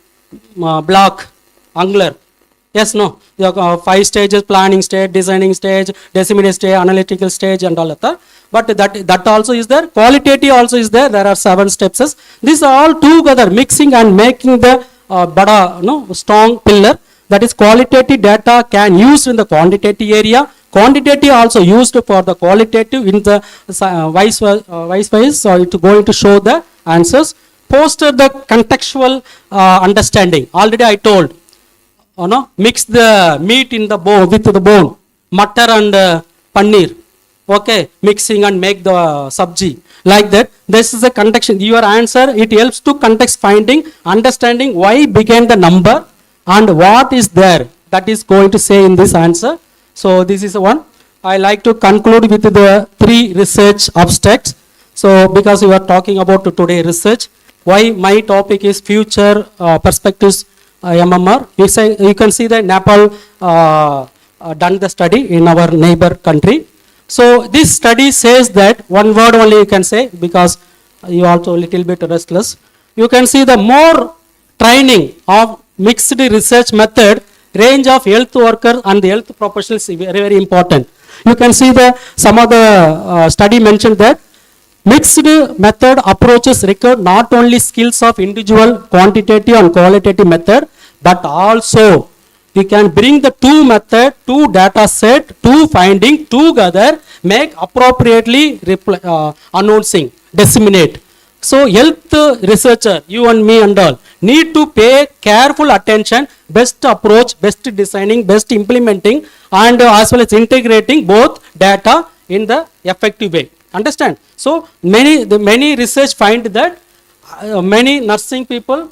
Block, Angler. Yes, no. 5 stages, planning stage, designing stage, dissemination stage, analytical stage and all that. But that also is there. Qualitative also is there. There are 7 steps. These are all together mixing and making the strong pillar. That is qualitative data can use in the quantitative area. Quantitative also used for the qualitative in the vice versa. So it's going to show the answers. Foster the contextual understanding. Already I told. Mix the meat in the bone with the bone. Muttar and paneer. Okay, mixing and make the sabji. Like that. This is a context. Your answer, it helps to context finding, understanding why began the number. And what is there that is going to say in this answer. So this is one. I like to conclude with the 3 research abstracts. So, because we are talking about today research, why my topic is future perspectives MMR. You can see that Nepal done the study in our neighbor country. So, this study says that, one word only you can say, because you also a little bit restless. You can see the more training of mixed research method, range of health workers and the health professionals is very, very important. You can see the some of the study mentioned that mixed method approaches require not only skills of individual quantitative and qualitative method, but also we can bring the two method, two data set, two finding together, make appropriately announcing, disseminate. So health researcher, you and me and all, need to pay careful attention, best approach, best designing, best implementing, and as well as integrating both data in the effective way. Understand? So many research find that many nursing people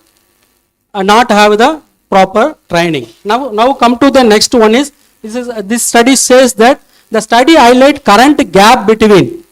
not have the proper training. Now come to the next one is this study says that the study highlight current gap between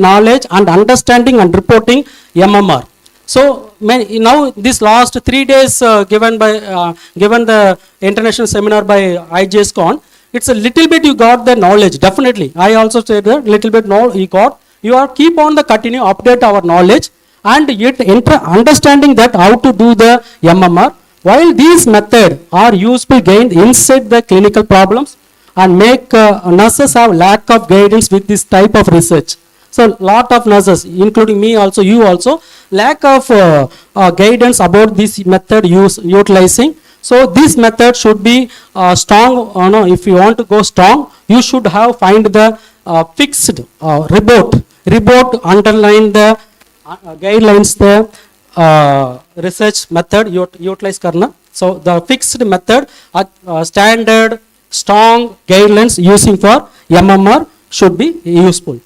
knowledge and understanding and reporting MMR. So now this last 3 days given the international seminar by IGSCON, it's a little bit you got the knowledge, definitely. I also said that little bit you got. You are keep on the continue update our knowledge and yet understanding that how to do the MMR. While these methods are useful gain inside the clinical problems and make nurses have lack of guidance with this type of research. So lot of nurses, including me also, you also, lack of guidance about this method utilizing. So this method should be strong. If you want to go strong, you should have find the fixed report underline the guidelines the research method utilize karna. So the fixed method standard strong guidelines using for MMR should be useful.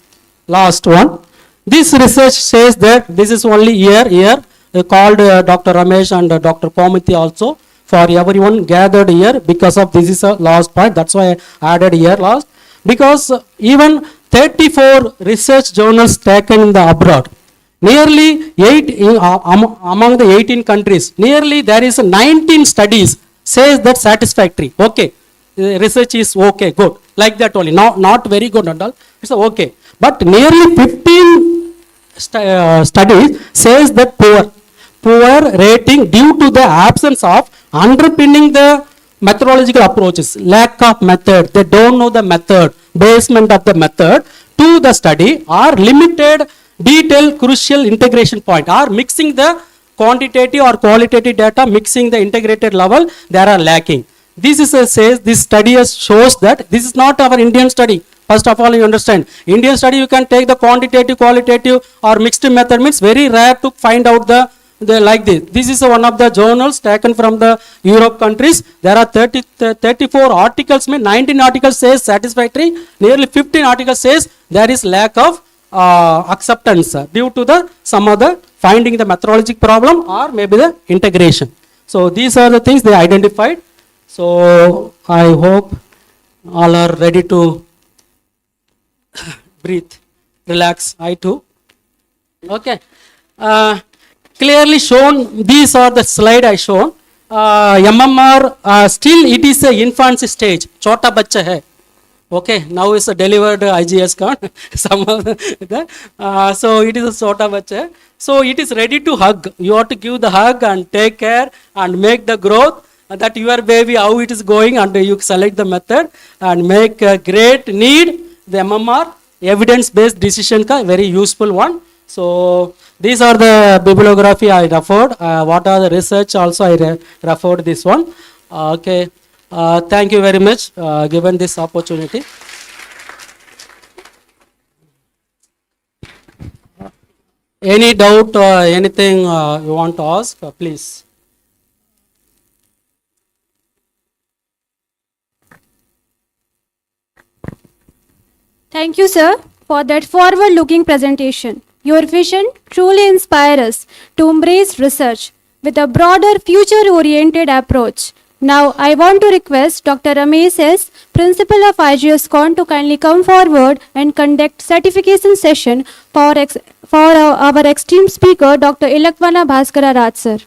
Last one. This research says that this is only year called Dr. Ramesh and Dr. Amethi also for everyone gathered here because of this is a last point. That's why I added here last. Because even 34 research journals taken in the abroad, nearly 8 among the 18 countries, nearly there is 19 studies says that satisfactory. Okay, research is okay, good. Like that only, not very good and all. It's okay. But nearly 15 studies says that poor rating due to the absence of underpinning the methodological approaches, lack of method, they don't know the method, basement of the method to the study, or limited detail crucial integration point, or mixing the quantitative or qualitative data, mixing the integrated level, they are lacking. This is says this study shows that this is not our Indian study. First of all, you understand, Indian study you can take the quantitative, qualitative or mixed method, means very rare to find out the like this. This is one of the journals taken from the Europe countries. There are 34 articles, mean 19 articles says satisfactory, nearly 15 articles says there is lack of acceptance due to the some other finding the methodological problem or maybe the integration. So these are the things they identified. So I hope all are ready to breathe, relax. I too. Okay. Clearly shown, these are the slide I shown. MMR still it is a infancy stage. Chota bachcha hai. Okay, now it's delivered IGSCON. Some of the, so it is a sort of a so it is ready to hug. You have to give the hug and take care and make the growth. That your baby how it is going, and you select the method and make a great need the MMR evidence based decision ka very useful one. So these are the bibliography I referred. What are the research also I referred this one. Okay. Thank you very much given this opportunity. Any doubt, anything you want to ask, please. Thank you, sir, for that forward-looking presentation. Your vision truly inspires us to embrace research with a broader future-oriented approach Now, I want to request Dr. Ramesh S., Principal of IGSCON, to kindly come forward and conduct certification session for our esteemed speaker, Dr. Ilakvana Bhaskara Raj, sir.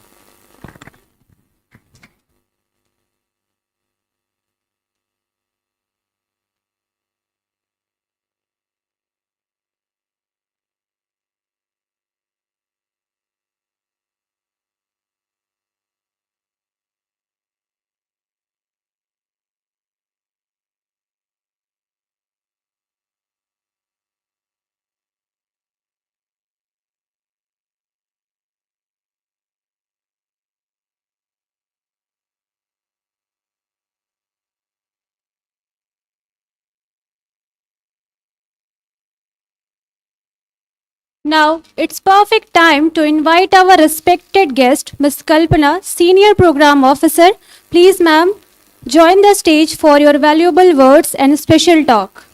Now, it's perfect time to invite our respected guest, Ms. Kalpana, Senior Program Officer. Please, ma'am, join the stage for your valuable words and special talk.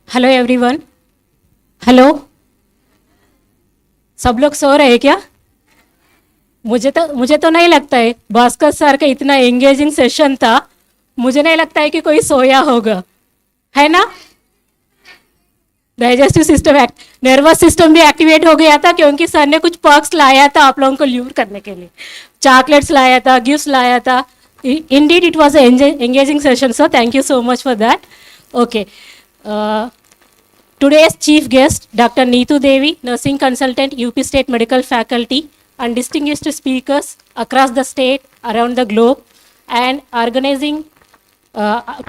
Hello everyone. Hello, सब लोग सो रहे हैं क्या? मुझे तो नहीं लगता है। भास्कर सर का इतना एंगेजिंग सेशन था, मुझे नहीं लगता है कि कोई सोया होगा, है ना? डाइजेस्टिव सिस्टम, नर्वस सिस्टम भी एक्टिवेट हो गया था क्योंकि सर ने कुछ पर्क्स लाया था आप लोगों को ल्यूर करने के लिए। चॉकलेट्स लाया था, गिफ्ट्स लाया था। Indeed, it was an engaging session, so thank you so much for that. Okay. Today's chief guest, Dr. Neetu Devi, nursing consultant, UP State Medical Faculty, and distinguished speakers across the state, around the globe, and organizing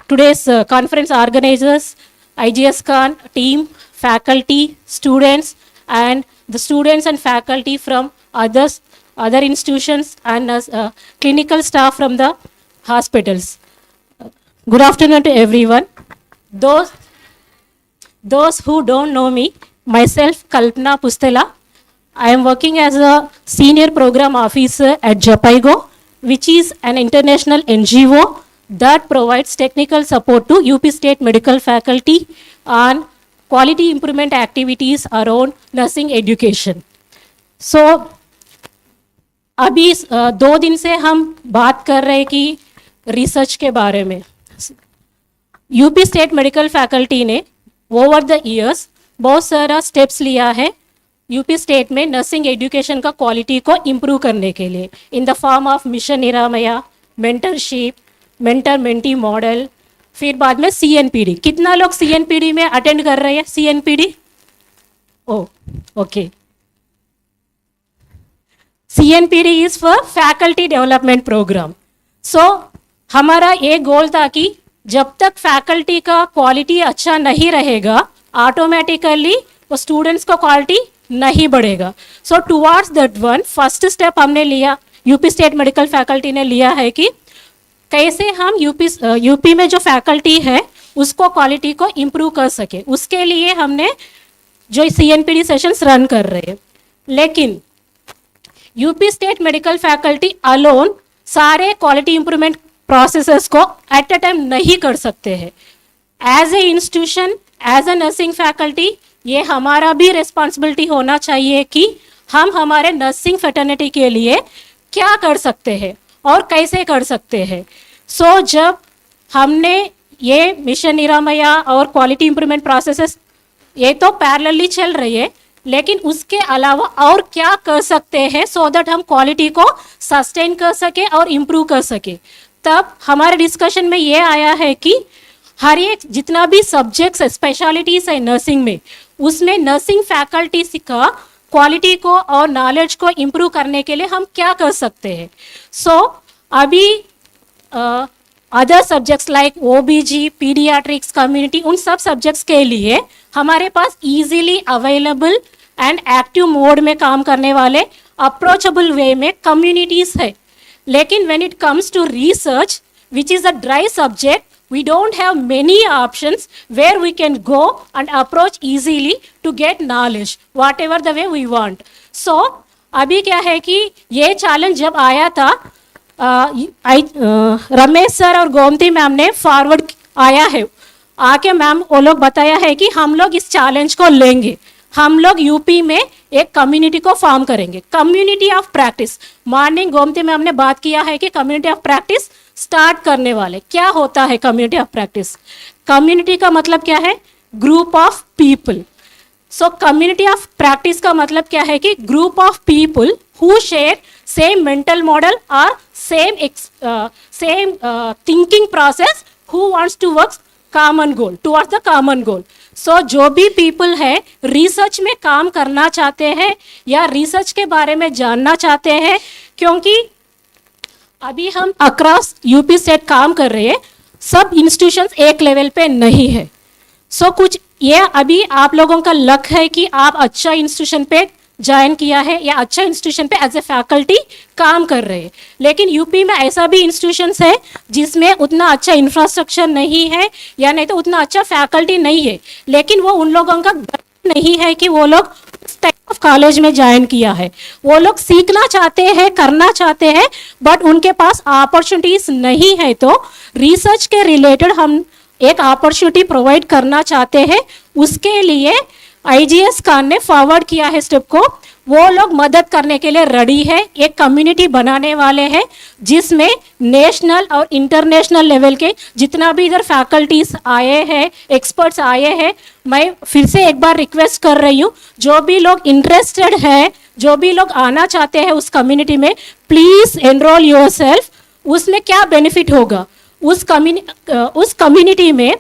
today's conference organizers, IGSCON team, faculty, students, and the students and faculty from other institutions, and clinical staff from the hospitals. Good afternoon to everyone. Those who don't know me, myself Kalpana Pustela, I am working as a senior program officer at Japaigo, which is an international NGO that provides technical support to UP State Medical Faculty on quality improvement activities around nursing education. So, अभी 2 दिन से हम बात कर रहे हैं कि research के बारे में। यूपी स्टेट मेडिकल फैकल्टी ने ओवर द इयर्स बहुत सारा स्टेप्स लिया है यूपी स्टेट में नर्सिंग एजुकेशन का क्वालिटी को इम्प्रूव करने के लिए, in the form of mission Niramaya, mentorship, mentor mentee model, फिर बाद में CNPD। कितना लोग CNPD में अटेंड कर रहे हैं? CNPD, okay. CNPD is for faculty development programme. So हमारा ये गोल था कि जब तक फैकल्टी का क्वालिटी अच्छा नहीं रहेगा, ऑटोमेटिकली वो स्टूडेंट्स का क्वालिटी नहीं बढ़ेगा। So towards that one first step हमने लिया, यूपी स्टेट मेडिकल फैकल्टी ने लिया है कि कैसे हम यूपी में जो फैकल्टी है उसको क्वालिटी को इम्प्रूव कर सके। उसके लिए हमने जो CNPD सेशंस रन कर रहे हैं, लेकिन UP state medical faculty alone सारे क्वालिटी इंप्रूवमेंट प्रोसेसेस को एट अ टाइम नहीं कर सकते हैं। As a institution, as a nursing faculty, ये हमारा भी रिस्पॉन्सिबिलिटी होना चाहिए कि हम हमारे नर्सिंग फैटर्निटी के लिए क्या कर सकते हैं और कैसे कर सकते हैं। सो जब हमने ये मिशन निरामया और क्वालिटी इंप्रूवमेंट प्रोसेसेस ये तो पैरेलली चल रही है, लेकिन उसके अलावा और क्या कर सकते हैं सो दैट हम क्वालिटी को सस्टेन कर सके और इम्प्रूव कर सके। तब हमारे डिस्कशन में ये आया है कि हर एक जितना भी सब्जेक्ट्स स्पेशलिटीज है नर्सिंग में, उसमें नर्सिंग फैकल्टी का क्वालिटी को और नॉलेज को इम्प्रूव करने के लिए हम क्या कर सकते हैं। सो अभी other subjects like OBG, paediatrics, community, उन सब सब्जेक्ट्स के लिए हमारे पास easily available and active mode में काम करने वाले अप्रोचेबल वे में कम्युनिटीज है। लेकिन when it comes to research which is a dry subject, we don't have many options where we can go and approach easily to get knowledge whatever the way we want. So अभी क्या है कि ये challenge जब आया था, Ramesh sir और Gomti ma'am ने फॉरवर्ड आया है, आके मैम वो लोग बताया है कि हम लोग इस चैलेंज को लेंगे, हम लोग यूपी में एक कम्युनिटी को फॉर्म करेंगे, community of practice. Morning Gomti में हमने बात किया है कि कम्युनिटी ऑफ प्रैक्टिस स्टार्ट करने वाले। क्या होता है कम्युनिटी ऑफ प्रैक्टिस? कम्युनिटी का मतलब क्या है? Group of people. So community of practice का मतलब क्या है कि group of people who share same mental model और same thinking process, who wants to work common goal, towards the common goal. So जो भी पीपल है रिसर्च में काम करना चाहते हैं या रिसर्च के बारे में जानना चाहते हैं, क्योंकि अभी हम अक्रॉस यूपी स्टेट काम कर रहे हैं, सब इंस्टीट्यूशंस एक लेवल पे नहीं है। सो कुछ ये अभी आप लोगों का लक है कि आप अच्छा इंस्टीट्यूशन पे ज्वाइन किया है या अच्छा इंस्टीट्यूशन पे एज ए फैकल्टी काम कर रहे हैं, लेकिन यूपी में ऐसा भी इंस्टीट्यूशंस है जिसमें उतना अच्छा इंफ्रास्ट्रक्चर नहीं है या नहीं तो उतना अच्छा फैकल्टी नहीं है, लेकिन वो उन लोगों का नहीं है कि वो लोग उस टाइप ऑफ कॉलेज में ज्वाइन किया है। वो लोग सीखना चाहते हैं, करना चाहते हैं, बट उनके पास अपॉर्चुनिटीज नहीं है। तो रिसर्च के रिलेटेड हम एक अपॉर्चुनिटी प्रोवाइड करना चाहते हैं, उसके लिए IGSCON ने फॉरवर्ड किया है स्टेप को। वो लोग मदद करने के लिए रेडी है, एक कम्युनिटी बनाने वाले हैं जिसमें नेशनल और इंटरनेशनल लेवल के जितना भी इधर फैकल्टीज आए हैं, एक्सपर्ट्स आए हैं, मैं फिर से एक बार रिक्वेस्ट कर रही हूँ, जो भी लोग इंटरेस्टेड है, जो भी लोग आना चाहते हैं उस कम्युनिटी में, प्लीज एनरोल योरसेल्फ। उसमें क्या बेनिफिट होगा? उस कम्युनिटी में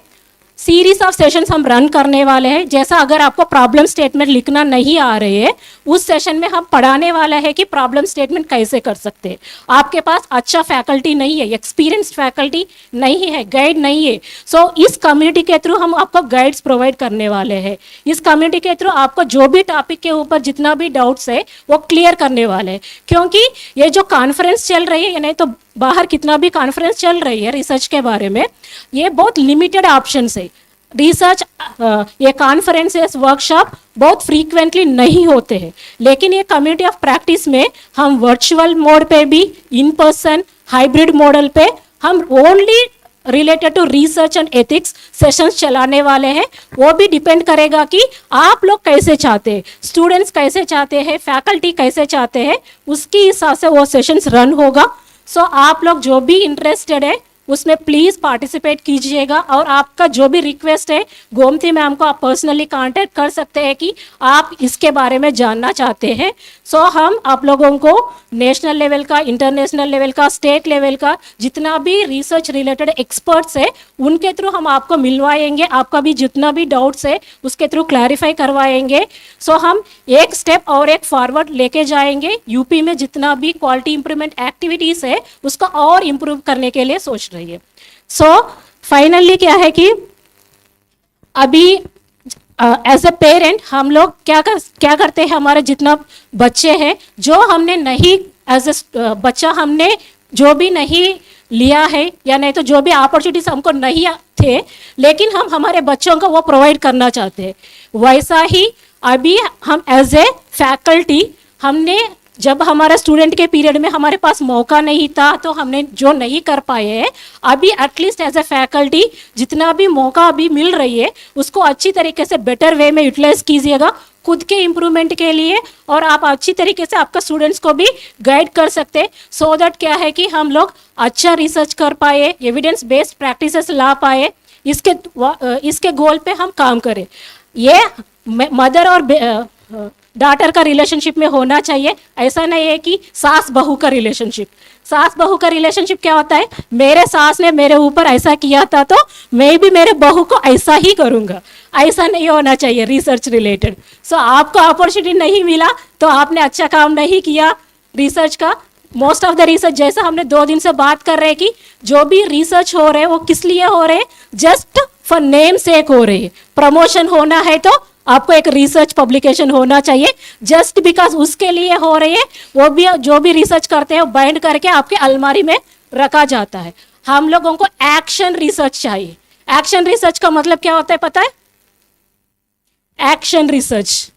सीरीज ऑफ सेशंस हम रन करने वाले हैं। जैसा अगर आपको प्रॉब्लम स्टेटमेंट लिखना नहीं आ रहे हैं, उस सेशन में हम पढ़ाने वाला है कि प्रॉब्लम स्टेटमेंट कैसे कर सकते हैं। आपके पास अच्छा फैकल्टी नहीं है, एक्सपीरियंस्ड फैकल्टी नहीं है, गाइड नहीं है, सो इस कम्युनिटी के थ्रू हम आपको गाइड्स प्रोवाइड करने वाले हैं। इस कम्युनिटी के थ्रू आपको जो भी टॉपिक के ऊपर जितना भी डाउट्स है वो क्लियर करने वाले हैं, क्योंकि ये जो कॉन्फ्रेंस चल रही है, नहीं तो बाहर कितना भी कॉन्फ्रेंस चल रही है रिसर्च के बारे में, ये बहुत लिमिटेड ऑप्शंस है। रिसर्च ये कॉन्फ्रेंसेस, वर्कशॉप बहुत फ्रीक्वेंटली नहीं होते हैं, लेकिन ये कम्युनिटी ऑफ प्रैक्टिस में हम वर्चुअल मोड पे भी, इन पर्सन, हाइब्रिड मॉडल पे हम only related to research and ethics sessions चलाने वाले हैं। वो भी डिपेंड करेगा कि आप लोग कैसे चाहते हैं, स्टूडेंट्स कैसे चाहते हैं, फैकल्टी कैसे चाहते हैं, उसके हिसाब से वो सेशंस रन होगा। सो आप लोग जो भी इंटरेस्टेड है उसमें प्लीज पार्टिसिपेट कीजिएगा, और आपका जो भी रिक्वेस्ट है गोमती मैम को आप पर्सनली कांटेक्ट कर सकते हैं कि आप इसके बारे में जानना चाहते हैं। सो हम आप लोगों को नेशनल लेवल का, इंटरनेशनल लेवल का, स्टेट लेवल का जितना भी रिसर्च रिलेटेड एक्सपर्ट्स है उनके थ्रू हम आपको मिलवाएंगे, आपका भी जितना भी डाउट्स है उसके थ्रू क्लैरिफाई करवाएंगे। सो हम एक स्टेप और एक फॉरवर्ड लेके जाएंगे, यूपी में जितना भी क्वालिटी इंप्रूवमेंट एक्टिविटीज है उसको और इम्प्रूव करने के लिए सोच रही है। सो फाइनली क्या है कि अभी एज ए पेरेंट हम लोग क्या करते हैं, हमारे जितना बच्चे हैं जो हमने नहीं एज ए बच्चा हमने जो भी नहीं लिया है या नहीं तो जो भी अपॉर्चुनिटीज हमको नहीं थे, लेकिन हम हमारे बच्चों को वो प्रोवाइड करना चाहते हैं, वैसा ही अभी हम एज ए फैकल्टी हमने जब हमारा स्टूडेंट के पीरियड में हमारे पास मौका नहीं था तो हमने जो नहीं कर पाए हैं, अभी एटलीस्ट एज ए फैकल्टी जितना भी मौका अभी मिल रही है उसको अच्छी तरीके से बेटर वे में यूटिलाइज कीजिएगा खुद के इम्प्रूवमेंट के लिए, और आप अच्छी तरीके से आपका स्टूडेंट्स को भी गाइड कर सकते हैं, सो दैट क्या है कि हम लोग अच्छा रिसर्च कर पाए, एविडेंस बेस्ड प्रैक्टिसेस ला पाए, इसके गोल पे हम काम करें। ये मदर और डॉटर का रिलेशनशिप में होना चाहिए, ऐसा नहीं है कि सास बहू का रिलेशनशिप। सास बहू का रिलेशनशिप क्या होता है, मेरे सास ने मेरे ऊपर ऐसा किया था तो मैं भी मेरे बहू को ऐसा ही करूंगा, ऐसा नहीं होना चाहिए रिसर्च रिलेटेड। सो आपको अपॉर्चुनिटी नहीं मिला तो आपने अच्छा काम नहीं किया रिसर्च का। मोस्ट ऑफ द रिसर्च, जैसा हमने 2 दिन से बात कर रहे हैं कि जो भी रिसर्च हो रहे हैं वो किस लिए हो रहे हैं, जस्ट फॉर नेम सेक हो रहे हैं। प्रमोशन होना है तो आपको एक रिसर्च पब्लिकेशन होना चाहिए, जस्ट बिकॉज उसके लिए हो रहे हैं। वो भी जो भी रिसर्च करते हैं वो बाइंड करके आपके अलमारी में रखा जाता है। हम लोगों को एक्शन रिसर्च चाहिए। एक्शन रिसर्च का मतलब क्या होता है पता है? एक्शन रिसर्च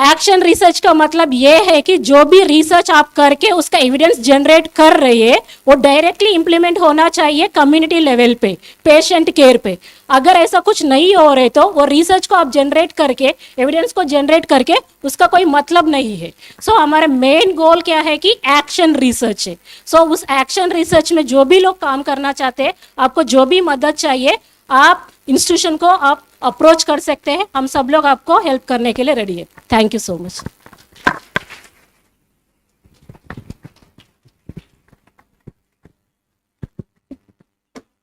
एक्शन रिसर्च का मतलब ये है कि जो भी रिसर्च आप करके उसका एविडेंस जनरेट कर रहे हैं वो डायरेक्टली इंप्लीमेंट होना चाहिए कम्युनिटी लेवल पे, पेशेंट केयर पे. अगर ऐसा कुछ नहीं हो रहे तो वो रिसर्च को आप जनरेट करके, एविडेंस को जनरेट करके उसका कोई मतलब नहीं है. सो हमारा मेन गोल क्या है कि एक्शन रिसर्च है. सो उस एक्शन रिसर्च में जो भी लोग काम करना चाहते हैं, आपको जो भी मदद चाहिए, आप इंस्टीट्यूशन को आप अप्रोच कर सकते हैं. हम सब लोग आपको हेल्प करने के लिए रेडी है. Thank you so much.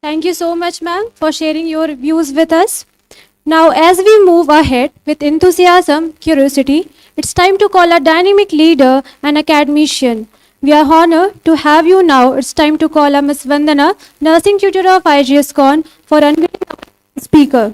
Thank you so much, ma'am, for sharing your views with us. Now, as we move ahead with enthusiasm, curiosity, it's time to call a dynamic leader and academician. We are honored to have you now. It's time to call a Miss Vandana, nursing tutor of IGSCON, for unveiling our speaker.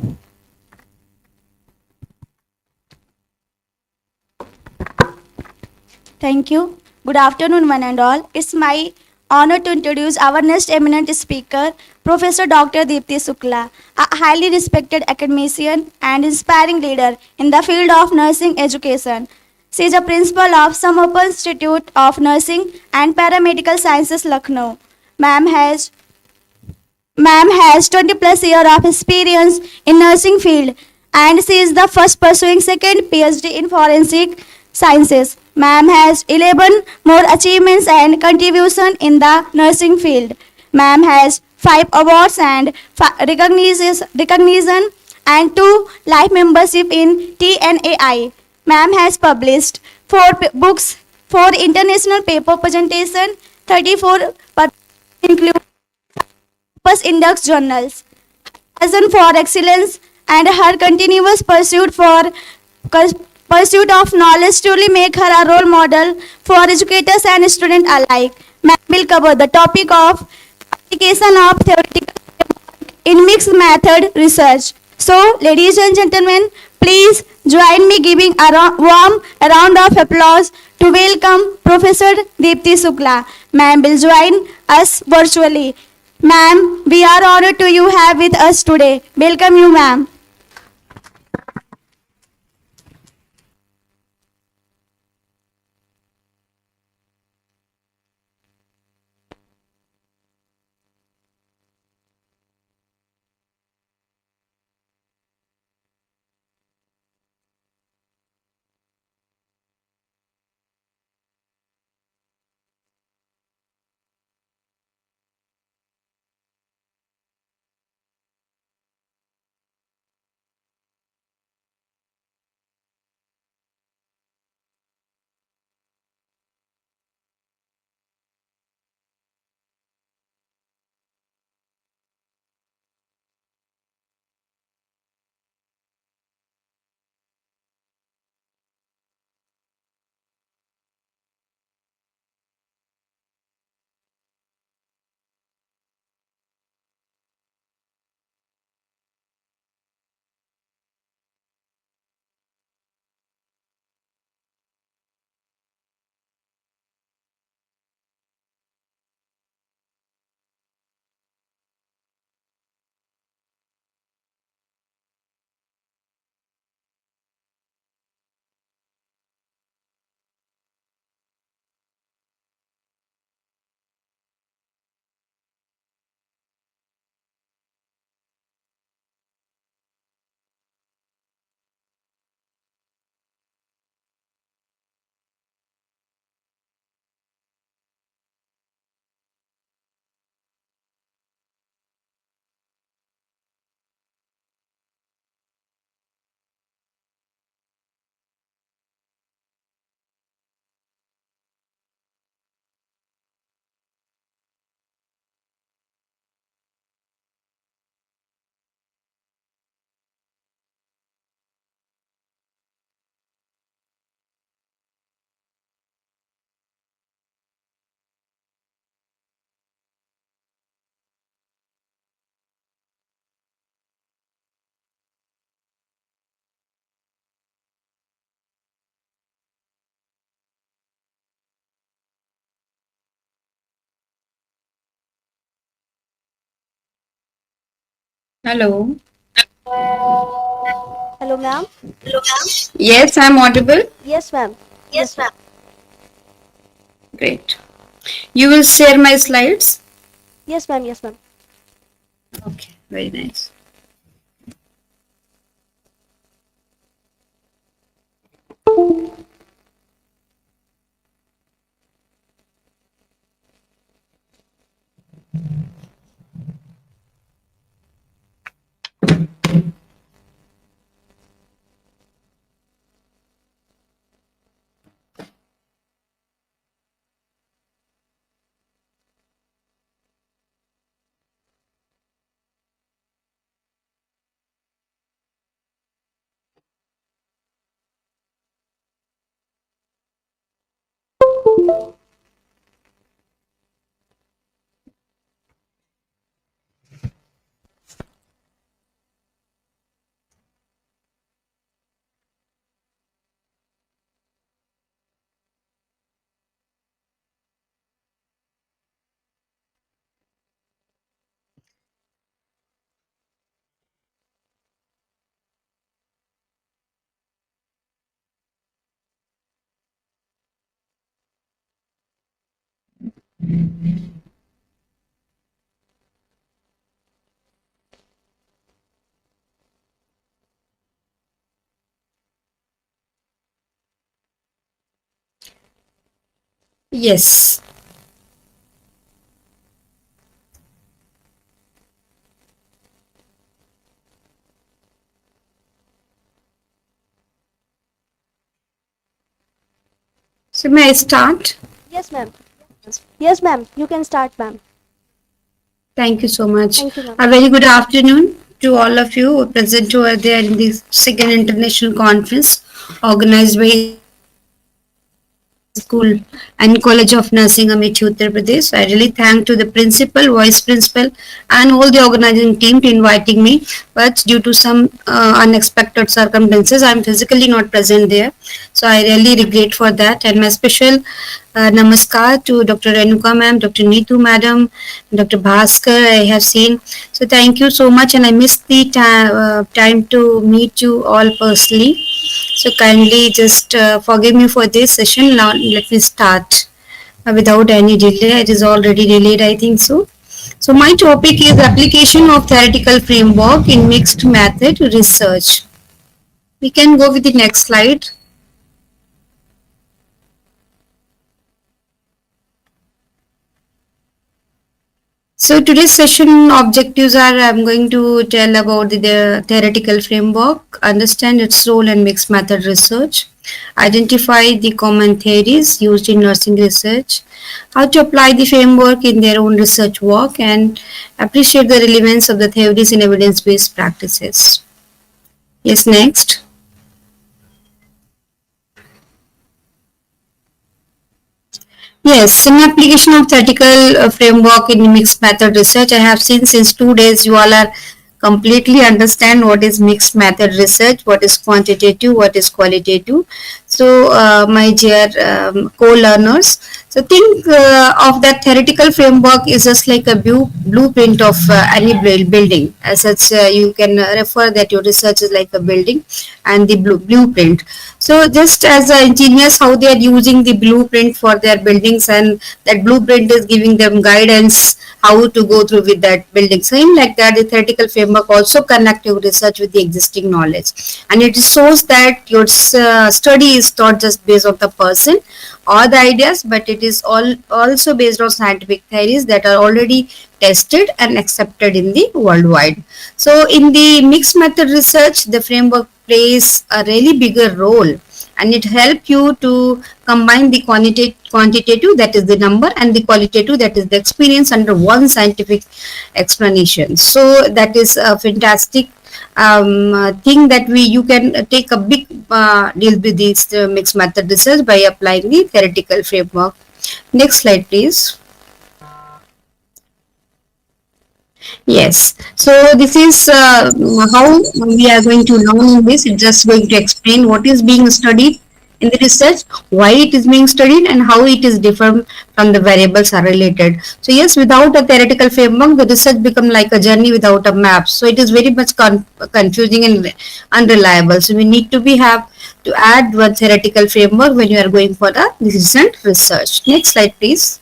Thank you. Good afternoon, one and all. It's my honor to introduce our next eminent speaker, Professor Dr. Deepti Sukla, a highly respected academician and inspiring leader in the field of nursing education. She is a principal of Samapal Institute of Nursing and Paramedical Sciences, Lucknow. Ma'am has 20 plus years of experience in nursing field, and she is the first pursuing second PhD in forensic sciences. Ma'am has 11 more achievements and contribution in the nursing field. Ma'am has 5 awards and recognition and 2 life membership in TNAI. Ma'am has published 4 books, 4 international paper presentation, 34 include Index journals. Passion for excellence and her continuous pursuit of knowledge truly make her a role model for educators and students alike. Ma'am will cover the topic of application of theoretical in mixed method research. So, ladies and gentlemen, please join me giving a warm round of applause to welcome Professor Deepti Sukla. Ma'am will join us virtually. Ma'am, we are honored to you have with us today. Welcome you, ma'am. Hello. Hello, ma'am. Yes, I'm audible. Yes, ma'am. Yes, ma'am. Great. You will share my slides. Yes, ma'am. Yes, ma'am. Okay, very nice. Yes. So may I start? Yes, ma'am. Yes, ma'am. You can start, ma'am. Thank you so much. Thank you, ma'am. A very good afternoon to all of you who present over there in the second international conference organized by School and College of Nursing, Amethi, Uttar Pradesh. I really thank to the principal, vice principal, and all the organizing team to inviting me. But due to some unexpected circumstances, I am physically not present there. So I really regret for that. And my special namaskar to Dr. Renuka ma'am, Dr. Neetu madam, Dr. Bhaskar. I have seen. So thank you so much, and I missed the time to meet you all personally. So kindly just forgive me for this session. Now let me start without any delay. It is already delayed, I think so. So my topic is application of theoretical framework in mixed method research. We can go with the next slide. So today's session objectives are I'm going to tell about the theoretical framework, understand its role in mixed method research, identify the common theories used in nursing research, how to apply the framework in their own research work, and appreciate the relevance of the theories in evidence-based practices. Yes, next. Yes, in application of theoretical framework in mixed method research, I have seen since 2 days you all are completely understand what is mixed method research, what is quantitative, what is qualitative. So, my dear co-learners, so think of that theoretical framework is just like a blueprint of any building. As such, you can refer that your research is like a building and the blueprint. So just as the engineers, how they are using the blueprint for their buildings, and that blueprint is giving them guidance how to go through with that building. Same like that, the theoretical framework also connect your research with the existing knowledge, and it shows that your study is not just based on the person or the ideas, but it is also based on scientific theories that are already tested and accepted in the worldwide. So in the mixed method research, the framework plays a really bigger role, and it helps you to combine the quantitative, that is the number, and the qualitative, that is the experience, under one scientific explanation. So that is a fantastic thing that you can take a big deal with this mixed method research by applying the theoretical framework. Next slide, please. Yes, so this is how we are going to learn in this. It's just going to explain what is being studied in the research, why it is being studied and how it is different from the variables are related. So yes, without a theoretical framework, the research become like a journey without a map. So it is very much confusing and unreliable. So we need to have to add one theoretical framework when you are going for the recent research. Next slide, please.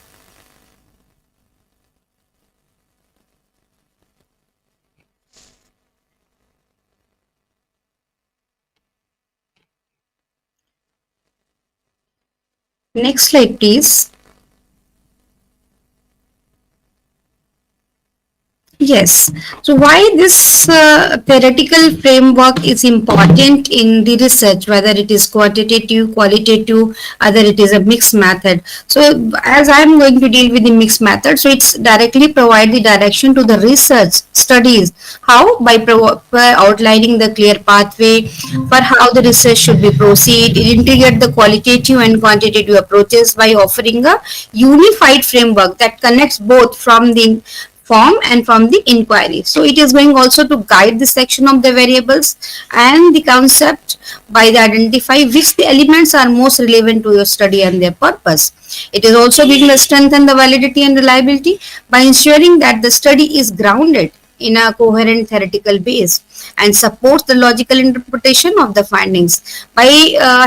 Next slide, please. Yes. So why this theoretical framework is important in the research, whether it is quantitative, qualitative, either it is a mixed method. So as I am going to deal with the mixed method, so it's directly provide the direction to the research studies. How? By outlining the clear pathway for how the research should be proceed. It integrate the qualitative and quantitative approaches by offering a unified framework that connects both from the form and from the inquiry. So it is going also to guide the section of the variables and the concept by the identify which the elements are most relevant to your study and their purpose. It is also going to strengthen the validity and reliability by ensuring that the study is grounded in a coherent theoretical base and supports the logical interpretation of the findings. By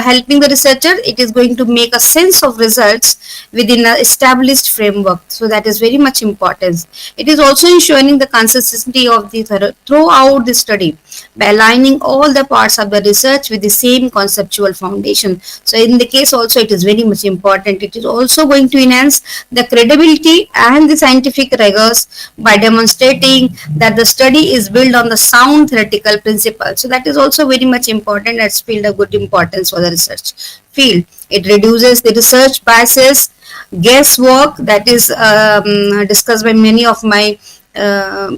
helping the researcher, it is going to make a sense of results within an established framework. So that is very much important. It is also ensuring the consistency of the throughout the study by aligning all the parts of the research with the same conceptual foundation. So in the case also, it is very much important. It is also going to enhance the credibility and the scientific rigors by demonstrating that the study is built on the sound theoretical principles. So that is also very much important. That's field a good importance for the research field. It reduces the research biases, guesswork that is discussed by many of my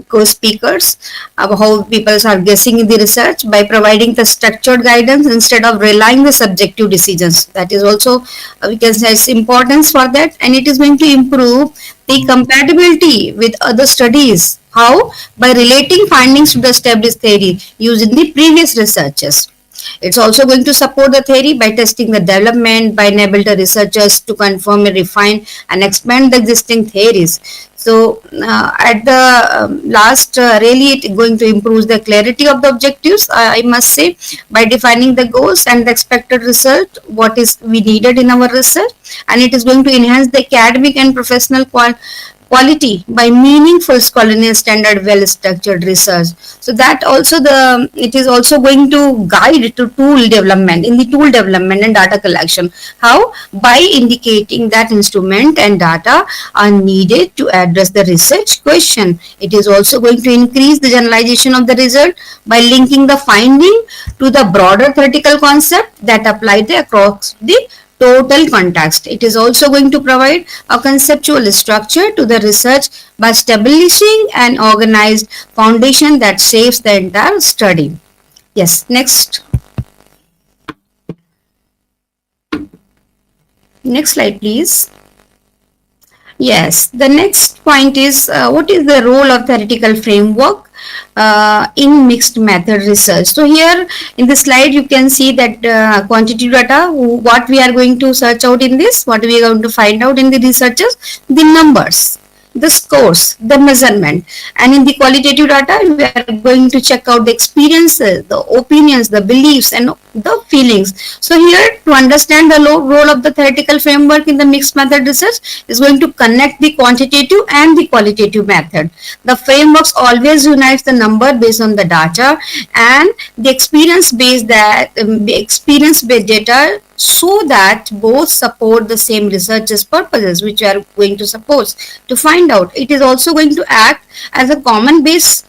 co-speakers about how people are guessing in the research by providing the structured guidance instead of relying the subjective decisions. That is also we can say its importance for that, and it is going to improve the compatibility with other studies. How? By relating findings to the established theory using the previous researches. It's also going to support the theory by testing the development, by enable the researchers to confirm and refine and expand the existing theories. So at the last, really it going to improve the clarity of the objectives, I must say, by defining the goals and the expected result, what is we needed in our research, and it is going to enhance the academic and professional quality by meaningful scholarly standard well structured research. So that also it is also going to guide to tool development in the tool development and data collection. How? By indicating that instrument and data are needed to address the research question. It is also going to increase the generalization of the result by linking the finding to the broader theoretical concept that apply across the total context. It is also going to provide a conceptual structure to the research by establishing an organized foundation that shapes the entire study. Yes, next. Next slide, please. Yes, the next point is what is the role of theoretical framework in mixed method research. So here in the slide you can see that quantitative data, what we are going to search out in this, what we are going to find out in the researches, the numbers, the scores, the measurement, and in the qualitative data we are going to check out the experiences, the opinions, the beliefs, and the feelings. So here, to understand the role of the theoretical framework in the mixed method research is going to connect the quantitative and the qualitative method. The frameworks always unites the number based on the data and the experience based data, so that both support the same research's purposes which we are going to suppose to find out. It is also going to act as a common base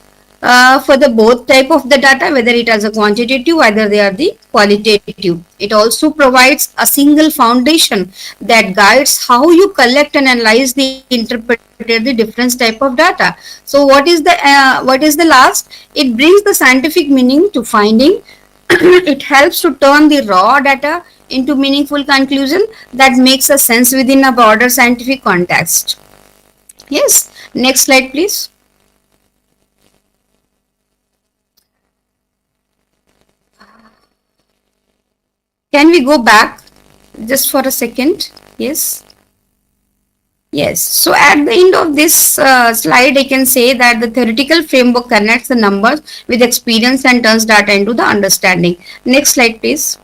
for the both type of the data, whether it is a quantitative, either they are the qualitative. It also provides a single foundation that guides how you collect and analyze the interpret the different type of data. So what is the last? It brings the scientific meaning to finding. It helps to turn the raw data into meaningful conclusion that makes a sense within a broader scientific context. Yes, next slide please. Can we go back just for a second. Yes. Yes. So at the end of this slide, I can say that the theoretical framework connects the numbers with experience and turns data into the understanding. Next slide, please.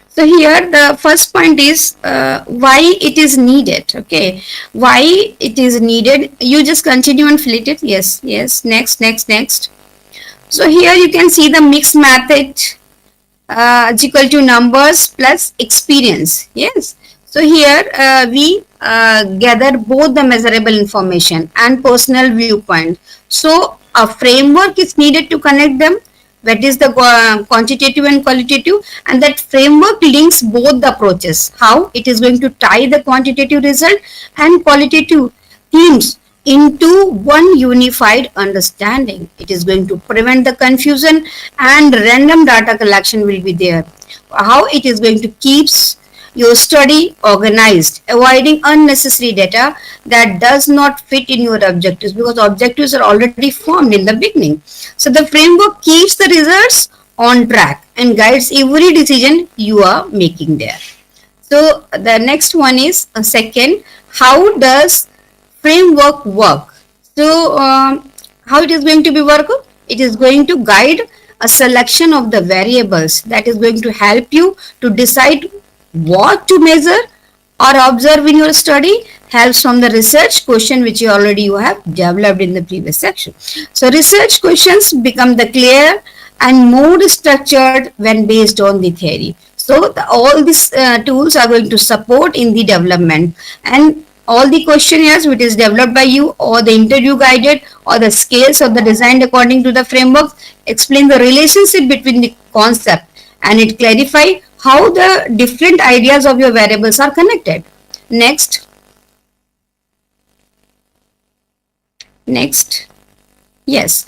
So here the first point is why it is needed. Okay, why it is needed. You just continue and fill it. Yes, yes. Next, next, next. So here you can see the mixed method is equal to numbers plus experience. Yes. So here we gather both the measurable information and personal viewpoint. So a framework is needed to connect them. That is the quantitative and qualitative, and that framework links both the approaches. How it is going to tie the quantitative result and qualitative themes into one unified understanding. It is going to prevent the confusion and random data collection will be there. How it is going to keep your study organized, avoiding unnecessary data that does not fit in your objectives, because objectives are already formed in the beginning. So the framework keeps the results on track and guides every decision you are making there. So the next one is second, how does framework work? So how it is going to be work? It is going to guide a selection of the variables that is going to help you to decide what to measure or observe in your study. Helps from the research question which you have developed in the previous section. So research questions become the clear and more structured when based on the theory. So all these tools are going to support in the development, and all the questionnaires which is developed by you or the interview guided or the scales of the designed according to the framework explain the relationship between the concept, and it clarify how the different ideas of your variables are connected. Next. Next. Yes.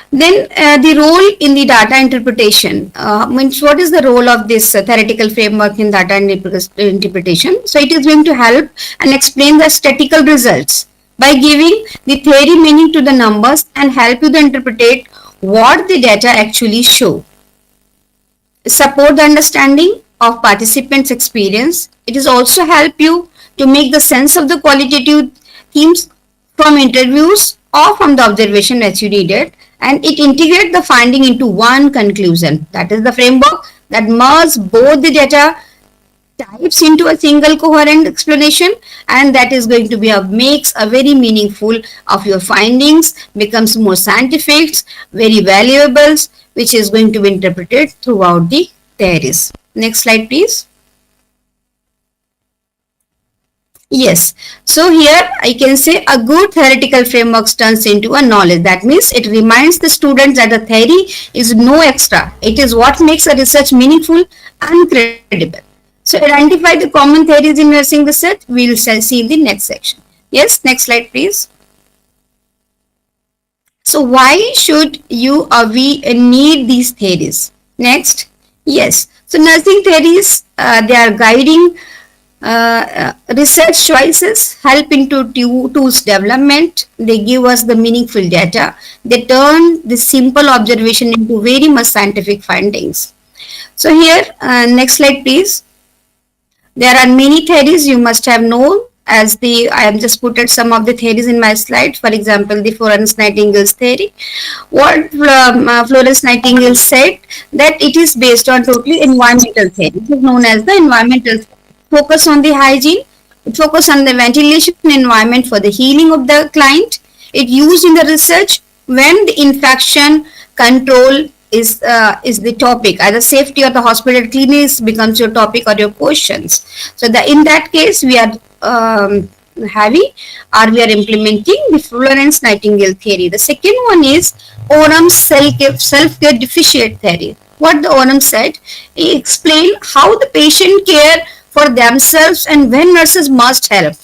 Then the role in the data interpretation. Means what is the role of this theoretical framework in data interpretation? So it is going to help and explain the statistical results by giving the theory meaning to the numbers and help you to interpret what the data actually show. Support the understanding of participants' experience. It is also help you to make the sense of the qualitative themes from interviews or from the observation that you needed, and it integrates the finding into one conclusion. That is the framework that merges both the data types into a single coherent explanation, and that is going to be makes a very meaningful of your findings, becomes more scientific, very valuable, which is going to be interpreted throughout the theories. Next slide, please. Yes. So here I can say a good theoretical framework turns into a knowledge. That means it reminds the students that the theory is no extra. It is what makes a research meaningful and credible. So identify the common theories in nursing research. We will see in the next section. Yes. Next slide, please. So why should you or we need these theories? Next. Yes. So nursing theories, they are guiding research choices, help into tools development. They give us the meaningful data. They turn the simple observation into very much scientific findings. So here, next slide, please. There are many theories you must have known. I have just put some of the theories in my slide. For example, the Florence Nightingale's theory. What Florence Nightingale said, that it is based on totally environmental theory. It is known as the environmental theory. Focus on the hygiene, focus on the ventilation environment for the healing of the client. It used in the research when the infection control is the topic, either safety or the hospital cleanliness becomes your topic or your questions. So in that case we are implementing the Florence Nightingale theory. The second one is Orum's self-care deficient theory. What the Oram said, he explained how the patient care for themselves and when nurses must help.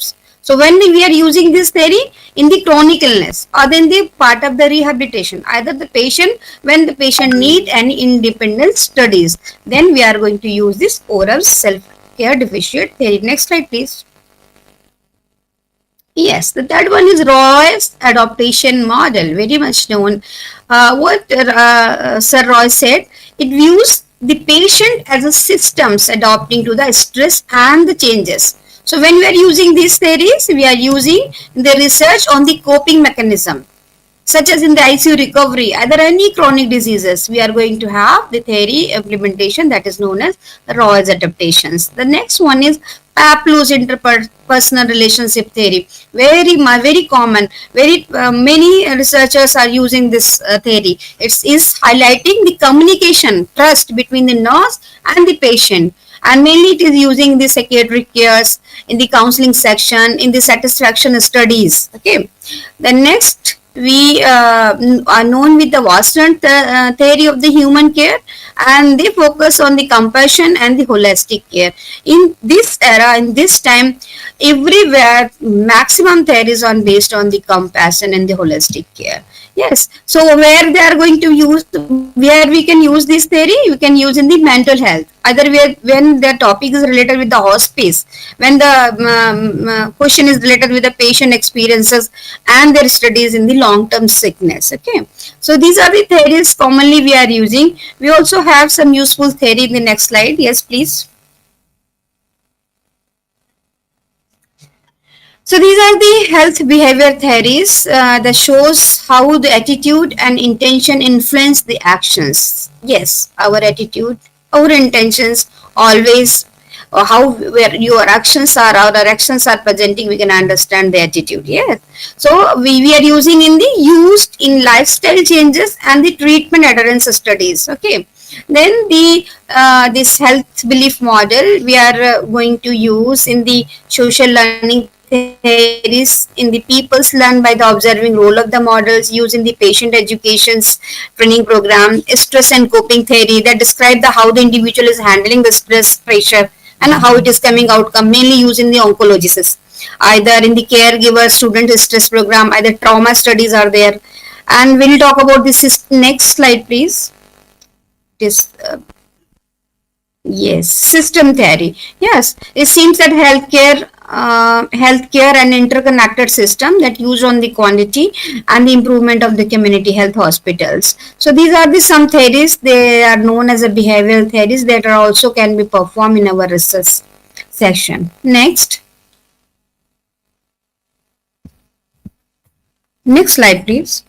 So when we are using this theory in the chronic illness or then the part of the rehabilitation, either the patient, when the patient need any independent studies, then we are going to use this oral self-care deficient theory. Next slide, please. Yes, the third one is Roy's adaptation model, very much known. What Sir Roy said, it views the patient as a systems adapting to the stress and the changes. So when we are using these theories, we are using the research on the coping mechanism, such as in the ICU recovery, either any chronic diseases, we are going to have the theory implementation that is known as Roy's adaptations. The next one is Pavlov's interpersonal relationship theory. Very common. Many researchers are using this theory. It is highlighting the communication, trust between the nurse and the patient. And mainly it is using the psychiatric cares in the counseling section, in the satisfaction studies. Okay. The next, we are known with the Western theory of the human care, and they focus on the compassion and the holistic care. In this era, in this time, everywhere maximum theories are based on the compassion and the holistic care. Yes, so where they are going to use, where we can use this theory, we can use in the mental health, either when the topic is related with the hospice, when the question is related with the patient experiences and their studies in the long-term sickness. Okay, so these are the theories commonly we are using. We also have some useful theory in the next slide. Yes, please. So these are the health behavior theories that shows how the attitude and intention influence the actions. Yes, our attitude, our intentions always, or how where your actions are, our actions are presenting, we can understand the attitude. Yes. So we are using in the used in lifestyle changes and the treatment adherence studies. Okay. Then the this health belief model we are going to use in the social learning theories, in the people's learn by the observing role of the models, used in the patient education's training program, stress and coping theory that describe the how the individual is handling the stress, pressure, and how it is coming outcome, mainly used in the oncologists, either in the caregiver student stress program, either trauma studies are there. And we'll talk about this. Next slide, please. This yes, system theory. Yes, it seems that healthcare and interconnected system that use on the quantity and the improvement of the community health hospitals. So these are the some theories. They are known as a behavioral theories that are also can be performed in our research section. Next slide, please.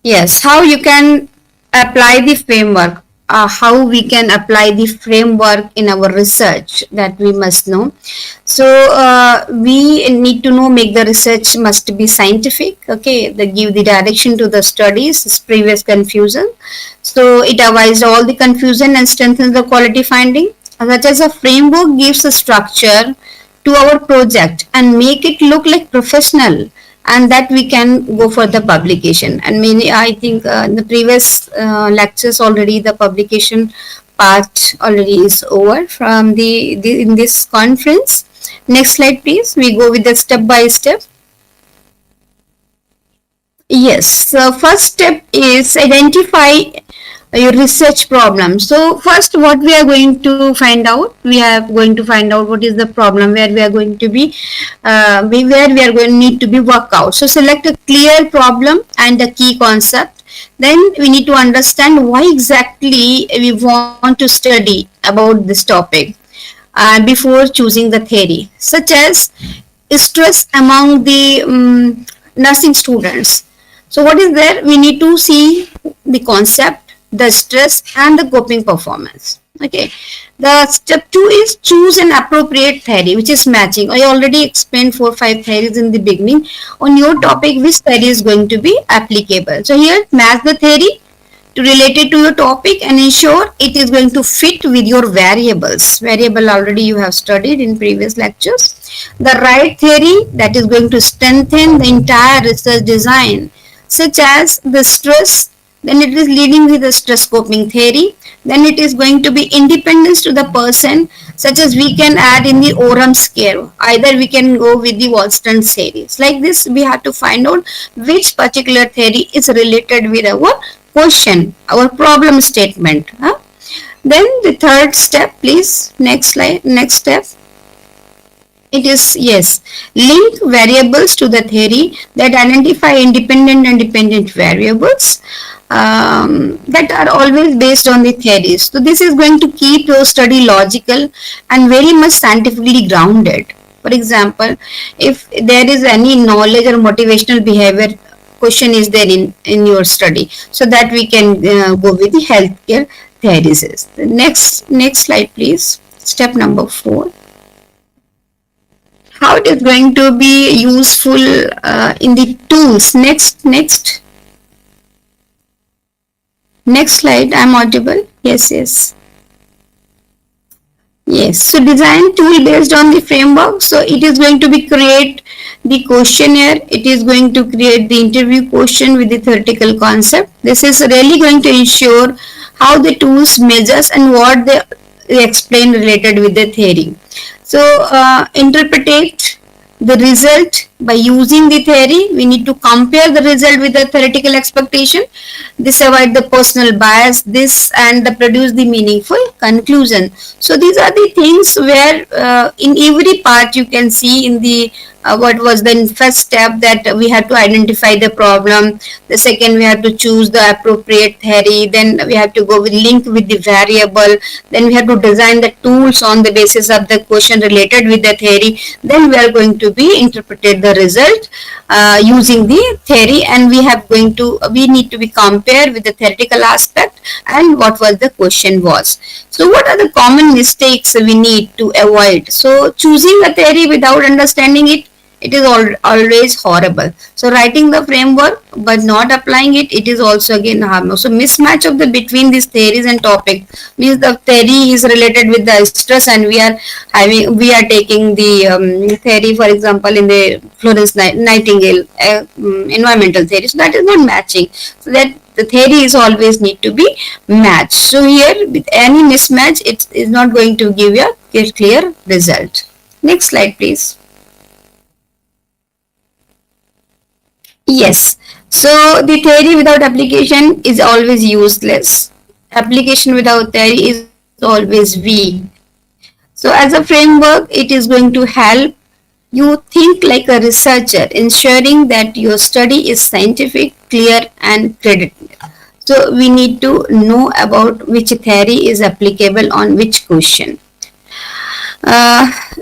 Yes, how you can apply the framework. How we can apply the framework in our research, that we must know. So we need to know, make the research must be scientific. Okay, they give the direction to the studies, previous confusion. So it avoids all the confusion and strengthens the quality finding. Such as a framework gives a structure to our project and make it look like professional, and that we can go for the publication. And many, I think in the previous lectures already the publication part already is over from the in this conference. Next slide, please. We go with the step by step. Yes, so first step is identify your research problem. So first what we are going to find out, what is the problem where we are going to be where we are going to need to be work out. So select a clear problem and a key concept. Then we need to understand why exactly we want to study about this topic before choosing the theory, such as stress among the nursing students. So what is there? We need to see the concept, the stress and the coping performance. Okay, the step 2 is choose an appropriate theory which is matching. I already explained 4-5 theories in the beginning. On your topic, which theory is going to be applicable. So here match the theory to relate it to your topic and ensure it is going to fit with your variables. Variable already you have studied in previous lectures. The right theory that is going to strengthen the entire research design, such as the stress, then it is leading with the stress coping theory. Then it is going to be independence to the person, such as we can add in the Oram scale. Either we can go with the Western series. Like this, we have to find out which particular theory is related with our question, our problem statement. Then the third step, please. Next slide. Next step. It is, yes, link variables to the theory that identify independent and dependent variables. that are always based on the theories. So this is going to keep your study logical and very much scientifically grounded. For example, if there is any knowledge or motivational behavior question is there in your study, so that we can go with the healthcare theories. The next slide, please. Step number 4. How it is going to be useful in the tools. Next slide. I'm audible. Yes. So design tool based on the framework. So it is going to be create the questionnaire. It is going to create the interview question with the theoretical concept. This is really going to ensure how the tools measures and what they explain related with the theory. So interpret the result by using the theory. We need to compare the result with the theoretical expectation. This avoid the personal bias, and produce the meaningful conclusion. So these are the things where in every part you can see in the what was the first step, that we have to identify the problem. The second, we have to choose the appropriate theory. Then we have to go with link with the variable. Then we have to design the tools on the basis of the question related with the theory. Then we are going to be interpreted the result using the theory, and we need to be compared with the theoretical aspect and what was the question was. So what are the common mistakes we need to avoid? So choosing a theory without understanding it is always horrible. So writing the framework but not applying it, it is also again harmful. So mismatch of the between these theories and topic means the theory is related with the stress, and we are taking the theory, for example, in the Florence Nightingale environmental theory. So that is not matching. So that the theory is always need to be matched. So here with any mismatch, it is not going to give you a clear result. Next slide, please. Yes. So the theory without application is always useless. Application without theory is always weak. So as a framework, it is going to help you think like a researcher, ensuring that your study is scientific, clear, and credible. So we need to know about which theory is applicable on which question.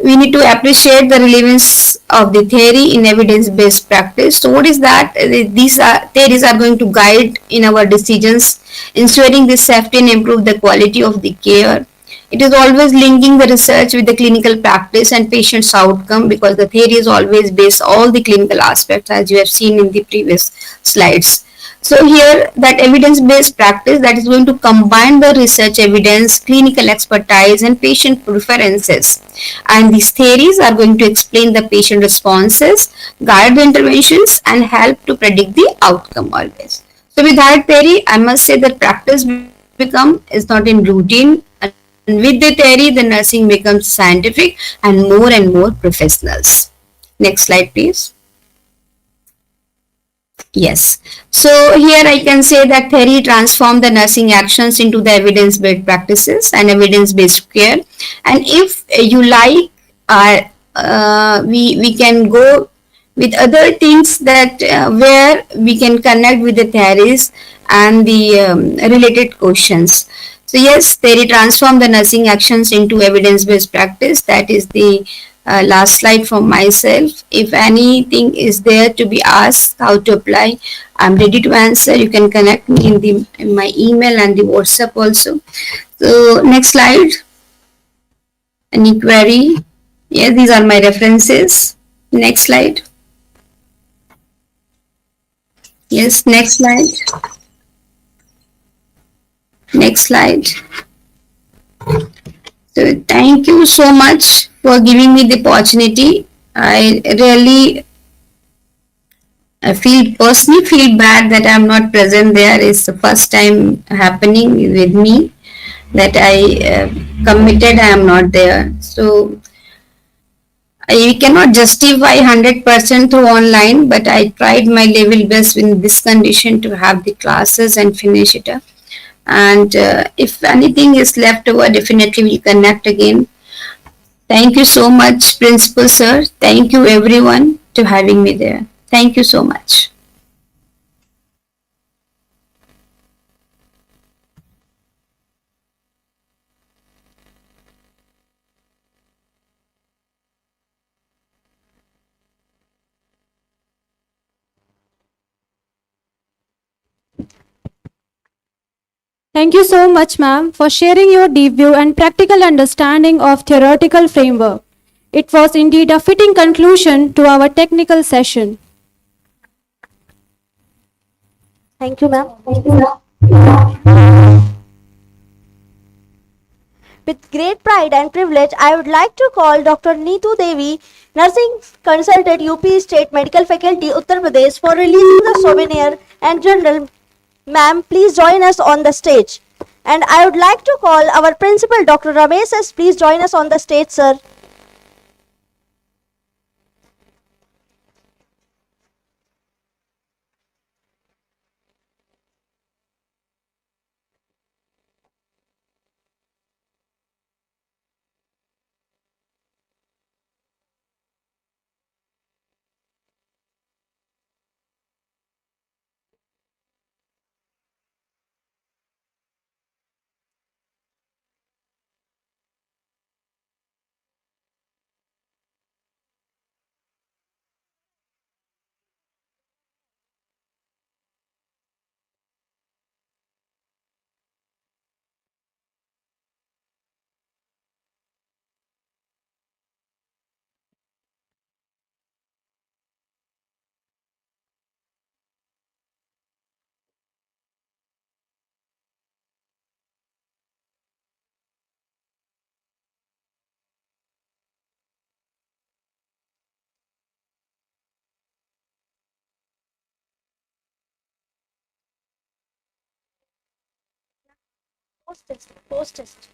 We need to appreciate the relevance of the theory in evidence-based practice. So what is that? These theories are going to guide in our decisions, ensuring the safety and improve the quality of the care. It is always linking the research with the clinical practice and patient's outcome, because the theory is always based all the clinical aspects, as you have seen in the previous slides. So here, that evidence-based practice that is going to combine the research evidence, clinical expertise, and patient preferences. And these theories are going to explain the patient responses, guide the interventions, and help to predict the outcome always. So with that theory, I must say that practice is not in routine. And with the theory, the nursing becomes scientific and more professionals. Next slide, please. Yes. So here I can say that theory transformed the nursing actions into the evidence-based practices and evidence-based care. And if you like, we can go with other things that where we can connect with the theories and the related questions. So yes, theory transformed the nursing actions into evidence-based practice. That is the last slide from myself. If anything is there to be asked, how to apply, I'm ready to answer. You can connect me in my email and the WhatsApp also. So next slide. Any query? Yes, these are my references. Next slide. Yes, next slide. Next slide. So thank you so much for giving me the opportunity. I really personally feel bad that I'm not present there. It's the first time happening with me that I committed, I am not there. So I cannot justify 100% through online, but I tried my level best in this condition to have the classes and finish it up. And if anything is left over, definitely we'll connect again. Thank you so much, Principal Sir. Thank you everyone to having me there. Thank you so much. Thank you so much, ma'am, for sharing your deep view and practical understanding of theoretical framework. It was indeed a fitting conclusion to our technical session. Thank you, ma'am. With great pride and privilege, I would like to call Dr. Neetu Devi, nursing consultant, UP State Medical Faculty, Uttar Pradesh, for releasing the souvenir and journal. Ma'am, please join us on the stage. And I would like to call our principal, Dr. Ramesh S. Please join us on the stage, sir. Post test.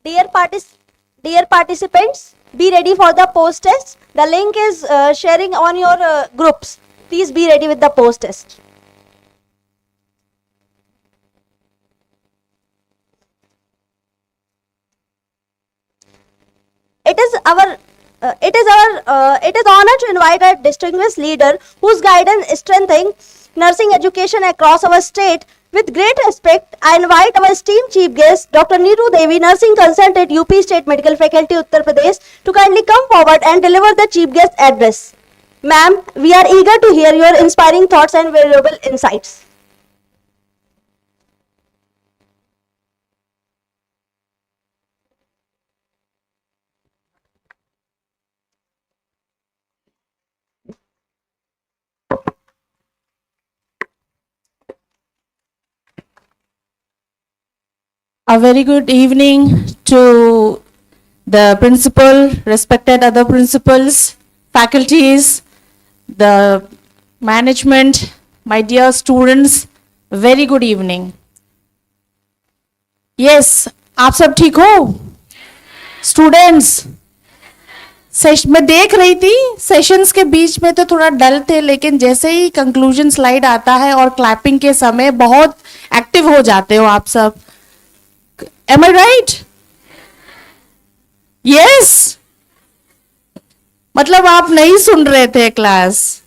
Dear, dear participants, be ready for the post test. The link is sharing on your groups. Please be ready with the post test. It is honor to invite a distinguished leader whose guidance is strengthening nursing education across our state. With great respect, I invite our esteemed chief guest, Dr. Neetu Devi, nursing consultant, UP State Medical Faculty, Uttar Pradesh, to kindly come forward and deliver the chief guest address. Ma'am, we are eager to hear your inspiring thoughts and valuable insights. A very good evening to the principal, respected other principals, faculties, the management, my dear students, very good evening. Yes, आप सब ठीक हो? Students, मैं देख रही थी sessions के बीच में तो थोड़ा डल थे, लेकिन जैसे ही कंक्लूजन स्लाइड आता है और क्लैपिंग के समय बहुत एक्टिव हो जाते हो आप सब. Am I right? Yes. मतलब आप नहीं सुन रहे थे क्लास,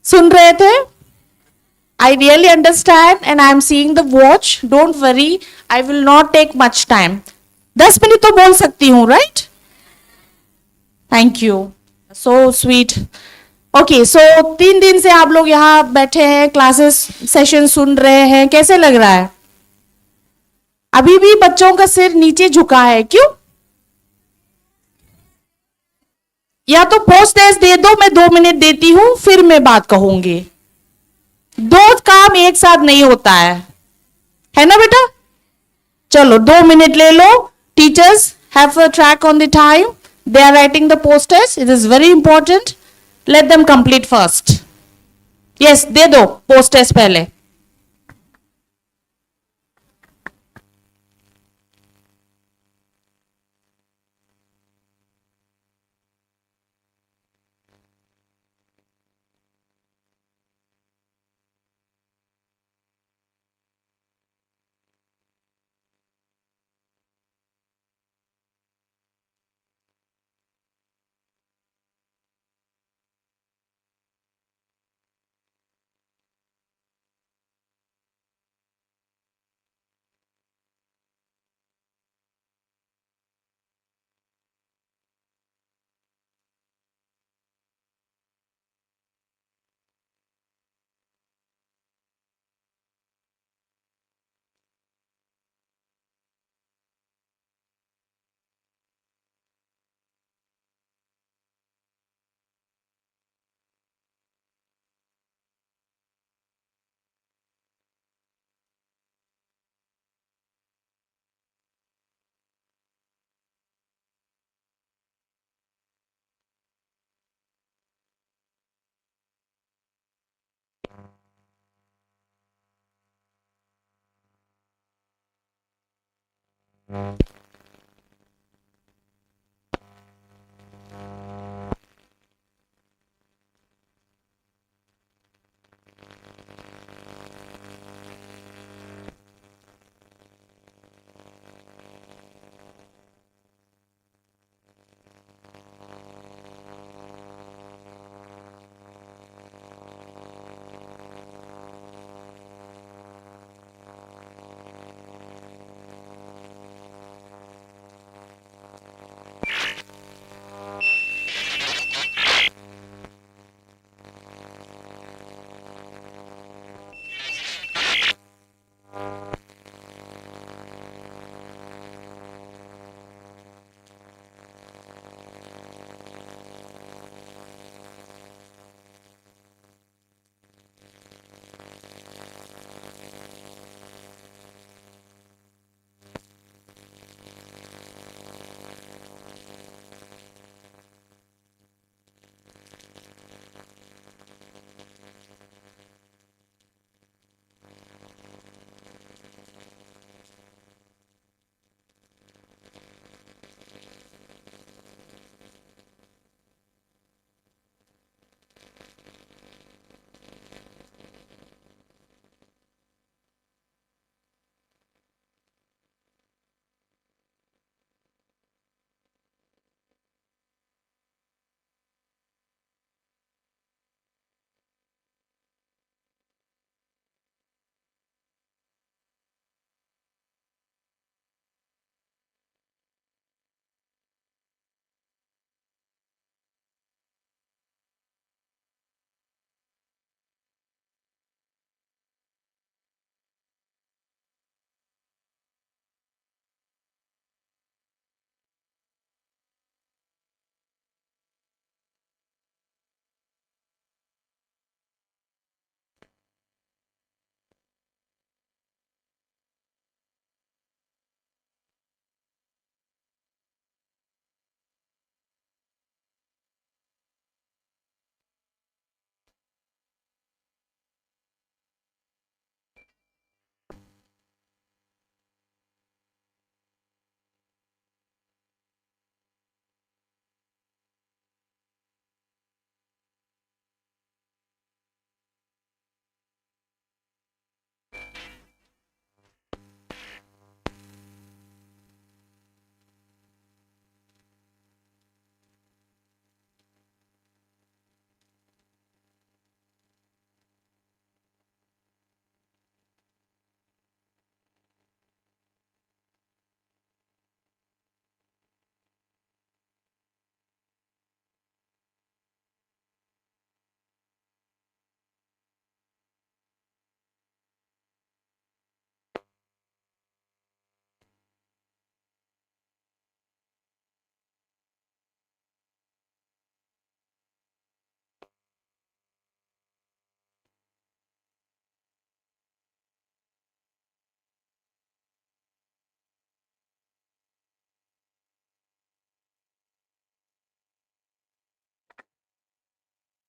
सुन रहे थे? I really understand and I am seeing the watch. Don't worry, I will not take much time. 10 minute तो बोल सकती हूँ, right? Thank you. So sweet. Okay, so 3 दिन से आप लोग यहाँ बैठे हैं, क्लासेस सेशन सुन रहे हैं, कैसे लग रहा है? अभी भी बच्चों का सिर नीचे झुका है, क्यों? या तो पोस्ट टेस्ट दे दो, मैं 2 मिनट देती हूं, फिर मैं बात कहूंगी. 2 काम एक साथ नहीं होता है ना बेटा? चलो 2 मिनट ले लो. Teachers have a track on the time. They are writing the post test. It is very important. Let them complete first. Yes, दे दो पोस्ट टेस्ट पहले.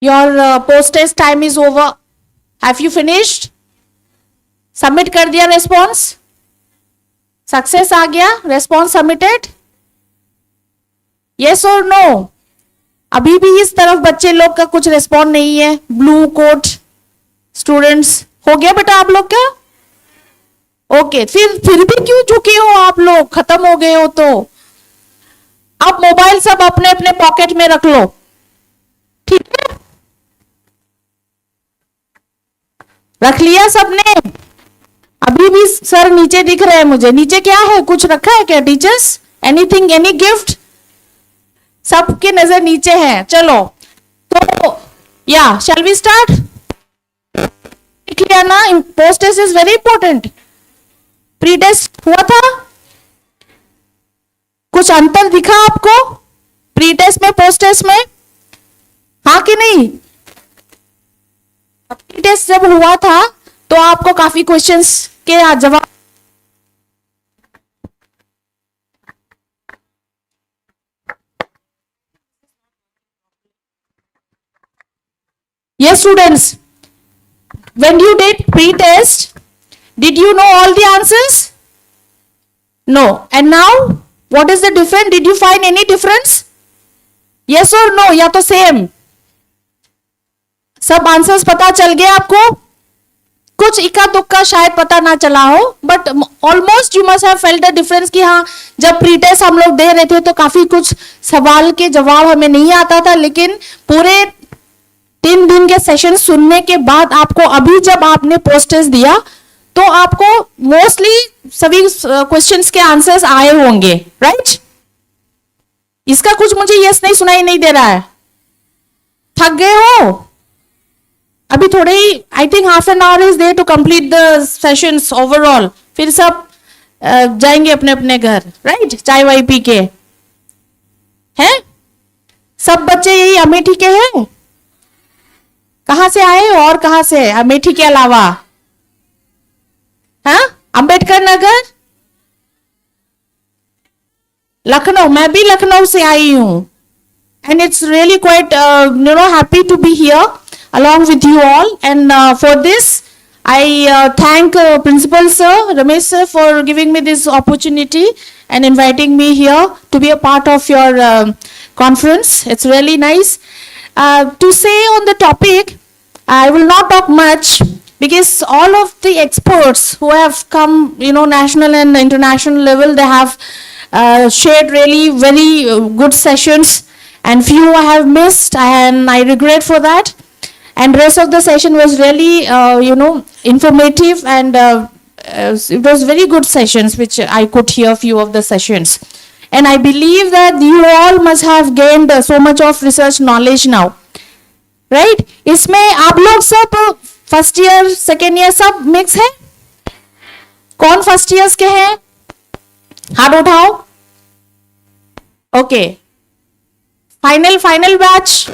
Your post-test time is over. Have you finished? Submit कर दिया response? Success आ गया? Response submitted? Yes or no? अभी भी इस तरफ बच्चे लोग का कुछ response नहीं है. Blue coat students. हो गया बेटा आप लोग का? ओके, फिर भी क्यों झुके हो आप लोग? खत्म हो गए हो तो आप मोबाइल सब अपने अपने पॉकेट में रख लो, ठीक है? रख लिया सबने? अभी भी सर नीचे दिख रहे हैं मुझे. नीचे क्या है? कुछ रखा है क्या टीचर्स? Anything, any gift? सबके नजर नीचे है. चलो तो या शैल वी स्टार्ट? लिख लिया ना? Post test is very important. Pre test हुआ था? कुछ अंतर दिखा आपको प्री टेस्ट में पोस्ट टेस्ट में? हाँ कि नहीं? प्री टेस्ट जब हुआ था तो आपको काफी क्वेश्चंस के जवाब yes students, when you did pre-test, did you know all the answers? No. And now, what is the difference? Did you find any difference? Yes or no? या तो सेम? सब आंसर्स पता चल गए आपको? कुछ इक्का दुक्का शायद पता ना चला हो, but almost you must have felt the difference कि हाँ, जब प्री टेस्ट हम लोग दे रहे थे तो काफी कुछ सवाल के जवाब हमें नहीं आता था, लेकिन पूरे 3 दिन के सेशन सुनने के बाद आपको अभी जब आपने पोस्ट टेस्ट दिया तो आपको मोस्टली सभी क्वेश्चंस के आंसर्स आए होंगे, राइट? इसका कुछ मुझे यस नहीं सुनाई नहीं दे रहा है। थक गए हो? अभी थोड़े ही, I think half an hour is there to complete the sessions overall, फिर सब जाएंगे अपने अपने घर, राइट? चाय वाय पी के। हैं सब बच्चे यही अमेठी के हैं? कहां से आए और कहां से अमेठी के अलावा? हाँ, अंबेडकर नगर, लखनऊ। मैं भी लखनऊ से आई हूं, and it's really quite happy to be here along with you all, and for this I thank Principal Sir Ramesh Sir for giving me this opportunity and inviting me here to be a part of your conference. It's really nice. To say on the topic, I will not talk much because all of the experts who have come, national and international level, they have shared really very good sessions, and few I have missed, and I regret for that. And rest of the session was really, informative, and it was very good sessions which I could hear few of the sessions. And I believe that you all must have gained so much of research knowledge now, right? इसमें आप लोग सब first year second year सब mix है? कौन first years के हैं? हाथ उठाओ। Okay, final batch.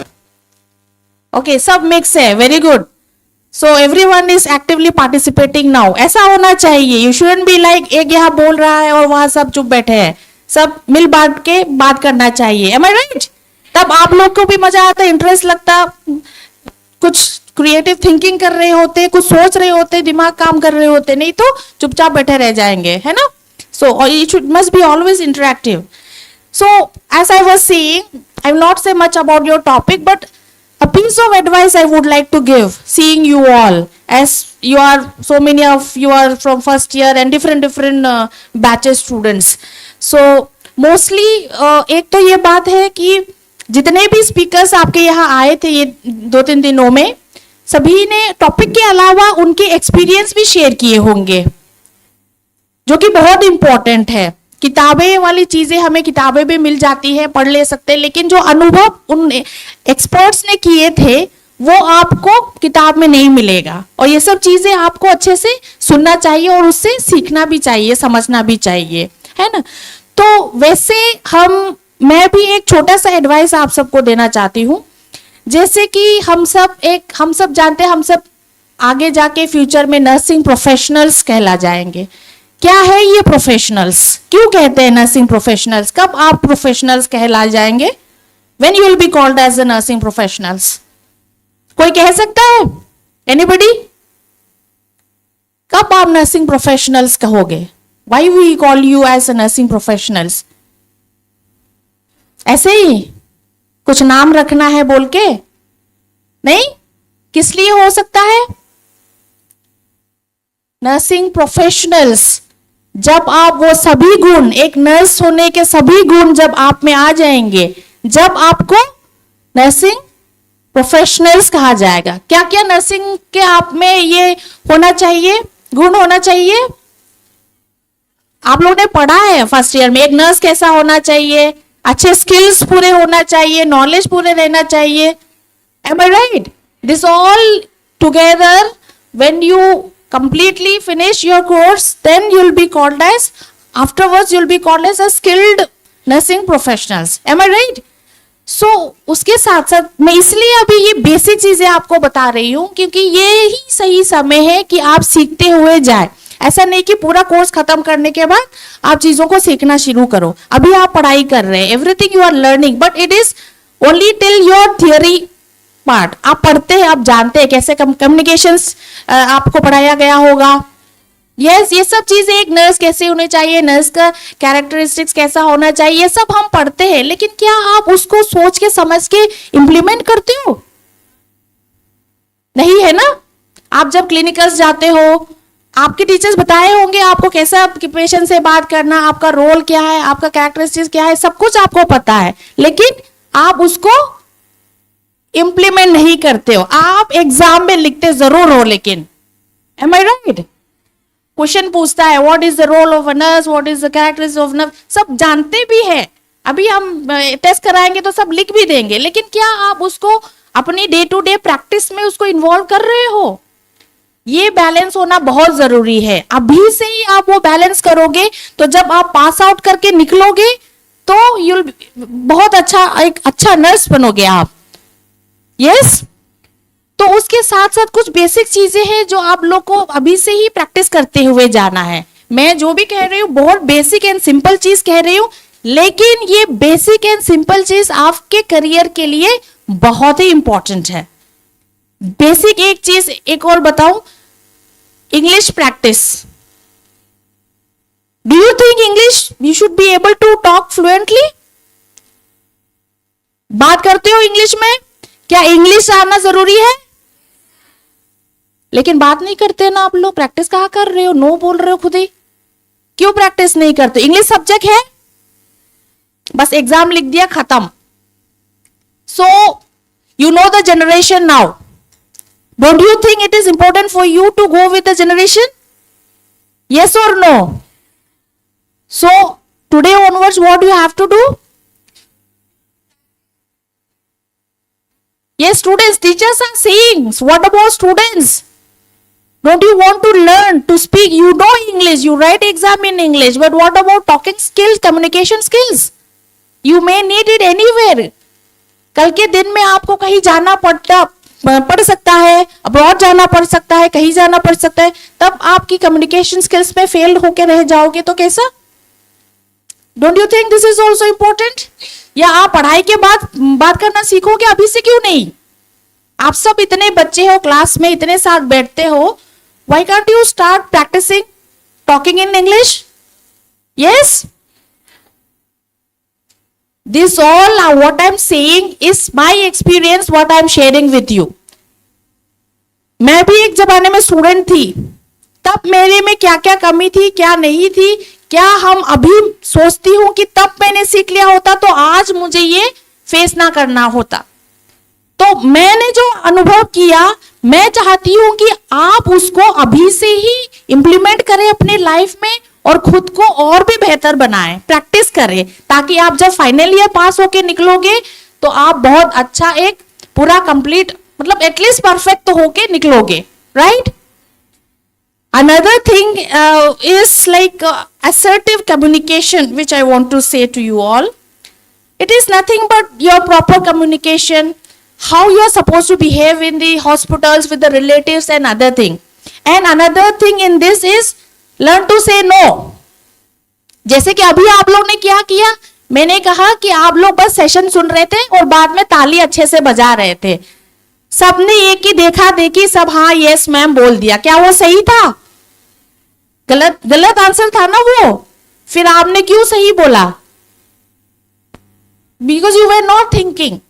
ओके, सब मिक्स है, very good. So everyone is actively participating now. ऐसा होना चाहिए। यू शुडंट बी लाइक एक यहाँ बोल रहा है और वहां सब चुप बैठे हैं। सब मिल बांट के बात करना चाहिए। Am I right? तब आप लोग को भी मजा आता, इंटरेस्ट लगता, कुछ क्रिएटिव थिंकिंग कर रहे होते, कुछ सोच रहे होते, दिमाग काम कर रहे होते, नहीं तो चुपचाप बैठे रह जाएंगे, है ना? So it must be always interactive. So as I was saying, I will not say much about your topic, but a piece of advice I would like to give, seeing you all, as you are, so many of you are from first year and different batches students. So mostly एक तो ये बात है कि जितने भी speakers आपके यहाँ आए थे ये 2-3 दिनों में, सभी ने टॉपिक के अलावा उनके एक्सपीरियंस भी शेयर किए होंगे, जो कि बहुत इंपॉर्टेंट है। किताबें वाली चीजें हमें किताबें भी मिल जाती है, पढ़ ले सकते हैं, लेकिन जो अनुभव उन एक्सपर्ट्स ने किए थे वो आपको किताब में नहीं मिलेगा। और ये सब चीजें आपको अच्छे से सुनना चाहिए और उससे सीखना भी चाहिए, समझना भी चाहिए, है ना? तो वैसे मैं भी एक छोटा सा एडवाइस आप सबको देना चाहती हूँ। जैसे कि हम सब जानते हैं, हम सब आगे जाके फ्यूचर में नर्सिंग प्रोफेशनल्स कहला जाएंगे। क्या है ये प्रोफेशनल्स? क्यों कहते हैं नर्सिंग प्रोफेशनल्स? कब आप प्रोफेशनल्स कहला जाएंगे? When you will be called as a nursing professionals? कोई कह सकता है? Anybody? कब आप नर्सिंग प्रोफेशनल्स कहोगे? Why we call you as a nursing professionals? ऐसे ही कुछ नाम रखना है बोल के? नहीं? किस लिए हो सकता है? नर्सिंग प्रोफेशनल्स, जब आप वो सभी गुण, एक नर्स होने के सभी गुण जब आप में आ जाएंगे, जब आपको नर्सिंग प्रोफेशनल्स कहा जाएगा। क्या क्या नर्सिंग के आप में ये होना चाहिए, गुण होना चाहिए? आप लोगों ने पढ़ा है फर्स्ट ईयर में, एक नर्स कैसा होना चाहिए? अच्छे स्किल्स पूरे होना चाहिए, नॉलेज पूरे रहना चाहिए। Am I right? This all together, when you completely finish your course, then you'll be called as, afterwards you'll be called as a skilled nursing professionals. Am I right? So उसके साथ साथ मैं इसलिए अभी ये बेसिक चीजें आपको बता रही हूँ क्योंकि ये ही सही समय है कि आप सीखते हुए जाए। ऐसा नहीं कि पूरा कोर्स खत्म करने के बाद आप चीजों को सीखना शुरू करो। अभी आप पढ़ाई कर रहे हैं, everything you are learning, but it is only till your theory part. आप पढ़ते हैं, आप जानते हैं कैसे कम्युनिकेशंस आपको पढ़ाया गया होगा, यस, ये सब चीजें, एक नर्स कैसे होनी चाहिए, नर्स का कैरेक्टरिस्टिक्स कैसा होना चाहिए, ये सब हम पढ़ते हैं, लेकिन क्या आप उसको सोच के समझ के इम्प्लीमेंट करते हो? नहीं है ना। आप जब क्लिनिकल्स जाते हो, आपके टीचर्स बताए होंगे आपको कैसा पेशेंट से बात करना, आपका रोल क्या है, आपका कैरेक्टरिस्टिक्स क्या है, सब कुछ आपको पता है, लेकिन आप उसको इम्प्लीमेंट नहीं करते हो। आप एग्जाम में लिखते जरूर हो, लेकिन एम आई राइट? क्वेश्चन पूछता है what is the role of a nurse, what is the characteristics of nurse, सब जानते भी है। अभी हम टेस्ट कराएंगे तो सब लिख भी देंगे, लेकिन क्या आप उसको अपनी डे टू डे प्रैक्टिस में उसको इन्वॉल्व कर रहे हो? ये बैलेंस होना बहुत जरूरी है। अभी से ही आप वो बैलेंस करोगे तो जब आप पास आउट करके निकलोगे तो यूल बहुत अच्छा, एक अच्छा नर्स बनोगे आप। यस, तो उसके साथ साथ कुछ बेसिक चीजें हैं जो आप लोग को अभी से ही प्रैक्टिस करते हुए जाना है। मैं जो भी कह रही हूँ बहुत बेसिक एंड सिंपल चीज कह रही हूँ, लेकिन ये बेसिक एंड सिंपल चीज आपके करियर के लिए बहुत ही इंपॉर्टेंट है। बेसिक एक चीज एक और बताऊं, English practice. Do you think English you should be able to talk fluently? बात करते हो इंग्लिश में? क्या इंग्लिश आना जरूरी है? लेकिन बात नहीं करते ना आप लोग। प्रैक्टिस कहाँ कर रहे हो? नो बोल रहे हो खुद ही। क्यों प्रैक्टिस नहीं करते? इंग्लिश सब्जेक्ट है, बस एग्जाम लिख दिया, खत्म। So you know the generation now. Don't you think it is important for you to go with the generation? Yes or no? So today onwards, what do you have to do? Yes, students, teachers are saying, what about students? Don't you want to learn to speak? You know English, you write exam in English, but what about talking skills, communication skills? You may need it anywhere. कल के दिन में आपको कहीं जाना पड़ सकता है, अब्रॉड जाना पड़ सकता है, कहीं जाना पड़ सकता है, तब आपकी कम्युनिकेशन स्किल्स में फेल होकर रह जाओगे तो कैसा? Don't you think this is also important? या आप पढ़ाई के बाद बात करना सीखोगे, अभी से क्यों नहीं? आप सब इतने बच्चे हो, क्लास में इतने साथ बैठते हो, why can't you start practicing talking in English? Yes, this all what I'm saying is my experience, what I'm sharing with you. मैं भी एक जमाने में स्टूडेंट थी, तब मेरे में क्या क्या कमी थी, क्या नहीं थी, क्या हम अभी सोचती हूँ कि तब मैंने सीख लिया होता तो आज मुझे ये फेस ना करना होता। तो मैंने जो अनुभव किया, मैं चाहती हूँ कि आप उसको अभी से ही इंप्लीमेंट करें अपने लाइफ में और खुद को और भी बेहतर बनाएं, प्रैक्टिस करें, ताकि आप जब फाइनल ईयर पास होके निकलोगे तो आप बहुत अच्छा एक पूरा कंप्लीट, मतलब एटलीस्ट परफेक्ट तो होके निकलोगे, right? Another thing is like assertive communication, which I want to say to you all. It is nothing but your proper communication, how you are supposed to behave in the hospitals with the relatives and other thing. And another thing in this is learn to say no. जैसे कि अभी आप लोग ने क्या किया, मैंने कहा कि आप लोग बस सेशन सुन रहे थे और बाद में ताली अच्छे से बजा रहे थे, सबने एक ही देखा देखी, सब हाँ यस मैम बोल दिया। क्या वो सही था? गलत आंसर था ना वो। फिर आपने क्यों सही बोला? Because you were not thinking.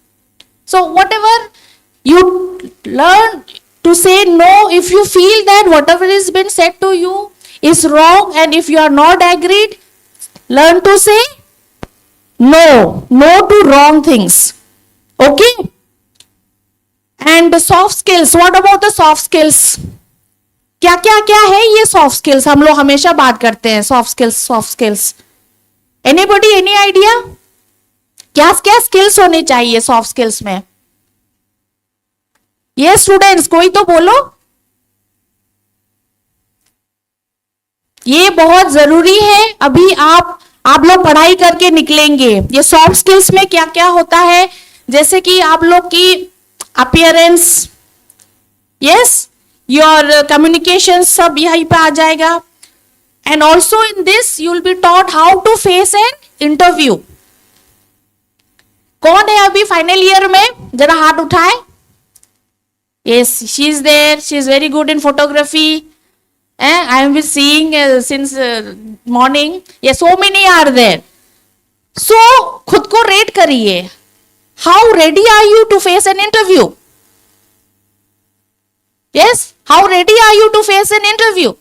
So whatever you learn to say no, if you feel that whatever is been said to you is wrong, and if you are not agreed, learn to say no to wrong things. Okay? And the soft skills, what about the soft skills? क्या है ये soft skills? हम लोग हमेशा बात करते हैं soft skills. Anybody, any idea? क्या स्किल्स होनी चाहिए सॉफ्ट स्किल्स में? ये स्टूडेंट्स कोई तो बोलो, ये बहुत जरूरी है। अभी आप लोग पढ़ाई करके निकलेंगे, ये सॉफ्ट स्किल्स में क्या क्या होता है, जैसे कि आप लोग की अपीयरेंस, यस, योर कम्युनिकेशन, सब यहीं पे आ जाएगा। And also in this you will be taught how to face an interview. कौन है अभी फाइनल ईयर में? जरा हाथ उठाए। Yes, she is there, she is very good in photography. I am seeing since morning. Yes, so many are there. So खुद को rate करिए. How ready are you to face an interview? Yes, how ready are you to face an interview?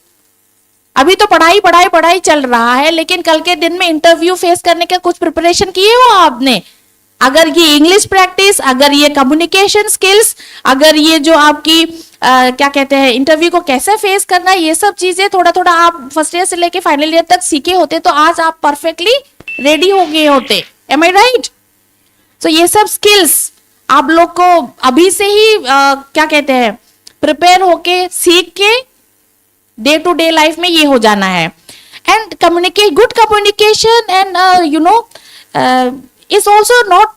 अभी तो पढ़ाई पढ़ाई पढ़ाई चल रहा है, लेकिन कल के दिन में इंटरव्यू फेस करने का कुछ प्रिपरेशन किए हो आपने? अगर ये इंग्लिश प्रैक्टिस, अगर ये कम्युनिकेशन स्किल्स, अगर ये जो आपकी क्या कहते हैं इंटरव्यू को कैसे फेस करना है, ये सब चीजें थोड़ा थोड़ा आप फर्स्ट ईयर से लेके फाइनल ईयर तक सीखे होते तो आज आप परफेक्टली रेडी हो गए होते. M I right? सो ये सब स्किल्स आप लोग को अभी से ही क्या कहते हैं प्रिपेयर होके सीख के डे टू डे लाइफ में ये हो जाना है. And communicate, good communication and you know is also not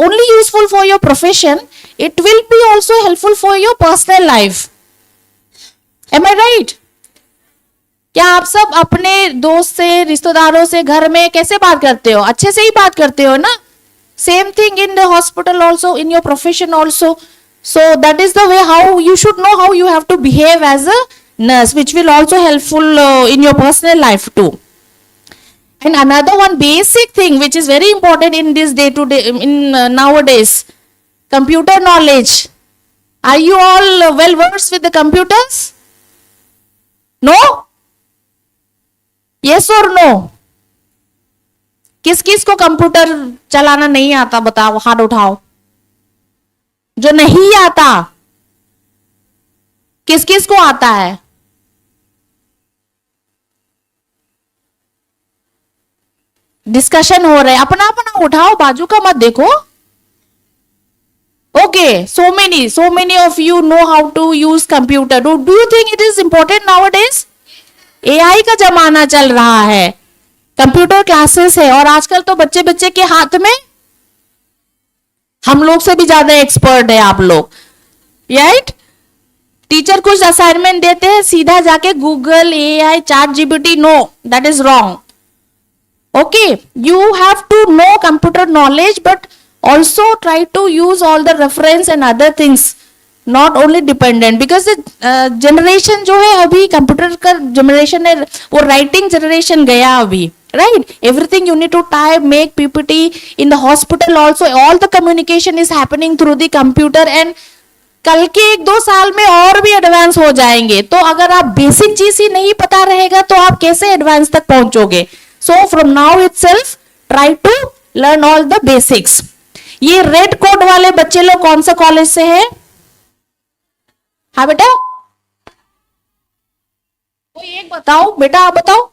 only useful for your profession, it will be also helpful for your personal life. Am I right? क्या आप सब अपने दोस्त से, रिश्तेदारों से घर में कैसे बात करते हो? अच्छे से ही बात करते हो ना? Same thing in the hospital also, in your profession also. So that is the way how you should know how you have to behave as a nurse, which will also helpful in your personal life too. And another one basic thing which is very important in this day to day, in nowadays, computer knowledge. Are you all well versed with the computers? No? Yes or no? किस किस को computer चलाना नहीं आता बताओ, हाथ उठाओ. जो नहीं आता, किस किस को आता है? डिस्कशन हो रहा है, अपना अपना उठाओ, बाजू का मत देखो. Okay, so many of you know how to use computer. Do you think it is important nowadays? AI का जमाना चल रहा है, कंप्यूटर क्लासेस है, और आजकल तो बच्चे बच्चे के हाथ में, हम लोग से भी ज्यादा एक्सपर्ट है आप लोग, राइट? टीचर कुछ असाइनमेंट देते हैं, सीधा जाके Google, AI, chat GPT, no, that is wrong. Okay, you have to know computer knowledge, but also try to use all the reference and other things, not only dependent, because the generation जो है अभी computer का generation है, वो writing generation गया अभी, right? Everything you need to type, make PPT. In the hospital also, all the communication is happening through the computer, and कल के 1-2 साल में और भी एडवांस हो जाएंगे. तो अगर आप बेसिक चीज ही नहीं पता रहेगा तो आप कैसे एडवांस तक पहुंचोगे? So from now itself, try to learn all the basics. ये रेड कोट वाले बच्चे लोग कौन सा कॉलेज से है? हाँ बेटा, कोई एक बताओ बेटा, आप बताओ.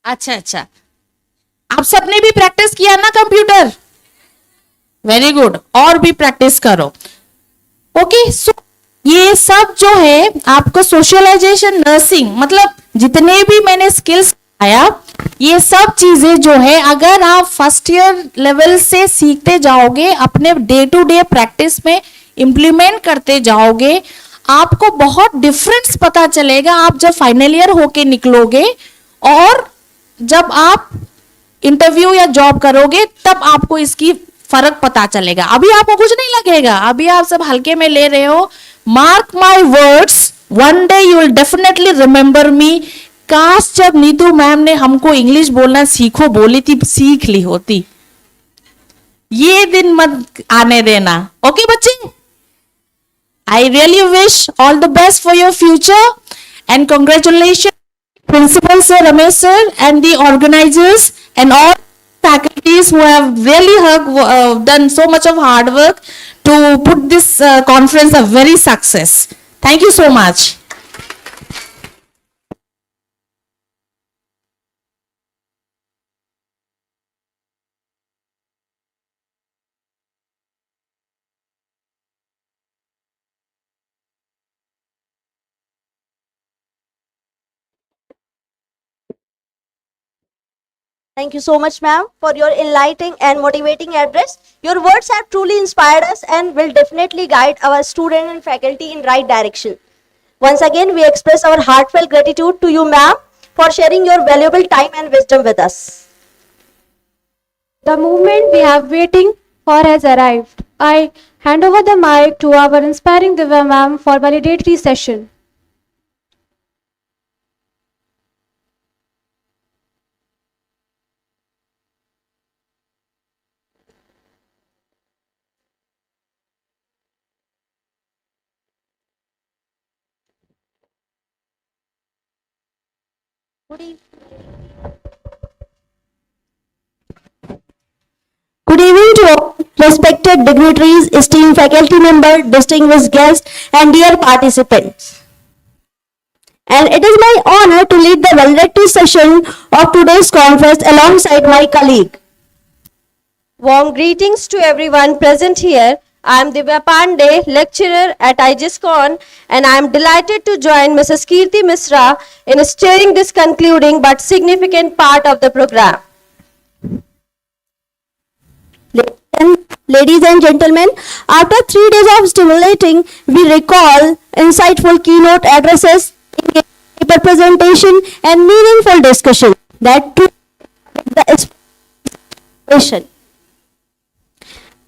अच्छा, आप सबने भी प्रैक्टिस किया ना कंप्यूटर? वेरी गुड, और भी प्रैक्टिस करो. ओके, सो ये सब जो है आपको सोशलाइजेशन, नर्सिंग, मतलब जितने भी मैंने स्किल्स आया, ये सब चीजें जो है अगर आप फर्स्ट ईयर लेवल से सीखते जाओगे, अपने डे टू डे प्रैक्टिस में इंप्लीमेंट करते जाओगे, आपको बहुत डिफरेंस पता चलेगा. आप जब फाइनल ईयर होके निकलोगे और जब आप इंटरव्यू या जॉब करोगे, तब आपको इसकी फर्क पता चलेगा. अभी आपको कुछ नहीं लगेगा, अभी आप सब हल्के में ले रहे हो. Mark my words, one day you will definitely remember मी. काश जब नीतू मैम ने हमको इंग्लिश बोलना सीखो बोली थी, सीख ली होती. ये दिन मत आने देना. ओके बच्चे, I really wish all the best for your future and congratulation Principal Sir Ramesh Sir and the organizers and all faculties who have really done so much of hard work to put this conference a very success. Thank you so much. Thank you so much, ma'am, for your enlightening and motivating address. Your words have truly inspired us and will definitely guide our students and faculty in right direction. Once again, we express our heartfelt gratitude to you, ma'am, for sharing your valuable time and wisdom with us. The moment we have waiting for has arrived. I hand over the mic to our inspiring Divya ma'am for validatory session. Good evening to all respected dignitaries, esteemed faculty member, distinguished guests, and dear participants. And it is my honor to lead the valedictory session of today's conference alongside my colleague. Warm greetings to everyone present here. I am Divya Pandey, lecturer at IGSCON, and I am delighted to join Mrs. Kirti Misra in steering this concluding but significant part of the program. Ladies and gentlemen, after 3 days of stimulating, we recall insightful keynote addresses, paper presentation, and meaningful discussion that took the expression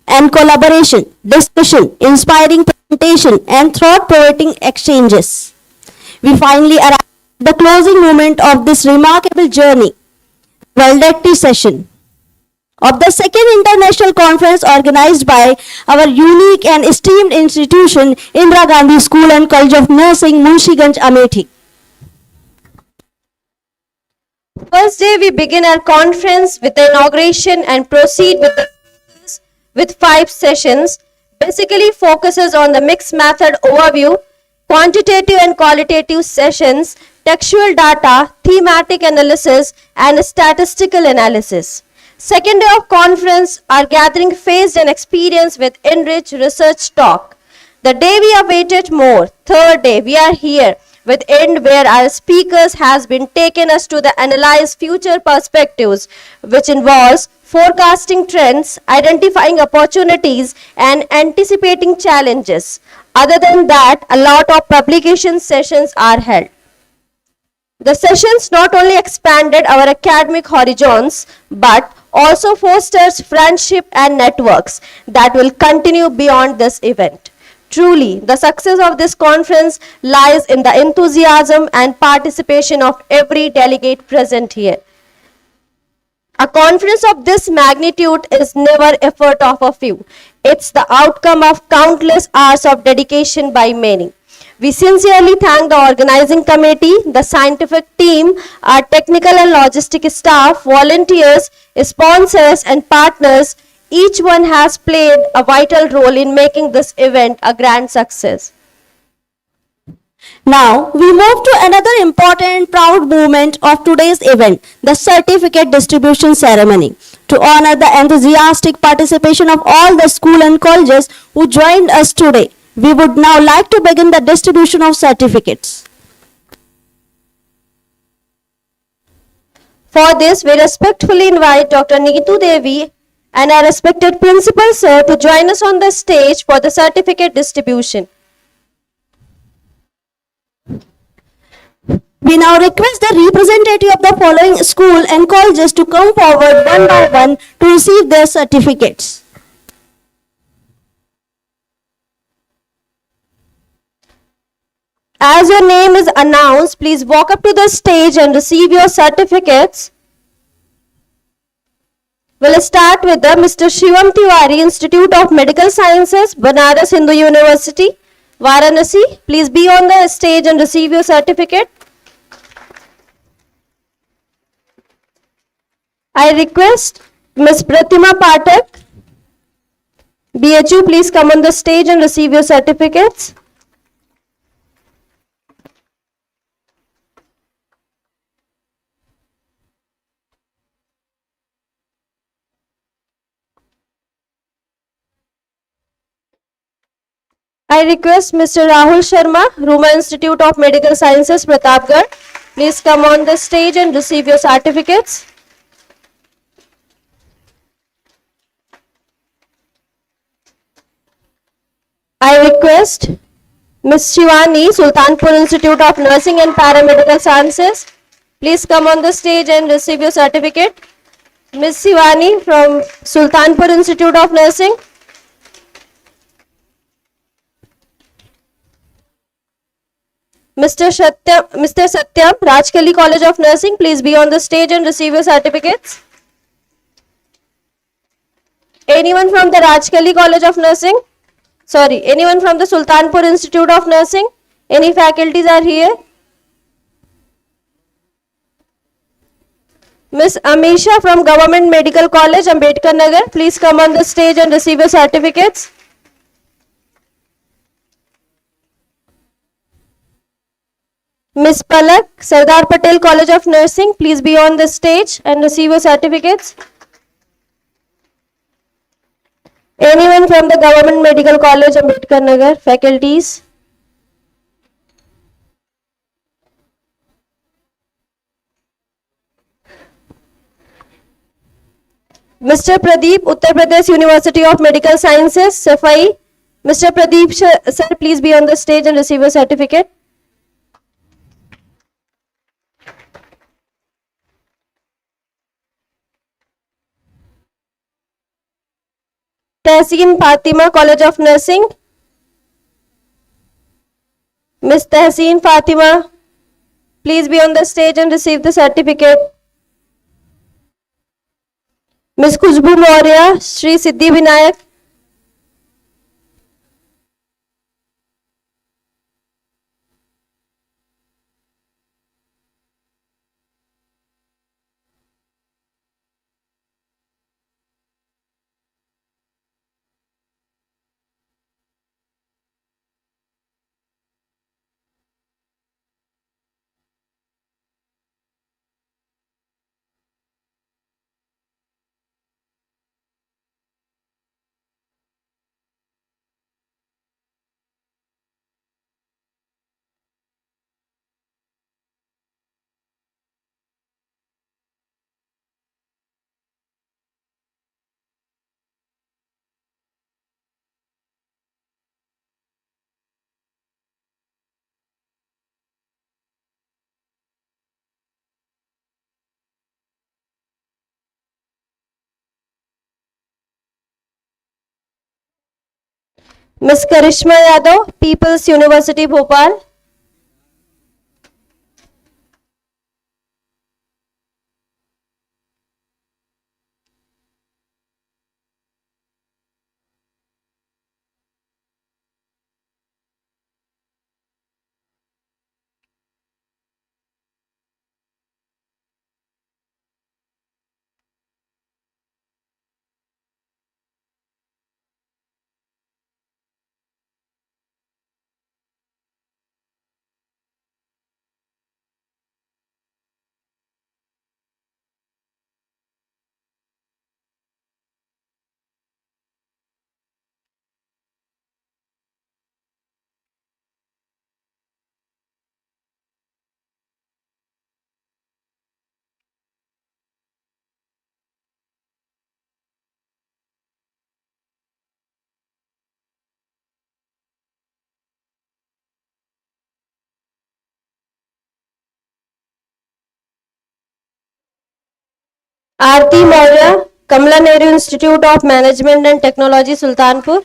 and collaboration, discussion, inspiring presentation, and thought-provoking exchanges. We finally arrived at the closing moment of this remarkable journey, valedictory session of the second international conference organized by our unique and esteemed institution, Indira Gandhi School and College of Nursing, Munshiganj, Amethi. First day we begin our conference with the inauguration and proceed with 5 sessions. Basically focuses on the mixed method overview, quantitative and qualitative sessions, textual data, thematic analysis, and statistical analysis. Second day of conference, our gathering phase and experience with enriched research talk. The day we awaited more. Third day, we are here with end where our speakers has been taken us to the analyze future perspectives, which involves forecasting trends, identifying opportunities, and anticipating challenges. Other than that, a lot of publication sessions are held. The sessions not only expanded our academic horizons, but also fosters friendship and networks that will continue beyond this event. Truly, the success of this conference lies in the enthusiasm and participation of every delegate present here. A conference of this magnitude is never effort of a few. It's the outcome of countless hours of dedication by many. We sincerely thank the organizing committee, the scientific team, our technical and logistic staff, volunteers, sponsors, and partners. Each one has played a vital role in making this event a grand success. Now, we move to another important proud moment of today's event, the certificate distribution ceremony. To honor the enthusiastic participation of all the school and colleges who joined us today, we would now like to begin the distribution of certificates. For this, we respectfully invite Dr. Neetu Devi and our respected principal sir to join us on the stage for the certificate distribution. We now request the representative of the following school and colleges to come forward one by one to receive their certificates. As your name is announced, please walk up to the stage and receive your certificates. We'll start with the Mr. Shivam Tiwari, Institute of Medical Sciences, Banaras Hindu University, Varanasi. Please be on the stage and receive your certificate. I request Ms. Pratima Patak, BHU, please come on the stage and receive your certificates. I request Mr. Rahul Sharma, Ruma Institute of Medical Sciences, Pratapgarh. Please come on the stage and receive your certificates. I request Ms. Shivani, Sultanpur Institute of Nursing and Paramedical Sciences. Please come on the stage and receive your certificate. Ms. Shivani from Sultanpur Institute of Nursing. Mr. Satyam, Rajkali College of Nursing, please be on the stage and receive your certificates. Anyone from the Rajkali College of Nursing? Sorry, anyone from the Sultanpur Institute of Nursing? Any faculties are here? Miss Amisha from Government Medical College, Ambedkar Nagar, please come on the stage and receive your certificates. Miss Palak, Sardar Patel College of Nursing, please be on the stage and receive your certificates. Anyone from the Government Medical College, Ambedkar Nagar, faculties? Mr. Pradeep, Uttar Pradesh University of Medical Sciences, Safai. Mr. Pradeep, sir, please be on the stage and receive your certificate. Tehseen Fatima, College of Nursing. Miss Tehseen Fatima, please be on the stage and receive the certificate. Miss Khushbu Maurya, Shri Siddhi Vinayak. Miss Karishma Yadav, People's University, Bhopal. Aarti Maurya, Kamala Nehru Institute of Management and Technology, Sultanpur.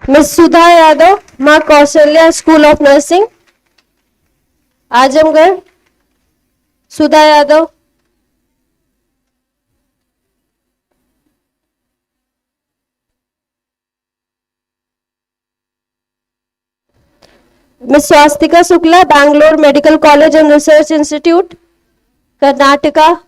Miss Sudha Yadav, Ma Kausalya School of Nursing, Ajamgarh. Sudha Yadav. Miss Swastika Sukla, Bangalore Medical College and Research Institute, Karnataka.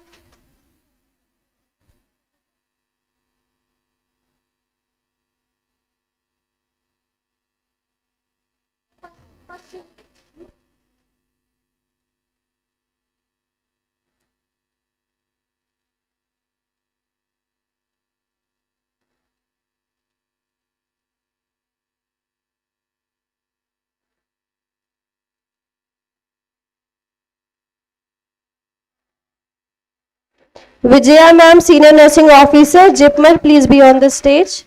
Vijaya ma'am, Senior Nursing Officer, JIPMER, please be on the stage.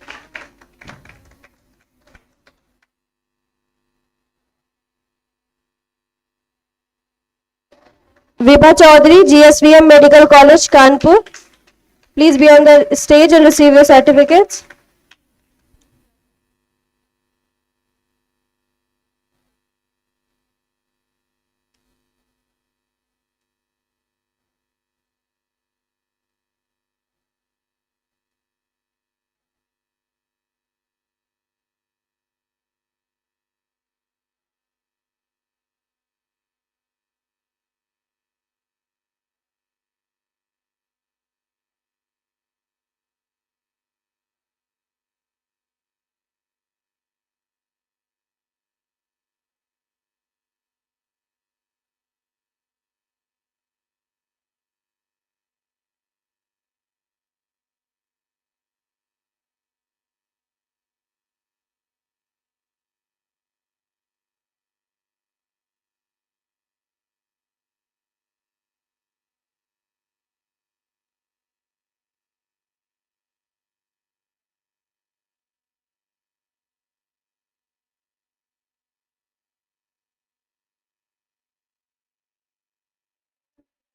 Vibha Chaudhary, GSVM Medical College, Kanpur, please be on the stage and receive your certificates.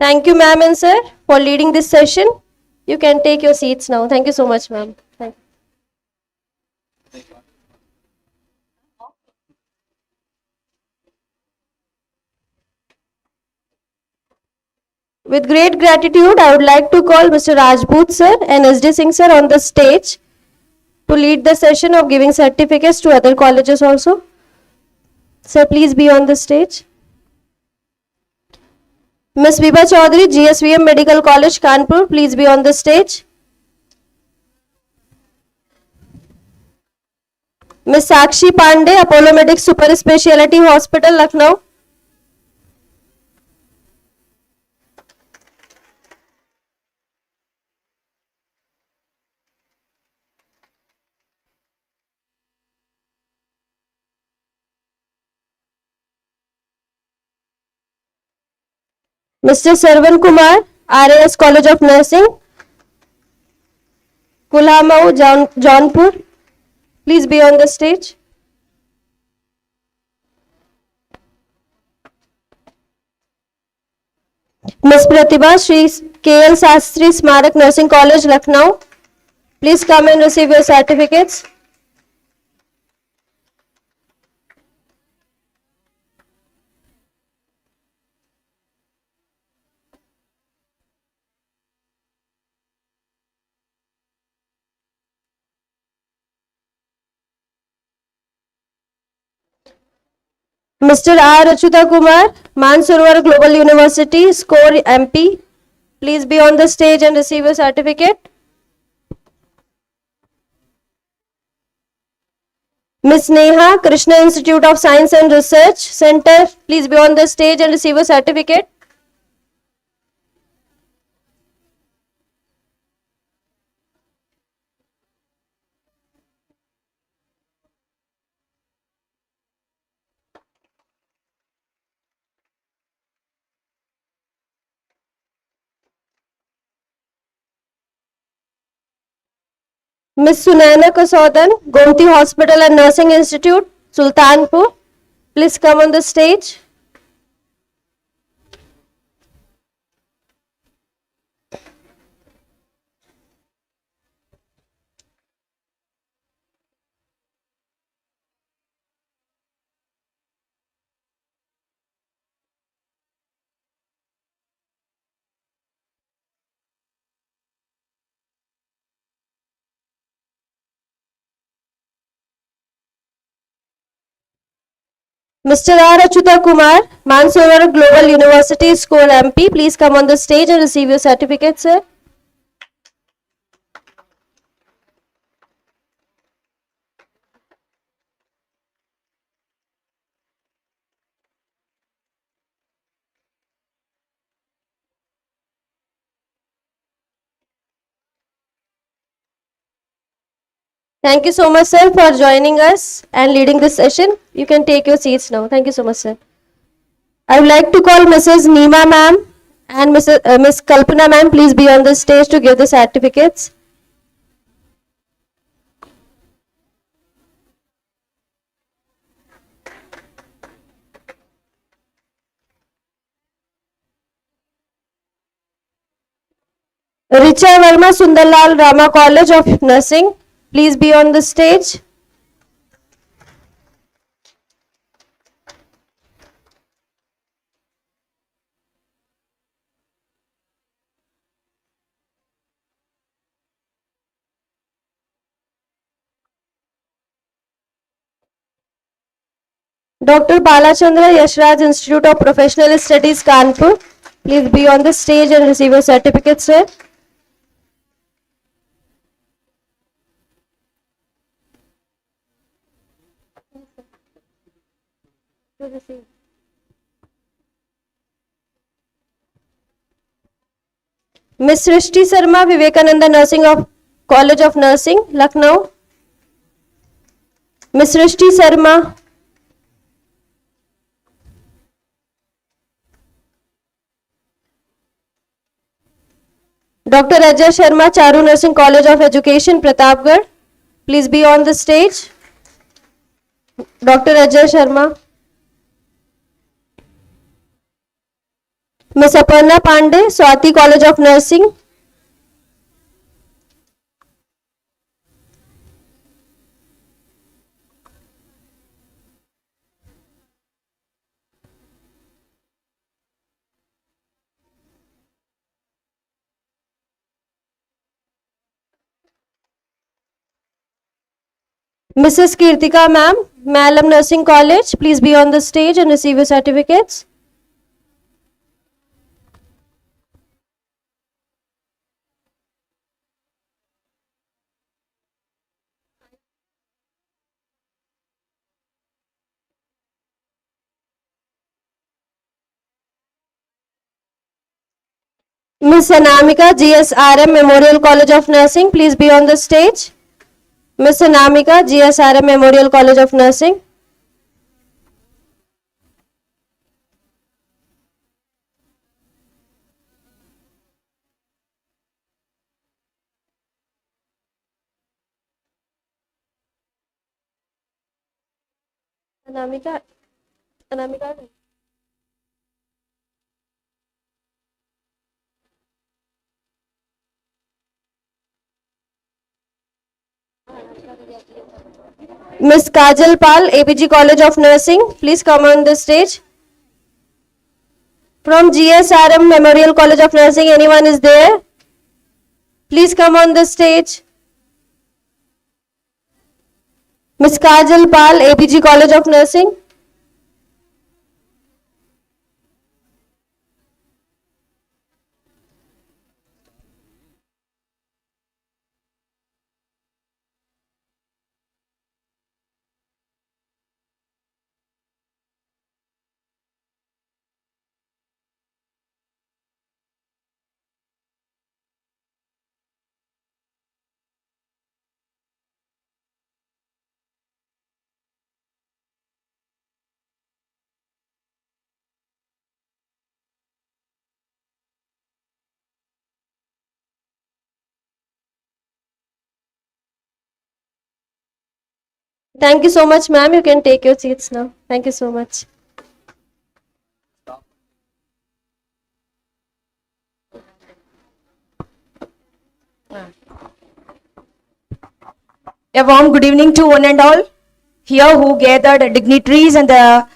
Thank you, ma'am and sir, for leading this session. You can take your seats now. Thank you so much, ma'am. Thank you. With great gratitude, I would like to call Mr. Rajput sir and SD Singh sir on the stage to lead the session of giving certificates to other colleges also. Sir, please be on the stage. Ms. Vibha Chaudhary, GSVM Medical College, Kanpur, please be on the stage. Ms. Sakshi Pandey, Apollo Medics Super Speciality Hospital, Lucknow. Mr. Sarvan Kumar, RAS College of Nursing, Kulhamau, Jaunpur, please be on the stage. Ms. Pratibha, Shri KL Sastry Smarak Nursing College, Lucknow, please come and receive your certificates. Mr. R. Achyuta Kumar, Mansarovar Global University, Score MP. Please be on the stage and receive your certificate. Ms. Neha, Krishna Institute of Science and Research Center. Please be on the stage and receive your certificate. Ms. Sunaina Kasaudan, Gomti Hospital and Nursing Institute, Sultanpur. Please come on the stage. Mr. R. Achyuta Kumar, Mansarovar Global University, Score MP. Please come on the stage and receive your certificate, sir. Thank you so much, sir, for joining us and leading this session. You can take your seats now. Thank you so much, sir. I would like to call Mrs. Neema ma'am And Miss Kalpana ma'am, please be on the stage to give the certificates. Richa Verma, Sundarlal Rama College of Nursing, please be on the stage. Dr. Balachandra Yashraj, Institute of Professional Studies, Kanpur, please be on the stage and receive your certificate, sir. Miss Srishti Sharma, Vivekananda Nursing of College of Nursing, Lucknow. Miss Srishti Sharma. Dr. Ajay Sharma, Charu Nursing College of Education, Pratapgarh, please be on the stage. Dr. Ajay Sharma. Miss Aparna Pandey, Swati College of Nursing. Mrs. Kirtika ma'am, Mallam Nursing College, please be on the stage and receive your certificates. Miss Anamika, GSRM Memorial College of Nursing, please be on the stage. Miss Anamika, GSRM Memorial College of Nursing. Anamika, Anamika. Miss Kajal Pal, APG College of Nursing, please come on the stage. From GSRM Memorial College of Nursing, anyone is there? Please come on the stage. Miss Kajal Pal, APG College of Nursing. Thank you so much, ma'am. You can take your seats now. Thank you so much. A warm good evening to one and all here who gathered dignitaries and the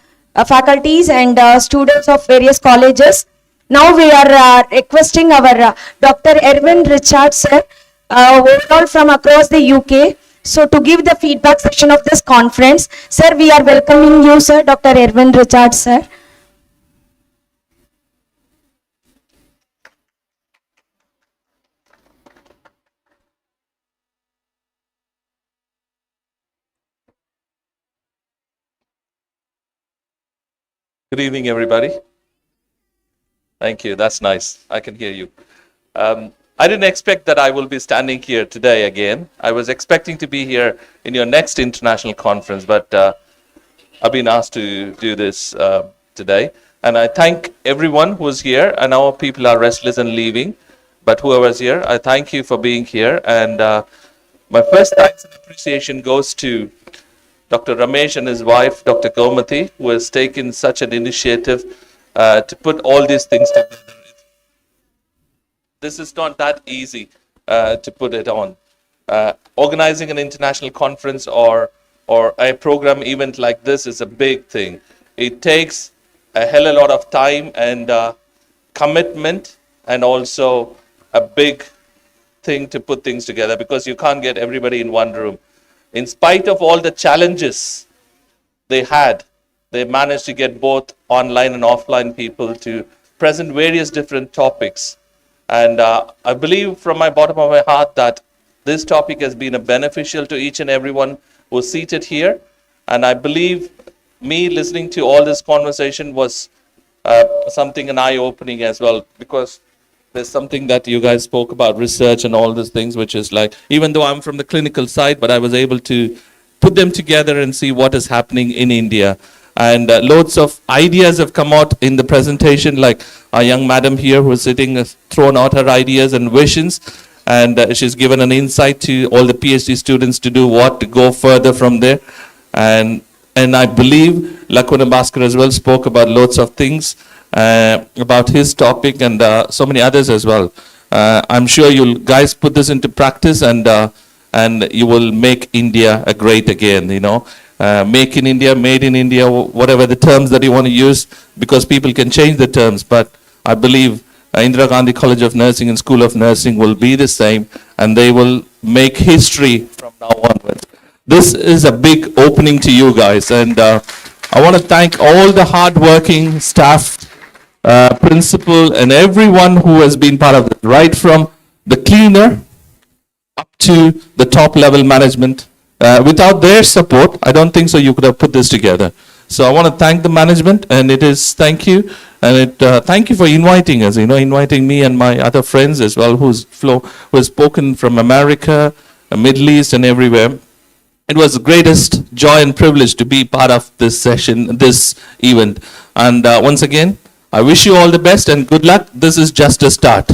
faculties and students of various colleges. Now we are requesting our Dr. Erwin Richards sir, overall from across the UK. So to give the feedback section of this conference, sir, we are welcoming you, sir, Dr. Erwin Richards sir. Good evening, everybody. Thank you. That's nice. I can hear you. I didn't expect that I will be standing here today again. I was expecting to be here in your next international conference, but I've been asked to do this today. And I thank everyone who is here. I know people are restless and leaving, but whoever's here, I thank you for being here. And my first thanks and appreciation goes to Dr. Ramesh and his wife, Dr. Gomati, who has taken such an initiative to put all these things together. This is not that easy to put it on. Organizing an international conference or a program event like this is a big thing. It takes a hell of a lot of time and commitment, and also a big thing to put things together, because you can't get everybody in one room. In spite of all the challenges they had, they managed to get both online and offline people to present various different topics. And I believe from my bottom of my heart that this topic has been beneficial to each and everyone who's seated here. And I believe me listening to all this conversation was something an eye-opening as well, because there's something that you guys spoke about, research and all these things, which is like, even though I'm from the clinical side, but I was able to put them together and see what is happening in India. And loads of ideas have come out in the presentation, like our young madam here who is sitting, thrown out her ideas and visions. And she's given an insight to all the PhD students to do what, to go further from there. And I believe Lakuna Bhaskar as well spoke about loads of things about his topic, and so many others as well. I'm sure you'll guys put this into practice, and you will make India a great again, you know. Make in India, made in India, whatever the terms that you want to use, because people can change the terms. But I believe Indira Gandhi College of Nursing and School of Nursing will be the same, and they will make history from now onwards. This is a big opening to you guys, and I want to thank all the hard-working staff, principal, and everyone who has been part of it, right from the cleaner up to the top-level management. Without their support, I don't think so you could have put this together. So I want to thank the management, and it is thank you, and thank you for inviting us. You know, inviting me and my other friends as well, who has spoken from America, Middle East, and everywhere. It was the greatest joy and privilege to be part of this session, this event. And once again, I wish you all the best and good luck. This is just a start.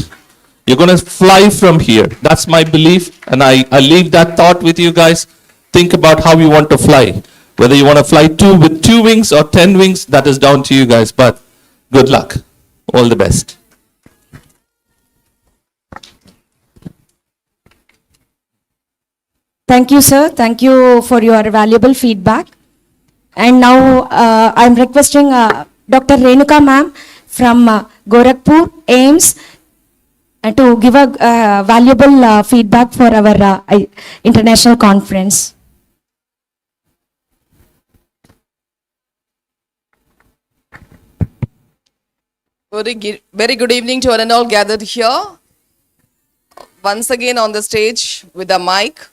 You're going to fly from here. That's my belief, and I leave that thought with you guys. Think about how you want to fly. Whether you want to fly with 2 wings or 10 wings, that is down to you guys. But good luck. All the best. Thank you, sir. Thank you for your valuable feedback. And now I'm requesting Dr. Renuka ma'am from Gorakhpur, AIMS, to give a valuable feedback for our international conference. Very good evening to one and all gathered here. Once again on the stage with a mic.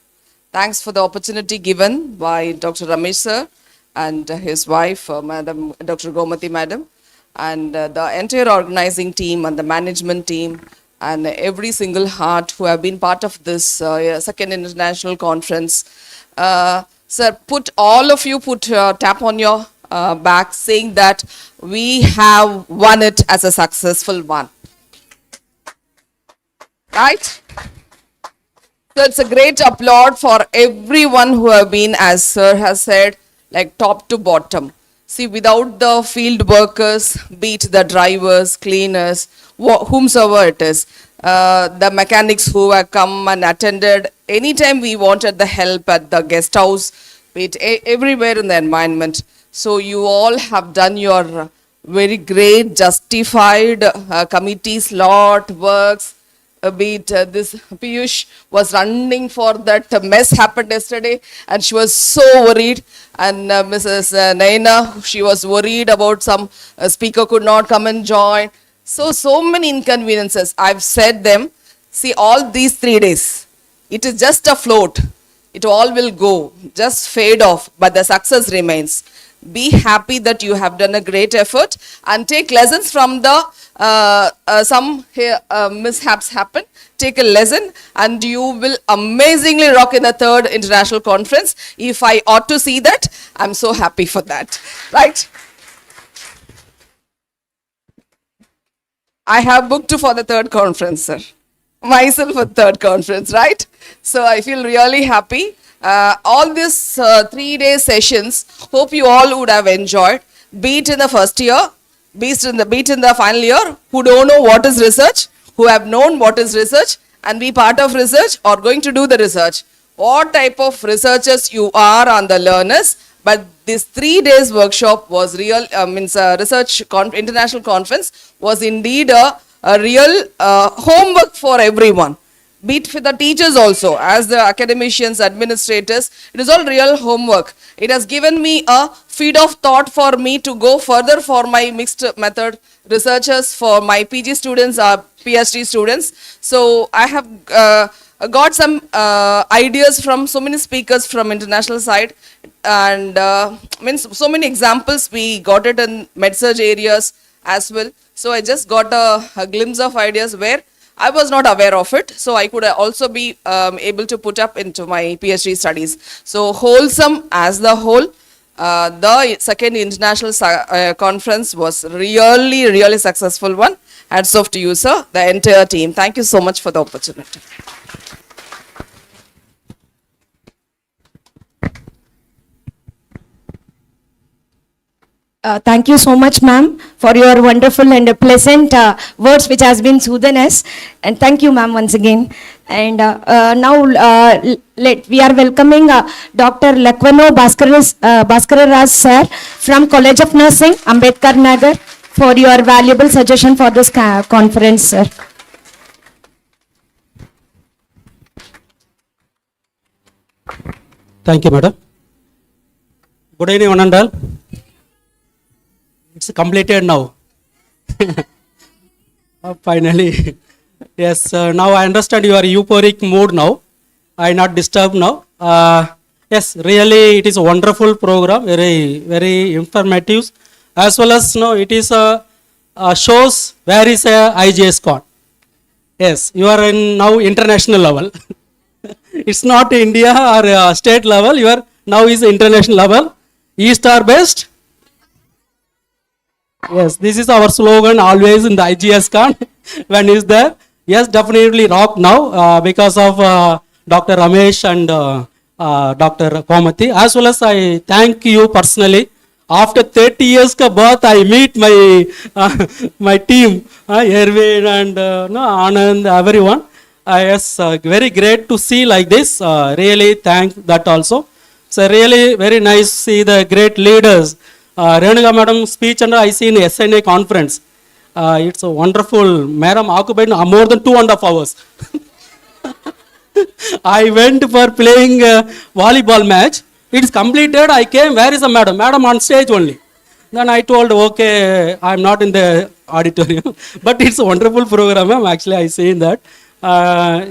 Thanks for the opportunity given by Dr. Ramesh sir and his wife, Madam Dr. Gomati madam, and the entire organizing team and the management team and every single heart who have been part of this second international conference. Sir, all of you put tap on your back, saying that we have won it as a successful one. Right? So it's a great applaud for everyone who have been, as sir has said, like top to bottom. See, without the field workers, be it the drivers, cleaners, whomsoever it is, the mechanics who have come and attended, anytime we wanted the help at the guest house, be it everywhere in the environment. So you all have done your very great, justified committee's lot, works, be it this Piyush was running for that mess happened yesterday, and she was so worried, and Mrs. Naina, she was worried about some speaker could not come and join. So many inconveniences. I've said them. See, all these 3 days, it is just a float. It all will go, just fade off, but the success remains. Be happy that you have done a great effort and take lessons from the some mishaps happen. Take a lesson and you will amazingly rock in the 3rd international conference. If I ought to see that, I'm so happy for that. Right? I have booked for the third conference, sir. Myself for third conference, right? So I feel really happy. All these 3-day sessions, hope you all would have enjoyed. Be it in the first year, be it in the final year, who don't know what is research, who have known what is research, and be part of research or going to do the research. What type of researchers you are on the learners, but this 3 days workshop was real, international conference was indeed a real homework for everyone. Be it for the teachers also, as the academicians, administrators, it is all real homework. It has given me a feed of thought for me to go further for my mixed method researchers, for my PG students, PhD students. So I have got some ideas from so many speakers from international side, and means so many examples we got it in med-surg areas as well. So I just got a glimpse of ideas where I was not aware of it, so I could also be able to put up into my PhD studies. So wholesome as the whole, the second international conference was really successful one. Hats off to you, sir, the entire team. Thank you so much for the opportunity. Thank you so much, ma'am, for your wonderful and pleasant words which has been soothen us. And thank you, ma'am, once again. And now we are welcoming Dr. Lakwano Bhaskara sir from College of Nursing, Ambedkar Nagar, for your valuable suggestion for this conference, sir. Thank you, madam. Good evening, one and all. It's completed now. Finally. Yes, now I understand you are euphoric mood now. I not disturb now. Yes, really it is a wonderful program, very informative. As well as it is shows where is IGSCON. Yes, you are in now international level. It's not India or state level. You are now is international level. East or West? Yes, this is our slogan always in the IGSCON when is there. Yes, definitely rock now because of Dr. Ramesh and Dr. Amethi. As well as I thank you personally. After 30 years ka birth, I meet my my team, Erwin and Anand, everyone. Yes, very great to see like this. Really thank that also. So really very nice to see the great leaders. Renuga madam speech and I see in SNA conference. It's a wonderful. Madam occupied more than 2.5 hours. I went for playing volleyball match. It's completed. I came. Where is the madam? Madam on stage only. Then I told, okay, I'm not in the auditorium. But it's a wonderful program. Actually, I seen that.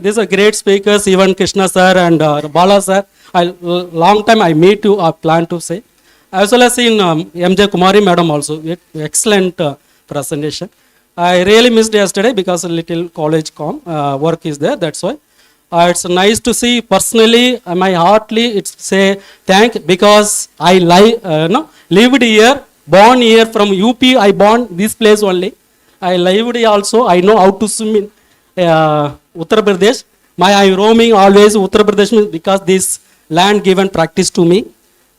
These are great speakers, even Krishna sir and Bala sir. Long time I meet you, I plan to say. As well as in MJ Kumari madam also. Excellent presentation. I really missed yesterday because a little college work is there. That's why. It's nice to see personally, my heartily, it's say thank because I lived here, born here from UP, I born this place only. I lived here also, I know how to swim in Uttar Pradesh. I roaming always Uttar Pradesh because this land given practice to me.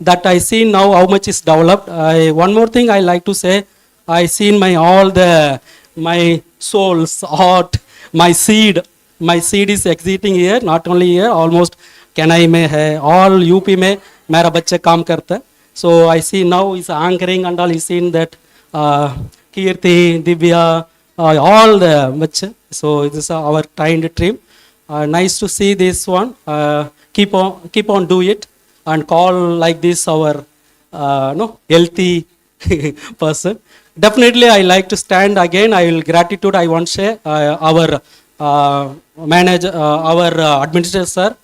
That I see now how much is developed. One more thing I like to say, I seen my soul's heart, my seed. My seed is exiting here, not only here, almost Kenai mein hai, all UP mein, mera bachcha kaam karta hai. So I see now is anchoring and all, he's seen that Kirti, Divya, all the bachcha. So this is our trained team. Nice to see this one. Keep on do it and call like this our healthy person. Definitely I like to stand again. I will gratitude. I want to say our manager, our administrator sir,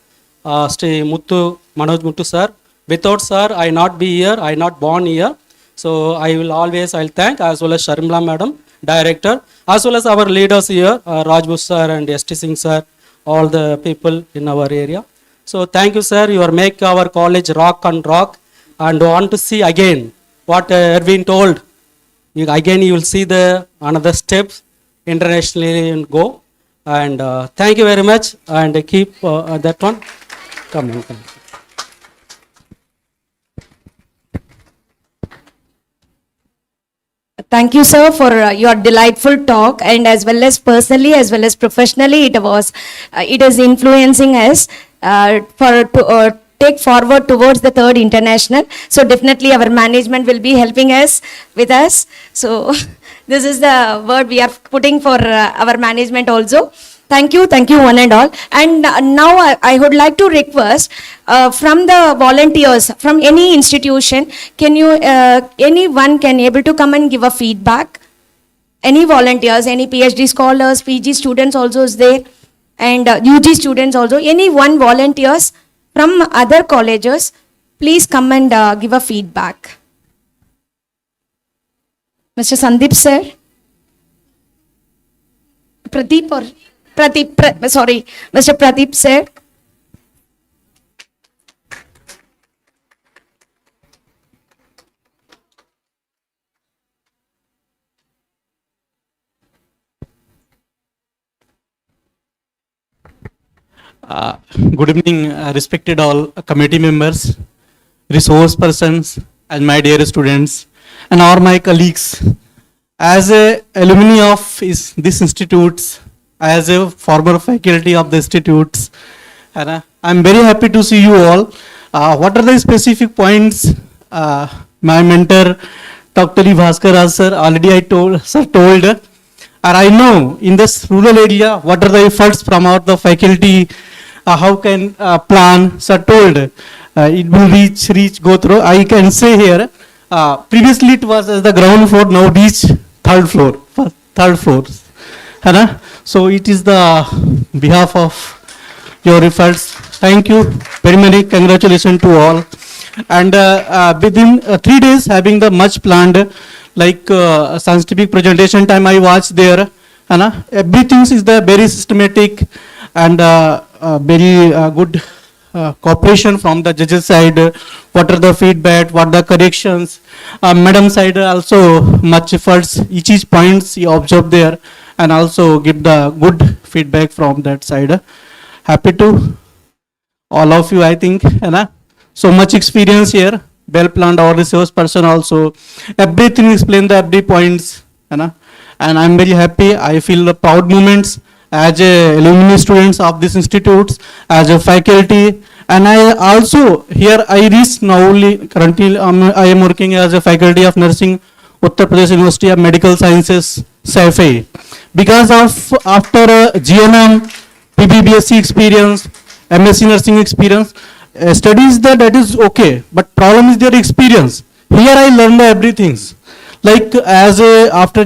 Sri Muthu, Manoj Muthu sir. Without sir, I not be here, I not born here. So I will always, I'll thank as well as Sharimla madam, director, as well as our leaders here, Rajbush sir and ST Singh sir, all the people in our area. So thank you sir, you are make our college rock and rock and want to see again what Erwin told. Again you will see the another steps. internationally go. And thank you very much, and keep that one coming. Thank you, sir, for your delightful talk, and as well as personally, as well as professionally, it is influencing us to take forward towards the third international. So definitely our management will be helping us with us. So this is the word we are putting for our management also. Thank you one and all. And now I would like to request from the volunteers from any institution, can you, anyone can able to come and give a feedback? Any volunteers, any PhD scholars, PG students also is there, and UG students also. Any one volunteers from other colleges, please come and give a feedback. Mr. Sandeep sir? Pradeep or sorry, Mr. Pradeep sir. Good evening, respected all committee members, resource persons, and my dear students, and all my colleagues. As a alumni of this institutes, as a former faculty of the institutes, and I'm very happy to see you all. What are the specific points my mentor, Dr. Bhaskar sir, already told, and I know in this rural area, what are the efforts from our the faculty, how can plan, sir told, it will reach, go through. I can say here, previously it was as the ground floor, now reach third floor. So it is the behalf of your efforts. Thank you very many. Congratulations to all. And within 3 days, having the much planned, like scientific presentation time I watched there, everything is the very systematic and very good cooperation from the judges side. What are the feedback, what the corrections, madam side also much efforts, each points you observe there, and also give the good feedback from that side. Happy to all of you, I think, so much experience here, well planned, our resource person also, everything explain the every points, and I'm very happy. I feel the proud moments as a alumni students of this institutes, as a faculty, and I also here I reach now only currently I am working as a faculty of nursing, Uttar Pradesh University of Medical Sciences, SAFE. Because of after GNM, PBBSc experience, MSc nursing experience, studies that is okay, but problem is their experience. Here I learned everything. Like as a, after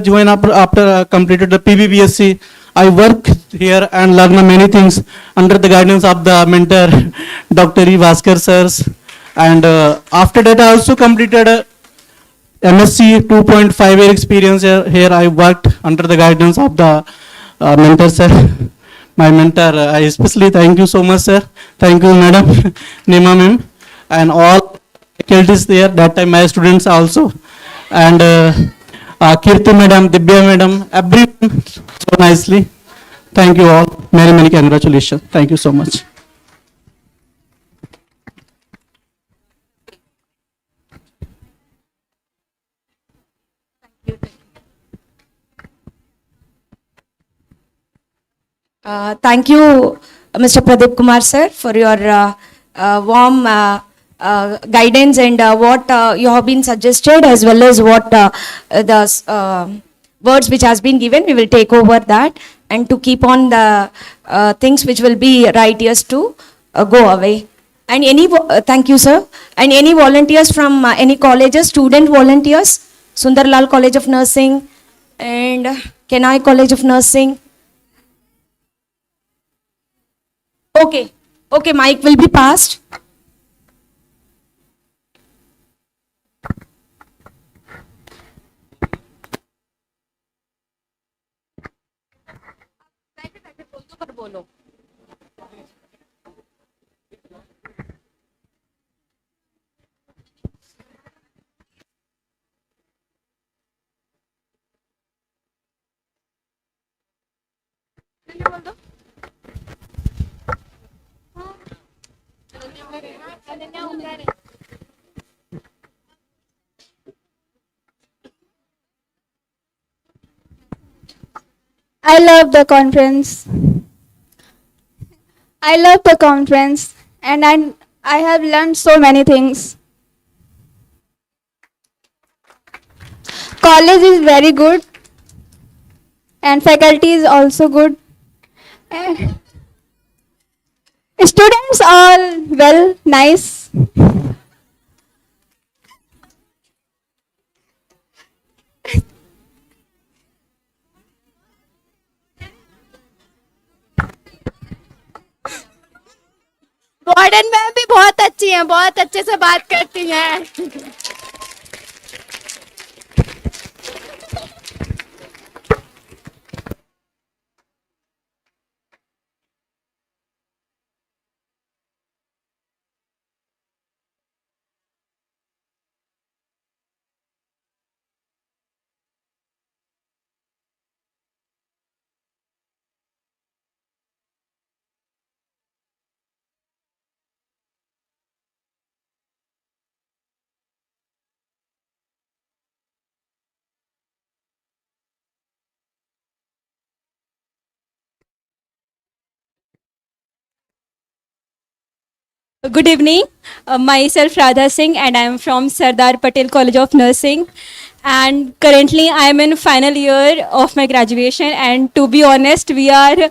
completed the PBBSc, I work here and learn many things under the guidance of the mentor, Dr. Bhaskar sirs. And after that I also completed MSc 2.5 year experience here. I worked under the guidance of the mentor sir. My mentor, I especially thank you so much sir. Thank you madam, Nima ma'am, and all faculties there, that time my students also. And Kirti madam, Dibya madam, everyone so nicely. Thank you all. Many congratulations. Thank you so much. Thank you, Mr. Pradeep Kumar sir, for your warm guidance and what you have been suggested, as well as what the words which has been given. We will take over that, and to keep on the things which will be righteous to go away. And any thank you sir. And any volunteers from any colleges, student volunteers, Sundarlal College of Nursing and Kenai College of Nursing. Okay, mic will be passed. I love the conference. I love the conference and I have learned so many things. College is very good and faculty is also good. Eh, Students all well, nice. Warden ma'am भी बहुत अच्छी हैं, बहुत अच्छे से बात करती हैं. Good evening. Myself Radha Singh and I am from Sardar Patel College of Nursing. And currently I am in final year of my graduation. And to be honest, we are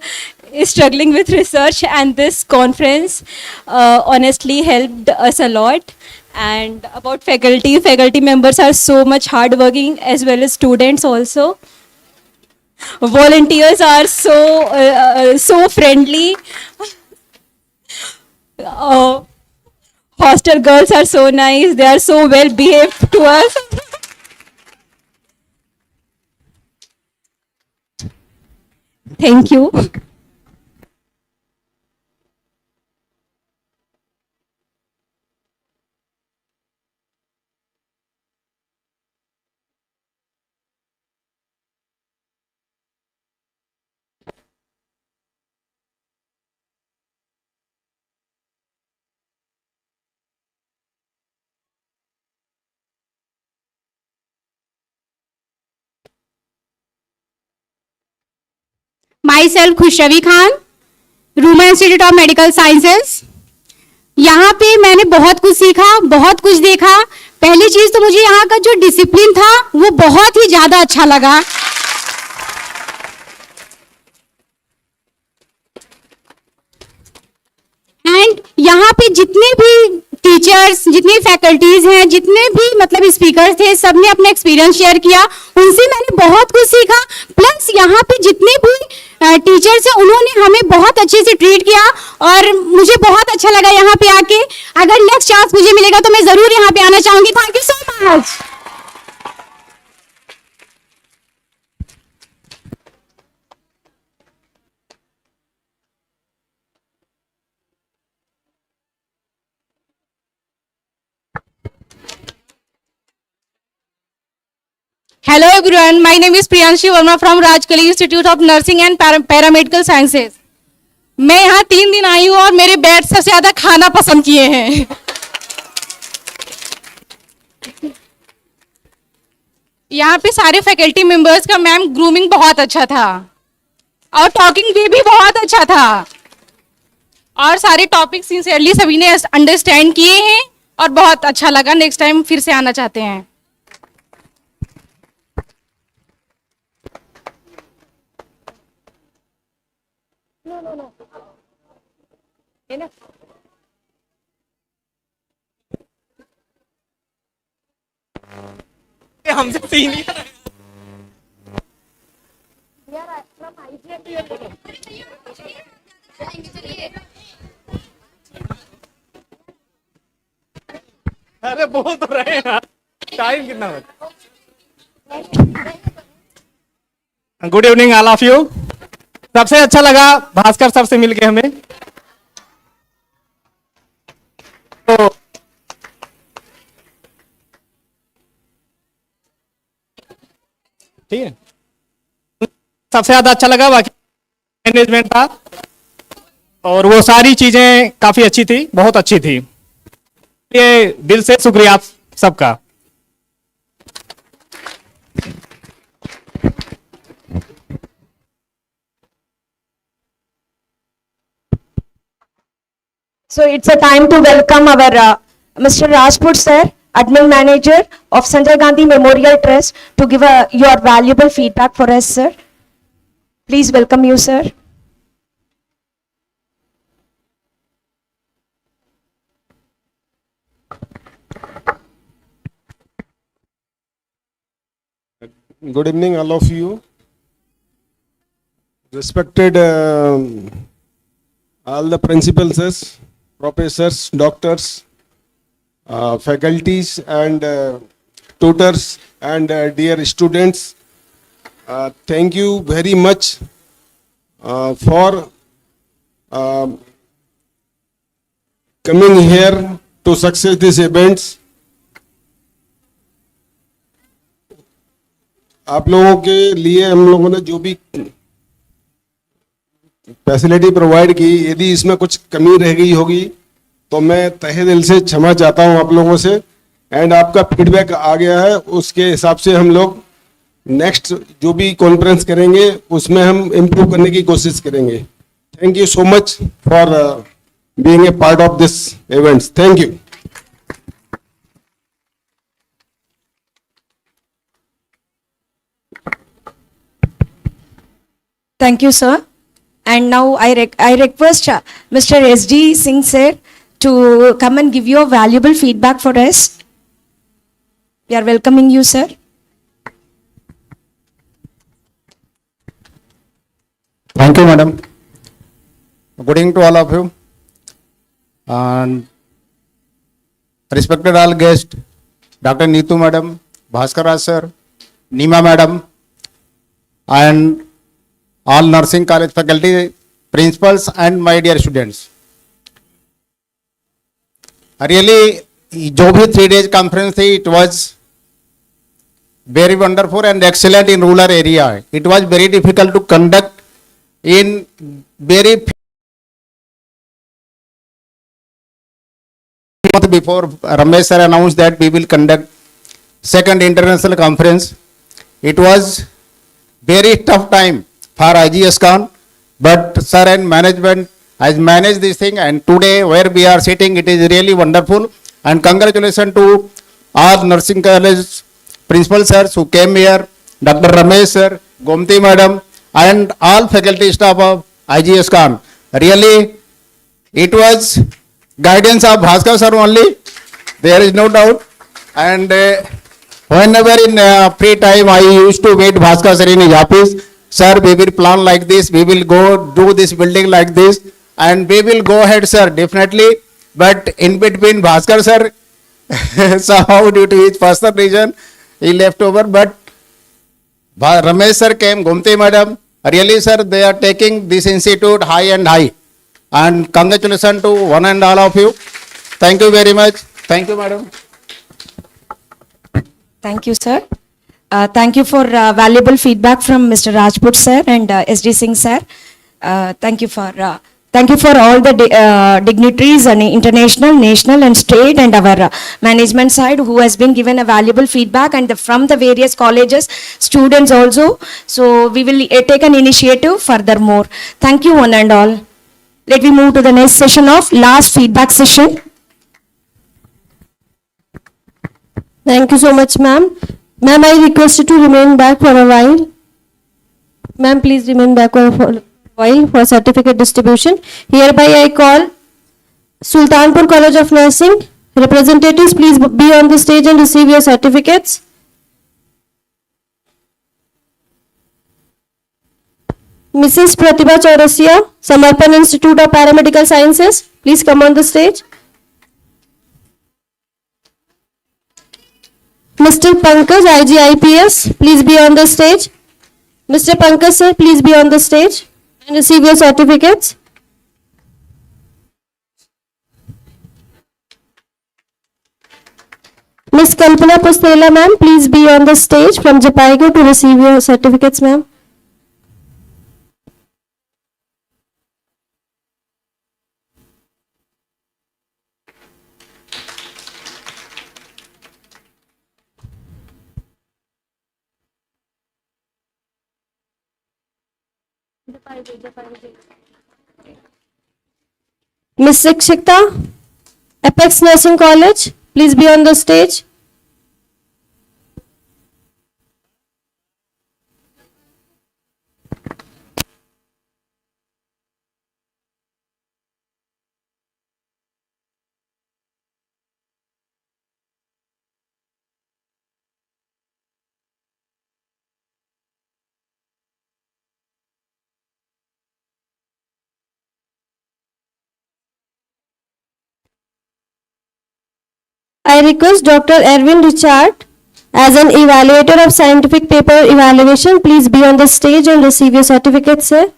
struggling with research, and this conference honestly helped us a lot. And about faculty members are so much hardworking, as well as students also. Volunteers are so friendly. Hostel girls are so nice. They are so well behaved to us. Thank you. Myself Khushravi Khan, Ruma institute of medical sciences. यहाँ पे मैंने बहुत कुछ सीखा, बहुत कुछ देखा. पहली चीज तो मुझे यहाँ का जो डिसिप्लिन था वो बहुत ही ज्यादा अच्छा लगा. एंड यहाँ पे जितने भी टीचर्स, जितनी फैकल्टीज हैं, जितने भी मतलब स्पीकर्स थे, सबने अपना एक्सपीरियंस शेयर किया. उनसे मैंने बहुत कुछ सीखा. प्लस यहाँ पे जितने भी टीचर्स हैं उन्होंने हमें बहुत अच्छे से ट्रीट किया और मुझे बहुत अच्छा लगा यहाँ पे आके. अगर नेक्स्ट चांस मुझे मिलेगा तो मैं जरूर यहाँ पे आना चाहूंगी. Thank you so much. Hello everyone, my name is Priyanshi Verma from Rajkali Institute of Nursing and Paramedical Sciences. मैं यहाँ 3 दिन आई हूँ और मेरे बैच सबसे ज्यादा खाना पसंद किए हैं. यहाँ पे सारे फैकल्टी मेंबर्स का मैम ग्रूमिंग बहुत अच्छा था और टॉकिंग वे भी बहुत अच्छा था और सारे टॉपिक सिंसियरली सभी ने अंडरस्टैंड किए हैं और बहुत अच्छा लगा. नेक्स्ट टाइम फिर से आना चाहते हैं. हमसे सीन ही अरे बोल तो रहे हैं यार. टाइम कितना है? Good evening all of you. सबसे अच्छा लगा भास्कर सर से मिलके हमें. तो ठीक है, सबसे ज्यादा अच्छा लगा. बाकी मैनेजमेंट था और वो सारी चीजें काफी अच्छी थी, बहुत अच्छी थी। ये दिल से शुक्रिया आप सबका। So it's a time to welcome our Mr. Rajput sir, admin manager of Sanjay Gandhi Memorial Trust, to give your valuable feedback for us, sir. Please welcome you, sir. Good evening, all of you. Respected all the principals, professors, doctors, faculties and tutors and dear students, thank you very much for coming here to success these events. आप लोगों के लिए हम लोगों ने जो भी facility provide की, यदि इसमें कुछ कमी रह गई होगी तो मैं तहे दिल से क्षमा चाहता हूं आप लोगों से। एंड आपका फीडबैक आ गया है, उसके हिसाब से हम लोग नेक्स्ट जो भी कॉन्फ्रेंस करेंगे उसमें हम इम्प्रूव करने की कोशिश करेंगे। Thank you so much for being a part of this events. Thank you. Thank you, sir. And now I request Mr. S.D. Singh sir to come and give your valuable feedback for us. We are welcoming you, sir. Thank you, madam. Good evening to all of you. And respected all guests, Dr. Neetu madam, Bhaskar Raj sir, Neema madam, and all nursing college faculty, principals and my dear students. Really, जो भी 3 days conference थी, it was very wonderful and excellent in rural area. It was very difficult to conduct in very month before Ramesh sir announced that we will conduct second international conference. It was very tough time for IGSCON, but sir and management has managed this thing, and today where we are sitting, it is really wonderful. And congratulations to all nursing college principal sirs who came here, Dr. Ramesh sir, Gomti madam, and all faculty staff of IGSCON. Really, it was guidance of Bhaskar sir only, there is no doubt. And whenever in free time I used to meet Bhaskar sir in his office. Sir, we will plan like this, we will go do this building like this, and we will go ahead, sir, definitely. But in between, Bhaskar sir, somehow due to his personal reason, he left over. But Ramesh sir came, Gomti madam, really, sir, they are taking this institute high and high. And congratulations to one and all of you. Thank you very much. Thank you, madam. Thank you, sir. Thank you for valuable feedback from Mr. Rajput sir and S.D. Singh sir. Thank you for all the dignitaries and international, national and state and our management side who has been given a valuable feedback, and from the various colleges, students also. So we will take an initiative furthermore. Thank you one and all. Let me move to the next session of last feedback session. Thank you so much, ma'am. Ma'am, I request you to remain back for a while. Ma'am, please remain back for a while for certificate distribution. Hereby I call Sultanpur College of Nursing. Representatives, please be on the stage and receive your certificates. Mrs. Pratibha Chaurasia, Samarpan Institute of Paramedical Sciences, please come on the stage. Mr. Pankaj, IGIPS, please be on the stage. Mr. Pankaj sir, please be on the stage and receive your certificates. Ms. Kalpana Pustela ma'am, please be on the stage from Japaigo to receive your certificates, ma'am. Miss Sikshita, Apex Nursing College, please be on the stage. I request Dr. Erwin Richard as an evaluator of scientific paper evaluation. Please be on the stage and receive your certificate, sir.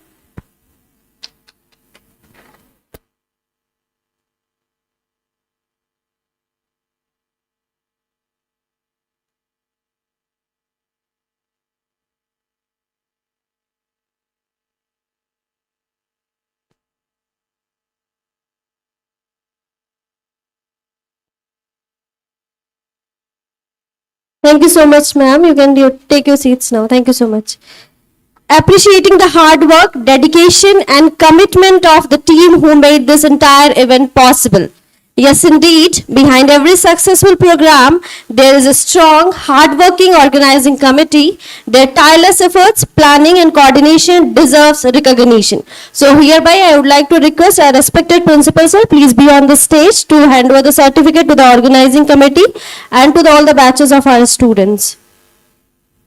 Thank you so much, ma'am. You can take your seats now. Thank you so much. Appreciating the hard work, dedication, and commitment of the team who made this entire event possible. Yes, indeed, behind every successful program, there is a strong, hard-working organizing committee. Their tireless efforts, planning, and coordination deserves recognition. So hereby, I would like to request our respected principal, sir, please be on the stage to hand over the certificate to the organizing committee and to all the batches of our students.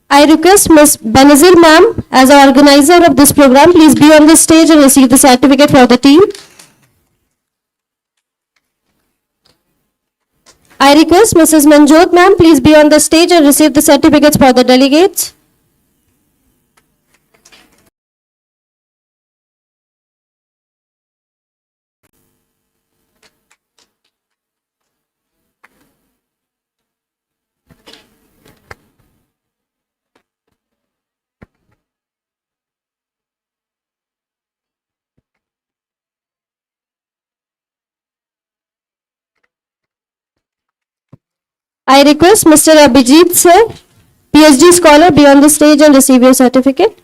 I request Ms. Benazir ma'am, as our organizer of this program, please be on the stage and receive the certificate for the team. I request Mrs. Manjot ma'am, please be on the stage and receive the certificates for the delegates. I request Mr. Abhijit sir, PhD scholar, be on the stage and receive your certificate.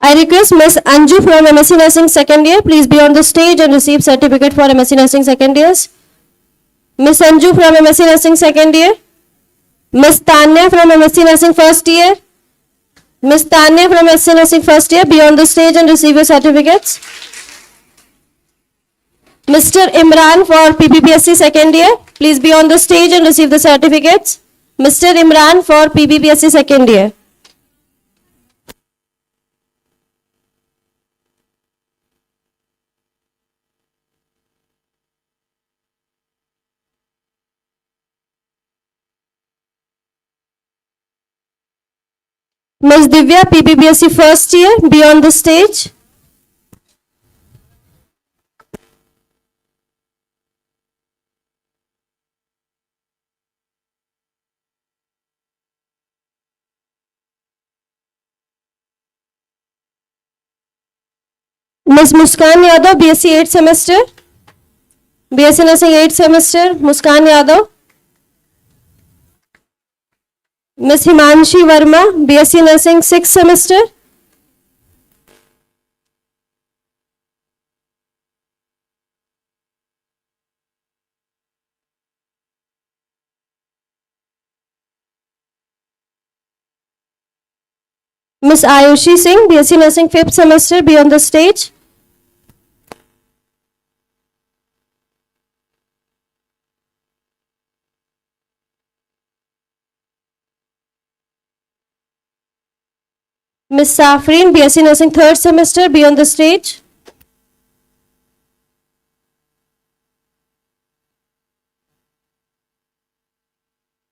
I request Ms. Anju from MSc Nursing second year, please be on the stage and receive certificate for MSc Nursing second years. Ms. Anju from MSc Nursing second year. Ms. Tanya from MSc Nursing first year. Ms. Tanya from MSc Nursing first year, be on the stage and receive your certificates. Mr. Imran for PPPSC second year, please be on the stage and receive the certificates. Mr. Imran for PPPSC second year. Ms. Divya, PPPSC first year, be on the stage. Ms. Muskan Yadav, BSc 8th semester. BSc Nursing 8th semester, Muskan Yadav. Ms. Himanshi Verma, BSc Nursing 6th semester. Ms. Ayushi Singh, BSc Nursing 5th semester, be on the stage. Ms. Safreen, BSc Nursing 3rd semester, be on the stage.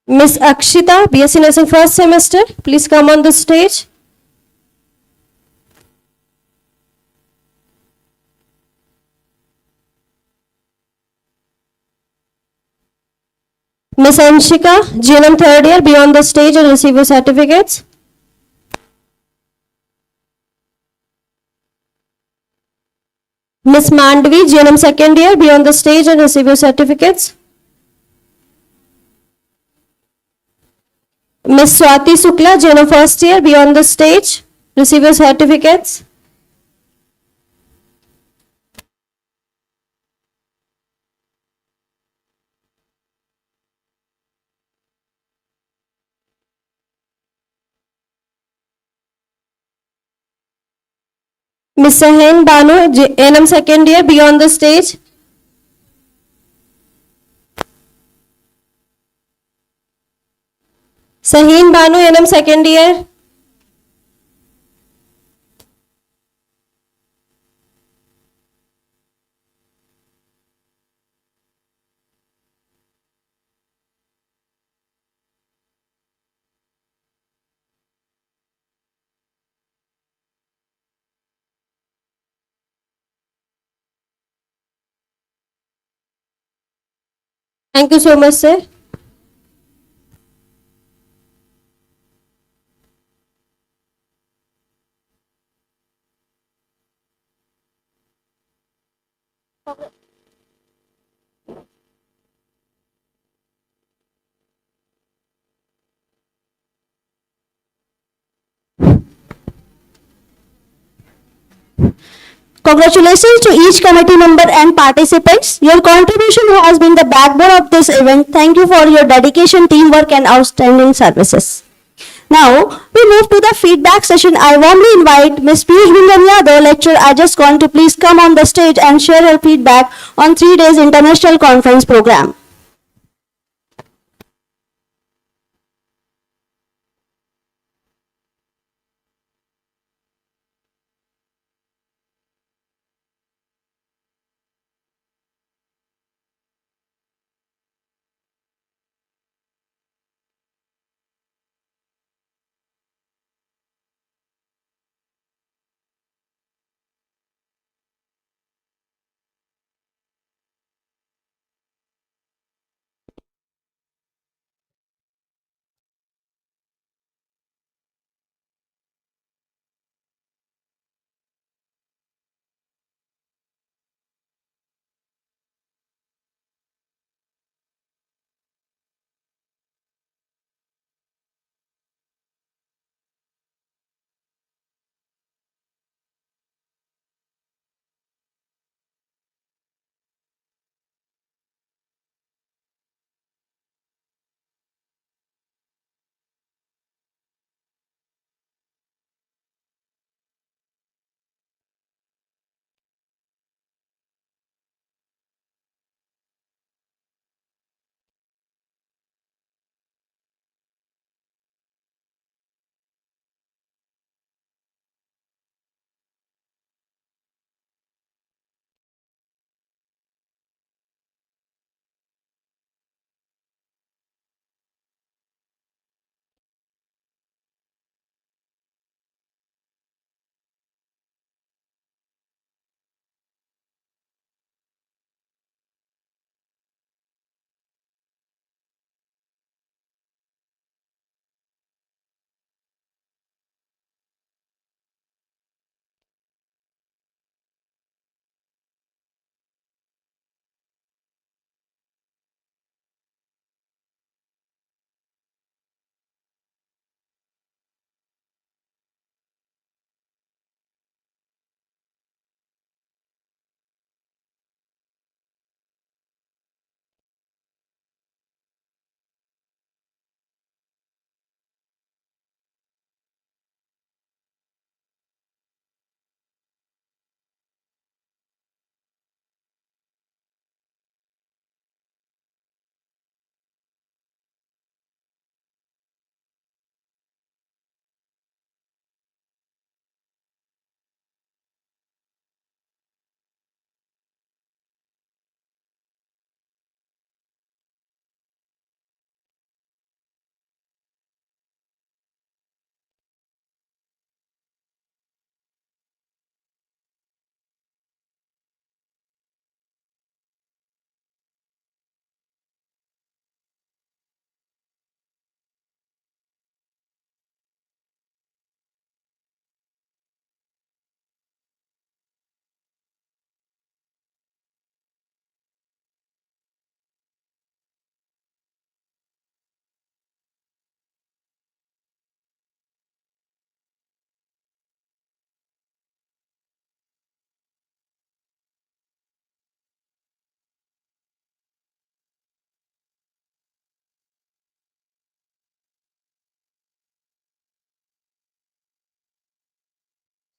Ms. Akshita, BSc Nursing 1st semester, please come on the stage. Ms. Anshika, GNM 3rd year, be on the stage and receive your certificates. Ms. Mandvi, GNM 2nd year, be on the stage and receive your certificates. Miss Swati Sukla, Junior first year, be on the stage. Receive your certificates. Miss Sahin Banu, NM second year, be on the stage. Sahin Banu, NM second year. Thank you so much, sir. Congratulations to each committee member and participants. Your contribution has been the backbone of this event. Thank you for your dedication, teamwork, and outstanding services. Now, we move to the feedback session. I warmly invite Ms. Piyush Bindran Yadav, lecturer IGSCON, to please come on the stage and share her feedback on 3 days international conference program.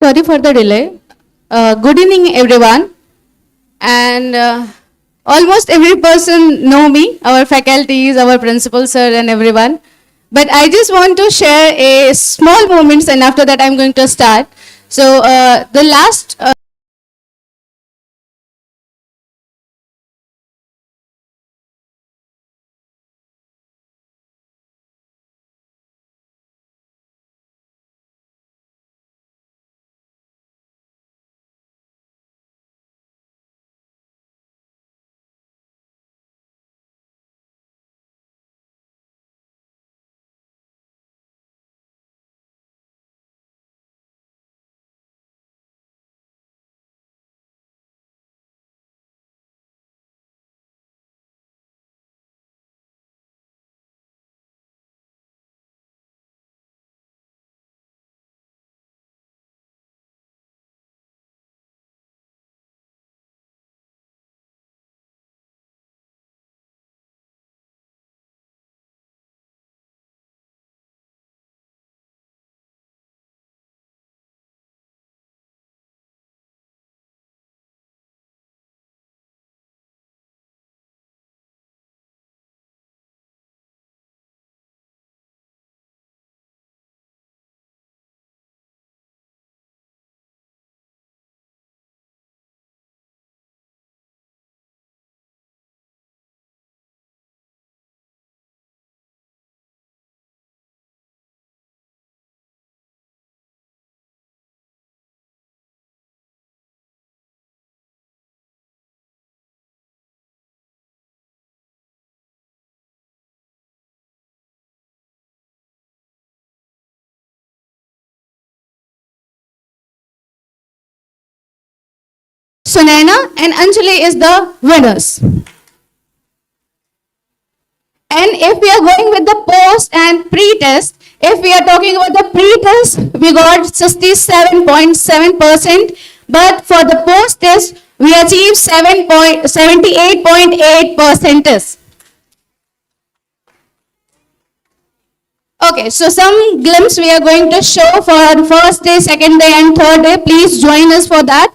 Sorry for the delay. Good evening, everyone. And almost every person know me, our faculties, our principal sir, and everyone. But I just want to share a small moments, and after that, I'm going to start. So the last. Sunaina and Anjali is the winners. And if we are going with the post and pre-test, if we are talking about the pre-test, we got 67.7%, but for the post-test, we achieved 78.8%. Okay, so some glimpse we are going to show for first day, second day, and third day. Please join us for that.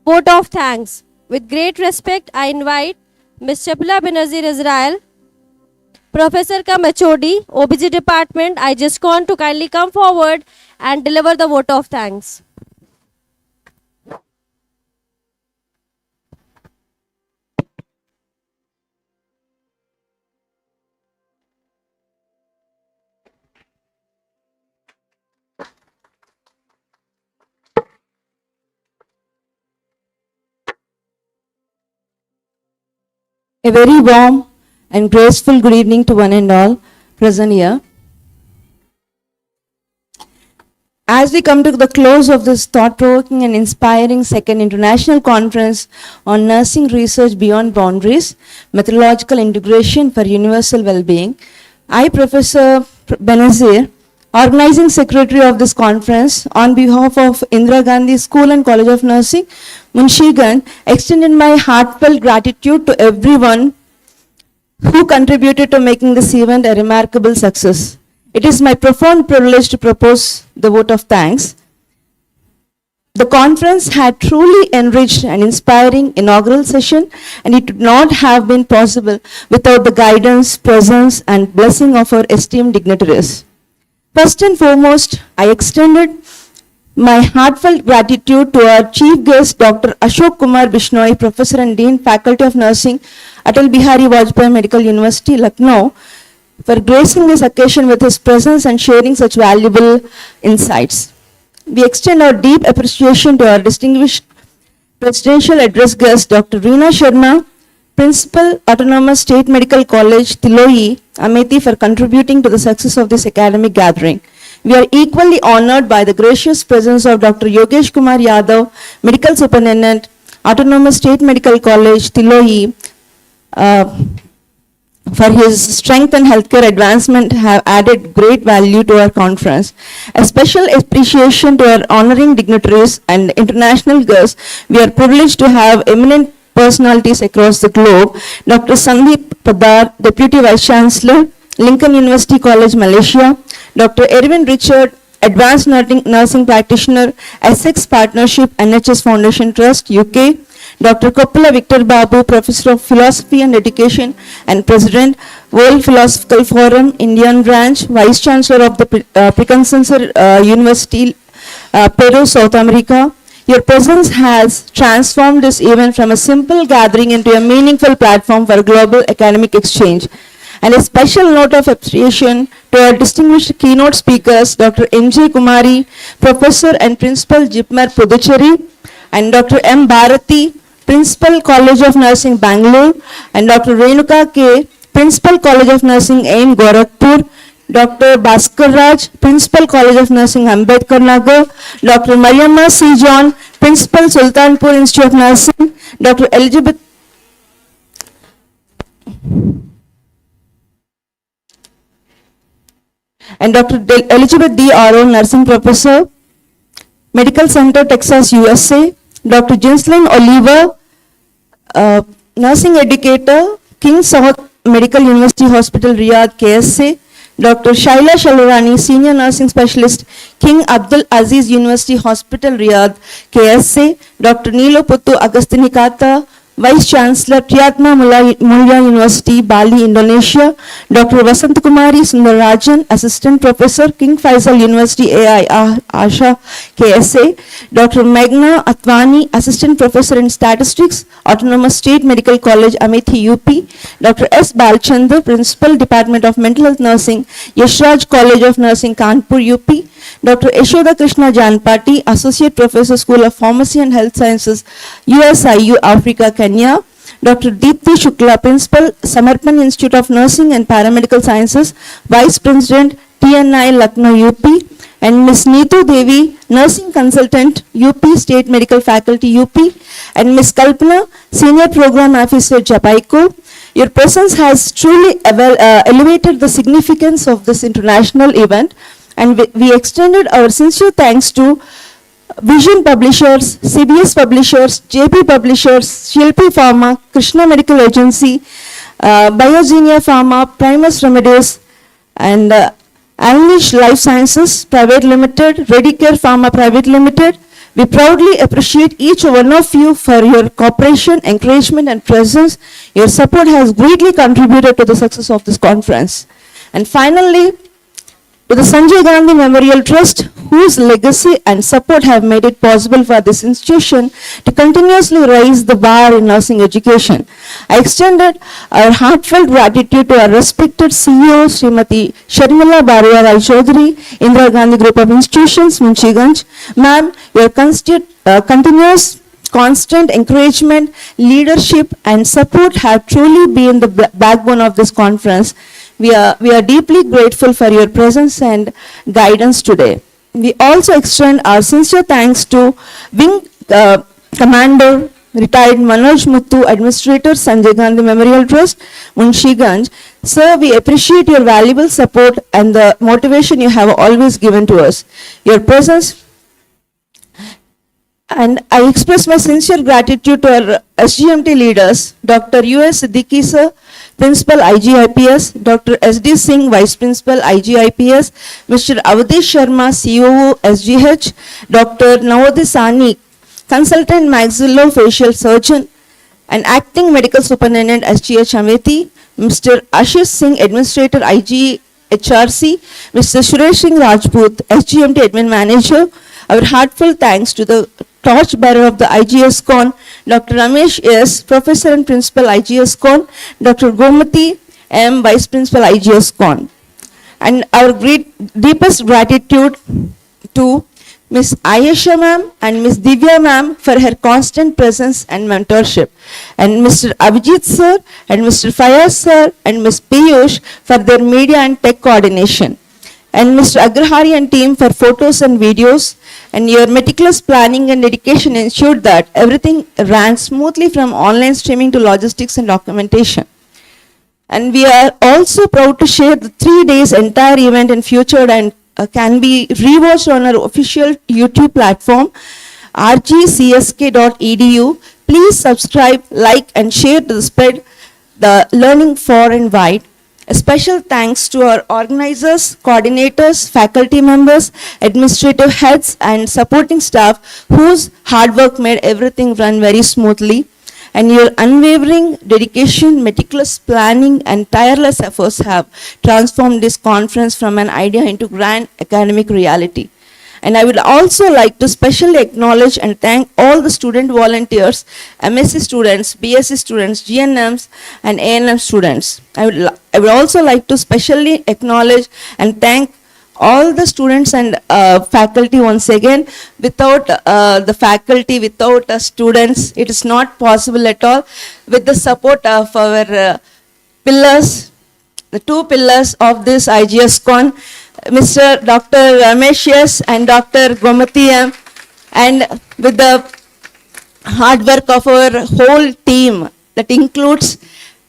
vote of thanks. With great respect, I invite Ms. Chapla Benazir Israel, Professor Kam HOD, OBG Department, IGSCON, to kindly come forward and deliver the vote of thanks. A very warm and graceful good evening to one and all present here. As we come to the close of this thought-provoking and inspiring second international conference on nursing research beyond boundaries, methodological integration for universal well-being, I, Professor Benazir, organizing secretary of this conference, on behalf of Indira Gandhi School and College of Nursing, Munshiganj, extended my heartfelt gratitude to everyone who contributed to making this event a remarkable success. It is my profound privilege to propose the vote of thanks. The conference had truly enriched and inspiring inaugural session, and it would not have been possible without the guidance, presence, and blessing of our esteemed dignitaries. First and foremost, I extended my heartfelt gratitude to our chief guest, Dr. Ashok Kumar Bishnoi, Professor and Dean, Faculty of Nursing, Atal Bihari Vajpayee Medical University, Lucknow, for gracing this occasion with his presence and sharing such valuable insights. We extend our deep appreciation to our distinguished presidential address guest, Dr. Reena Sharma, Principal, Autonomous State Medical College, Tiloi, Amethi, for contributing to the success of this academic gathering. We are equally honored by the gracious presence of Dr. Yogesh Kumar Yadav, Medical Superintendent, Autonomous State Medical College, Tiloi, for his strength and healthcare advancement have added great value to our conference. A special appreciation to our honoring dignitaries and international guests. We are privileged to have eminent personalities across the globe. Dr. Sandeep Padar, Deputy Vice Chancellor, Lincoln University College, Malaysia. Dr. Erwin Richard, Advanced Nursing Practitioner, Essex Partnership, NHS Foundation Trust, UK. Dr. Koppala Victor Babu, Professor of Philosophy and Education and President, World Philosophical Forum, Indian Branch, Vice Chancellor of the Preconceived University, Peru, South America. Your presence has transformed this event from a simple gathering into a meaningful platform for global academic exchange. And a special note of appreciation to our distinguished keynote speakers, Dr. M.J. Kumari, Professor and Principal, JIPMER, Puducherry, and Dr. M. Bharati, Principal, College of Nursing, Bangalore, and Dr. Renuka K., Principal, College of Nursing, AIM, Gorakhpur, Dr. Bhaskar Raj, Principal, College of Nursing, Ambedkar Nagar, Dr. Mariamma C. John, Principal, Sultanpur Institute of Nursing, Dr. Elizabeth and Dr. Elizabeth D. Aro, Nursing Professor, Medical Center, Texas, USA, Dr. Jinslin Oliver, Nursing Educator, King South Medical University Hospital, Riyadh, KSA, Dr. Shaila Shalurani, Senior Nursing Specialist, King Abdul Aziz University Hospital, Riyadh, KSA, Dr. Nilo Puttu Agastinikata, Vice Chancellor, Priyatma Mulya University, Bali, Indonesia, Dr. Vasant Kumari Sundarajan, Assistant Professor, King Faisal University, AI, Asha, KSA, Dr. Meghna Atwani, Assistant Professor in Statistics, Autonomous State Medical College, Amethi, UP, Dr. S. Balchandra, Principal, Department of Mental Health Nursing, Yashraj College of Nursing, Kanpur, UP, Dr. Yashoda Krishna Janpati, Associate Professor, School of Pharmacy and Health Sciences, USIU, Africa, Kenya, Dr. Deepthi Shukla, Principal, Samarpan Institute of Nursing and Paramedical Sciences, Vice President, TNI, Lucknow, UP, and Ms. Neetu Devi, Nursing Consultant, UP State Medical Faculty, UP, and Ms. Kalpana, Senior Program Officer, Japaico. Your presence has truly elevated the significance of this international event, and we extended our sincere thanks to Vision Publishers, CBS Publishers, JP Publishers, Shilpi Pharma, Krishna Medical Agency, Biogenia Pharma, Primus Remedies, and English Life Sciences Private Limited, Redicare Pharma Private Limited, We proudly appreciate each one of you for your cooperation, encouragement, and presence. Your support has greatly contributed to the success of this conference. And finally, to the Sanjay Gandhi Memorial Trust, whose legacy and support have made it possible for this institution to continuously raise the bar in nursing education. I extended our heartfelt gratitude to our respected CEO, Srimati Sharmila Baria Rai Chaudhary, Indira Gandhi Group of Institutions, Munshiganj. Ma'am, your continuous constant encouragement, leadership, and support have truly been the backbone of this conference. We are deeply grateful for your presence and guidance today. We also extend our sincere thanks to Wing Commander, retired Manoj Muthu, Administrator, Sanjay Gandhi Memorial Trust, Munshiganj. Sir, we appreciate your valuable support and the motivation you have always given to us. Your presence, and I express my sincere gratitude to our SGMT leaders, Dr. U.S. Siddiqui sir, Principal IGIPS, Dr. S.D. Singh, Vice Principal IGIPS, Mr. Avadish Sharma, COO SGH, Dr. Navodhi Sani, Consultant Maxillofacial Surgeon and Acting Medical Superintendent SGH Amethi, Mr. Ashish Singh, Administrator IGHRC, Mr. Suresh Singh Rajput, SGMT Admin Manager. Our heartfelt thanks to the torchbearer of the IGSCON, Dr. Ramesh S., Professor and Principal IGSCON, Dr. Gomati M., Vice Principal IGSCON. And our deepest gratitude to Ms. Ayesha ma'am and Ms. Divya ma'am for her constant presence and mentorship, and Mr. Abhijit sir and Mr. Fayaz sir and Ms. Piyush for their media and tech coordination, and Mr. Agrahari and team for photos and videos, and your meticulous planning and dedication ensured that everything ran smoothly from online streaming to logistics and documentation. And we are also proud to share the 3 days entire event in future and can be rewatched on our official YouTube platform, rgcsk.edu. Please subscribe, like, and share to spread the learning far and wide. A special thanks to our organizers, coordinators, faculty members, administrative heads, and supporting staff whose hard work made everything run very smoothly. And your unwavering dedication, meticulous planning, and tireless efforts have transformed this conference from an idea into grand academic reality. And I would also like to specially acknowledge and thank all the student volunteers, MSc students, BSc students, GNMs, and ANM students. I would also like to specially acknowledge and thank all the students and faculty once again. Without the faculty, without students, it is not possible at all. With the support of our pillars, the two pillars of this IGSCON, Mr. Dr. Ramesh S. and Dr. Gomati M., and with the hard work of our whole team that includes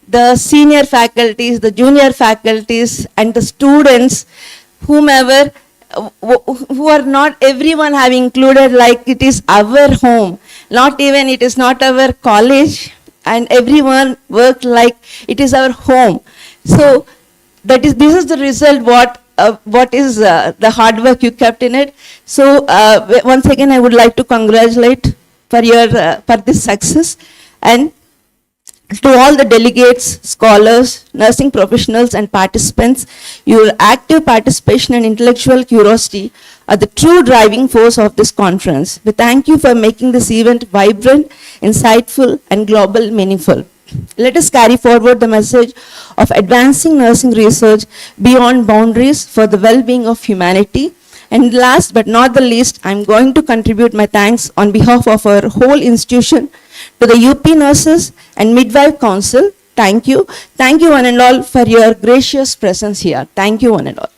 the senior faculties, the junior faculties, and the students, whomever, who are not everyone have included like it is our home, not even it is not our college, and everyone worked like it is our home. So this is the result what is the hard work you kept in it. So once again I would like to congratulate for this success, and to all the delegates, scholars, nursing professionals, and participants, your active participation and intellectual curiosity are the true driving force of this conference. We thank you for making this event vibrant, insightful, and global meaningful. Let us carry forward the message of advancing nursing research beyond boundaries for the well-being of humanity. And last but not the least, I'm going to contribute my thanks on behalf of our whole institution to the UP Nurses and Midwife Council. Thank you. Thank you one and all for your gracious presence here. Thank you one and all.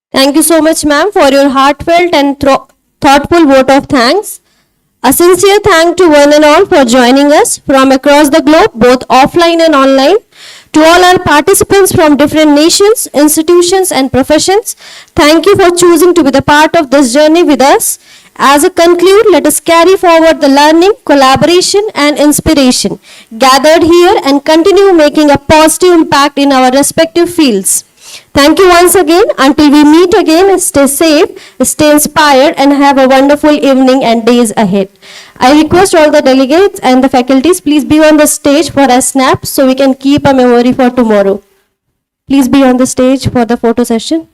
Thank you so much, ma'am, for your heartfelt and thoughtful vote of thanks. A sincere thank to one and all for joining us from across the globe, both offline and online. To all our participants from different nations, institutions, and professions, thank you for choosing to be the part of this journey with us. As a conclude, let us carry forward the learning, collaboration and inspiration gathered here and continue making a positive impact in our respective fields. Thank you once again. Until we meet again, stay safe, stay inspired and have a wonderful evening and days ahead. I request all the delegates and the faculties, please be on the stage for a snap so we can keep a memory for tomorrow. Please be on the stage for the photo session.